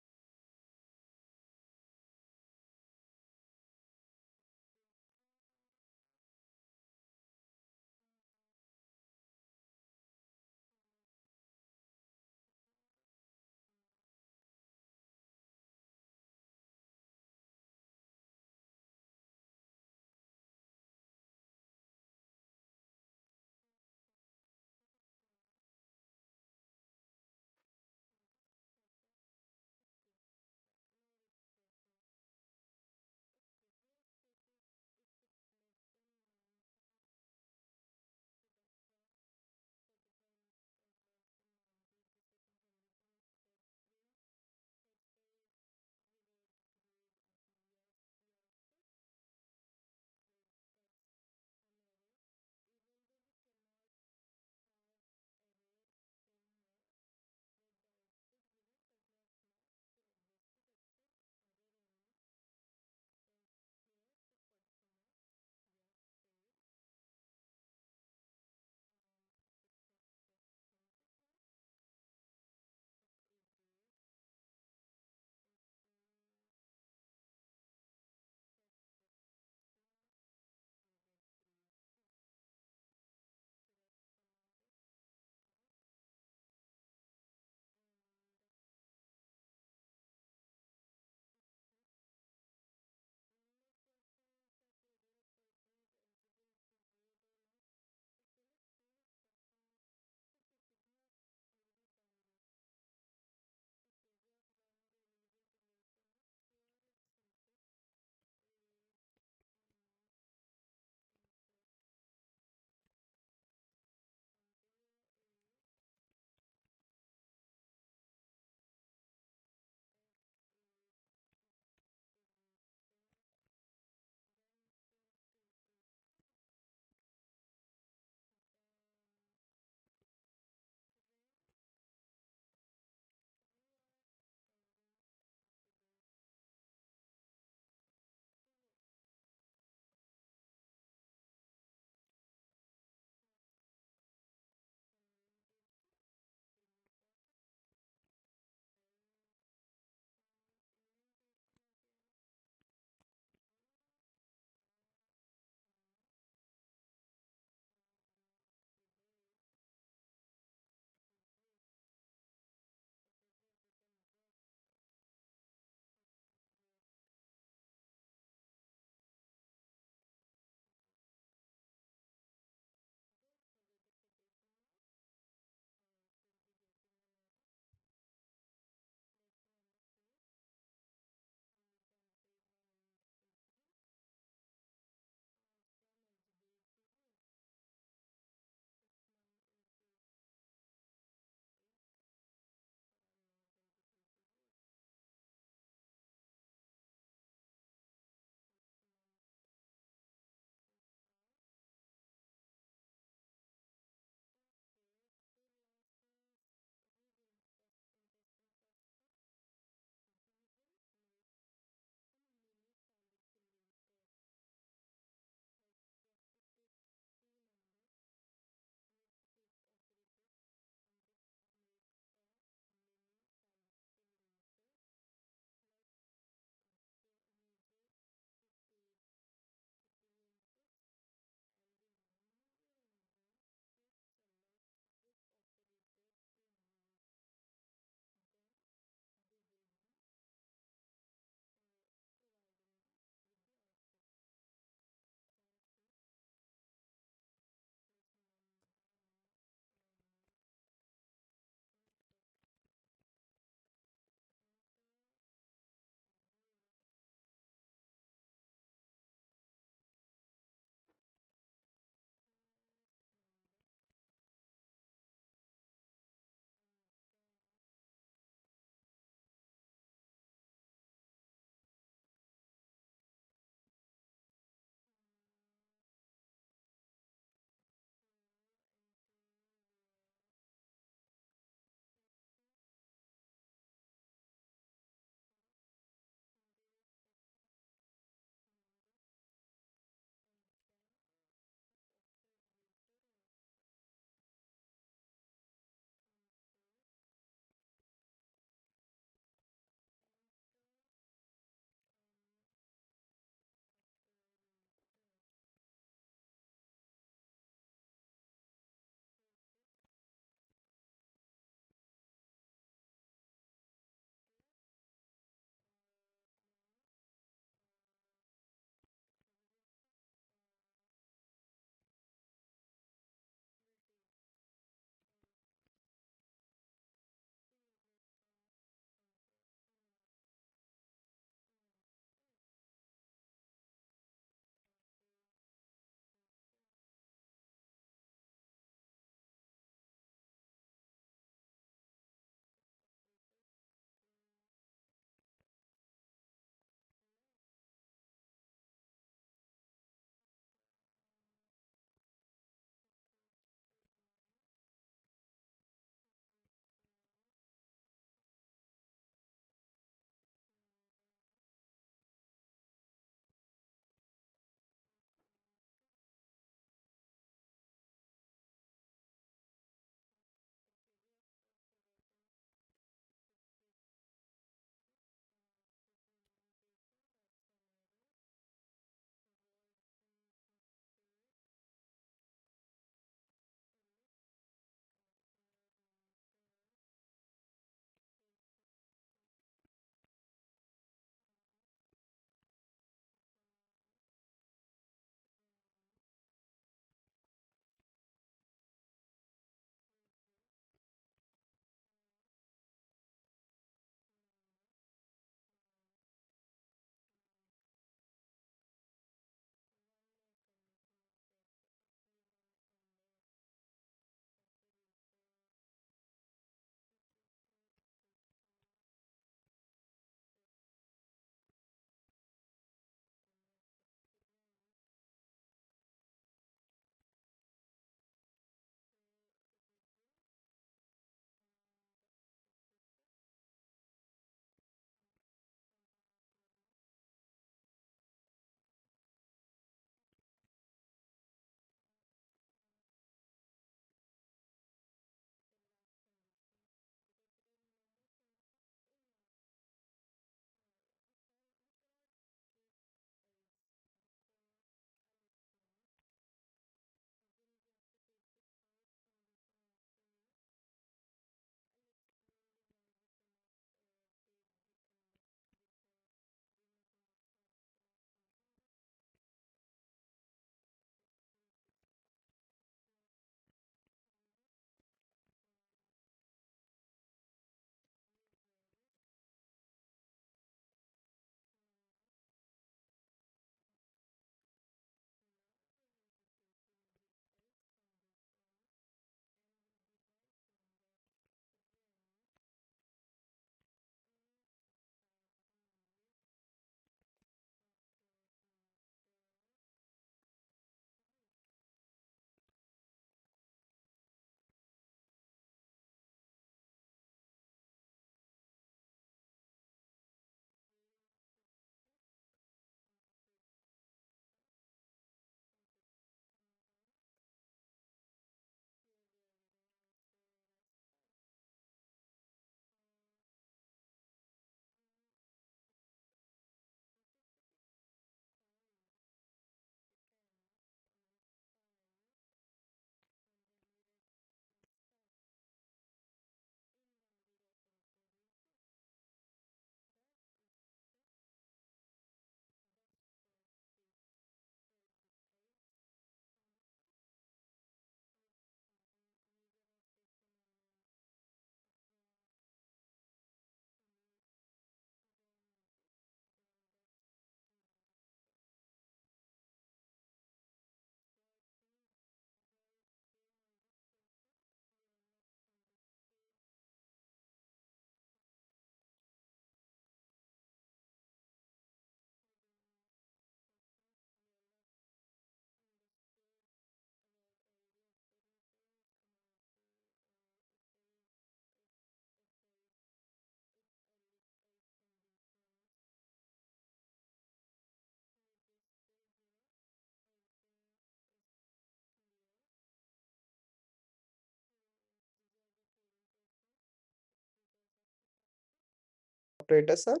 A: operators are,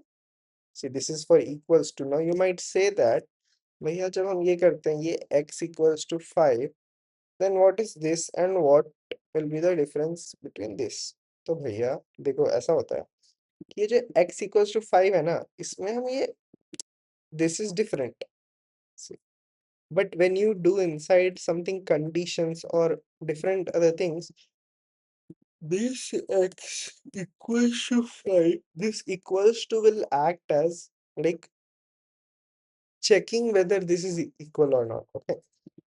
A: see this is for equals to. Now you might say that भैया जब हम ये करते हैं ये x equals to 5, then what is this and what will be the difference between this? तो भैया देखो ऐसा होता है कि ये जो x equals to 5 है ना, इसमें हम ये this is different. See, but when you do inside something conditions or different other things, this x equals to 5, this equals to will act as like checking whether this is equal or not. Okay,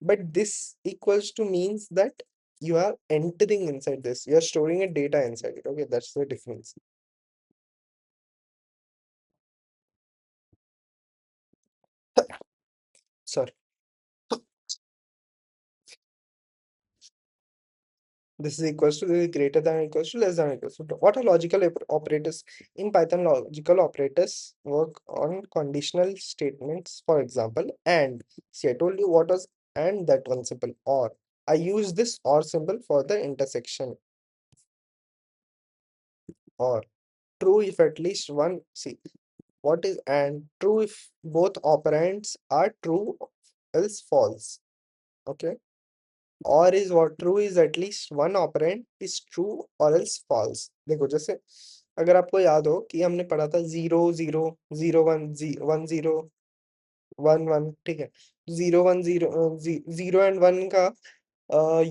A: but this equals to means that you are entering inside this, you are storing a data inside it. Okay, that's the difference. Sorry. This is equals to, this is greater than or equals to, less than or equals to. What are logical operators? In Python, logical operators work on conditional statements. For example, and. See, I told you what was and, that one symbol, or. I use this or symbol for the intersection, or. True if at least one, see, what is and? True if both operands are true, else false. Okay. और is what, true is at least one operand is true और else false. देखो जैसे अगर आपको याद हो कि हमने पढ़ा था 0 0 0 1 1 0 1 1, ठीक है, 0 1 0 0 एंड 1 का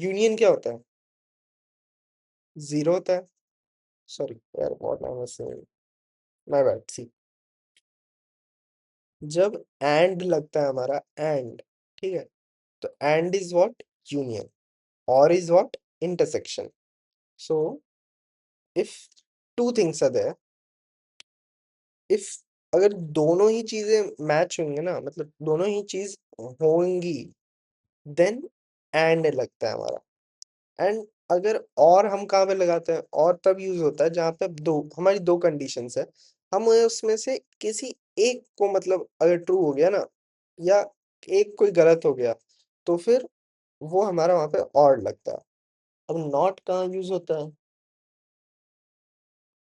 A: यूनियन क्या होता है? जीरो होता है। सॉरी यार, what I was saying, my bad. See, जब एंड लगता है हमारा एंड, ठीक है, तो एंड इज व्हाट? यूनियन। और is what? Intersection. So if two things are there, if अगर दोनों ही चीजें मैच होंगे ना, मतलब दोनों ही चीज होंगी, देन एंड लगता है हमारा। एंड अगर और हम कहाँ पे लगाते हैं? और तब यूज होता है जहाँ पे दो, हमारी दो कंडीशंस है, हम उसमें से किसी एक को, मतलब अगर ट्रू हो गया ना, या एक कोई गलत हो गया, तो फिर वो हमारा वहां पे और लगता है। अब नॉट कहाँ यूज होता है?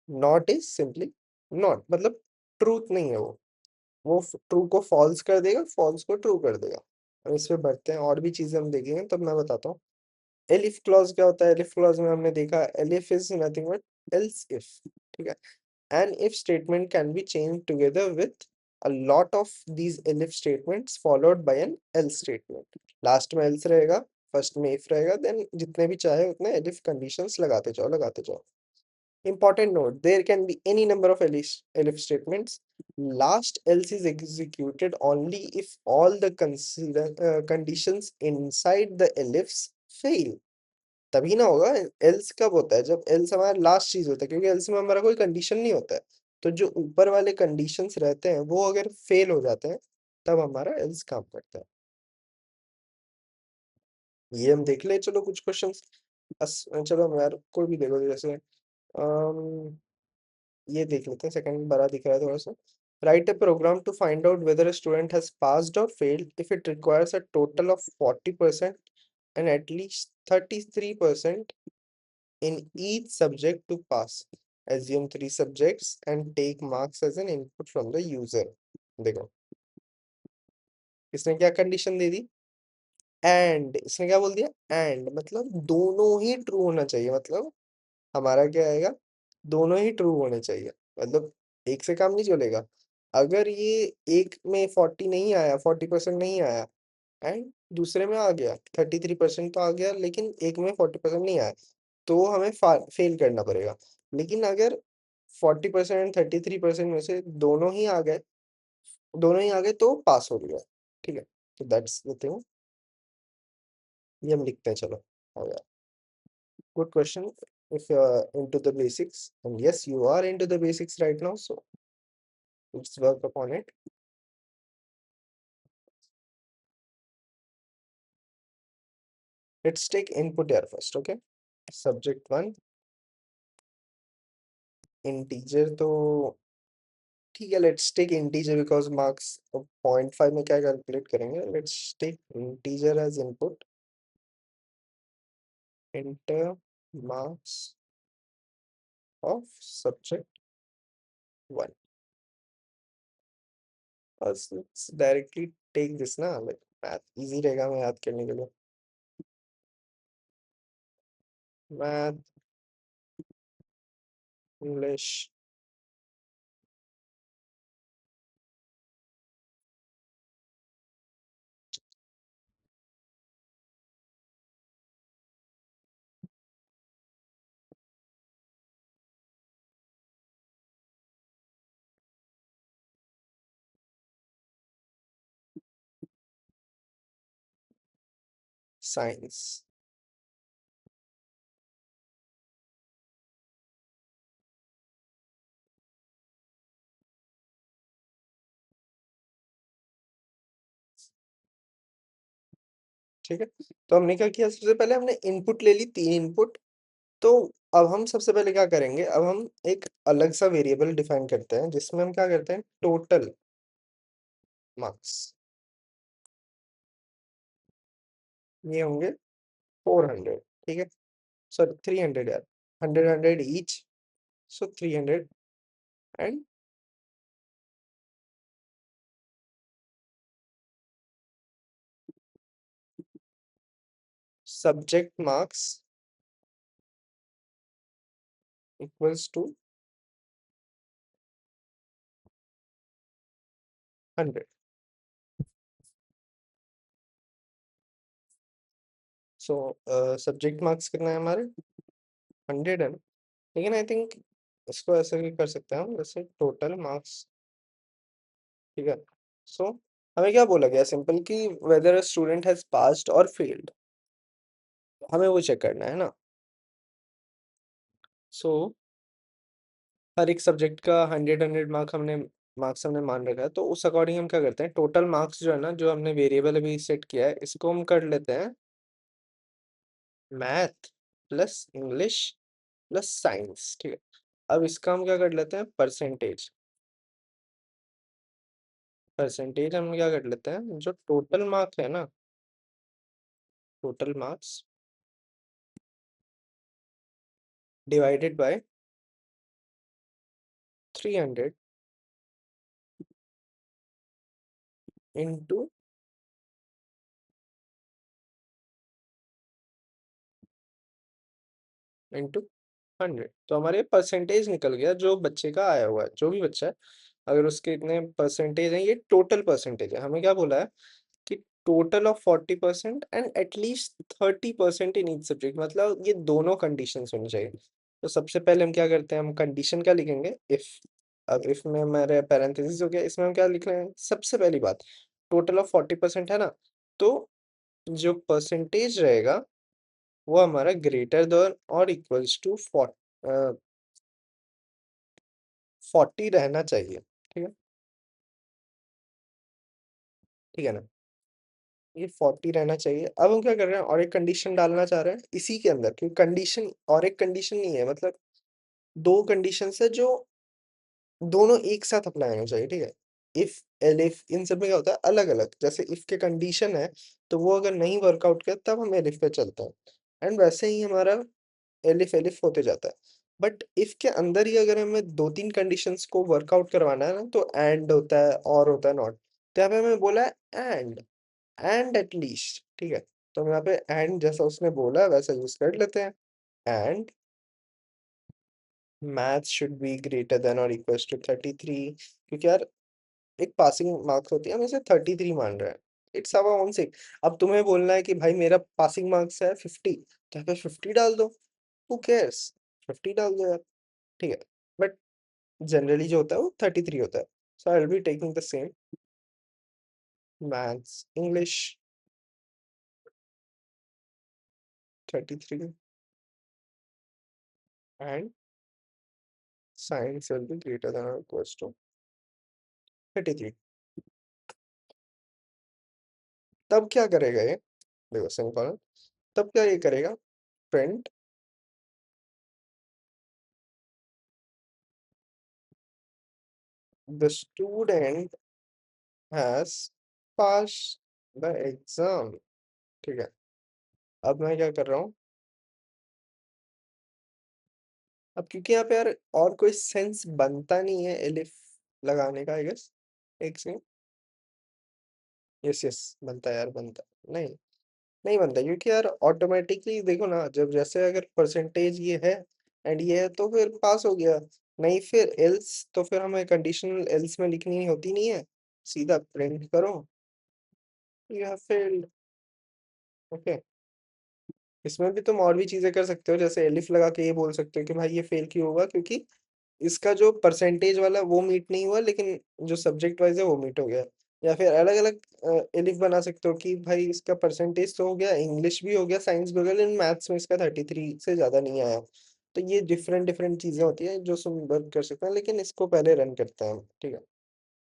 A: नॉट इज सिंपली नॉट, मतलब ट्रूथ नहीं है वो ट्रू को फॉल्स कर देगा, फॉल्स को ट्रू कर देगा। अब इस पे बढ़ते हैं, और भी चीजें हम देखेंगे, तब मैं बताता हूँ। एलिफ क्लॉज क्या होता है? एलिफ क्लॉज में हमने देखा elif is nothing but else if, ठीक है। An if statement can be change together with a lot of these elif statements followed by an else statement. Last में else रहेगा, फर्स्ट में if रहेगा, then जितने भी चाहे उतने elif conditions लगाते जाओ लगाते जाओ। Important note, there can be any number of elif statements. Last else is executed only if all the conditions inside the ellipse fail. तभी ना होगा। else कब होता है? जब else हमारा लास्ट चीज होता है, क्योंकि else में हमारा कोई कंडीशन नहीं होता है। तो जो ऊपर वाले कंडीशंस रहते हैं वो अगर फेल हो जाते हैं, तब हमारा else काम करता है। ये हम देख ले, चलो कुछ क्वेश्चंस। चलो हम यार कोई भी देखो, जैसे ये देख लेते हैं, सेकंड बड़ा दिख रहा है थोड़ा सा। Write a program to find out whether a student has passed और failed if it requires a total of 40% and at least 33% in each subject to pass. Assume three subjects and take marks as an input from the user. देखो इसने क्या condition they the? And इसने क्या बोल दिया? And मतलब दोनों ही true होना चाहिए, मतलब हमारा क्या आएगा? दोनों ही ट्रू होने चाहिए, मतलब एक से काम नहीं चलेगा। अगर ये एक में 40 नहीं आया, 40% नहीं आया, एंड दूसरे में आ गया 33% तो आ गया, लेकिन एक में 40% नहीं आया, तो हमें फेल करना पड़ेगा। लेकिन अगर 40% एंड 33% में से दोनों ही आ गए तो पास हो गया, ठीक है। तो दैट्स द थिंग, ये हम लिखते हैं, चलो हो गया। Good question. If you're into the basics, and yes, you are into the basics right now, so let's work upon it. Let's take input here first, okay? Subject one, integer तो ठीक है, let's take integer because marks of 0.5 में क्या calculate करेंगे? Let's take integer as input. Enter marks of subject 1. Let's directly take this ना, like math easy रहेगा मैं याद करने के लिए। Math, English, science. ठीक है, तो हमने क्या किया, सबसे पहले हमने इनपुट ले ली, 3 इनपुट। तो अब हम सबसे पहले क्या करेंगे, अब हम एक अलग सा वेरिएबल डिफाइन करते हैं जिसमें हम क्या करते हैं, टोटल मार्क्स। ये होंगे 400, ठीक है, सॉरी 300 यार, 100 each, so 300। And subject marks equals to 100। So subject marks कितना है हमारे, 100 है ना। लेकिन आई थिंक इसको ऐसे भी कर सकते हैं हम, जैसे टोटल मार्क्स, ठीक है। सो हमें क्या बोला गया, सिंपल कि weather a student has passed और फेल्ड, हमें वो चेक करना है ना। सो हर एक सब्जेक्ट का 100 मार्क्स हमने मान रखा है, तो उस अकॉर्डिंग हम क्या करते हैं, टोटल मार्क्स जो है ना, जो हमने वेरिएबल अभी सेट किया है, इसको हम कर लेते हैं math plus English plus science, ठीक है। अब इसका हम क्या कर लेते हैं, परसेंटेज। परसेंटेज हम क्या कर लेते हैं, जो टोटल मार्क्स है ना, total marks divided by 300 into into 100। तो हमारे परसेंटेज निकल गया जो बच्चे का आया हुआ है, जो भी बच्चा है, अगर उसके इतने परसेंटेज हैं, ये टोटल परसेंटेज है। हमें क्या बोला है कि total of 40% and at least 30% in each subject, मतलब ये दोनों कंडीशंस होनी चाहिए। तो सबसे पहले हम क्या करते हैं, हम कंडीशन क्या लिखेंगे, इफ। अब इफ में हमारे पैरेंथेसिस हो गया, इसमें हम क्या लिख रहे हैं, सबसे पहली बात, टोटल ऑफ 40% है ना, तो जो परसेंटेज रहेगा वो हमारा ग्रेटर देन और इक्वल्स टू 40 रहना चाहिए, ठीक है। ठीक है ना, ये 40 रहना चाहिए। अब हम क्या कर रहे हैं, और एक कंडीशन डालना चाह रहे हैं इसी के अंदर, क्योंकि कंडीशन और एक कंडीशन नहीं है, मतलब दो कंडीशन है जो दोनों एक साथ अप्लाई होना चाहिए, ठीक है। इफ, एलिफ, इन सब में क्या होता है, अलग अलग, जैसे इफ के कंडीशन है तो वो अगर नहीं वर्कआउट करे तब हम एलिफ पे चलते हैं, एंड वैसे ही हमारा एलिफ एलिफ होते जाता है। बट इफ के अंदर ही अगर हमें दो तीन कंडीशंस को वर्कआउट करवाना है ना, तो एंड होता है और होता है नॉट। तो यहाँ पे हमें बोला है एंड एटलीस्ट, ठीक है। तो हम यहाँ पे एंड जैसा उसने बोला है वैसा यूज कर लेते हैं, and math should be greater than और इक्वल्स टू 33, क्योंकि यार एक पासिंग मार्क्स होती है, हम इसे 33 मान रहे हैं, इट्स आवर ओन सिक। अब तुम्हें बोलना है कि भाई मेरा पासिंग मार्क्स है 50, तो यहाँ पे 50 डाल दो, हु केयर्स, 50 डाल दो यार, ठीक है। बट जनरली जो होता है वो 33 होता है। So I will be taking the same, maths English 33 and science will be greater than और इक्वल्स टू 33। तब क्या करेगा ये, देखो सिंपल, तब क्या ये करेगा, print the student has pass the exam, ठीक है। अब मैं क्या कर रहा हूँ, अब क्योंकि यहाँ पे यार और कोई सेंस बनता नहीं है एलिफ लगाने का, आई गेस। एक सेकंड। यस यस, बनता है यार, बनता है। नहीं, नहीं बनता, क्योंकि यार ऑटोमेटिकली देखो ना, जब जैसे अगर परसेंटेज ये है एंड ये है तो फिर पास हो गया। नहीं फिर एल्स, तो फिर हमें कंडीशनल एल्स में लिखनी होती नहीं है, सीधा प्रिंट करो, यू हैव फेल्ड। ओके। इसमें भी तुम और भी चीजें कर सकते हो, जैसे एलिफ लगा के ये बोल सकते हो कि भाई ये फेल क्यों होगा, क्योंकि इसका जो परसेंटेज वाला वो मीट नहीं हुआ, लेकिन जो सब्जेक्ट वाइज है वो मीट हो गया। या फिर अलग अलग एलिफ बना सकते हो कि भाई इसका परसेंटेज तो हो गया, इंग्लिश भी हो गया, साइंस भी हो गया, लेकिन मैथ्स में इसका 33 से ज्यादा नहीं आया। तो ये डिफरेंट डिफरेंट चीजें होती है जो तुम वर्क कर सकते हैं, लेकिन इसको पहले रन करते हैं हम, ठीक है।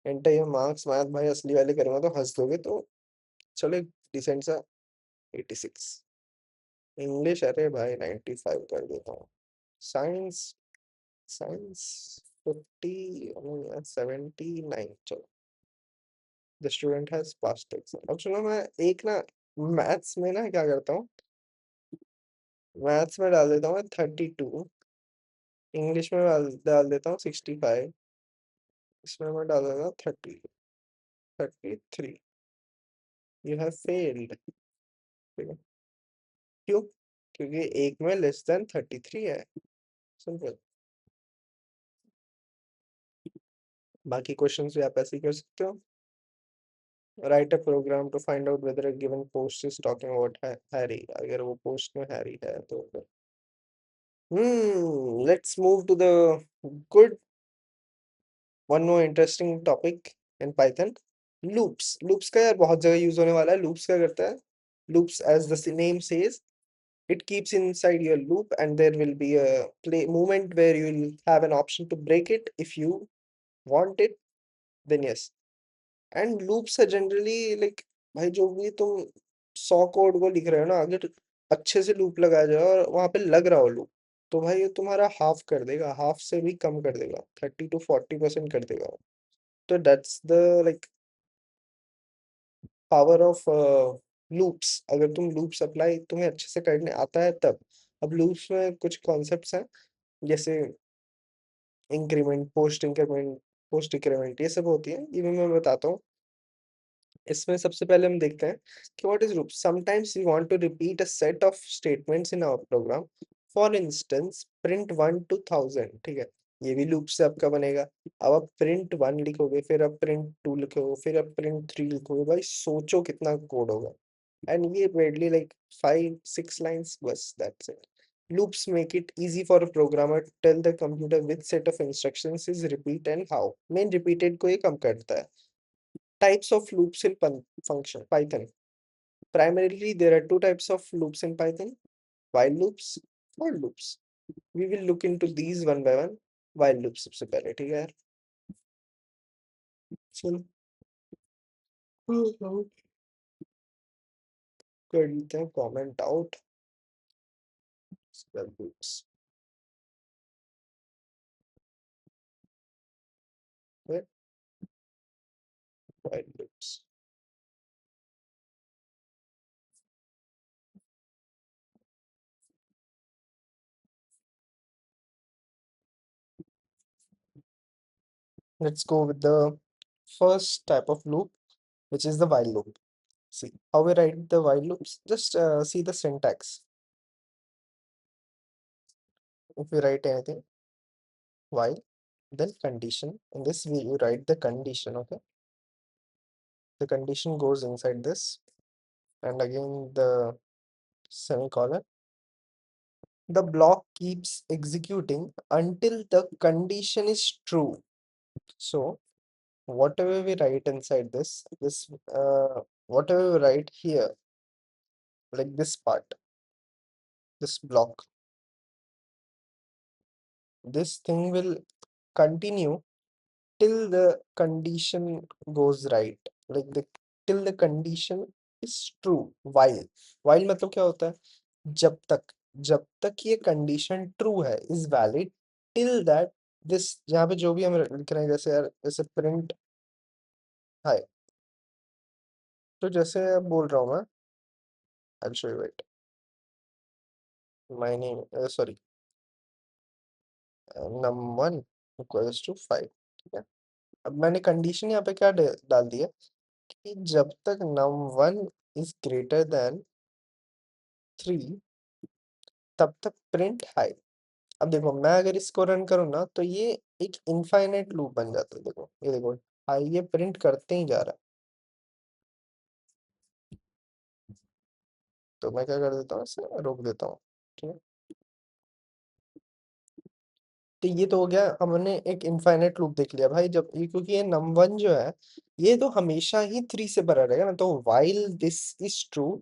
A: एंटर योर मार्क्स, मैथ भाई असली वाले करूंगा तो हंस दोगे, तो चलो डिसेंट सा 86। इंग्लिश अरे भाई 95 कर देता हूँ। साइंस, साइंस 50, 79, चलो। The student has passed exam. अब सुनो, मैं एक ना मैथ्स में ना क्या करता हूँ, मैथ्स में डाल देता हूँ 32, इंग्लिश में डाल डाल देता हूँ 65, इसमें मैं डाल देता हूँ 33। You have failed. क्यों? क्योंकि एक में लेस देन 33 है, सिंपल। बाकी क्वेश्चंस भी आप ऐसे ही कर सकते हो। Write a program to find out whether a given post is talking about Harry, अगर वो पोस्ट में हैरी है तो फिर let's move to the good one more interesting topic in Python. Loops, loops का यार बहुत जगह यूज होने वाला है। लूप्स क्या करता है? Loops as the name says, it keeps inside your loop and there will be a play moment where you will have an option to break it if you want it, then yes. And loops है generally like, भाई जो भी तुम 100 code को लिख रहे हो ना, अगर अच्छे से लूप लगाया जाए और वहां पे लग रहा हो लूप, तो भाई ये तुम्हारा हाफ कर देगा, हाफ से भी कम कर देगा, 30 to 40% कर देगा। तो that's the like power of loops. अगर तुम लूप्स अप्लाई तुम्हें अच्छे से करने आता है तब। अब लूप्स में कुछ कॉन्सेप्ट्स हैं, जैसे इंक्रीमेंट, पोस्ट इंक्रीमेंट, ये सब होती है, ये भी मैं बताता हूँ। इसमें सबसे पहले हम देखते हैं कि what is loop. Sometimes we want to repeat a set of statements in our program, for instance print 1 to 1000, ठीक है। ये भी लूप से आपका बनेगा। अब आप प्रिंट 1 लिखोगे, फिर आप प्रिंट 2 लिखोगे, फिर आप प्रिंट 3 लिखोगे, भाई सोचो कितना कोड होगा। एंड ये barely like 5 6 lines, बस that's it. Loops make it easy for a programmer to tell the computer which set of instructions is repeat and how. Main repeated को ये कम करता है। Types of loops in function Python. Primarily, there are two types of loops in Python: while loops, for loops. We will look into these one by one. While loops सबसे पहले, ठीक है यार। चलो कर लेते हैं comment out while loops, okay? While loops. Let's go with the first type of loop, which is the while loop. See how we write the while loops. Just see the syntax. If we write anything, while, then condition. In this, we write the condition. Okay, the condition goes inside this, and again the semicolon. The block keeps executing until the condition is true. So whatever we write inside whatever we write here, like this part, this block, this thing will continue till the condition goes right, like the till the condition is true। while मतलब क्या होता है? जब तक, जब तक ये condition true है, is valid, till that this, यहाँ पे जो भी हम लिख रहे हैं, जैसे यार जैसे प्रिंट हाय, तो जैसे अब बोल रहा हूँ मैं, I show you, wait, my name, sorry, num1 equals to 5। ठीक है, अब मैंने कंडीशन यहाँ पे क्या डाल दिया कि जब तक num1 इज ग्रेटर देन 3 तब तक प्रिंट हाई। अब देखो मैं अगर इसको रन करूँ ना तो ये एक इनफाइनाइट लूप बन जाता है। देखो ये देखो हाई, ये प्रिंट करते ही जा रहा है। तो मैं क्या कर देता हूँ, इसे रोक देता हूँ। ठीक है, तो ये तो हो गया, हमने एक इनफाइनाइट लूप देख लिया भाई। जब ये, क्योंकि ये num1 जो है ये तो हमेशा ही 3 से भरा रहेगा ना, तो while this is true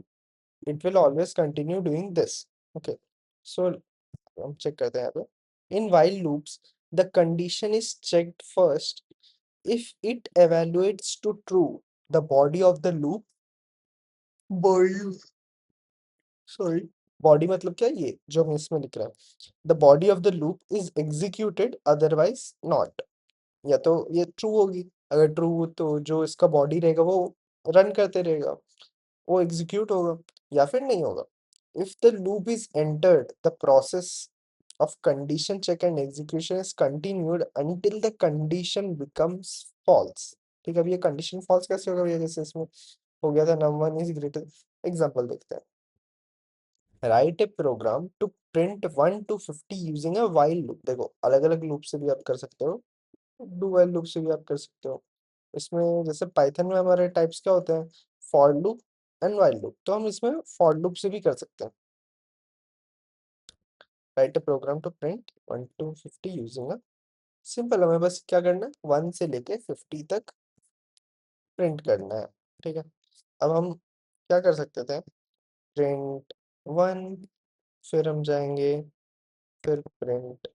A: it will always continue doing this। okay, so हम चेक करते हैं यहाँ पे। in while loops the condition is checked first if it evaluates to true the body of the loop, body, sorry, body मतलब क्या, ये जो हम इसमें लिख रहे हैं, the body of the loop is executed otherwise not. या तो ये ट्रू होगी, अगर ट्रू तो जो इसका बॉडी रहेगा वो रन करते रहेगा, वो एग्जीक्यूट होगा, या फिर नहीं होगा। If the loop is entered the process of condition check and execution is continued until the condition becomes false। ठीक है, अब ये कंडीशन फॉल्स कैसे होगा भैया, जैसे इसमें हो गया था नंबर इज ग्रेटर। एग्जांपल देखते हैं। Write a program to print 1 to 50 using a while loop. देखो अलग अलग लूप से भी आप कर सकते हो, डू व्हाइल लूप से भी आप कर सकते हो। इसमें जैसे पाइथन में हमारे टाइप्स क्या होते हैं, for loop and while loop, तो हम इसमें फॉर लूप से भी कर सकते हैं। Write a program to print 1 to 50 using a, simple, हमें बस क्या करना है, 1 से लेके 50 तक प्रिंट करना है। ठीक है, अब हम क्या कर सकते थे, प्रिंट 1, फिर हम जाएंगे, फिर प्रिंट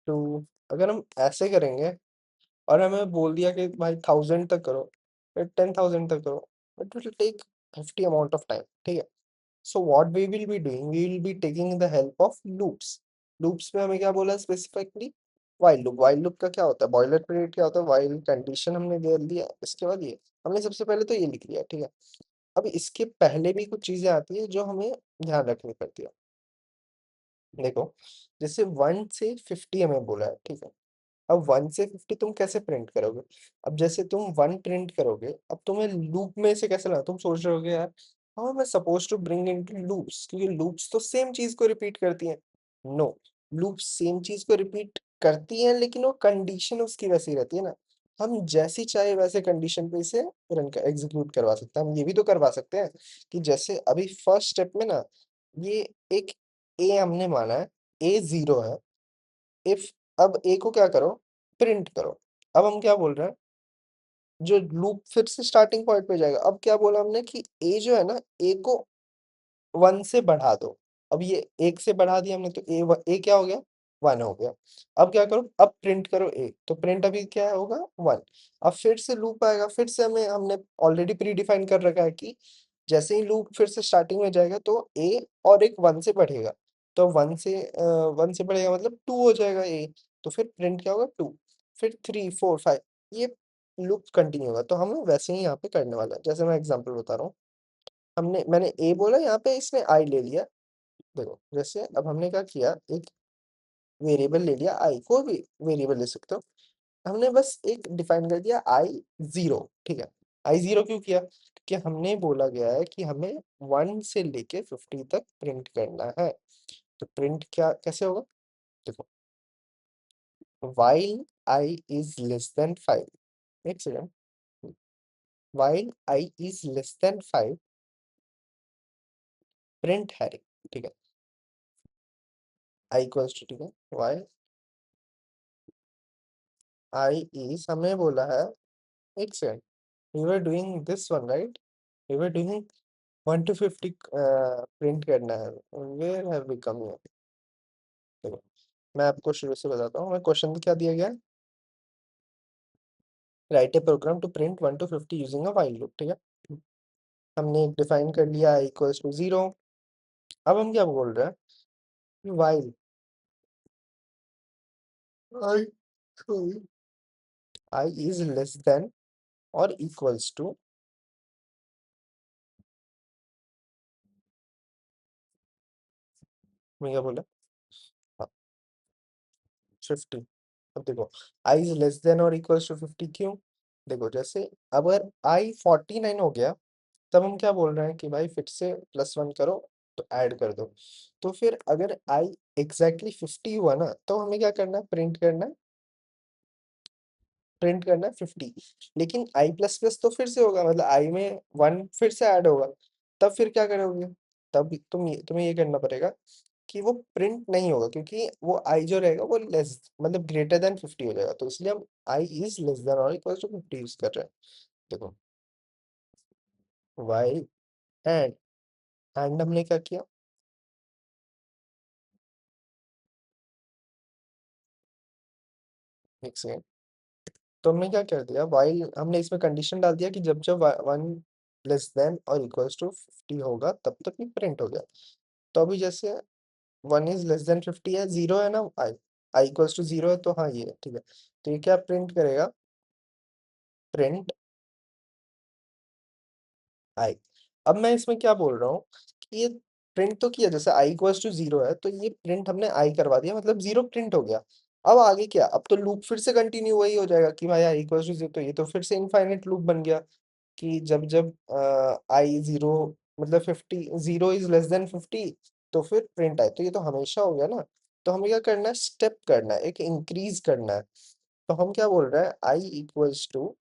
A: 2। अगर हम ऐसे करेंगे और हमें बोल दिया कि भाई 1000 तक करो, फिर 10,000 तक करो, it will take 50 amount of time. ठीक है, so what we will be doing, we will be taking the help of loops. Loops में हमें क्या बोला specifically, while loop. While loop का क्या होता है, बॉयलर प्लेट क्या होता है, व्हाइल कंडीशन हमने दे दिया, इसके बाद ये हमने सबसे पहले तो ये लिख लिया। ठीक है, अब इसके पहले भी कुछ चीजें आती है जो हमें ध्यान रखनी पड़ती है। देखो जैसे 1 से 50 हमें बोला है, ठीक है, अब 1 से 50 तुम कैसे प्रिंट करोगे। अब जैसे तुम 1 प्रिंट करोगे, अब तुम्हें लूप में से कैसे लाना, तुम सोच रहे होगे यार how am I suppose to bring into loops, क्योंकि लूप्स तो सेम चीज को रिपीट करती हैं। नो, लूप्स सेम चीज को रिपीट करती हैं लेकिन वो कंडीशन उसकी वैसी रहती है ना। हम जैसी चाहे वैसे कंडीशन पे इसे रन कर एग्जीक्यूट करवा सकते हैं। हम ये भी तो करवा सकते हैं कि जैसे अभी फर्स्ट स्टेप में ना, ये एक ए हमने माना है, ए 0 है। इफ, अब ए को क्या करो, प्रिंट करो। अब हम क्या बोल रहे हैं, जो लूप फिर से स्टार्टिंग पॉइंट पे जाएगा। अब क्या बोला हमने कि ए जो है ना, ए को 1 से बढ़ा दो। अब ये 1 से बढ़ा दिया हमने तो ए क्या हो गया, 1 हो गया। अब क्या करो, अब प्रिंट करो ए, तो प्रिंट अभी क्या होगा, 1। अब फिर से लूप आएगा, फिर से हमें हमने ऑलरेडी प्री डिफाइन कर रखा है कि जैसे ही लूप फिर से स्टार्टिंग में जाएगा तो ए और एक 1 से बढ़ेगा। तो 1 से बढ़ेगा मतलब 2 हो जाएगा ए, तो फिर प्रिंट क्या होगा, 2, फिर 3 4 5, ये लूप कंटिन्यू होगा। तो हमें वैसे ही यहाँ पे करने वाला है, जैसे मैं एग्जांपल बता रहा हूँ। मैंने ए बोला, यहाँ पे इसने आई ले लिया। देखो जैसे अब हमने क्या किया, एक वेरिएबल ले लिया आई, कोई भी वेरिएबल ले सकते हो। हमने बस एक डिफाइन कर दिया आई 0। ठीक है, आई 0 क्यों किया, कि हमने बोला गया है कि हमें 1 से लेके 50 तक प्रिंट करना है। तो प्रिंट क्या कैसे होगा, देखो while I is less than 5, एक second, while I is less than 5 print Harry. ठीक है, I इक्वल्स टू, ठीक है, while I is, हमें बोला है, एक second, we were doing this one right, we were doing 1 to 50 print करना है। where have we come here, देखो मैं आपको शुरू से बताता हूँ, मैं क्वेश्चन में क्या दिया गया है, write a program to print 1 to 50 using a while loop. ठीक है, हमने डिफाइन कर लिया i इक्वल्स टू 0। अब हम क्या बोल रहे हैं, while I, sorry, I is less than or equals to, मैं क्या बोला, हाँ, 50। अब देखो आई इज लेस देन और इक्वल्स टू 50 क्यों? देखो जैसे अगर आई 49 हो गया तब हम क्या बोल रहे हैं कि भाई फिर से +1 करो तो ऐड कर दो। तो फिर अगर आई एग्जैक्टली 50 हुआ ना तो हमें क्या करना है, प्रिंट करना है 50। लेकिन आई प्लस प्लस तो फिर से होगा, मतलब आई में 1 फिर से ऐड होगा। तब फिर क्या करोगे? तब तुम्हें ये करना पड़ेगा कि वो प्रिंट नहीं होगा, क्योंकि वो आई जो रहेगा वो लेस मतलब ग्रेटर देन 50 हो जाएगा, तो इसलिए हम आई इज लेस देन और इक्वल टू 50 यूज कर रहे हैं। देखो वाई एंड हमने क्या किया, एक सेकेंड। तो हमने क्या कर दिया, वाइल हमने इसमें कंडीशन डाल दिया कि जब जब 1 लेस देन और इक्वल्स टू 50 होगा तब तक ये प्रिंट हो गया। तो अभी जैसे 1 इज लेस देन 50 है, 0 है ना, आई आई इक्वल्स टू 0 है, तो हाँ ये है, ठीक है। तो ये क्या प्रिंट करेगा, प्रिंट आई। अब मैं इसमें क्या बोल रहा हूँ कि ये प्रिंट तो किया, जैसे आई इक्वल्स टू 0 है तो ये प्रिंट हमने आई करवा दिया, मतलब 0 प्रिंट हो गया। अब आगे क्या, अब तो लूप फिर से कंटिन्यू वही हो जाएगा कि भाई आई इक्वल्स टू 0, तो ये तो फिर से इनफाइनाइट लूप बन गया कि जब जब आई 0 मतलब 50 0 इज लेस देन 50 तो फिर प्रिंट आए, तो ये तो हमेशा हो गया ना। तो हमें क्या करना है, स्टेप करना है, एक इंक्रीज करना है। तो हम क्या बोल रहे हैं, I equals to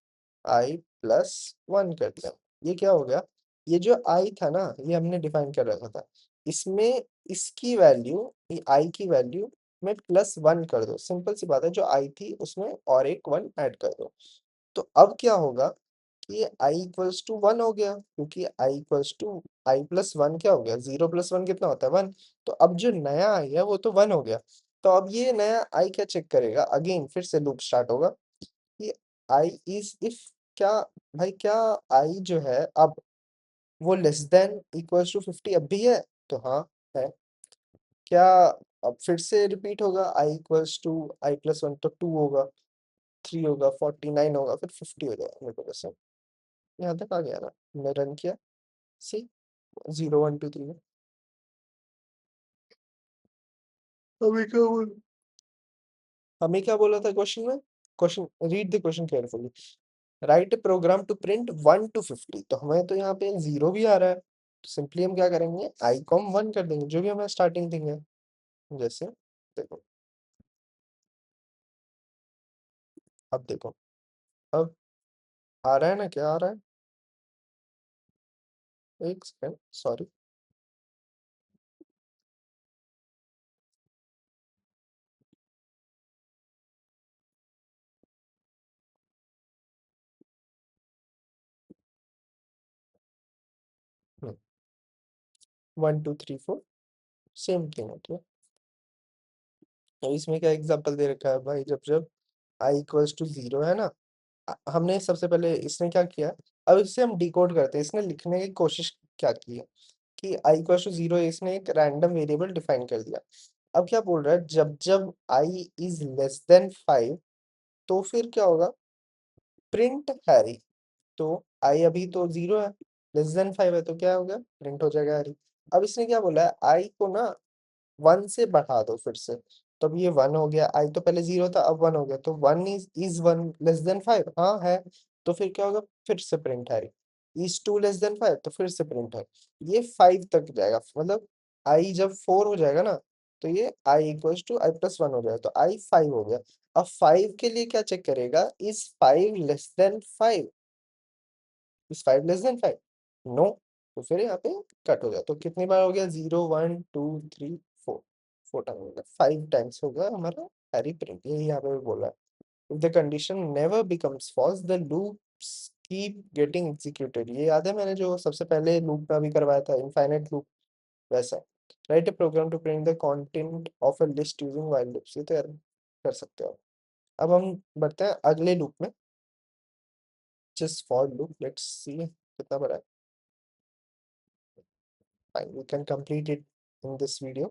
A: I plus 1 कर दिया। ये क्या हो गया, ये जो आई था ना ये हमने डिफाइन कर रखा था, इसमें इसकी वैल्यू, ये आई की वैल्यू में +1 कर दो, सिंपल सी बात है, जो आई थी उसमें और एक 1 ऐड कर दो। तो अब क्या होगा कि ये आई इक्वल्स टू 1 हो गया, क्योंकि I equals to I plus 1 क्या हो गया, 0 + 1 कितना होता है, 1। तो अब जो नया आई है वो तो 1 हो गया। तो अब ये नया आई क्या चेक करेगा, अगेन फिर से लूप स्टार्ट होगा कि आई इज इफ क्या, भाई क्या आई जो है अब वो लेस देन इक्वल्स टू 50 अब भी है, तो हाँ है। क्या अब फिर से रिपीट होगा, I equals to I plus 1 तो 2 होगा, 3 होगा, 49 होगा, फिर 50 हो जाएगा मेरे को वैसे। यहाँ तक आ गया ना, मैं रन किया, सी 0 1 2 3 में। हमें क्या बोल हमें क्या बोला था क्वेश्चन में, question read the question carefully. Write a program to print 1 to 50, तो हमें तो यहाँ पे 0 भी आ रहा है, तो सिंपली हम क्या करेंगे, आई कॉम 1 कर देंगे, जो भी हमारा स्टार्टिंग थिंग है। जैसे देखो, अब देखो, अब आ रहा है ना, क्या आ रहा है, एक सेकंड सॉरी। 1 2 3 4 सेम थिंग है, ठीक है। तो इसमें क्या एग्जांपल दे रखा है भाई, जब जब आई इक्वल्स टू 0 है ना, हमने सबसे पहले इसने क्या किया, अब इसे हम डिकोड करते हैं, इसने लिखने की कोशिश क्या की है कि आई इक्वल्स टू 0, इसने एक रैंडम वेरिएबल डिफाइन कर दिया। अब क्या बोल रहा है, जब जब आई इज लेस देन 5 तो फिर क्या होगा, प्रिंट हैरी। तो आई अभी तो 0 है, लेस देन 5 है, तो क्या हो गया, प्रिंट हो जाएगा हैरी। अब इसने क्या बोला है, आई को ना 1 से बढ़ा दो फिर से, तो अब ये 1 हो गया, आई तो पहले 0 था अब 1 हो गया, तो 1 इज 1 लेस देन 5, हाँ है। तो फिर क्या होगा, फिर से प्रिंट है, इज 2 लेस देन 5, तो फिर से प्रिंट है। ये 5 तक जाएगा, मतलब आई जब 4 हो जाएगा ना तो ये I equals to I plus 1 हो जाएगा, तो आई 5 हो गया। अब 5 के लिए क्या चेक करेगा, is 5 less than 5, is 5 less than 5, no. तो फिर यहाँ पे कट हो गया, तो कितनी बार हो गया, 0 1 2 3 4, 4 टाइम हो गया, 5 टाइम्स होगा हमारा हैरी प्रिंट, यही यहाँ पे बोला है। If the condition never becomes false the loops keep getting executed, ये याद है मैंने जो सबसे पहले लूप में अभी करवाया था, इनफाइनाइट लूप वैसा। Write a program to print the content of a list using while loops, ये तो यार कर सकते हो। अब हम बढ़ते हैं अगले लूप में, just for loop, let's see कितना बड़ा है। Fine, we can complete it in this video.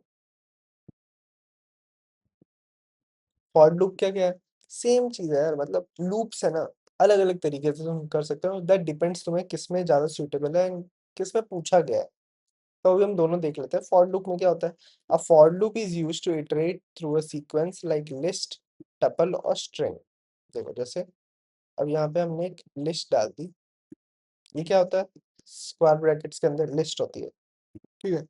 A: For loop क्या क्या है, सेम चीज है यार, मतलब लूप्स है ना, अलग अलग तरीके से तुम कर सकते हो, दैट डिपेंड्स तुम्हें किस में ज्यादा सुटेबल है and किस में पूछा गया है। तो अभी हम दोनों देख लेते हैं, फॉर लूप में क्या होता है। A for loop is used to iterate through a sequence like list tuple और स्ट्रिंग। देखो जैसे अब यहाँ पे हमने एक लिस्ट डाल दी। ये क्या होता है? स्क्वायर ब्रैकेट्स के अंदर लिस्ट होती है, ठीक है।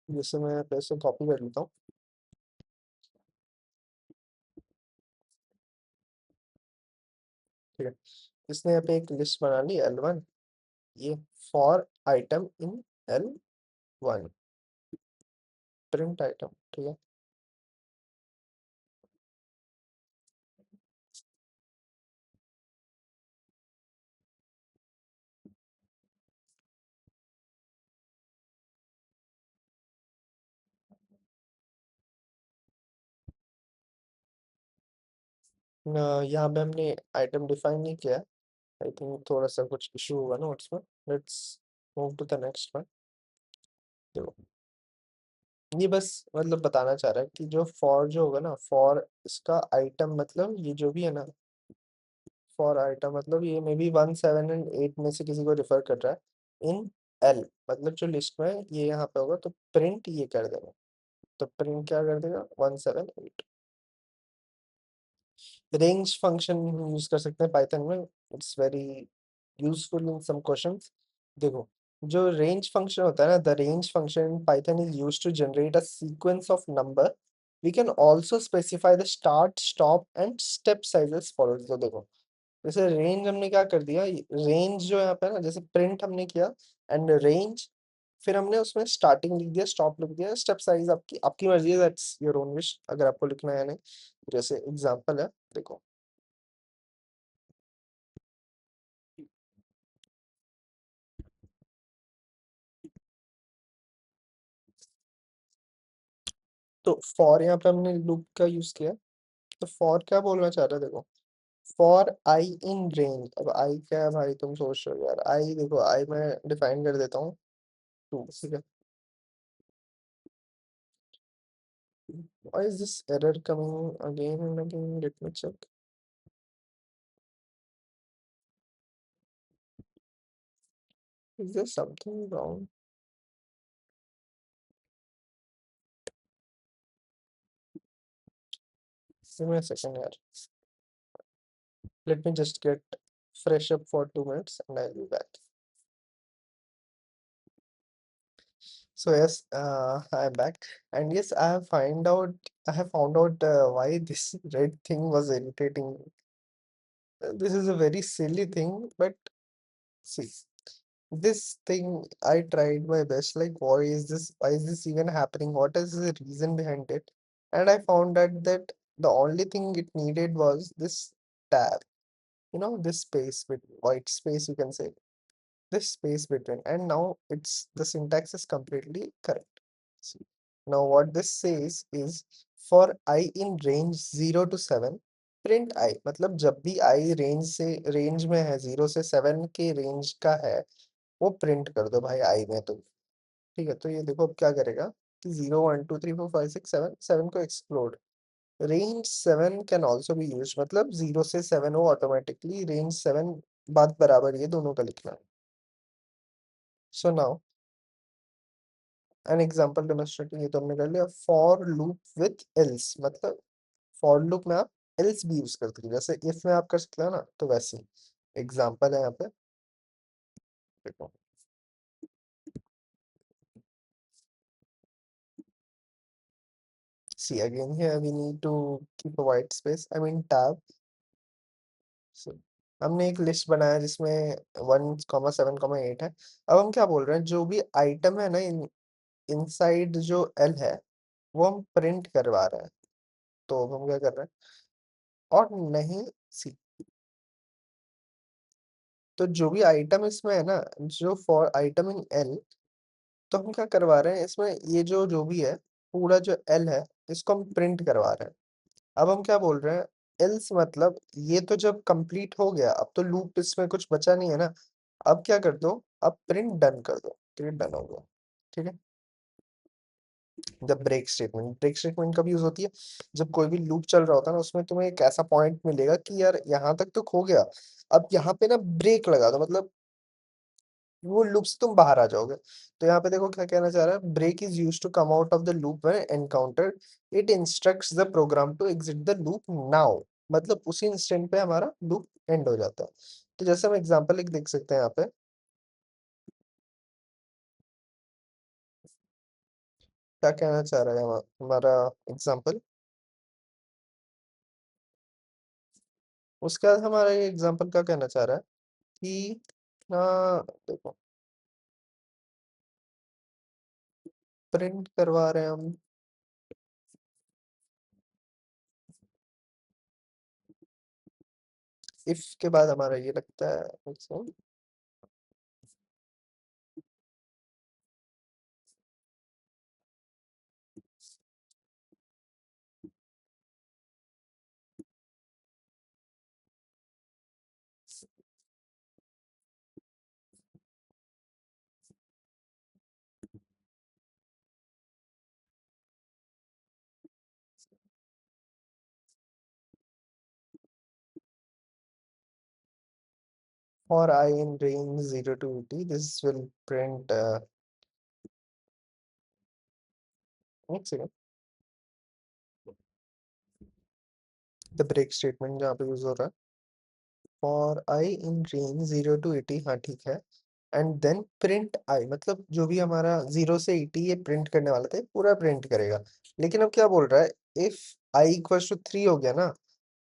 A: जैसे मैं पैसे कॉपी कर लेता हूँ, ठीक है। इसने यहाँ पे एक लिस्ट बना ली L1, ये for item in L1, print item, ठीक है। यहाँ पे हमने आइटम डिफाइन नहीं किया। आई थिंक थोड़ा सा कुछ इशू होगा नोट्स में। Let's move to the next one. देखो ये बस मतलब बताना चाह रहा है कि जो फॉर जो होगा ना, फॉर इसका आइटम मतलब ये जो भी है ना, फॉर आइटम मतलब ये मे बी 1 7 एंड 8 में से किसी को रिफर कर रहा है। इन एल मतलब जो लिस्ट में है, ये यहाँ पे होगा तो प्रिंट ये कर देगा। तो प्रिंट क्या कर देगा? 1 7 8। रेंज फंक्शन यूज कर सकते हैं पाइथन में। It's very useful in some questions. देखो जो रेंज फंक्शन होता है ना, the range function in Python is used to generate a sequence of number. We can also specify the start stop and step sizes for. तो देखो जैसे range हमने क्या कर दिया, रेंज जो यहाँ पे है ना, जैसे प्रिंट हमने किया एंड रेंज, फिर हमने उसमें स्टार्टिंग लिख दिया, स्टॉप लिख दिया, स्टेप साइज आपकी आपकी मर्जी है, दैट्स योर ओन विश अगर आपको लिखना है या नहीं। जैसे एग्जांपल है, देखो तो फॉर यहाँ पे हमने लूप का यूज किया। तो फॉर क्या बोलना चाह रहा है? देखो फॉर आई इन रेंज। अब आई क्या है भाई, तुम सोच रहे हो यार। आई देखो, आई मैं डिफाइन कर देता हूँ 2, ठीक है। Why is this error coming again and again? Let me check. Is there something wrong? Give me a second here. Let me just get fresh up for 2 minutes and I'll be back. So yes, I'm back, and yes, I have found out why this red thing was irritating me. This is a very silly thing, but see, this thing I tried my best. Like, why is this? Why is this even happening? What is the reason behind it? And I found out that the only thing it needed was this tab. You know, this space with white space. You can say this space between, and now it's the syntax is completely correct. See, now what this says is for I in range 0 to 7, print I। मतलब जब भी I range में है, 0 से 7 के range का है, वो प्रिंट कर दो भाई I में। तो ठीक है, तो ये देखो अब क्या करेगा कि 0 1 2 3 4 5 6 7, 7 को explode. Range 7 can also be use, मतलब 0 से 7 हो ऑटोमेटिकली, रेंज 7 बात बराबर ये दोनों का लिखना। So now an example demonstrating, ये तो हमने कर लिया। फॉर लूप विथ एल्स, मतलब फॉर लूप में आप एल्स भी यूज करते हो, जैसे इफ में आप कर सकते हो ना, तो वैसे एग्जांपल है यहाँ पे। देखो see again here we need to keep a white space, I mean tab। So, हमने एक लिस्ट बनाया जिसमें 1 7 8 है। अब हम क्या बोल रहे हैं, जो भी आइटम है ना इनसाइड जो एल है, वो हम प्रिंट करवा रहे हैं। तो हम क्या कर रहे हैं, और नहीं सी, तो जो भी आइटम इसमें है ना, जो फॉर आइटम इन एल, तो हम क्या करवा रहे हैं इसमें, ये जो जो भी है, पूरा जो एल है, इसको हम प्रिंट करवा रहे हैं। अब हम क्या बोल रहे हैं, एल्स मतलब ये तो जब कंप्लीट हो गया, अब तो लूप इसमें कुछ बचा नहीं है ना। अब क्या कर दो, अब प्रिंट डन कर दो, प्रिंट डन हो गया, ठीक है। जब ब्रेक स्टेटमेंट कब यूज होती है? जब कोई भी लूप चल रहा होता है ना, उसमें तुम्हें एक ऐसा पॉइंट मिलेगा कि यार यहाँ तक तो हो गया, अब यहाँ पे ना ब्रेक लगा दो, मतलब वो लूप से तुम बाहर आ जाओगे। तो यहाँ पे देखो क्या कहना चाह रहा है, break is used to come out of the loop when encountered, it instructs the program to exit the loop now. मतलब उसी इंस्टेंट पे हमारा लूप एंड हो जाता है। तो जैसे हम एग्जांपल एक देख सकते हैं यहाँ पे, क्या कहना चाह रहा है हमारा एग्जांपल। उसके बाद हमारा ये एग्जांपल क्या कहना चाह रहा है कि देखो, प्रिंट करवा रहे हैं हम, इफ के बाद हमारा ये लगता है for I in range 0 to 80, this will print एक सेकंड, द ब्रेक स्टेटमेंट जहाँ पे यूज हो रहा है, for I in range 0 to 80, हाँ ठीक है। एंड देन प्रिंट आई, मतलब जो भी हमारा 0 से 80 ये प्रिंट करने वाला था ये पूरा प्रिंट करेगा। लेकिन अब क्या बोल रहा है, इफ आई इक्वल्स टू 3 हो गया ना,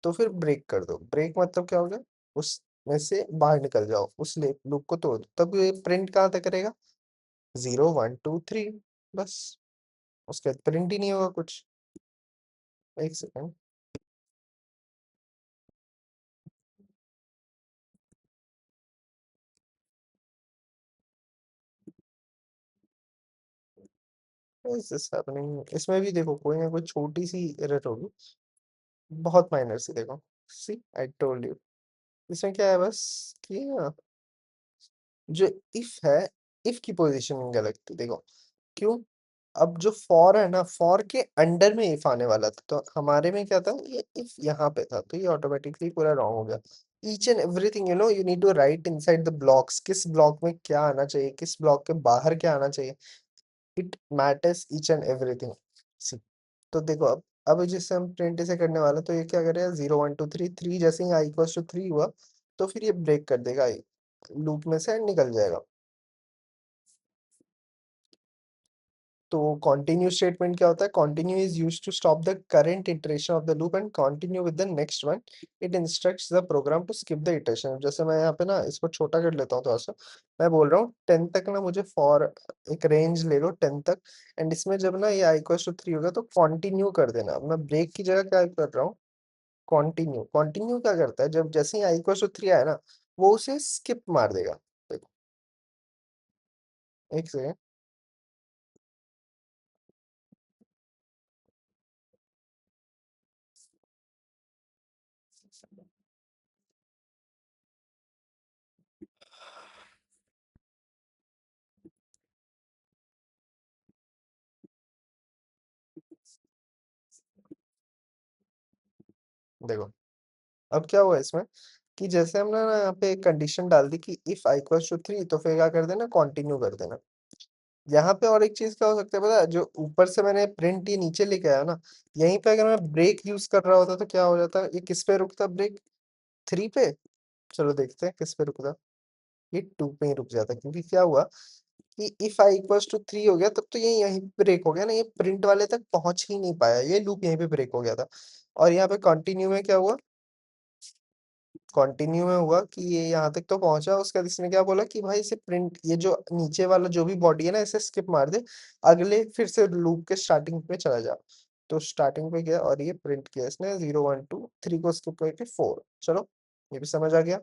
A: तो फिर ब्रेक कर दो। ब्रेक मतलब क्या हो गया, उस में से बाहर निकल जाओ, उस लूप को तोड़ दो, तब ये प्रिंट कहाँ तक करेगा, 0 1 2 3, बस। उसके बाद प्रिंट ही नहीं होगा कुछ। एक सेकंड, इज दिस हैपनिंग, इसमें भी देखो कोई ना कोई छोटी सी एरर होगी, बहुत माइनर सी। देखो, सी आई टोल्ड यू, इसमें क्या है बस कि जो इफ है, इफ की पोजीशन गलत थी। देखो क्यों, अब जो फॉर है ना, फॉर के अंडर में इफ आने वाला था, तो हमारे में क्या था, ये इफ यहाँ पे था, तो ये ऑटोमेटिकली पूरा रॉन्ग हो गया। Each and everything you need to write inside the blocks, किस ब्लॉक में क्या आना चाहिए, किस ब्लॉक के बाहर क्या आना चाहिए, it matters each and everything. तो देखो अब जिससे हम प्रिंट इसे करने वाले हैं, तो ये क्या करेगा, 0 1 2 3, जैसे ही आई इक्वल्स टू 3 हुआ, तो फिर ये ब्रेक कर देगा, लूप में से निकल जाएगा। तो कंटिन्यू स्टेटमेंट क्या होता है, continue is used to stop the current iteration of the loop and continue with the next one. It instructs the program to skip the iteration. जैसे मैं यहाँ पे ना इसको छोटा कर लेता हूँ थोड़ा सा, मैं बोल रहा हूँ 10 तक ना, मुझे फॉर एक रेंज ले लो 10 तक, एंड इसमें जब ना ये आई इक्वल्स टू 3 होगा तो कंटिन्यू कर देना। अब मैं ब्रेक की जगह क्या कर रहा हूँ, कंटिन्यू। कंटिन्यू क्या करता है, जब जैसे ही आई इक्वल्स टू 3 आया ना, वो उसे स्किप मार देगा। देखो, एक सेकंड, देखो अब क्या हुआ इसमें, कि जैसे हमने ना यहाँ पे कंडीशन डाल दी कि इफ आई इक्वल्स टू 3, तो फिर क्या कर देना, कंटिन्यू कर देना। यहाँ पे और एक चीज क्या हो सकता है पता है, जो ऊपर से मैंने प्रिंट ये नीचे लेके आया ना, यहीं पे अगर मैं ब्रेक यूज कर रहा होता तो क्या हो जाता, ये किस पे रुकता ब्रेक, 3 पे। चलो देखते हैं किस पे रुकता, ये 2 पे ही रुक जाता, क्योंकि क्या हुआ कि इफ आई इक्वल्स टू 3 हो गया, तब तो ये यहीं पे ब्रेक हो गया ना, ये प्रिंट वाले तक पहुंच ही नहीं पाया, ये लूप यहीं पे ब्रेक हो गया था। और यहाँ पे कंटिन्यू में क्या हुआ, कंटिन्यू में हुआ कि ये यहाँ तक तो पहुंचा, उसके बाद इसने क्या बोला कि भाई इसे प्रिंट, ये जो नीचे वाला जो भी बॉडी है ना, इसे स्किप मार दे, अगले फिर से लूप के स्टार्टिंग पे चला जा। तो स्टार्टिंग पे गया और ये प्रिंट किया इसने, 0 1 2 3 को स्किप करके 4। चलो, ये भी समझ आ गया।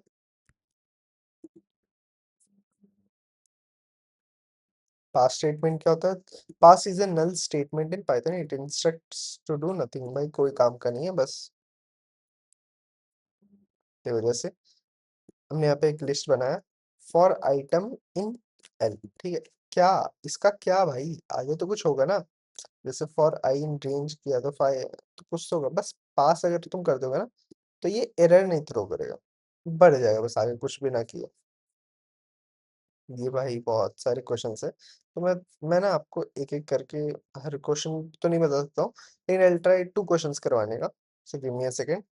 A: पास स्टेटमेंट क्या होता है, pass is a null statement in Python, it instructs to do nothing. भाई कोई काम का नहीं है, बस की वजह से हमने यहाँ पे एक लिस्ट बनाया, फॉर आइटम इन एल, ठीक है। क्या, इसका क्या भाई, आगे तो कुछ होगा ना, जैसे फॉर आई इन रेंज किया तो फाइव, तो कुछ तो होगा। बस पास अगर तुम कर दोगे ना, तो ये एरर नहीं थ्रो करेगा, बढ़ जाएगा, बस आगे कुछ भी ना किया। ये भाई बहुत सारे क्वेश्चंस है, तो मैं ना आपको एक एक करके हर क्वेश्चन तो नहीं बता सकता हूँ, लेकिन आई ट्राई टू क्वेश्चंस करवाने का। So give me a second.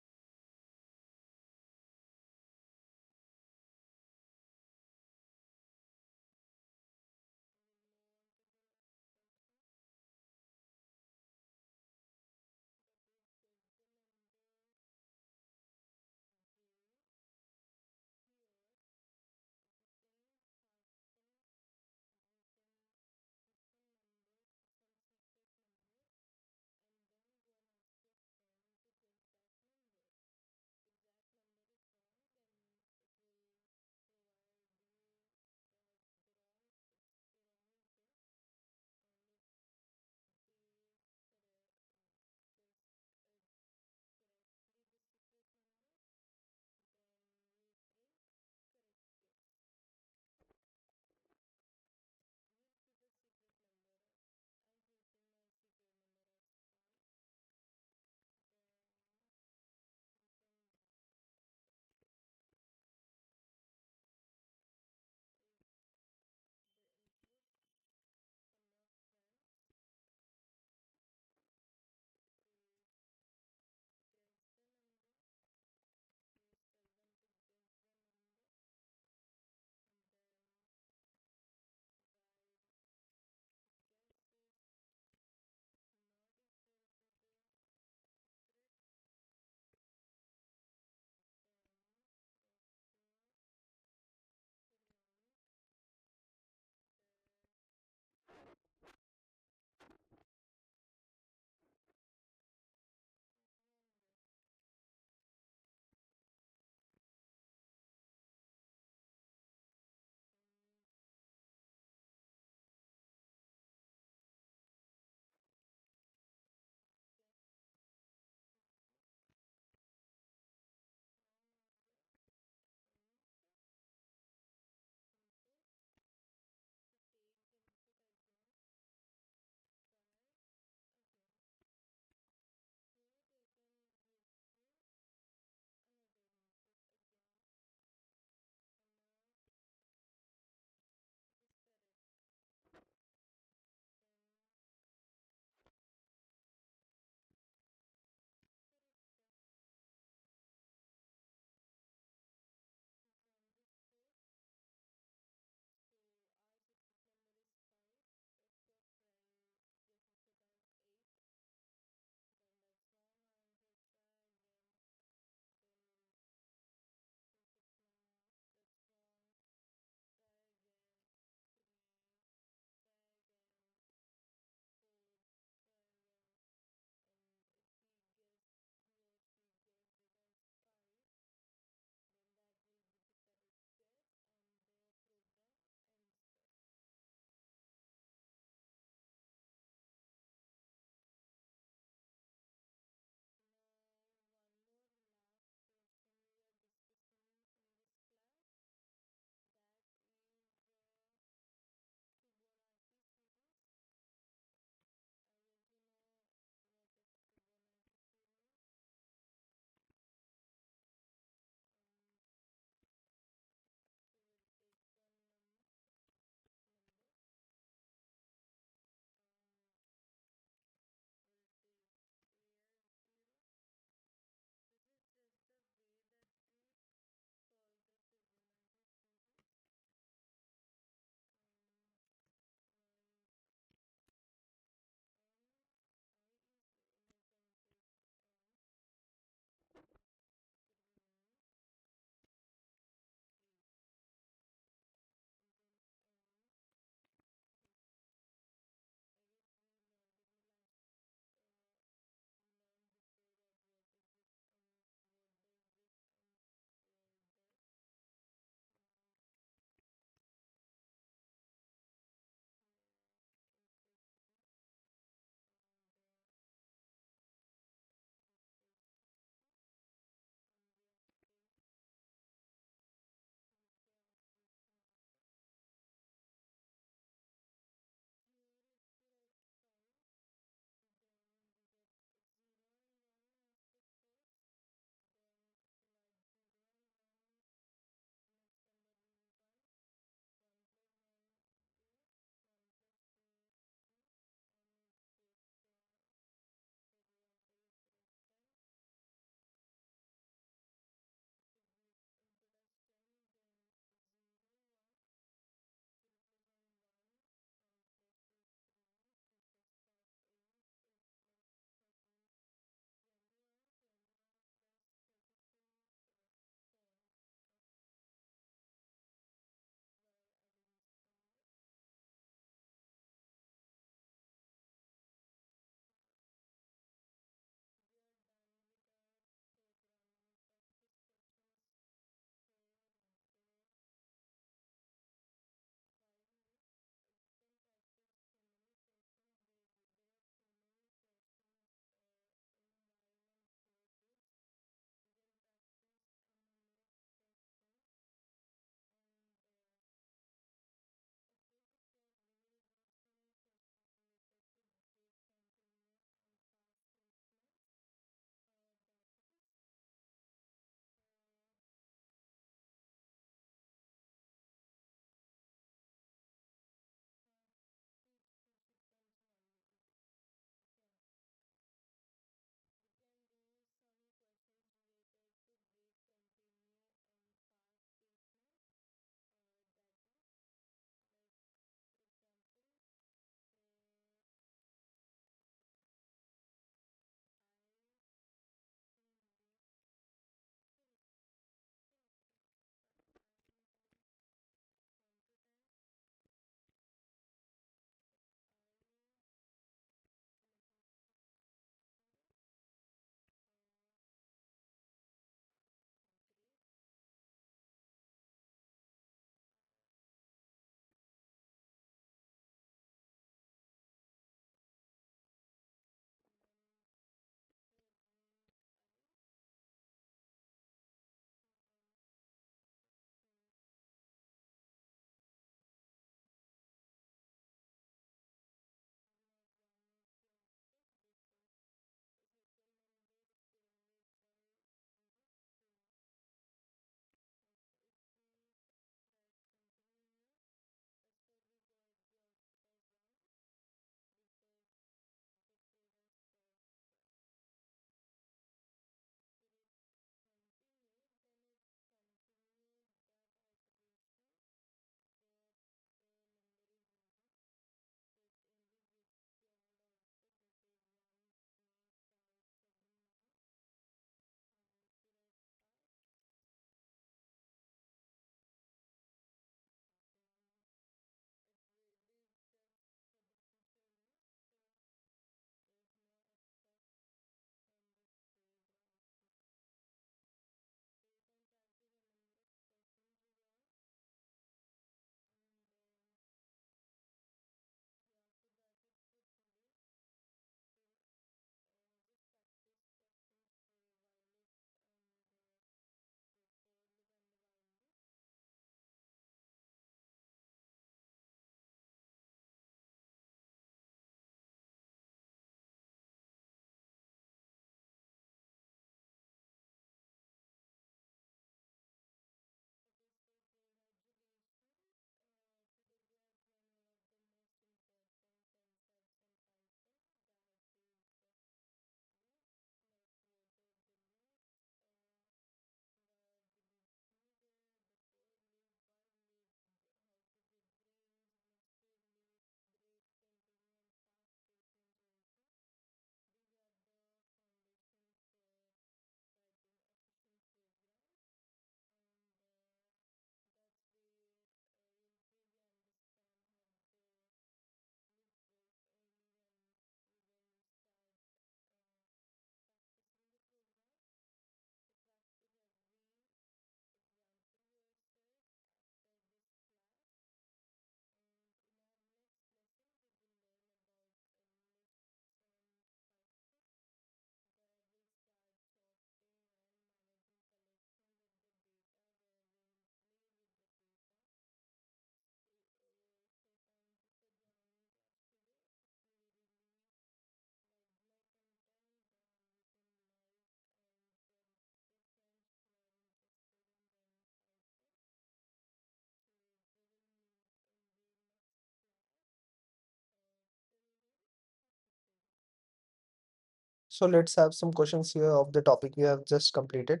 A: So let's have some questions here of the topic we have just completed,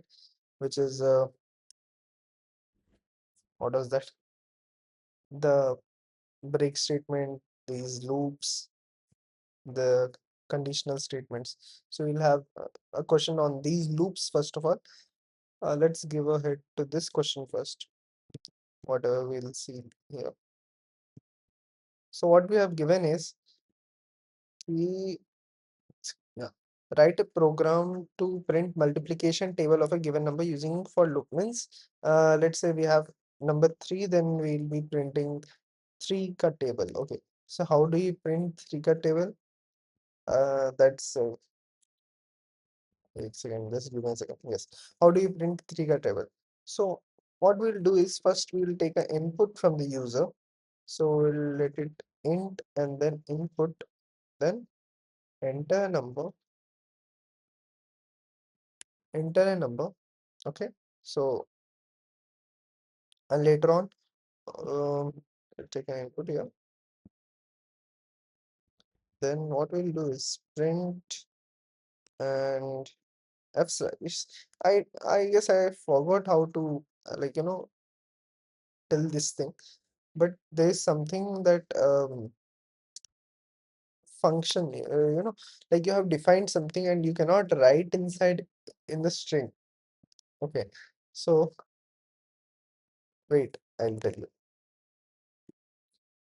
A: which is what was that? The break statement, these loops, the conditional statements. So we'll have a question on these loops first of all. Let's give a head to this question first. What we'll see here. So what we have given is we yeah, write a program to print multiplication table of a given number using for loop. Means let's say we have number 3, then we'll be printing 3 cut table. Okay. So how do you print 3 cut table? That's wait a second, just give me a second. Yes. How do you print 3 cut table? So what we'll do is first we'll take an input from the user. So we'll let it int and then input, then enter a number, enter a number. Okay. So and later on, I'll take an input here. Then what we'll do is print and f slash. I guess I forgot how to tell this thing, but there is something that function like you have defined something and you cannot write inside in the string. Okay, so wait, I'll tell you.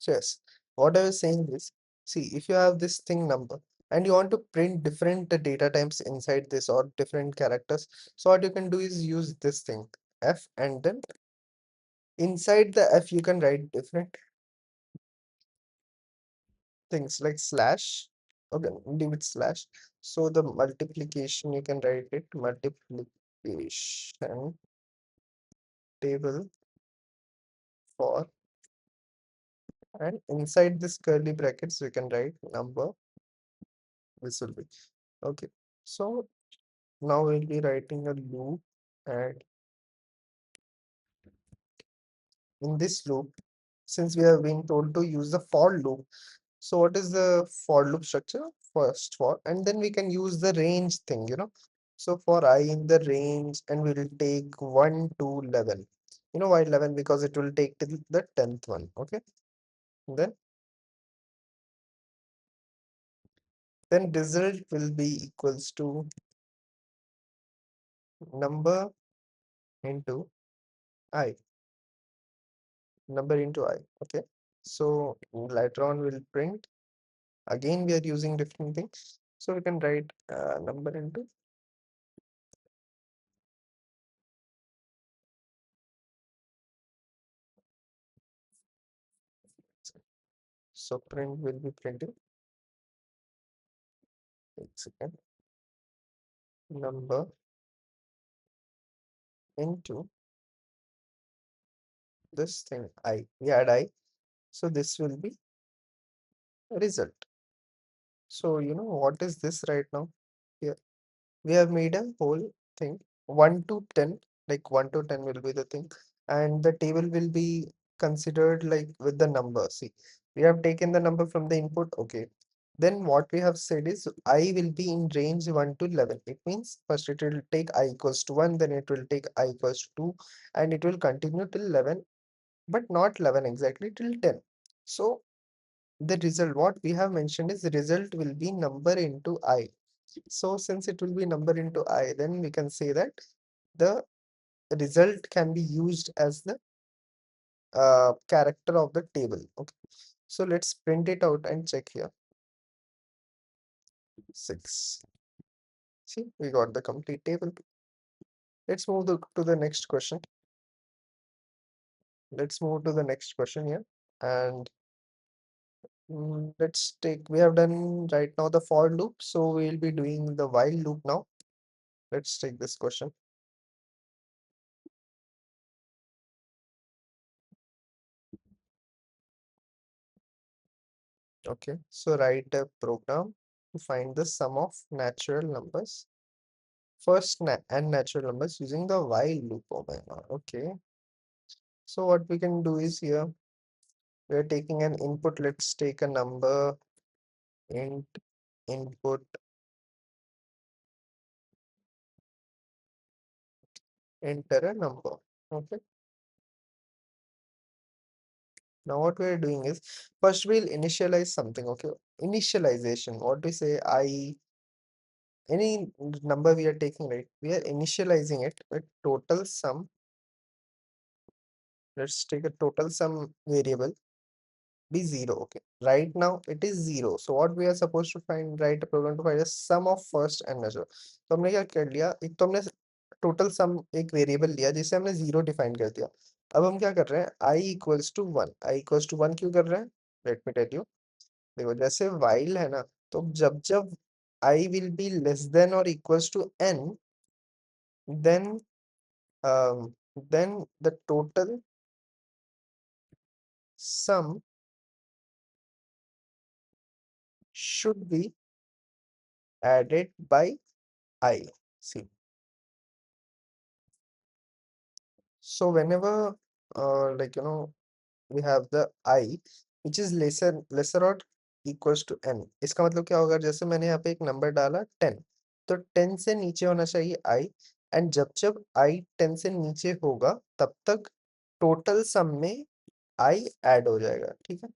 A: So yes, what I was saying is, see, if you have this thing number and you want to print different data types inside this or different characters, so what you can do is use this thing f, and then inside the f you can write different things like slash. Okay, leave it slash. So the multiplication you can write it multiplication table for, and inside this curly brackets we can write number. This will be okay. So now we'll be writing a loop, and in this loop, since we have been told to use the for loop, so what is the for loop structure? First for, and then we can use the range thing. So for I in the range, and we will take 1 to 11. Why 11? Because it will take till the 10th one. Okay. Then result will be equals to number into I. Number into I. Okay. So later on we'll print. Again, we are using different things. So we can write number into. So print will be printing. Wait a second. Number into this thing I. We add I. So this will be result. So what is this right now? Here we have made a whole thing 1 to 10, like 1 to 10 will be the thing, and the table will be considered like with the number. See, we have taken the number from the input. Okay, then what we have said is I will be in range 1 to 11. It means first it will take I equals to 1, then it will take I equals to 2, and it will continue till 11, but not 11 exactly, till 10. So the result, what we have mentioned is the result will be number into I. So since it will be number into I, then we can say that the result can be used as the character of the table. Okay. So let's print it out and check here. 6. See, we got the complete table. Let's move to the next question. Let's move to the next question here. And let's take, we have done right now the for loop. So we'll be doing the while loop now. Let's take this question. Okay, so write a program to find the sum of natural numbers, first and natural numbers using the while loop. Oh my god. Okay, so what we can do is here we are taking an input. Let's take a number int input enter a number. Okay. Now what we are doing is first we'll initialize something. Okay. Initialization. What we say, any number we are taking, right? We are initializing it with total sum. Let's take a total sum variable be 0. Okay. Right now it is 0. So what we are supposed to find, write a program to find a sum of first and measure. तो हमने क्या कर लिया, एक तो हमने total sum एक variable लिया जिसे हमने 0 डिफाइन कर दिया. अब हम क्या कर रहे हैं, I equals to 1. I equals to 1 क्यों कर रहे हैं, लेट मी टेल यू. देखो जैसे while है ना, तो जब जब I will be less than or equals to n, then then the total sum should be added by I. See, so whenever like we have the I which is lesser or equals to n, इसका मतलब क्या होगा, जैसे मैंने यहाँ पे एक number डाला 10, तो 10 से नीचे होना चाहिए I, एंड जब जब I 10 से नीचे होगा तब तक टोटल सम में I ऐड हो जाएगा. ठीक है,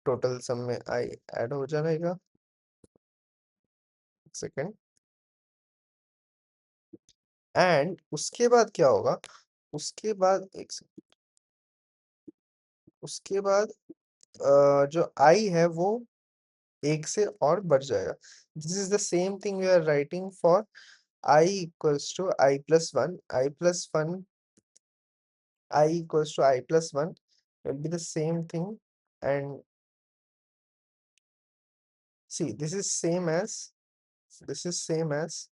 A: टोटल सम में I ऐड हो जाएगा. सेकेंड, एंड उसके बाद क्या होगा, उसके बाद एक सेकंड, उसके बाद जो I है वो एक से और बढ़ जाएगा. This is the same thing we are writing for I equals to I plus 1. I plus 1, I equals to I plus 1 will be the same thing. And see, this is same as, this is same as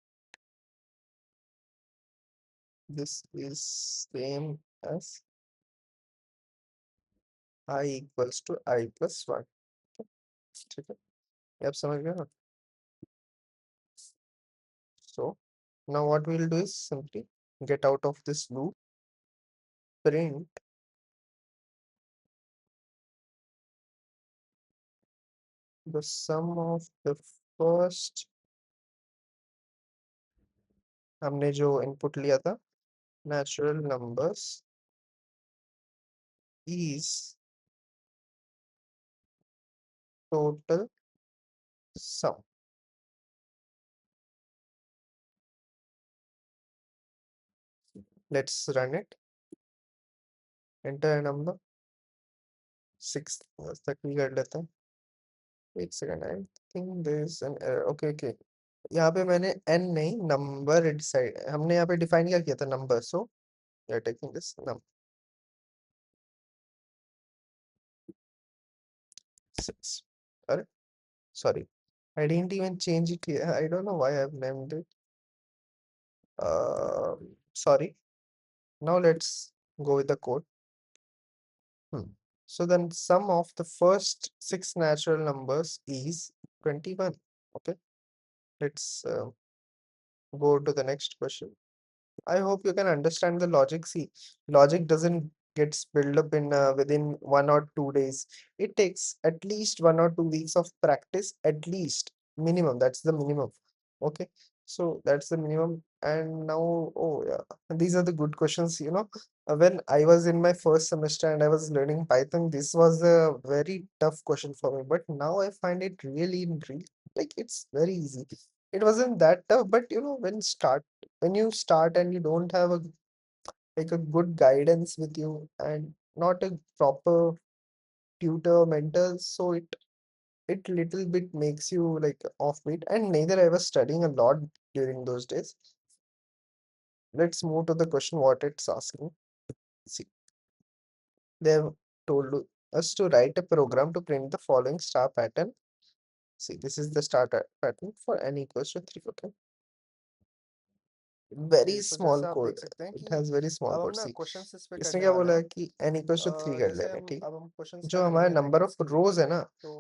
A: I equals to I plus 1. ठीक है, ये आप समझ गए ना. So now what we'll do is simply get out of this loop, print the sum of the first, हमने जो input लिया था natural numbers is total sum. Let's run it. Enter a number 6 तक भी कर लेते हैं. एक second, I think there is an error. Okay okay, यहाँ पे मैंने n नहीं नंबर डिसाइड, हमने यहाँ पे डिफाइन क्या किया था, number. So we are taking this number 6. अरे sorry, I didn't even change it here. I don't know why I've named it. Sorry. Now let's go with the code. So then sum of the first 6 natural numbers is 21. Okay, let's go to the next question. I hope you can understand the logic. See, logic doesn't gets built up in within 1 or 2 days. It takes at least 1 or 2 weeks of practice, at least minimum. That's the minimum. Okay, so that's the minimum. And now, oh yeah, these are the good questions. When I was in my first semester and I was learning Python, this was a very tough question for me. But now I find it really like it's very easy. It wasn't that tough, but when you start and you don't have a good guidance with you and not a proper tutor mentor, so it little bit makes you like offbeat. And neither I was studying a lot during those days. Let's move to the question what it's asking. See, they've told us to write a program to print the following star pattern. See, this is the star pattern for n equals to 3. Okay, very
B: तो
A: small
B: जैसे आप
A: code.
B: देख सकते हैं
A: It
B: कि
A: has very small
B: अब हम
A: code.
B: ना
A: See,
B: क्वेश्चंस इस पे
A: इसने
B: करने
A: क्या
B: वाले
A: बोला है
B: हैं.
A: कि n इक्वल्स टू 3 कर
B: जैसे
A: लेंगे. ठीक,
B: अब हम क्वेश्चन
A: जो
B: स्टार्ट
A: हमारा
B: करेंगे
A: नंबर ऑफ
B: रेट्स के लिए.
A: रोज है ना,
B: तो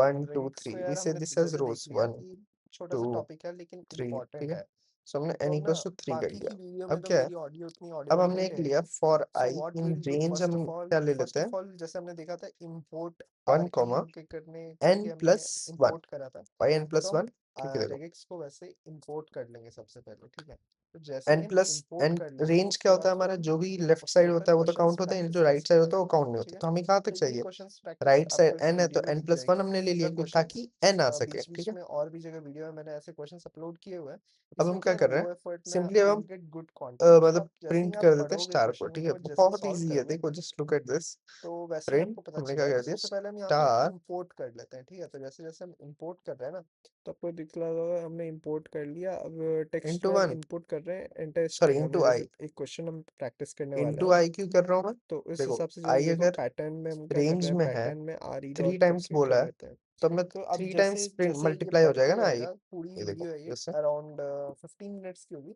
A: 1 2
B: रेट्स
A: 3,
B: तो
A: वी
B: यार
A: से
B: हमने
A: दिस
B: वो
A: एज
B: भी
A: रोज
B: देख लिया
A: 1
B: कि छोटा सा
A: 2
B: टॉपिक है लेकिन
A: 3. ठीक
B: इम्पोर्टेंट
A: है,
B: है.
A: सो हमने
B: तो
A: n
B: हम ना
A: इक्वल्स टू 3 कर
B: बाकी
A: लिया.
B: की वीडियो में
A: अब
B: तो
A: क्या है,
B: मेरी ऑडियो उतनी
A: अब
B: ऑडिबल
A: हमने
B: नहीं
A: एक लिया
B: रहेगी.
A: For
B: so
A: I
B: what
A: in
B: will do,
A: range. हम क्या ले लेते
B: फर्स्ट
A: हैं,
B: ऑफ ऑल जैसे हमने देखा था इंपोर्ट
A: 1
B: आरके
A: कॉमा
B: करके करने
A: n
B: करके हमने
A: प्लस 1,
B: इंपोर्ट करा था.
A: y n
B: तो
A: प्लस
B: हम
A: 1 क्योंकि देखो
B: रेगेक्स को वैसे इंपोर्ट कर लेंगे सबसे पहले, ठीक है। तो जैसे
A: एन
B: ही हम
A: प्लस
B: इंपोर्ट
A: एन
B: कर लेंगे
A: रेंज क्या
B: उसके
A: होता
B: बाद
A: है
B: फिर
A: हमारा,
B: हम
A: जो भी लेफ्ट
B: उसके
A: साइड
B: ऊपर
A: होता है वो तो
B: क्वेश्चंस
A: काउंट होता है,
B: प्रैक्टिस
A: जो
B: कर
A: राइट साइड
B: सकते
A: होता
B: हैं,
A: है वो काउंट नहीं
B: ठीक
A: होता,
B: है।
A: तो हमें कहाँ तक
B: तो ये
A: चाहिए,
B: क्वेश्चंस प्रैक्टिस
A: राइट
B: आपको
A: साइड
B: इस
A: एन है तो
B: वीडियो में
A: एन
B: दिख
A: प्लस वन
B: जाएगी
A: हमने ले लिया
B: द
A: क्यों,
B: क्वेश्चंस।
A: ताकि एन आ सके,
B: बीच
A: ठीक
B: बीच
A: है।
B: में और भी जगह वीडियो में मैंने ऐसे क्वेश्चंस अपलोड किए हुए हैं।
A: अब
B: इसमें
A: हम
B: क्या
A: क्या
B: है ना,
A: कर रहे हैं,
B: लो एफर्ट में
A: सिंपली अब
B: यू
A: हम
B: विल गेट गुड कंटेंट। तो
A: मतलब
B: आप जैसे ही
A: प्रिंट
B: आप
A: कर देते हैं
B: पढ़ोगे
A: स्टार को,
B: क्वेश्चन
A: ठीक है,
B: को, जैसे ही
A: बहुत
B: सॉल्व
A: इजी है,
B: करोगे,
A: देखो जस्ट लुक एट दिस।
B: तो वैसे ही
A: प्रिंट
B: आपको पता
A: हमने क्या
B: चलेगा।
A: कर
B: तो
A: दिया,
B: सबसे पहले हम यहाँ पे
A: स्टार
B: इंपोर्ट कर लेते हैं, ठीक है। तो जैसे जैसे हम इंपोर्ट कर रहे हैं ना, तो आपको दिख रहा होगा हमने इंपोर्ट कर लिया। अब टेक्स्ट
A: इंटू
B: में हम
A: वन,
B: इंपोर्ट कर रहे हैं एंटर
A: सॉरी
B: स्ट्रिंग। हमने
A: इंटू
B: जैसे
A: आई,
B: एक क्वेश्चन हम प्रैक्टिस करने वाला
A: इंटू
B: है,
A: आई क्यों कर रहा हूँ मैं,
B: तो इस
A: देखो
B: हिसाब से जैसे
A: आई
B: देखो
A: अगर
B: पैटर्न में हम क्या कर
A: रेंज
B: रहे हैं,
A: में है,
B: पैटर्न में R E
A: three
B: dot
A: times
B: करके कर
A: बोला है,
B: लेते हैं।
A: तो अब मैं
B: तो अब
A: थ्री टाइम्स
B: जैसे
A: प्रिंट
B: जैसे ये
A: मल्टीप्लाई हो
B: बढ़ते
A: जाएगा ना आई,
B: जाएगा, पूरी
A: ये देखो
B: वीडियो है ये
A: जैसे
B: अराउंड 15 मिनट्स की होगी।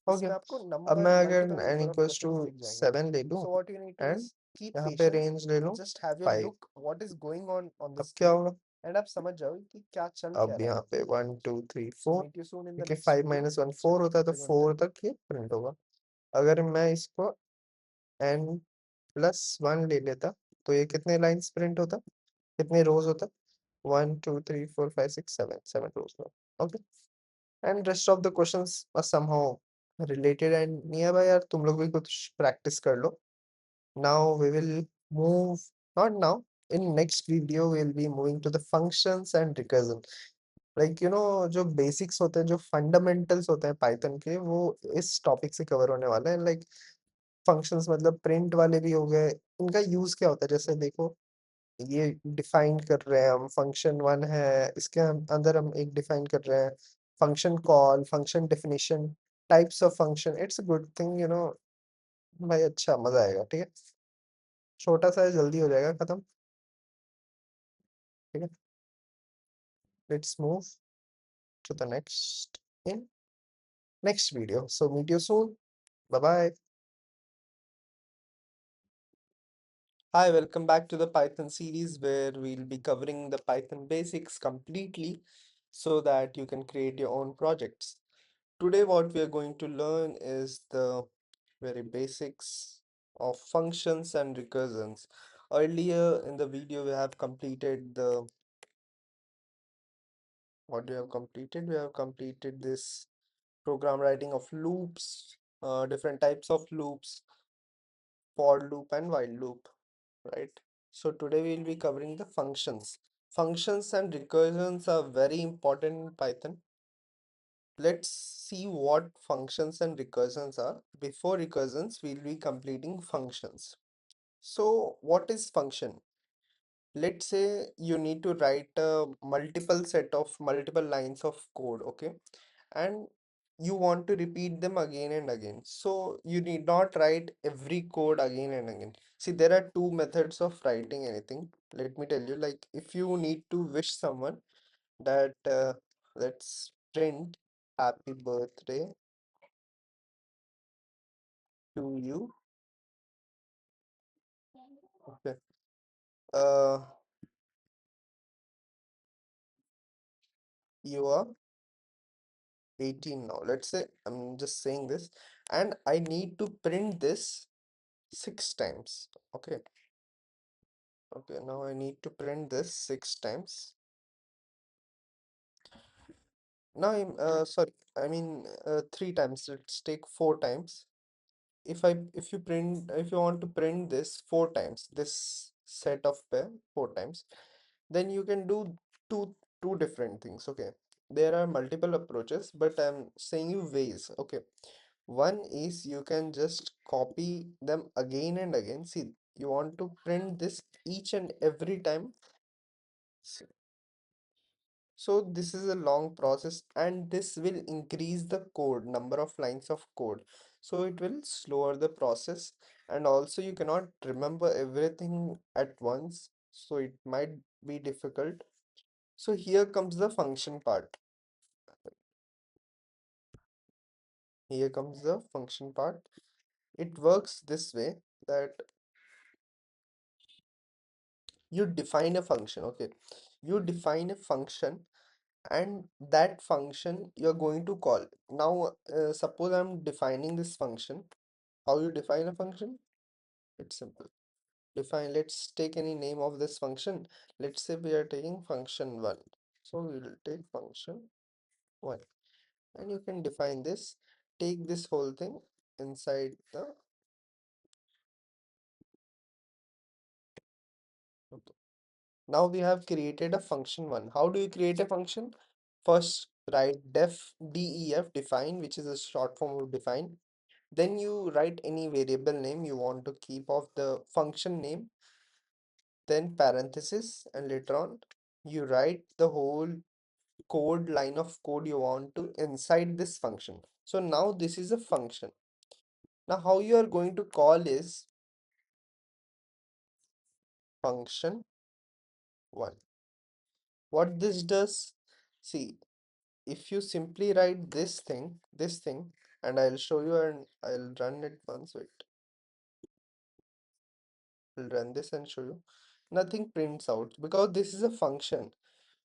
A: हो गया।
B: इसमें आपको
A: अब मैं
B: नंबर
A: अगर
B: multiple
A: an
B: number of
A: equals to
B: questions दिख जाएंगे।
A: 7 ले लूँ
B: so what you need to
A: and
B: is keep
A: यहाँ पे
B: पेशेंस,
A: रेंज ले लूँ
B: just have your
A: 5,
B: look what is going on the
A: अब क्या
B: स्क्रीन,
A: होगा,
B: एंड आप समझ जाओ कि क्या चल क्या
A: अब
B: रहा है।
A: यहाँ पे 1 2 3 4,
B: meet you soon in the
A: क्योंकि
B: नेक्स्ट
A: 5
B: वीडियो।
A: माइनस 1 4 होता है, तो
B: फिर मिलते
A: 4
B: हैं।
A: तक ये प्रिंट होगा। अगर मैं इसको एन प्लस वन ले लेता, तो ये कितने लाइन्स प्रिंट होता, कितने रोज होता, 1 2 3 4 5 6 7, 7 रोज में, okay. And rest of the questions are somehow related and nearby, यार तुम लोग भी कुछ प्रैक्टिस कर लो। Now we will move, not now, in next video we'll be moving to the functions and recursion. Like जो basics होते हैं, जो fundamentals होते हैं Python के, वो इस टॉपिक से कवर होने वाले हैं। लाइक फंक्शंस मतलब प्रिंट वाले भी हो गए, इनका यूज क्या होता है, जैसे देखो ये डिफाइन कर रहे हैं हम, फंक्शन वन है, इसके अंदर हम एक डिफाइन कर रहे हैं function call, function definition, types of function. It's a good thing भाई, अच्छा मजा आएगा, ठीक है। छोटा सा है, जल्दी हो जाएगा खत्म, ठीक है। Let's move to the next in next video, so meet you soon, bye bye. Hi, welcome back to the Python series where we'll be covering the Python basics completely so that you can create your own projects. Today, what we are going to learn is the very basics of functions and recursions. Earlier in the video, we have completed the what we have completed. We have completed this program writing of loops, different types of loops, for loop and while loop, right? So today we'll be covering the functions. Functions and recursions are very important in Python. Let's see what functions and recursions are. Before recursions, we'll be completing functions. So what is function? Let's say you need to write a multiple set of multiple lines of code, okay? And you want to repeat them again and again. So you need not write every code again and again. See, there are two methods of writing anything. Let me tell you, like if you need to wish someone that let's print happy birthday to you. Okay. Uh, you are 18 now. Let's say I'm just saying this, and I need to print this 6 times. Okay. Okay, now I need to print this 6 times. Now sorry, I mean 3 times. Let's take 4 times. If you want to print this 4 times, this set of pair 4 times, then you can do two two different things. Okay, there are multiple approaches, but I'm saying you ways. Okay, one is you can just copy them again and again. See, you want to print this each and every time. So this is a long process and this will increase the code, number of lines of code. So it will slower the process, and also you cannot remember everything at once. So it might be difficult. So here comes the function part. Here comes the function part. It works this way that you define a function, okay? You define a function and that function you're going to call. Now, suppose I'm defining this function. How you define a function? It's simple. Define, let's take any name of this function. Let's say we are taking function 1. So we will take function
B: 1. And you can define this, take this whole thing inside the. Okay. Now we have created a function 1. How do you create a function? First, write def, define, which is a short form of define. Then you write any variable name you want to keep of the function name, then parenthesis, and later on you write the whole line of code you want to inside this function. So now this is a function. Now how you are going to call is function 1. What this does, see, if you simply write this thing, and I'll show you and I'll run it once. Wait, I'll run this and show you. Nothing prints out because this is a function.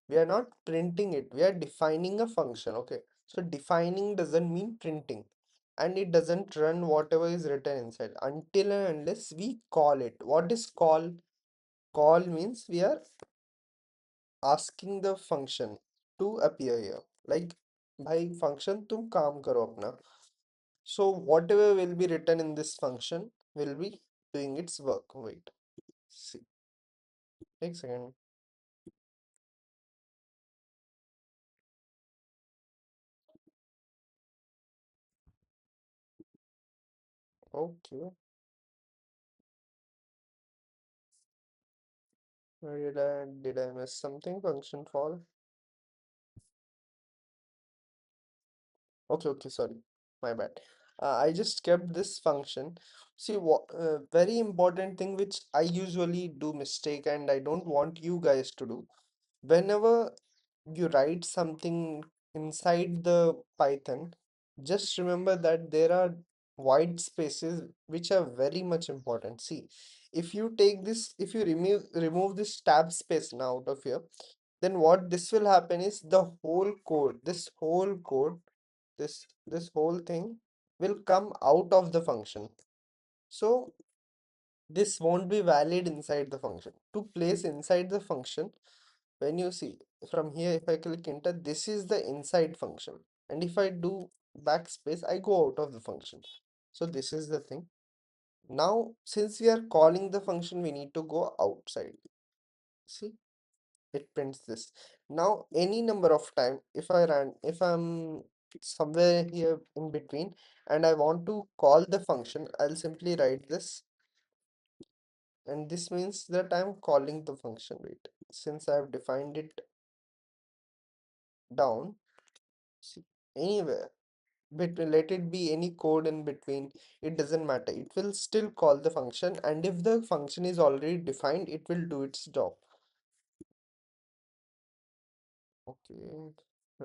B: We are not printing it, we are defining a function. Okay, so defining doesn't mean printing, and it doesn't run whatever is written inside until and unless we call it. What is call? Call means we are asking the function to appear here, like भाई function तुम काम करो अपना. So whatever will be written in this function will be doing its work. Wait, see, take a second. Okay, where did I miss something? Function for. Okay, okay, sorry, my bad. I just kept this function. See, what very important thing which I usually do mistake and I don't want you guys to do. Whenever you write something inside the Python, just remember that there are white spaces which are very much important. See, if you take this, if you remove this tab space now out of here, then what this will happen is the whole code, this whole thing will come out of the function. So this won't be valid inside the function. To place inside the function, when you see from here, if I click enter, this is the inside function. And if I do backspace, I go out of the function. So this is the thing. Now, since we are calling the function, we need to go outside. See, it prints this. Now, any number of time, if I'm somewhere here in between and I want to call the function, I'll simply write this. And this means that I'm calling the function. Wait, since I've defined it down, see, anywhere between, let it be any code in between, it doesn't matter, it will still call the function, and if the function is already defined, it will do its job. Okay,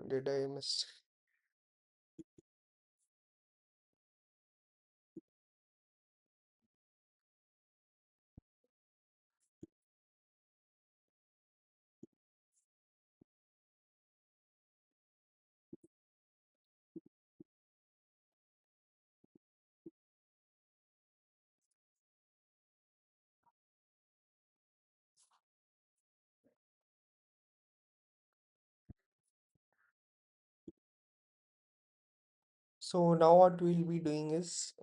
B: did I miss? So now what we'll be doing is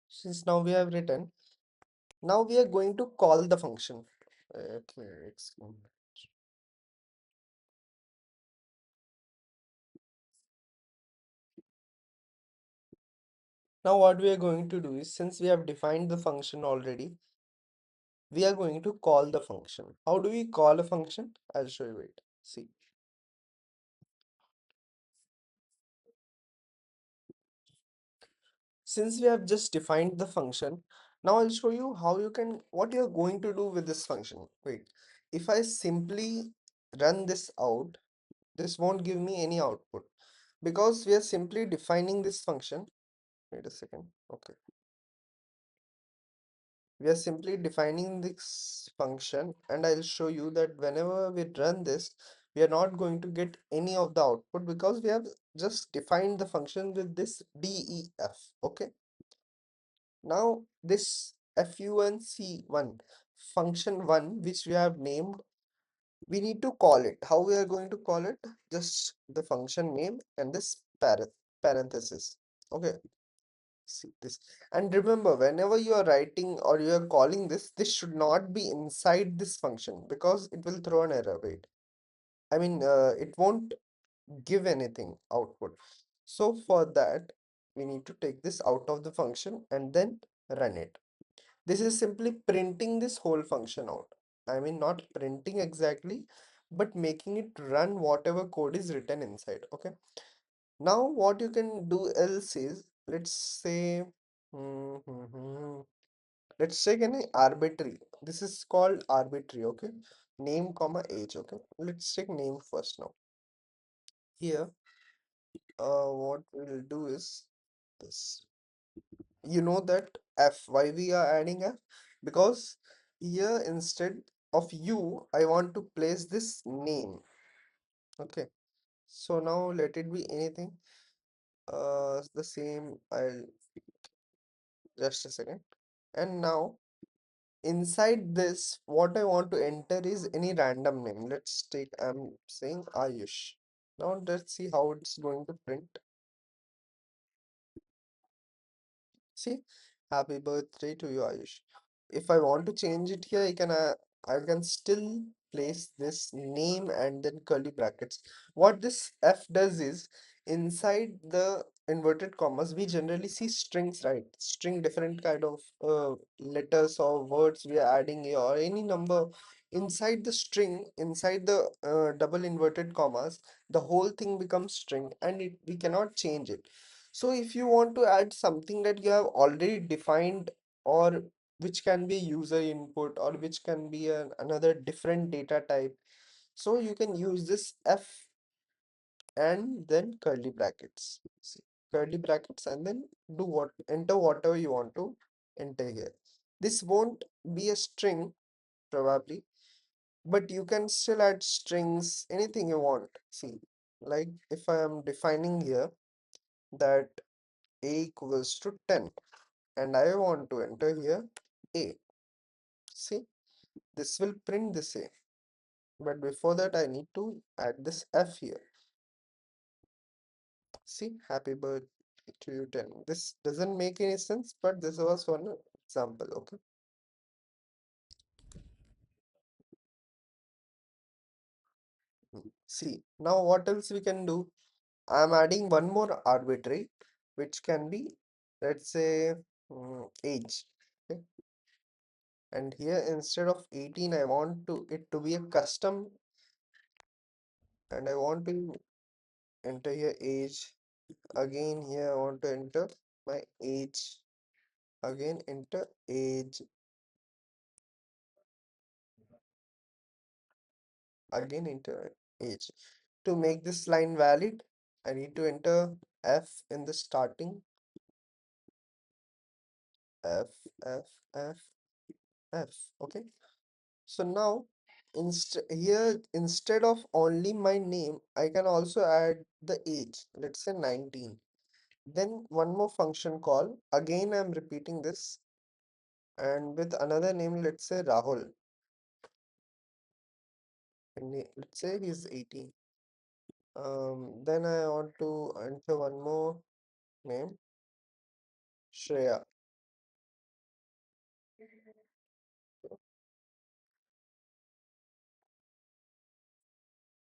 B: since now we have written, now we are going to call the function. Okay, now what we are going to do is, since we have defined the function already, we are going to call the function. How do we call a function? I'll show you it. See, since we have just defined the function, now I'll show you how you can, what you're going to do with this function. Wait, if I simply run this out, this won't give me any output because we are simply defining this function. Wait a second. Okay. We are simply defining this function, and I'll show you that whenever we run this, we are not going to get any of the output because we have just defined the function with this def. Okay. Now this fun1 function 1 which we have named We need to call it. How we are going to call it? Just the function name and this parenthesis. Okay, see this. And remember, whenever you are writing or you are calling this, this should not be inside this function because it will throw an error. Wait, I mean, it won't give anything output. So for that, we need to take this out of the function and then run it. This is simply printing this whole function out. I mean, not printing exactly, but making it run whatever code is written inside. Okay. Now, what you can do else is, let's say, let's take any arbitrary. This is called arbitrary. Okay. Name, comma, age. Okay. Let's take name first now. Here, what we'll do is this. You know that f, why we are adding f? Because here instead of you, I want to place this name. Okay, so now let it be anything. The same. I'll just a second. And now inside this, what I want to enter is any random name. Let's take, I'm saying Ayush. Now let's see how it's going to print. See, happy birthday to you, Ayush. If I want to change it here, I can still place this name and then curly brackets. What this F does is inside the inverted commas, we generally see strings, right? String, different kind of letters or words we are adding here or any number inside the string, inside the double inverted commas, the whole thing becomes string and we cannot change it. So if you want to add something that you have already defined or which can be user input or which can be another different data type, so you can use this f and then curly brackets. See, curly brackets and then do what enter whatever you want to enter here. This won't be a string probably, but you can still add strings, anything you want. See, like if I am defining here that a equals to 10 and I want to enter here A. See, this will print this A. But before that, I need to add this F here. See, happy birthday to you 10. This doesn't make any sense, but this was one example. Okay. See, now what else we can do? I'm adding one more arbitrary, which can be, let's say, age. Okay. And here instead of 18, I want to it to be a custom, and I want to enter here age. Again, here I want to enter my age. Again, enter age. Again, enter age. To make this line valid, I need to enter F in the starting. F, F, F, F. Okay. So now, here, instead of only my name, I can also add the age. Let's say 19. Then one more function call. Again, I'm repeating this. And with another name, let's say Rahul. And let's say he's 18. Then I want to enter one more name, Shreya,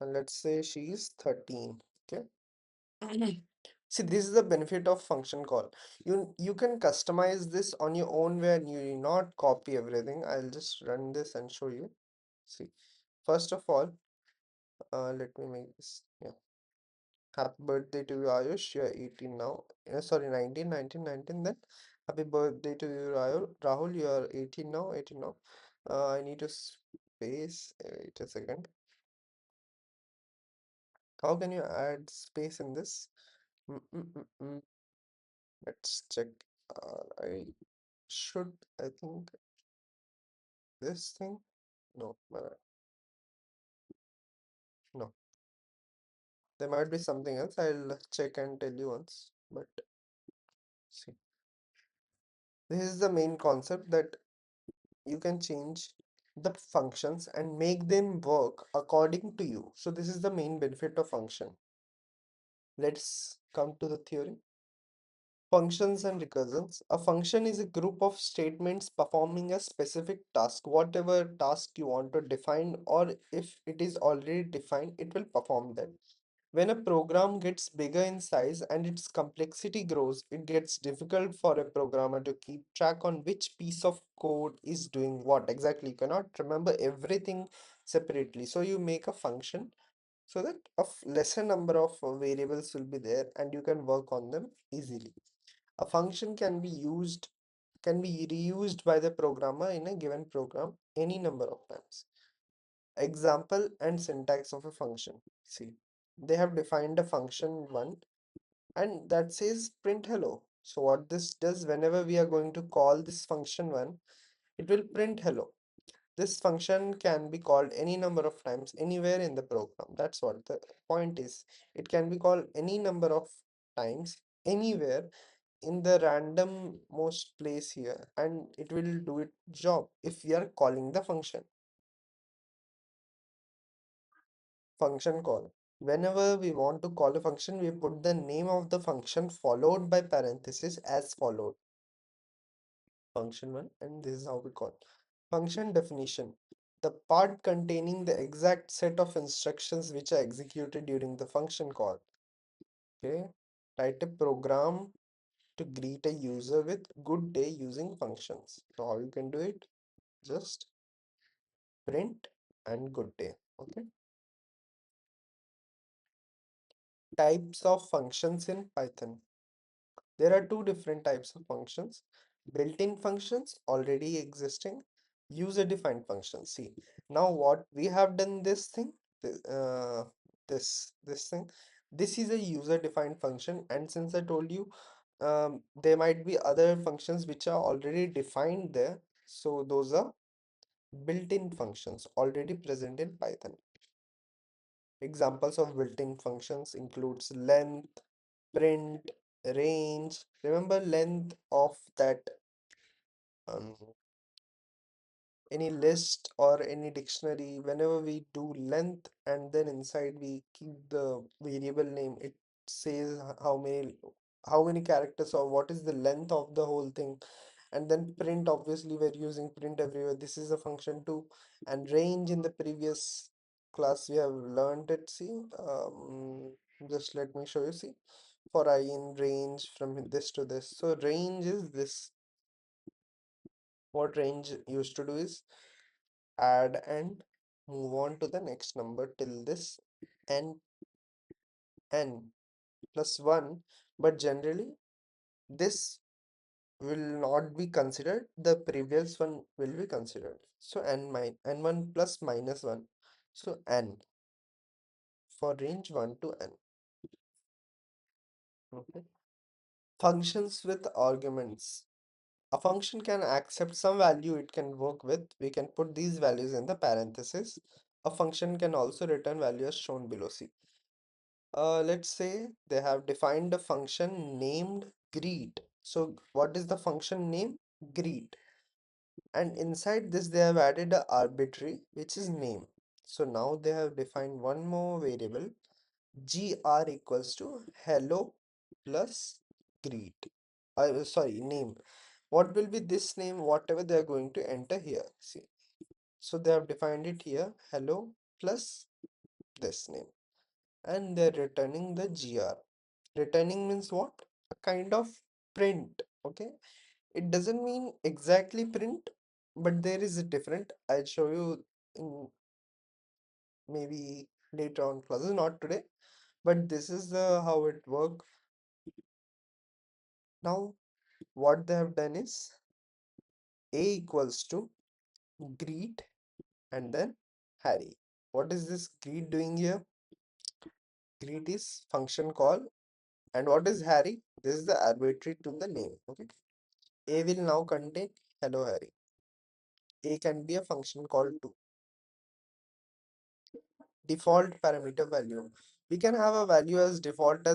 B: and let's say she's 13. Okay. See, this is the benefit of function call. You can customize this on your own way and you need not copy everything. I'll just run this and show you. See, first of all, let me make this. Yeah. Happy birthday to you, Ayush. You're 18 now. Sorry, 19, 19, 19. Then happy birthday to you, Rahul. Rahul, you're 18 now. 18 now. I need to space. Wait a second. How can you add space in this? Mm, mm, mm, mm. Let's check. I should. I think this thing. No, no. There might be something else. I'll check and tell you once. But see, this is the main concept that you can change. the functions and make them work according to you. So this is the main benefit of function. Let's come to the theory. Functions and recursions. A function is a group of statements performing a specific task, whatever task you want to define, or if it is already defined, it will perform that. When a program gets bigger in size and its complexity grows, it gets difficult for a programmer to keep track on which piece of code is doing what exactly. You cannot remember everything separately. So you make a function so that lesser number of variables will be there and you can work on them easily. A function can be reused by the programmer in a given program any number of times. Example and syntax of a function. See, they have defined a function one and that says print hello. So what this does, whenever we are going to call this function one, it will print hello. This function can be called any number of times anywhere in the program. That's what the point is. It can be called any number of times anywhere in the random most place here and it will do its job if we are calling the function call. Whenever we want to call a function, we put the name of the function followed by parenthesis as followed. Function one, and this is how we call. Function definition. The part containing the exact set of instructions which are executed during the function call. Okay. Write a program to greet a user with good day using functions. So how you can do it? Just print and good day. Okay. Types of functions in Python. There are two different types of functions. Built-in functions already existing, user-defined functions. See, now what we have done this thing, this thing, this is a user-defined function, and since I told you, there might be other functions which are already defined there. So those are built-in functions already present in Python. Examples of built-in functions includes length, print, range. Remember length of that um, any list or any dictionary. Whenever we do length and then inside we keep the variable name, it says how many characters or what is the length of the whole thing. And then print, obviously we're using print everywhere. This is a function too. And range, in the previous class we have learned it. See, just let me show you. See, for I in range from this to this. So range is this. What range used to do is add and move on to the next number till this n plus 1, but generally this will not be considered, the previous one will be considered. So n1 plus minus 1, so n for range 1 to n. Okay. Functions with arguments. A function can accept some value it can work with. We can put these values in the parenthesis. A function can also return value as shown below. See, let's say they have defined a function named greet. So what is the function name? Greet. And inside this they have added a arbitrary which is name. So now they have defined one more variable, gr equals to hello plus greet. Sorry, name. What will be this name? Whatever they are going to enter here. See. So they have defined it here, hello plus this name. And they're returning the gr. Returning means what? A kind of print. Okay. It doesn't mean exactly print, but there is a different. I'll show you in maybe later on classes, not today. But this is the how it work. Now, what they have done is A equals to greet and then Harry. What is this greet doing here? Greet is function call. And what is Harry? This is the arbitrary to the name. Okay. A will now contain hello Harry. A can be a function call too. Default parameter value. We can have a value as default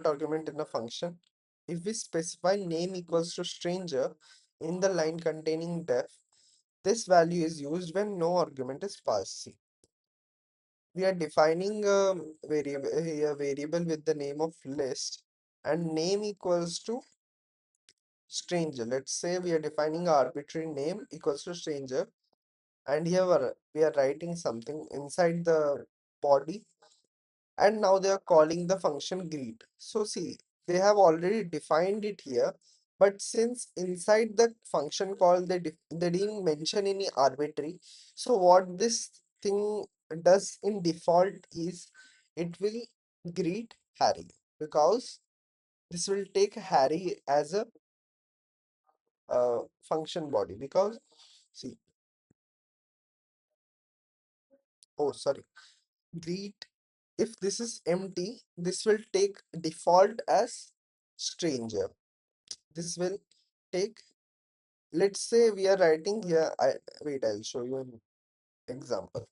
B: argument in a function. If we specify name equals to stranger in the line containing def, This value is used when no argument is passed. See, we are defining a variable with the name of list and name equals to stranger. Let's say we are defining a arbitrary name equals to stranger, and here we are writing something inside the body, and now they are calling the function greet. So see, they have already defined it here, but since inside the function call they didn't mention any arbitrary, so what this thing does in default is it will greet Harry, because this will take Harry as a function body. Because see, oh sorry, greet, if this is empty, this will take default as stranger. This will take, let's say we are writing here, wait, I'll show you an example.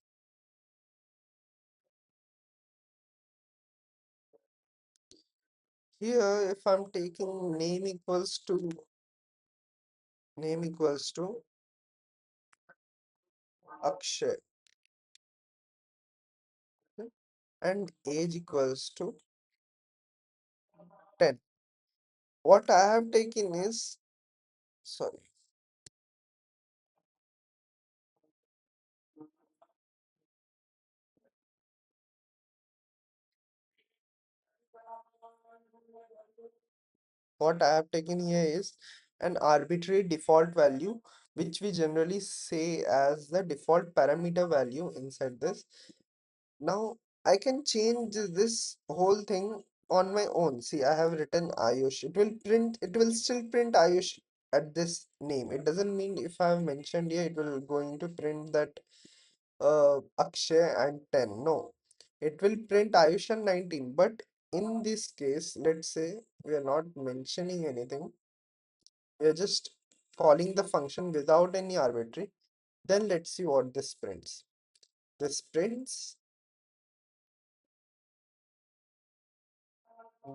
B: Here, if I'm taking name equals to Akshay, okay, and age equals to 10. What I have taken is, sorry, what I have taken here is an arbitrary default value, which we generally say as the default parameter value inside this. Now I can change this whole thing on my own. See, I have written Ayush. It will still print Ayush at this name. It doesn't mean if I have mentioned here, it will going to print that Akshay and 10. No, it will print Ayush and 19. But in this case, let's say we are not mentioning anything. We are just calling the function without any arbitrary. Then let's see what this prints. This prints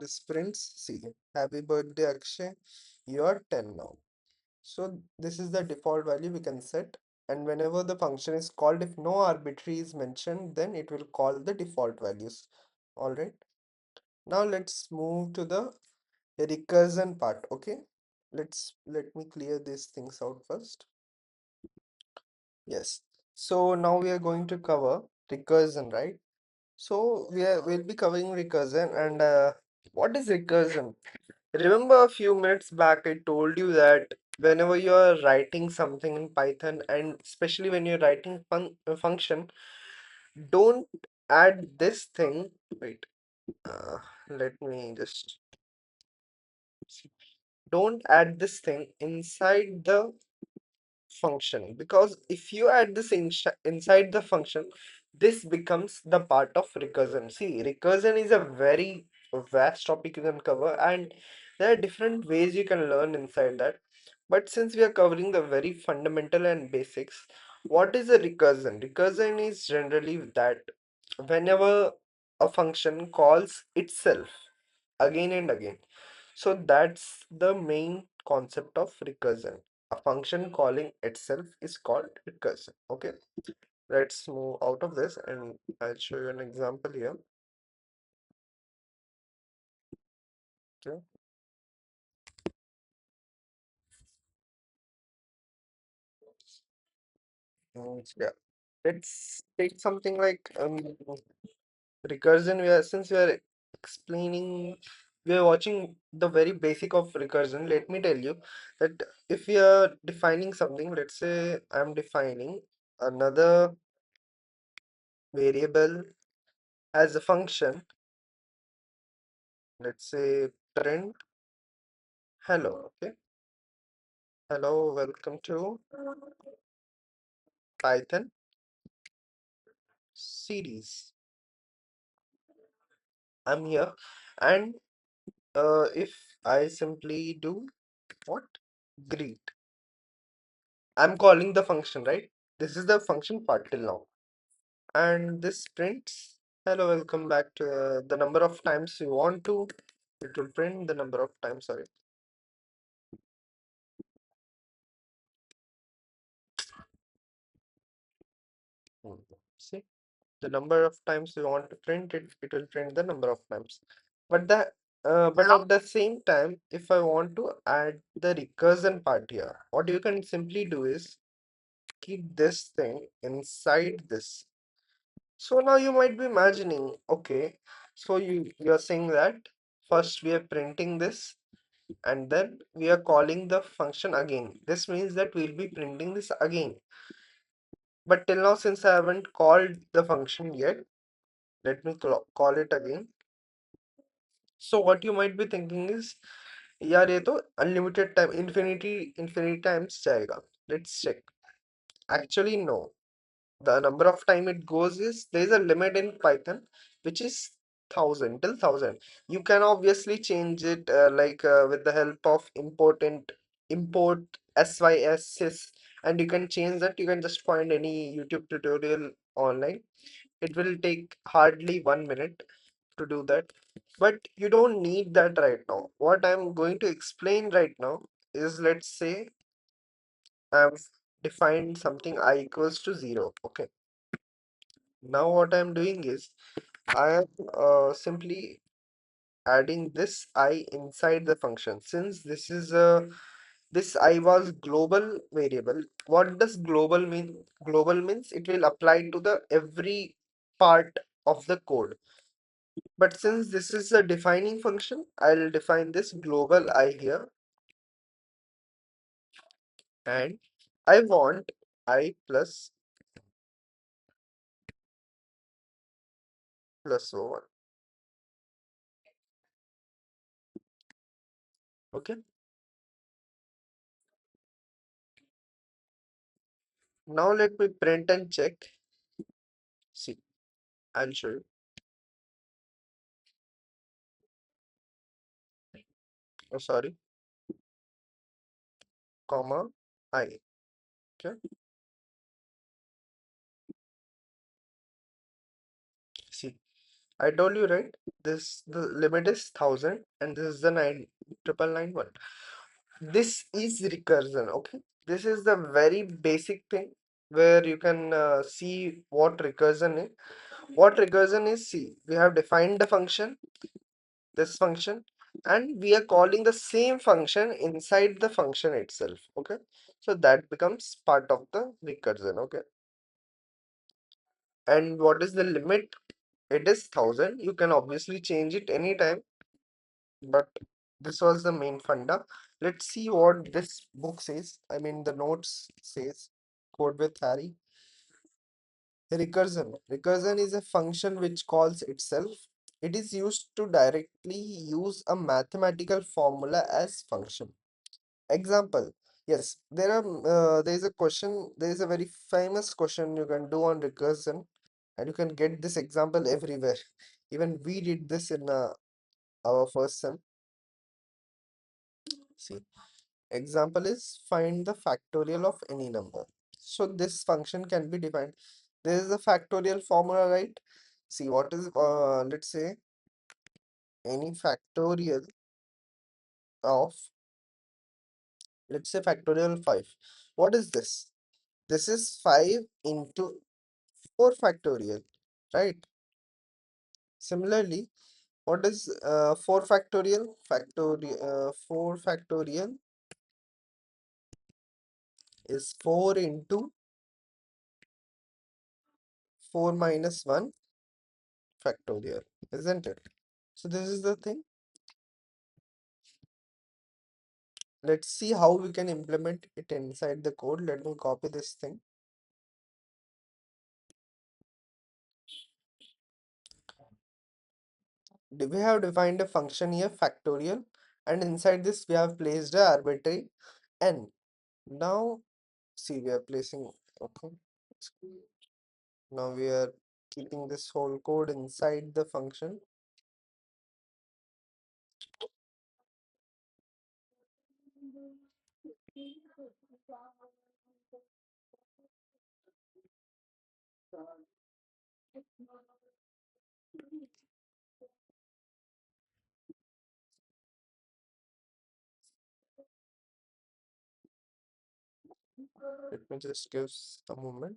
B: This prints, see, happy birthday Akshay, you are 10 now. So this is the default value we can set. And whenever the function is called, if no arbitrary is mentioned, then it will call the default values. All right. Now let's move to the recursion part. Okay. Let me clear these things out first. Yes. So now we are going to cover recursion, right? So we'll be covering recursion, and what is recursion? Remember a few minutes back, I told you that whenever you are writing something in Python, and especially when you're writing a function, don't add this thing. Wait, uh, let me just see. Don't add this thing inside the function, because if you add this inside the function, this becomes the part of recursion. See, recursion is a very vast topic you can cover, and there are different ways you can learn inside that. But since we are covering the very fundamental and basics, what is a recursion? Recursion is generally that whenever a function calls itself again and again, so that's the main concept of recursion. A function calling itself is called recursion. Okay, let's move out of this and I'll show you an example here. Okay. Yeah. Let's take something like recursion. Since we are explaining, we are watching the very basic of recursion. Let me tell you that if we are defining something, let's say I'm defining another variable as a function. Let's say print hello. Okay, hello, welcome to Python series. I'm here, and if I simply do what, greet, I'm calling the function, right? This is the function part till now, and this prints hello, welcome back to the number of times you want to. It will print the number of times. Sorry. The number of times we want to print it, it will print the number of times. But at the same time, if I want to add the recursion part here, what you can simply do is keep this thing inside this. So now you might be imagining, okay, so you're saying that first we are printing this and then we are calling the function again. This means that we'll be printing this again. But till now, since I haven't called the function yet, let me call it again. So what you might be thinking is, यार ये तो unlimited time, infinity times जाएगा. Let's check. Actually, no. The number of time it goes is there is a limit in Python, which is 1000 till 1000. You can obviously change it with the help of import sys, and you can change that. You can just find any YouTube tutorial online. It will take hardly 1 minute to do that, but you don't need that right now. What I'm going to explain right now is, let's say I've defined something I equals to 0. Okay, now what I'm doing is I am simply adding this I inside the function. Since this I was global variable. What does global mean? Global means it will apply to the every part of the code. But since this is a defining function, I'll define this global I here, and I want I plus so on. Okay. Now let me print and check. See, I'll show you. Oh, sorry, comma I. Okay. See, I told you right. This the limit is 1000, and this is the 99991. This is recursion. Okay. This is the very basic thing where you can see what recursion is. What recursion is, see, we have defined the function, this function, and we are calling the same function inside the function itself. Okay, so that becomes part of the recursion. Okay, and what is the limit? It is 1000. You can obviously change it anytime, but this was the main funda. Let's see what this book says. I mean, the notes says, Code with Harry. Recursion. Recursion is a function which calls itself. It is used to directly use a mathematical formula as function. Example. Yes, there is a question, there is a very famous question you can do on recursion, and you can get this example everywhere. Even we did this in our first sem. See, example is find the factorial of any number. So this function can be defined. There is a factorial formula, right? See, what is let's say any factorial of, let's say factorial 5. What is this? This is 5 into 4 factorial, right? Similarly, what is 4 factorial? 4 factorial is 4 into 4 minus 1 factorial, isn't it? So this is the thing. Let's see how we can implement it inside the code. Let me copy this thing. We have defined a function here, factorial, and inside this we have placed a arbitrary n. Now, see, we are placing, okay. Now we are keeping this whole code inside the function. Let me just give a moment.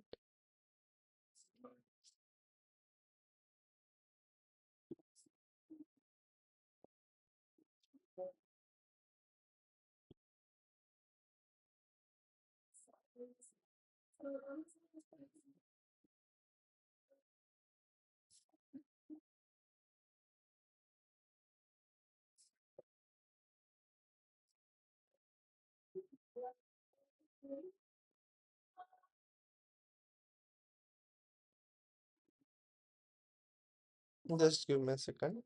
B: Just give me a second.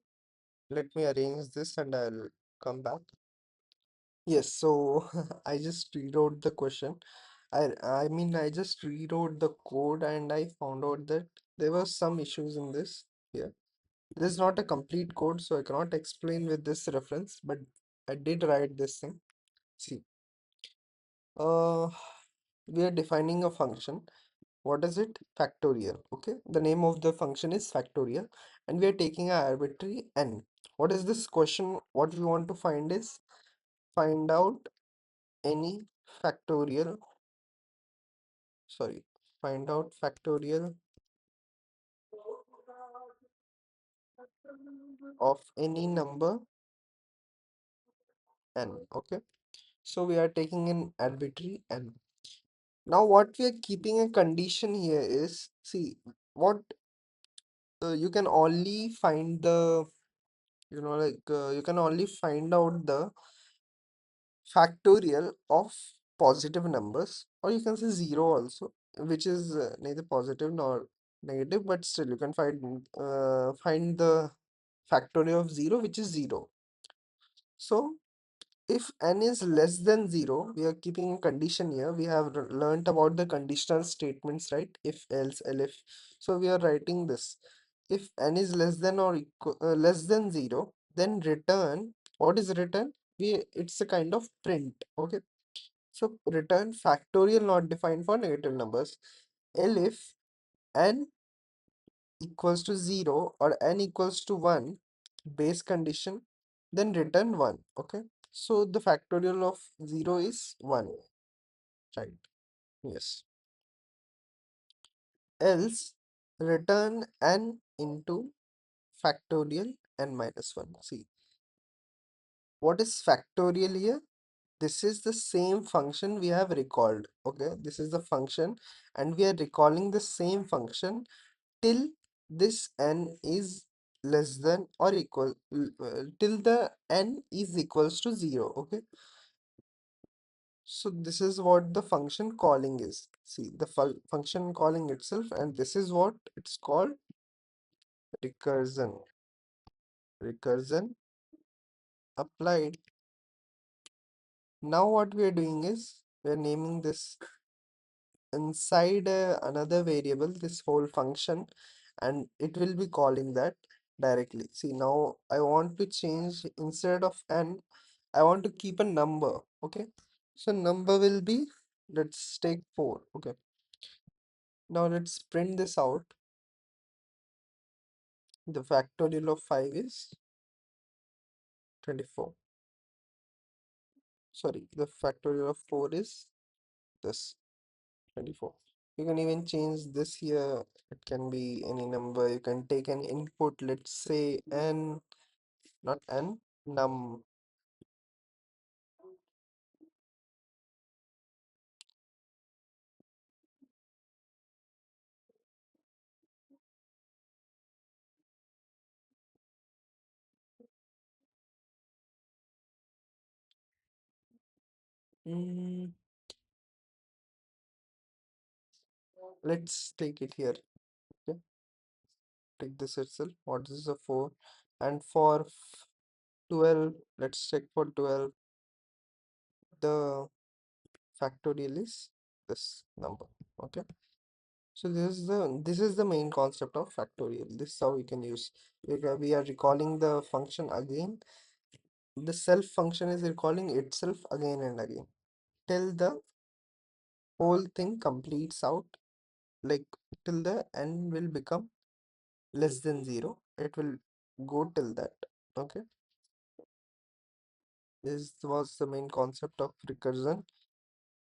B: Let me arrange this and I'll come back. Yes, so I just rewrote the question. I just rewrote the code and I found out that there were some issues in this here. This is not a complete code, so I cannot explain with this reference, but I did write this thing. See, uh, we are defining a function. What is it? Factorial. Okay, the name of the function is factorial, and we are taking an arbitrary n. What is this question? What we want to find is find out any factorial, sorry, find out factorial of any number n. Okay, so we are taking an arbitrary n. Now what we are keeping a condition here is, see, what you can only find the, you can only find out the factorial of positive numbers, or you can say zero also, which is neither positive nor negative, but still you can find the factorial of zero, which is zero. So if n is less than 0, we are keeping a condition here. We have learnt about the conditional statements, right? If, else, elif. So we are writing this. If n is less than or less than 0, then return. What is return? It's a kind of print. Okay. So return factorial not defined for negative numbers. Elif n equals to 0 or n equals to 1, base condition, then return 1. Okay, so the factorial of 0 is 1, right? Yes. Else return n into factorial n minus 1. See, what is factorial here? This is the same function we have recalled. Okay, this is the function and we are recalling the same function till this n is less than or equal till the n is equals to 0. Okay, so this is what the function calling is. See, the function calling itself, and this is what it's called: recursion. Recursion applied. Now what we are doing is we are naming this inside another variable, this whole function, and it will be calling that directly. See, now I want to change, instead of n, I want to keep a number. Okay, so number will be, let's take 4. Okay, now let's print this out. The factorial of 5 is 24. Sorry, the factorial of 4 is this 24. You can even change this here. It can be any number. You can take an input, let's say n, not n, num. Mm, let's take it here. Okay, take this itself. What is a 4? And for 12, let's check for 12. The factorial is this number. Okay. So this is the main concept of factorial. This is how we can use. We are recalling the function again. The self function is recalling itself again and again till the whole thing completes out. Like till the n will become less than 0. It will go till that. Okay. This was the main concept of recursion.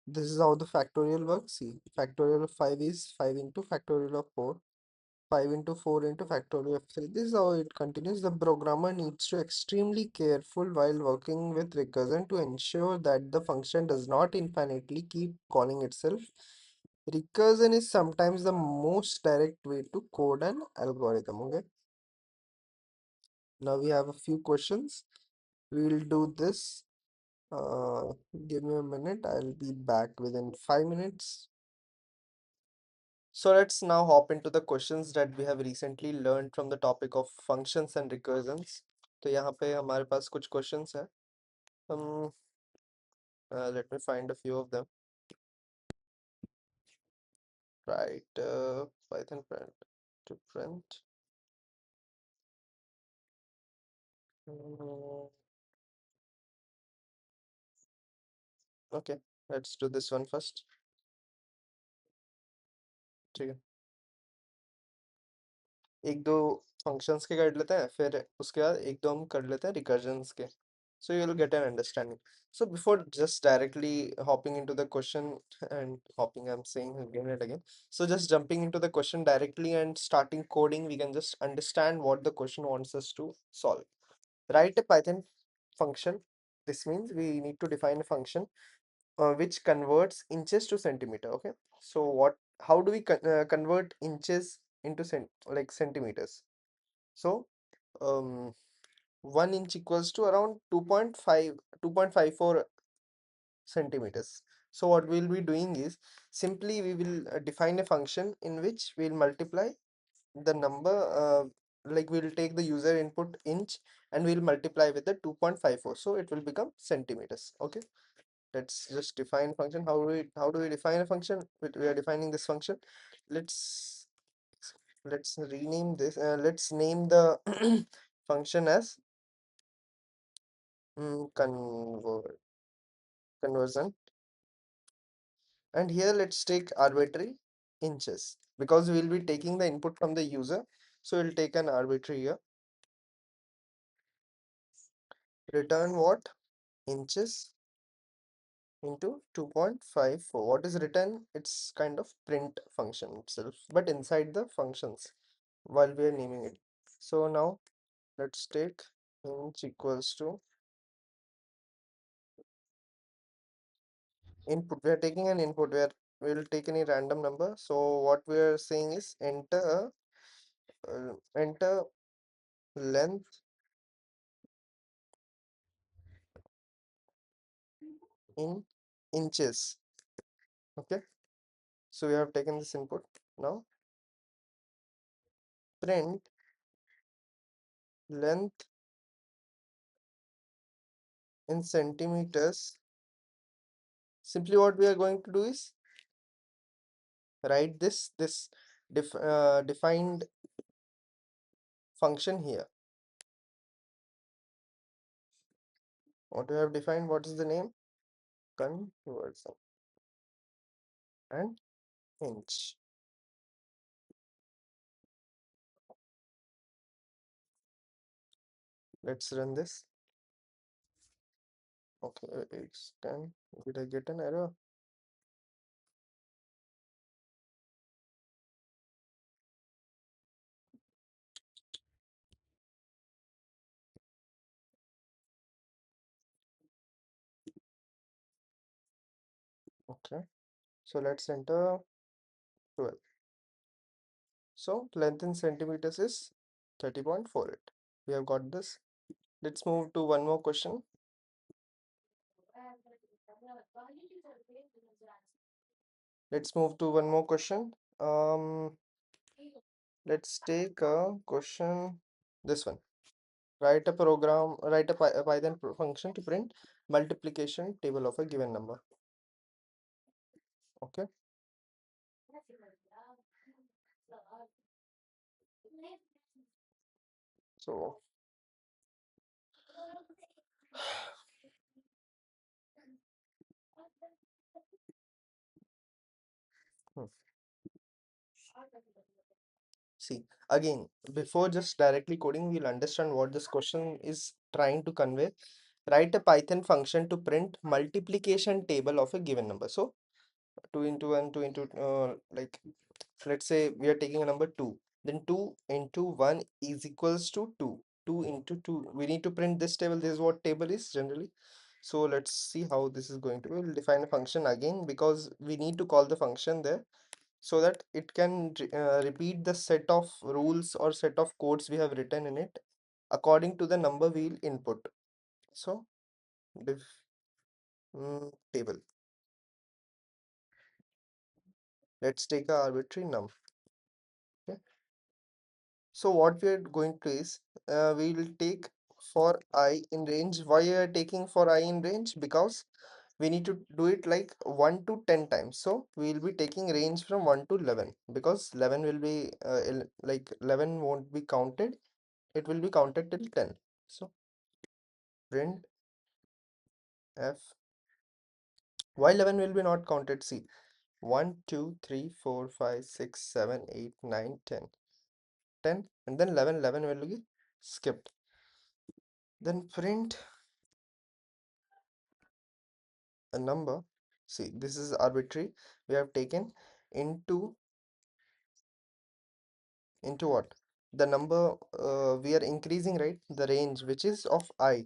B: This is how the factorial works. See, factorial of 5 is 5 into factorial of 4. 5 into 4 into factorial of 3. This is how it continues. The programmer needs to extremely careful while working with recursion to ensure that the function does not infinitely keep calling itself. Recursion is sometimes the most direct way to code an algorithm. Okay. Now we have a few questions. We'll do this. Uh, Give me a minute. I'll be back within 5 minutes. So let's now hop into the questions that we have recently learned from the topic of functions and recursions. तो यहाँ पे हमारे पास कुछ questions हैं. Um, Let me find a few of them. Right, Python print to print. Mm, okay, let's do this one first. ठीक है. एक दो functions के कर लेते हैं, फिर उसके बाद एक दो हम कर लेते हैं recursions के. So you'll get an understanding. So before just directly hopping into the question and hopping, I'm saying again and again. So just jumping into the question directly and starting coding, we can just understand what the question wants us to solve. Write a Python function. This means we need to define a function which converts inches to centimeter. Okay. So how do we convert inches into centimeters? So um 1 inch equals to around 2.54 centimeters. So what we'll be doing is simply we will define a function in which we'll multiply the number, like we'll take the user input inch and we'll multiply with the 2.54, so it will become centimeters. Okay, let's just define function. How do we define a function? We are defining this function. Let's let's rename this, let's name the function as conversion, and here let's take arbitrary inches because we'll be taking the input from the user, so we'll take an arbitrary here. Return what? Inches into 2.54. What is return? It's kind of print function itself, but inside the functions while we are naming it. So now let's take inch equals to input. We are taking an input where we'll take any random number. So what we are saying is enter length in inches. Okay, so we have taken this input. Now print length in centimeters. Simply what we are going to do is write this defined function here. What we have defined, what is the name? Conversion and inch. Let's run this. Okay, it's 10. Did I get an error? Okay, so let's enter 12. So length in centimeters is 30.48. We have got this. Let's move to one more question. Let's move to one more question. Let's take a question. This one. Write a Python function to print multiplication table of a given number. Okay. So, hmm, see, again, before just directly coding, we'll understand what this question is trying to convey. Write a Python function to print multiplication table of a given number. So, 2 into 1, 2 into, like, let's say we are taking a number 2. Then 2 into 1 is equals to 2. 2 into 2. We need to print this table. This is what table is generally. So let's see how this is going to be. We'll define a function again because we need to call the function there so that it can repeat the set of rules or set of codes we have written in it according to the number we'll input. So diff table. Let's take a arbitrary num. Okay. So what we are going to is we will take for I in range. Why we are taking for I in range? Because we need to do it like 1 to 10 times. So we will be taking range from 1 to 11 because 11 will be like 11 won't be counted. It will be counted till 10. So print f. Why 11 will be not counted? See, 1 2 3 4 5 6 7 8 9 10. 10 and then 11 11 will be skipped. Then print a number. See, this is arbitrary. We have taken into what? The number we are increasing, right? The range which is of I.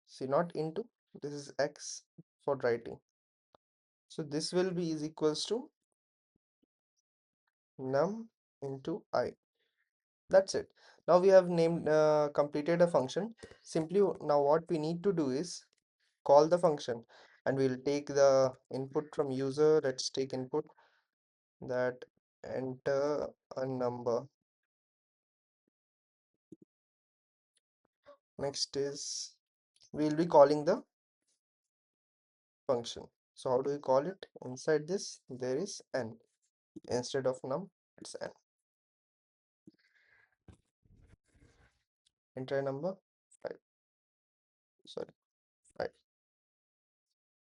B: See, not into. This is x for writing. So this will be is equals to num into I. That's it. Now we have named completed a function. Simply now what we need to do is call the function and we'll take the input from user. Let's take input that enter a number. Next is we'll be calling the function. So how do we call it? Inside this there is n. Instead of num it's n. Enter a number 5. Sorry, 5.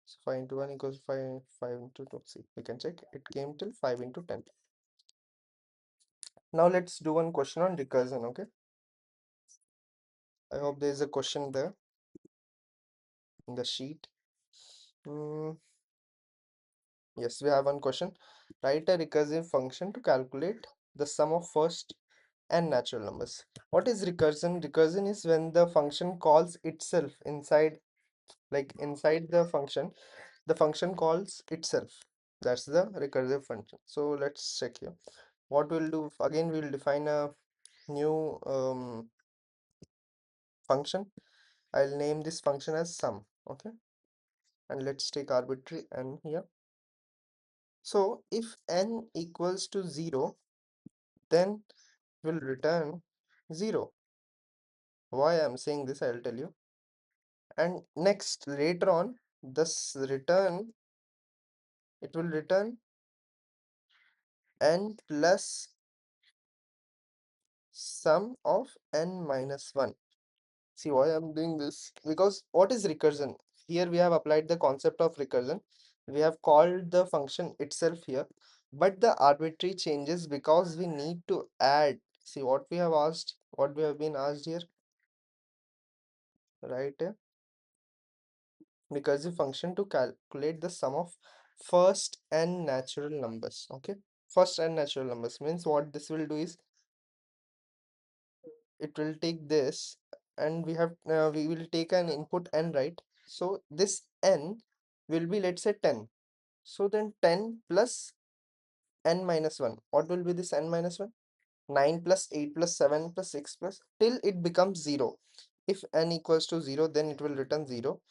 B: So 5 into 1 equals 5. 5 into 2. See, we can check. It came till 5 into 10. Now let's do one question on recursion. Okay. I hope there is a question there in the sheet. Mm, yes, we have one question. Write a recursive function to calculate the sum of first and natural numbers. What is recursion? Recursion is when the function calls itself inside, like inside the function calls itself. That's the recursive function. So let's check here. What we'll do again, we'll define a new function. I'll name this function as sum. Okay, and let's take arbitrary n here. So if n equals to 0, then we'll return 0. Why I'm saying this, I'll tell you. And next, later on, this return, it will return n plus sum of n minus 1. See why I'm doing this? Because what is recursion? Here we have applied the concept of recursion. We have called the function itself here, but the arbitrary changes because we need to add. See what we have asked, what we have been asked here, right? Recursive function to calculate the sum of first and natural numbers. Okay, first and natural numbers means what this will do is it will take this and we will take an input n, right? So this n will be, let's say, 10. So then 10 plus n minus 1, what will be this n minus 1? 9 plus 8 plus 7 plus 6 plus till it becomes 0. If n equals to 0, then it will return 0.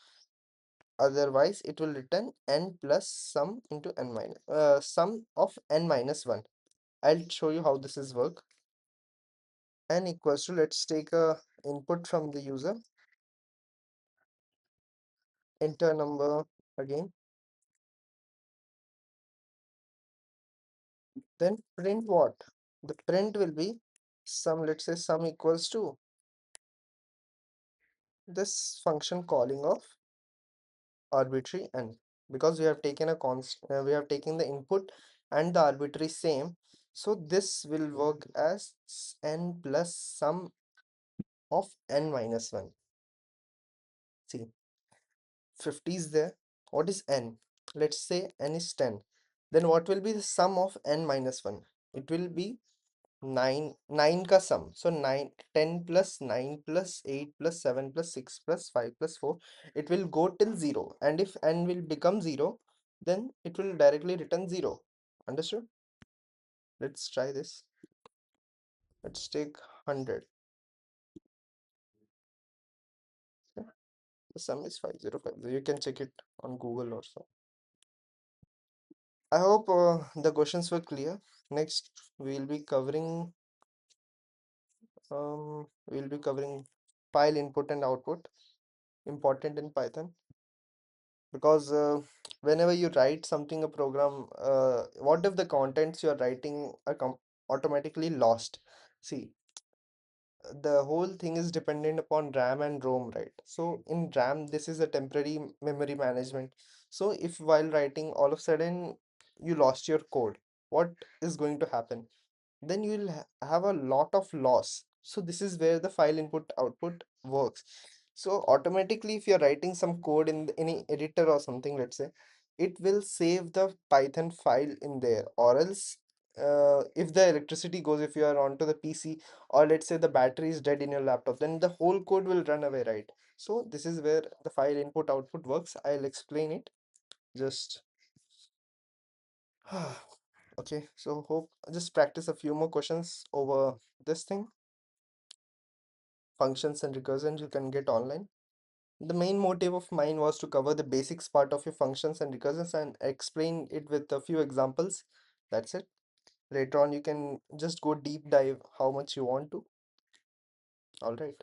B: Otherwise it will return n plus sum into n minus sum of n minus 1. I'll show you how this is work. N equals to, let's take a input from the user, enter number again, then print what? The print will be sum. Let's say sum equals to this function calling of arbitrary n, because we have taken a we have taken the input and the arbitrary same. So this will work as n plus sum of n minus 1. See, 50 is there. What is n? Let's say n is 10. Then what will be the sum of n minus 1? It will be 9 का sum. So 9, 10 plus 9 plus 8 plus 7 plus 6 plus 5 plus 4. It will go till 0. And if n will become 0, then it will directly return 0. Understood? Let's try this. Let's take 100. Okay. The sum is 5050. You can check it on Google also. I hope the questions were clear. Next, we'll be covering file input and output, important in Python, because whenever you write something, a program, what if the contents you're writing are automatically lost? See, the whole thing is dependent upon RAM and ROM, right? So in RAM, this is a temporary memory management. So if while writing, all of a sudden you lost your code, what is going to happen? Then you will have a lot of loss. So this is where the file input output works. So automatically, if you're writing some code in any editor or something, let's say, it will save the Python file in there. Or else, if the electricity goes, if you are onto the PC, or let's say the battery is dead in your laptop, then the whole code will run away, right? So this is where the file input output works. I'll explain it. Just okay. So hope just practice a few more questions over this thing. Functions and recursions you can get online. The main motive of mine was to cover the basics part of your functions and recursions and explain it with a few examples. That's it. Later on, you can just go deep dive how much you want to. All right.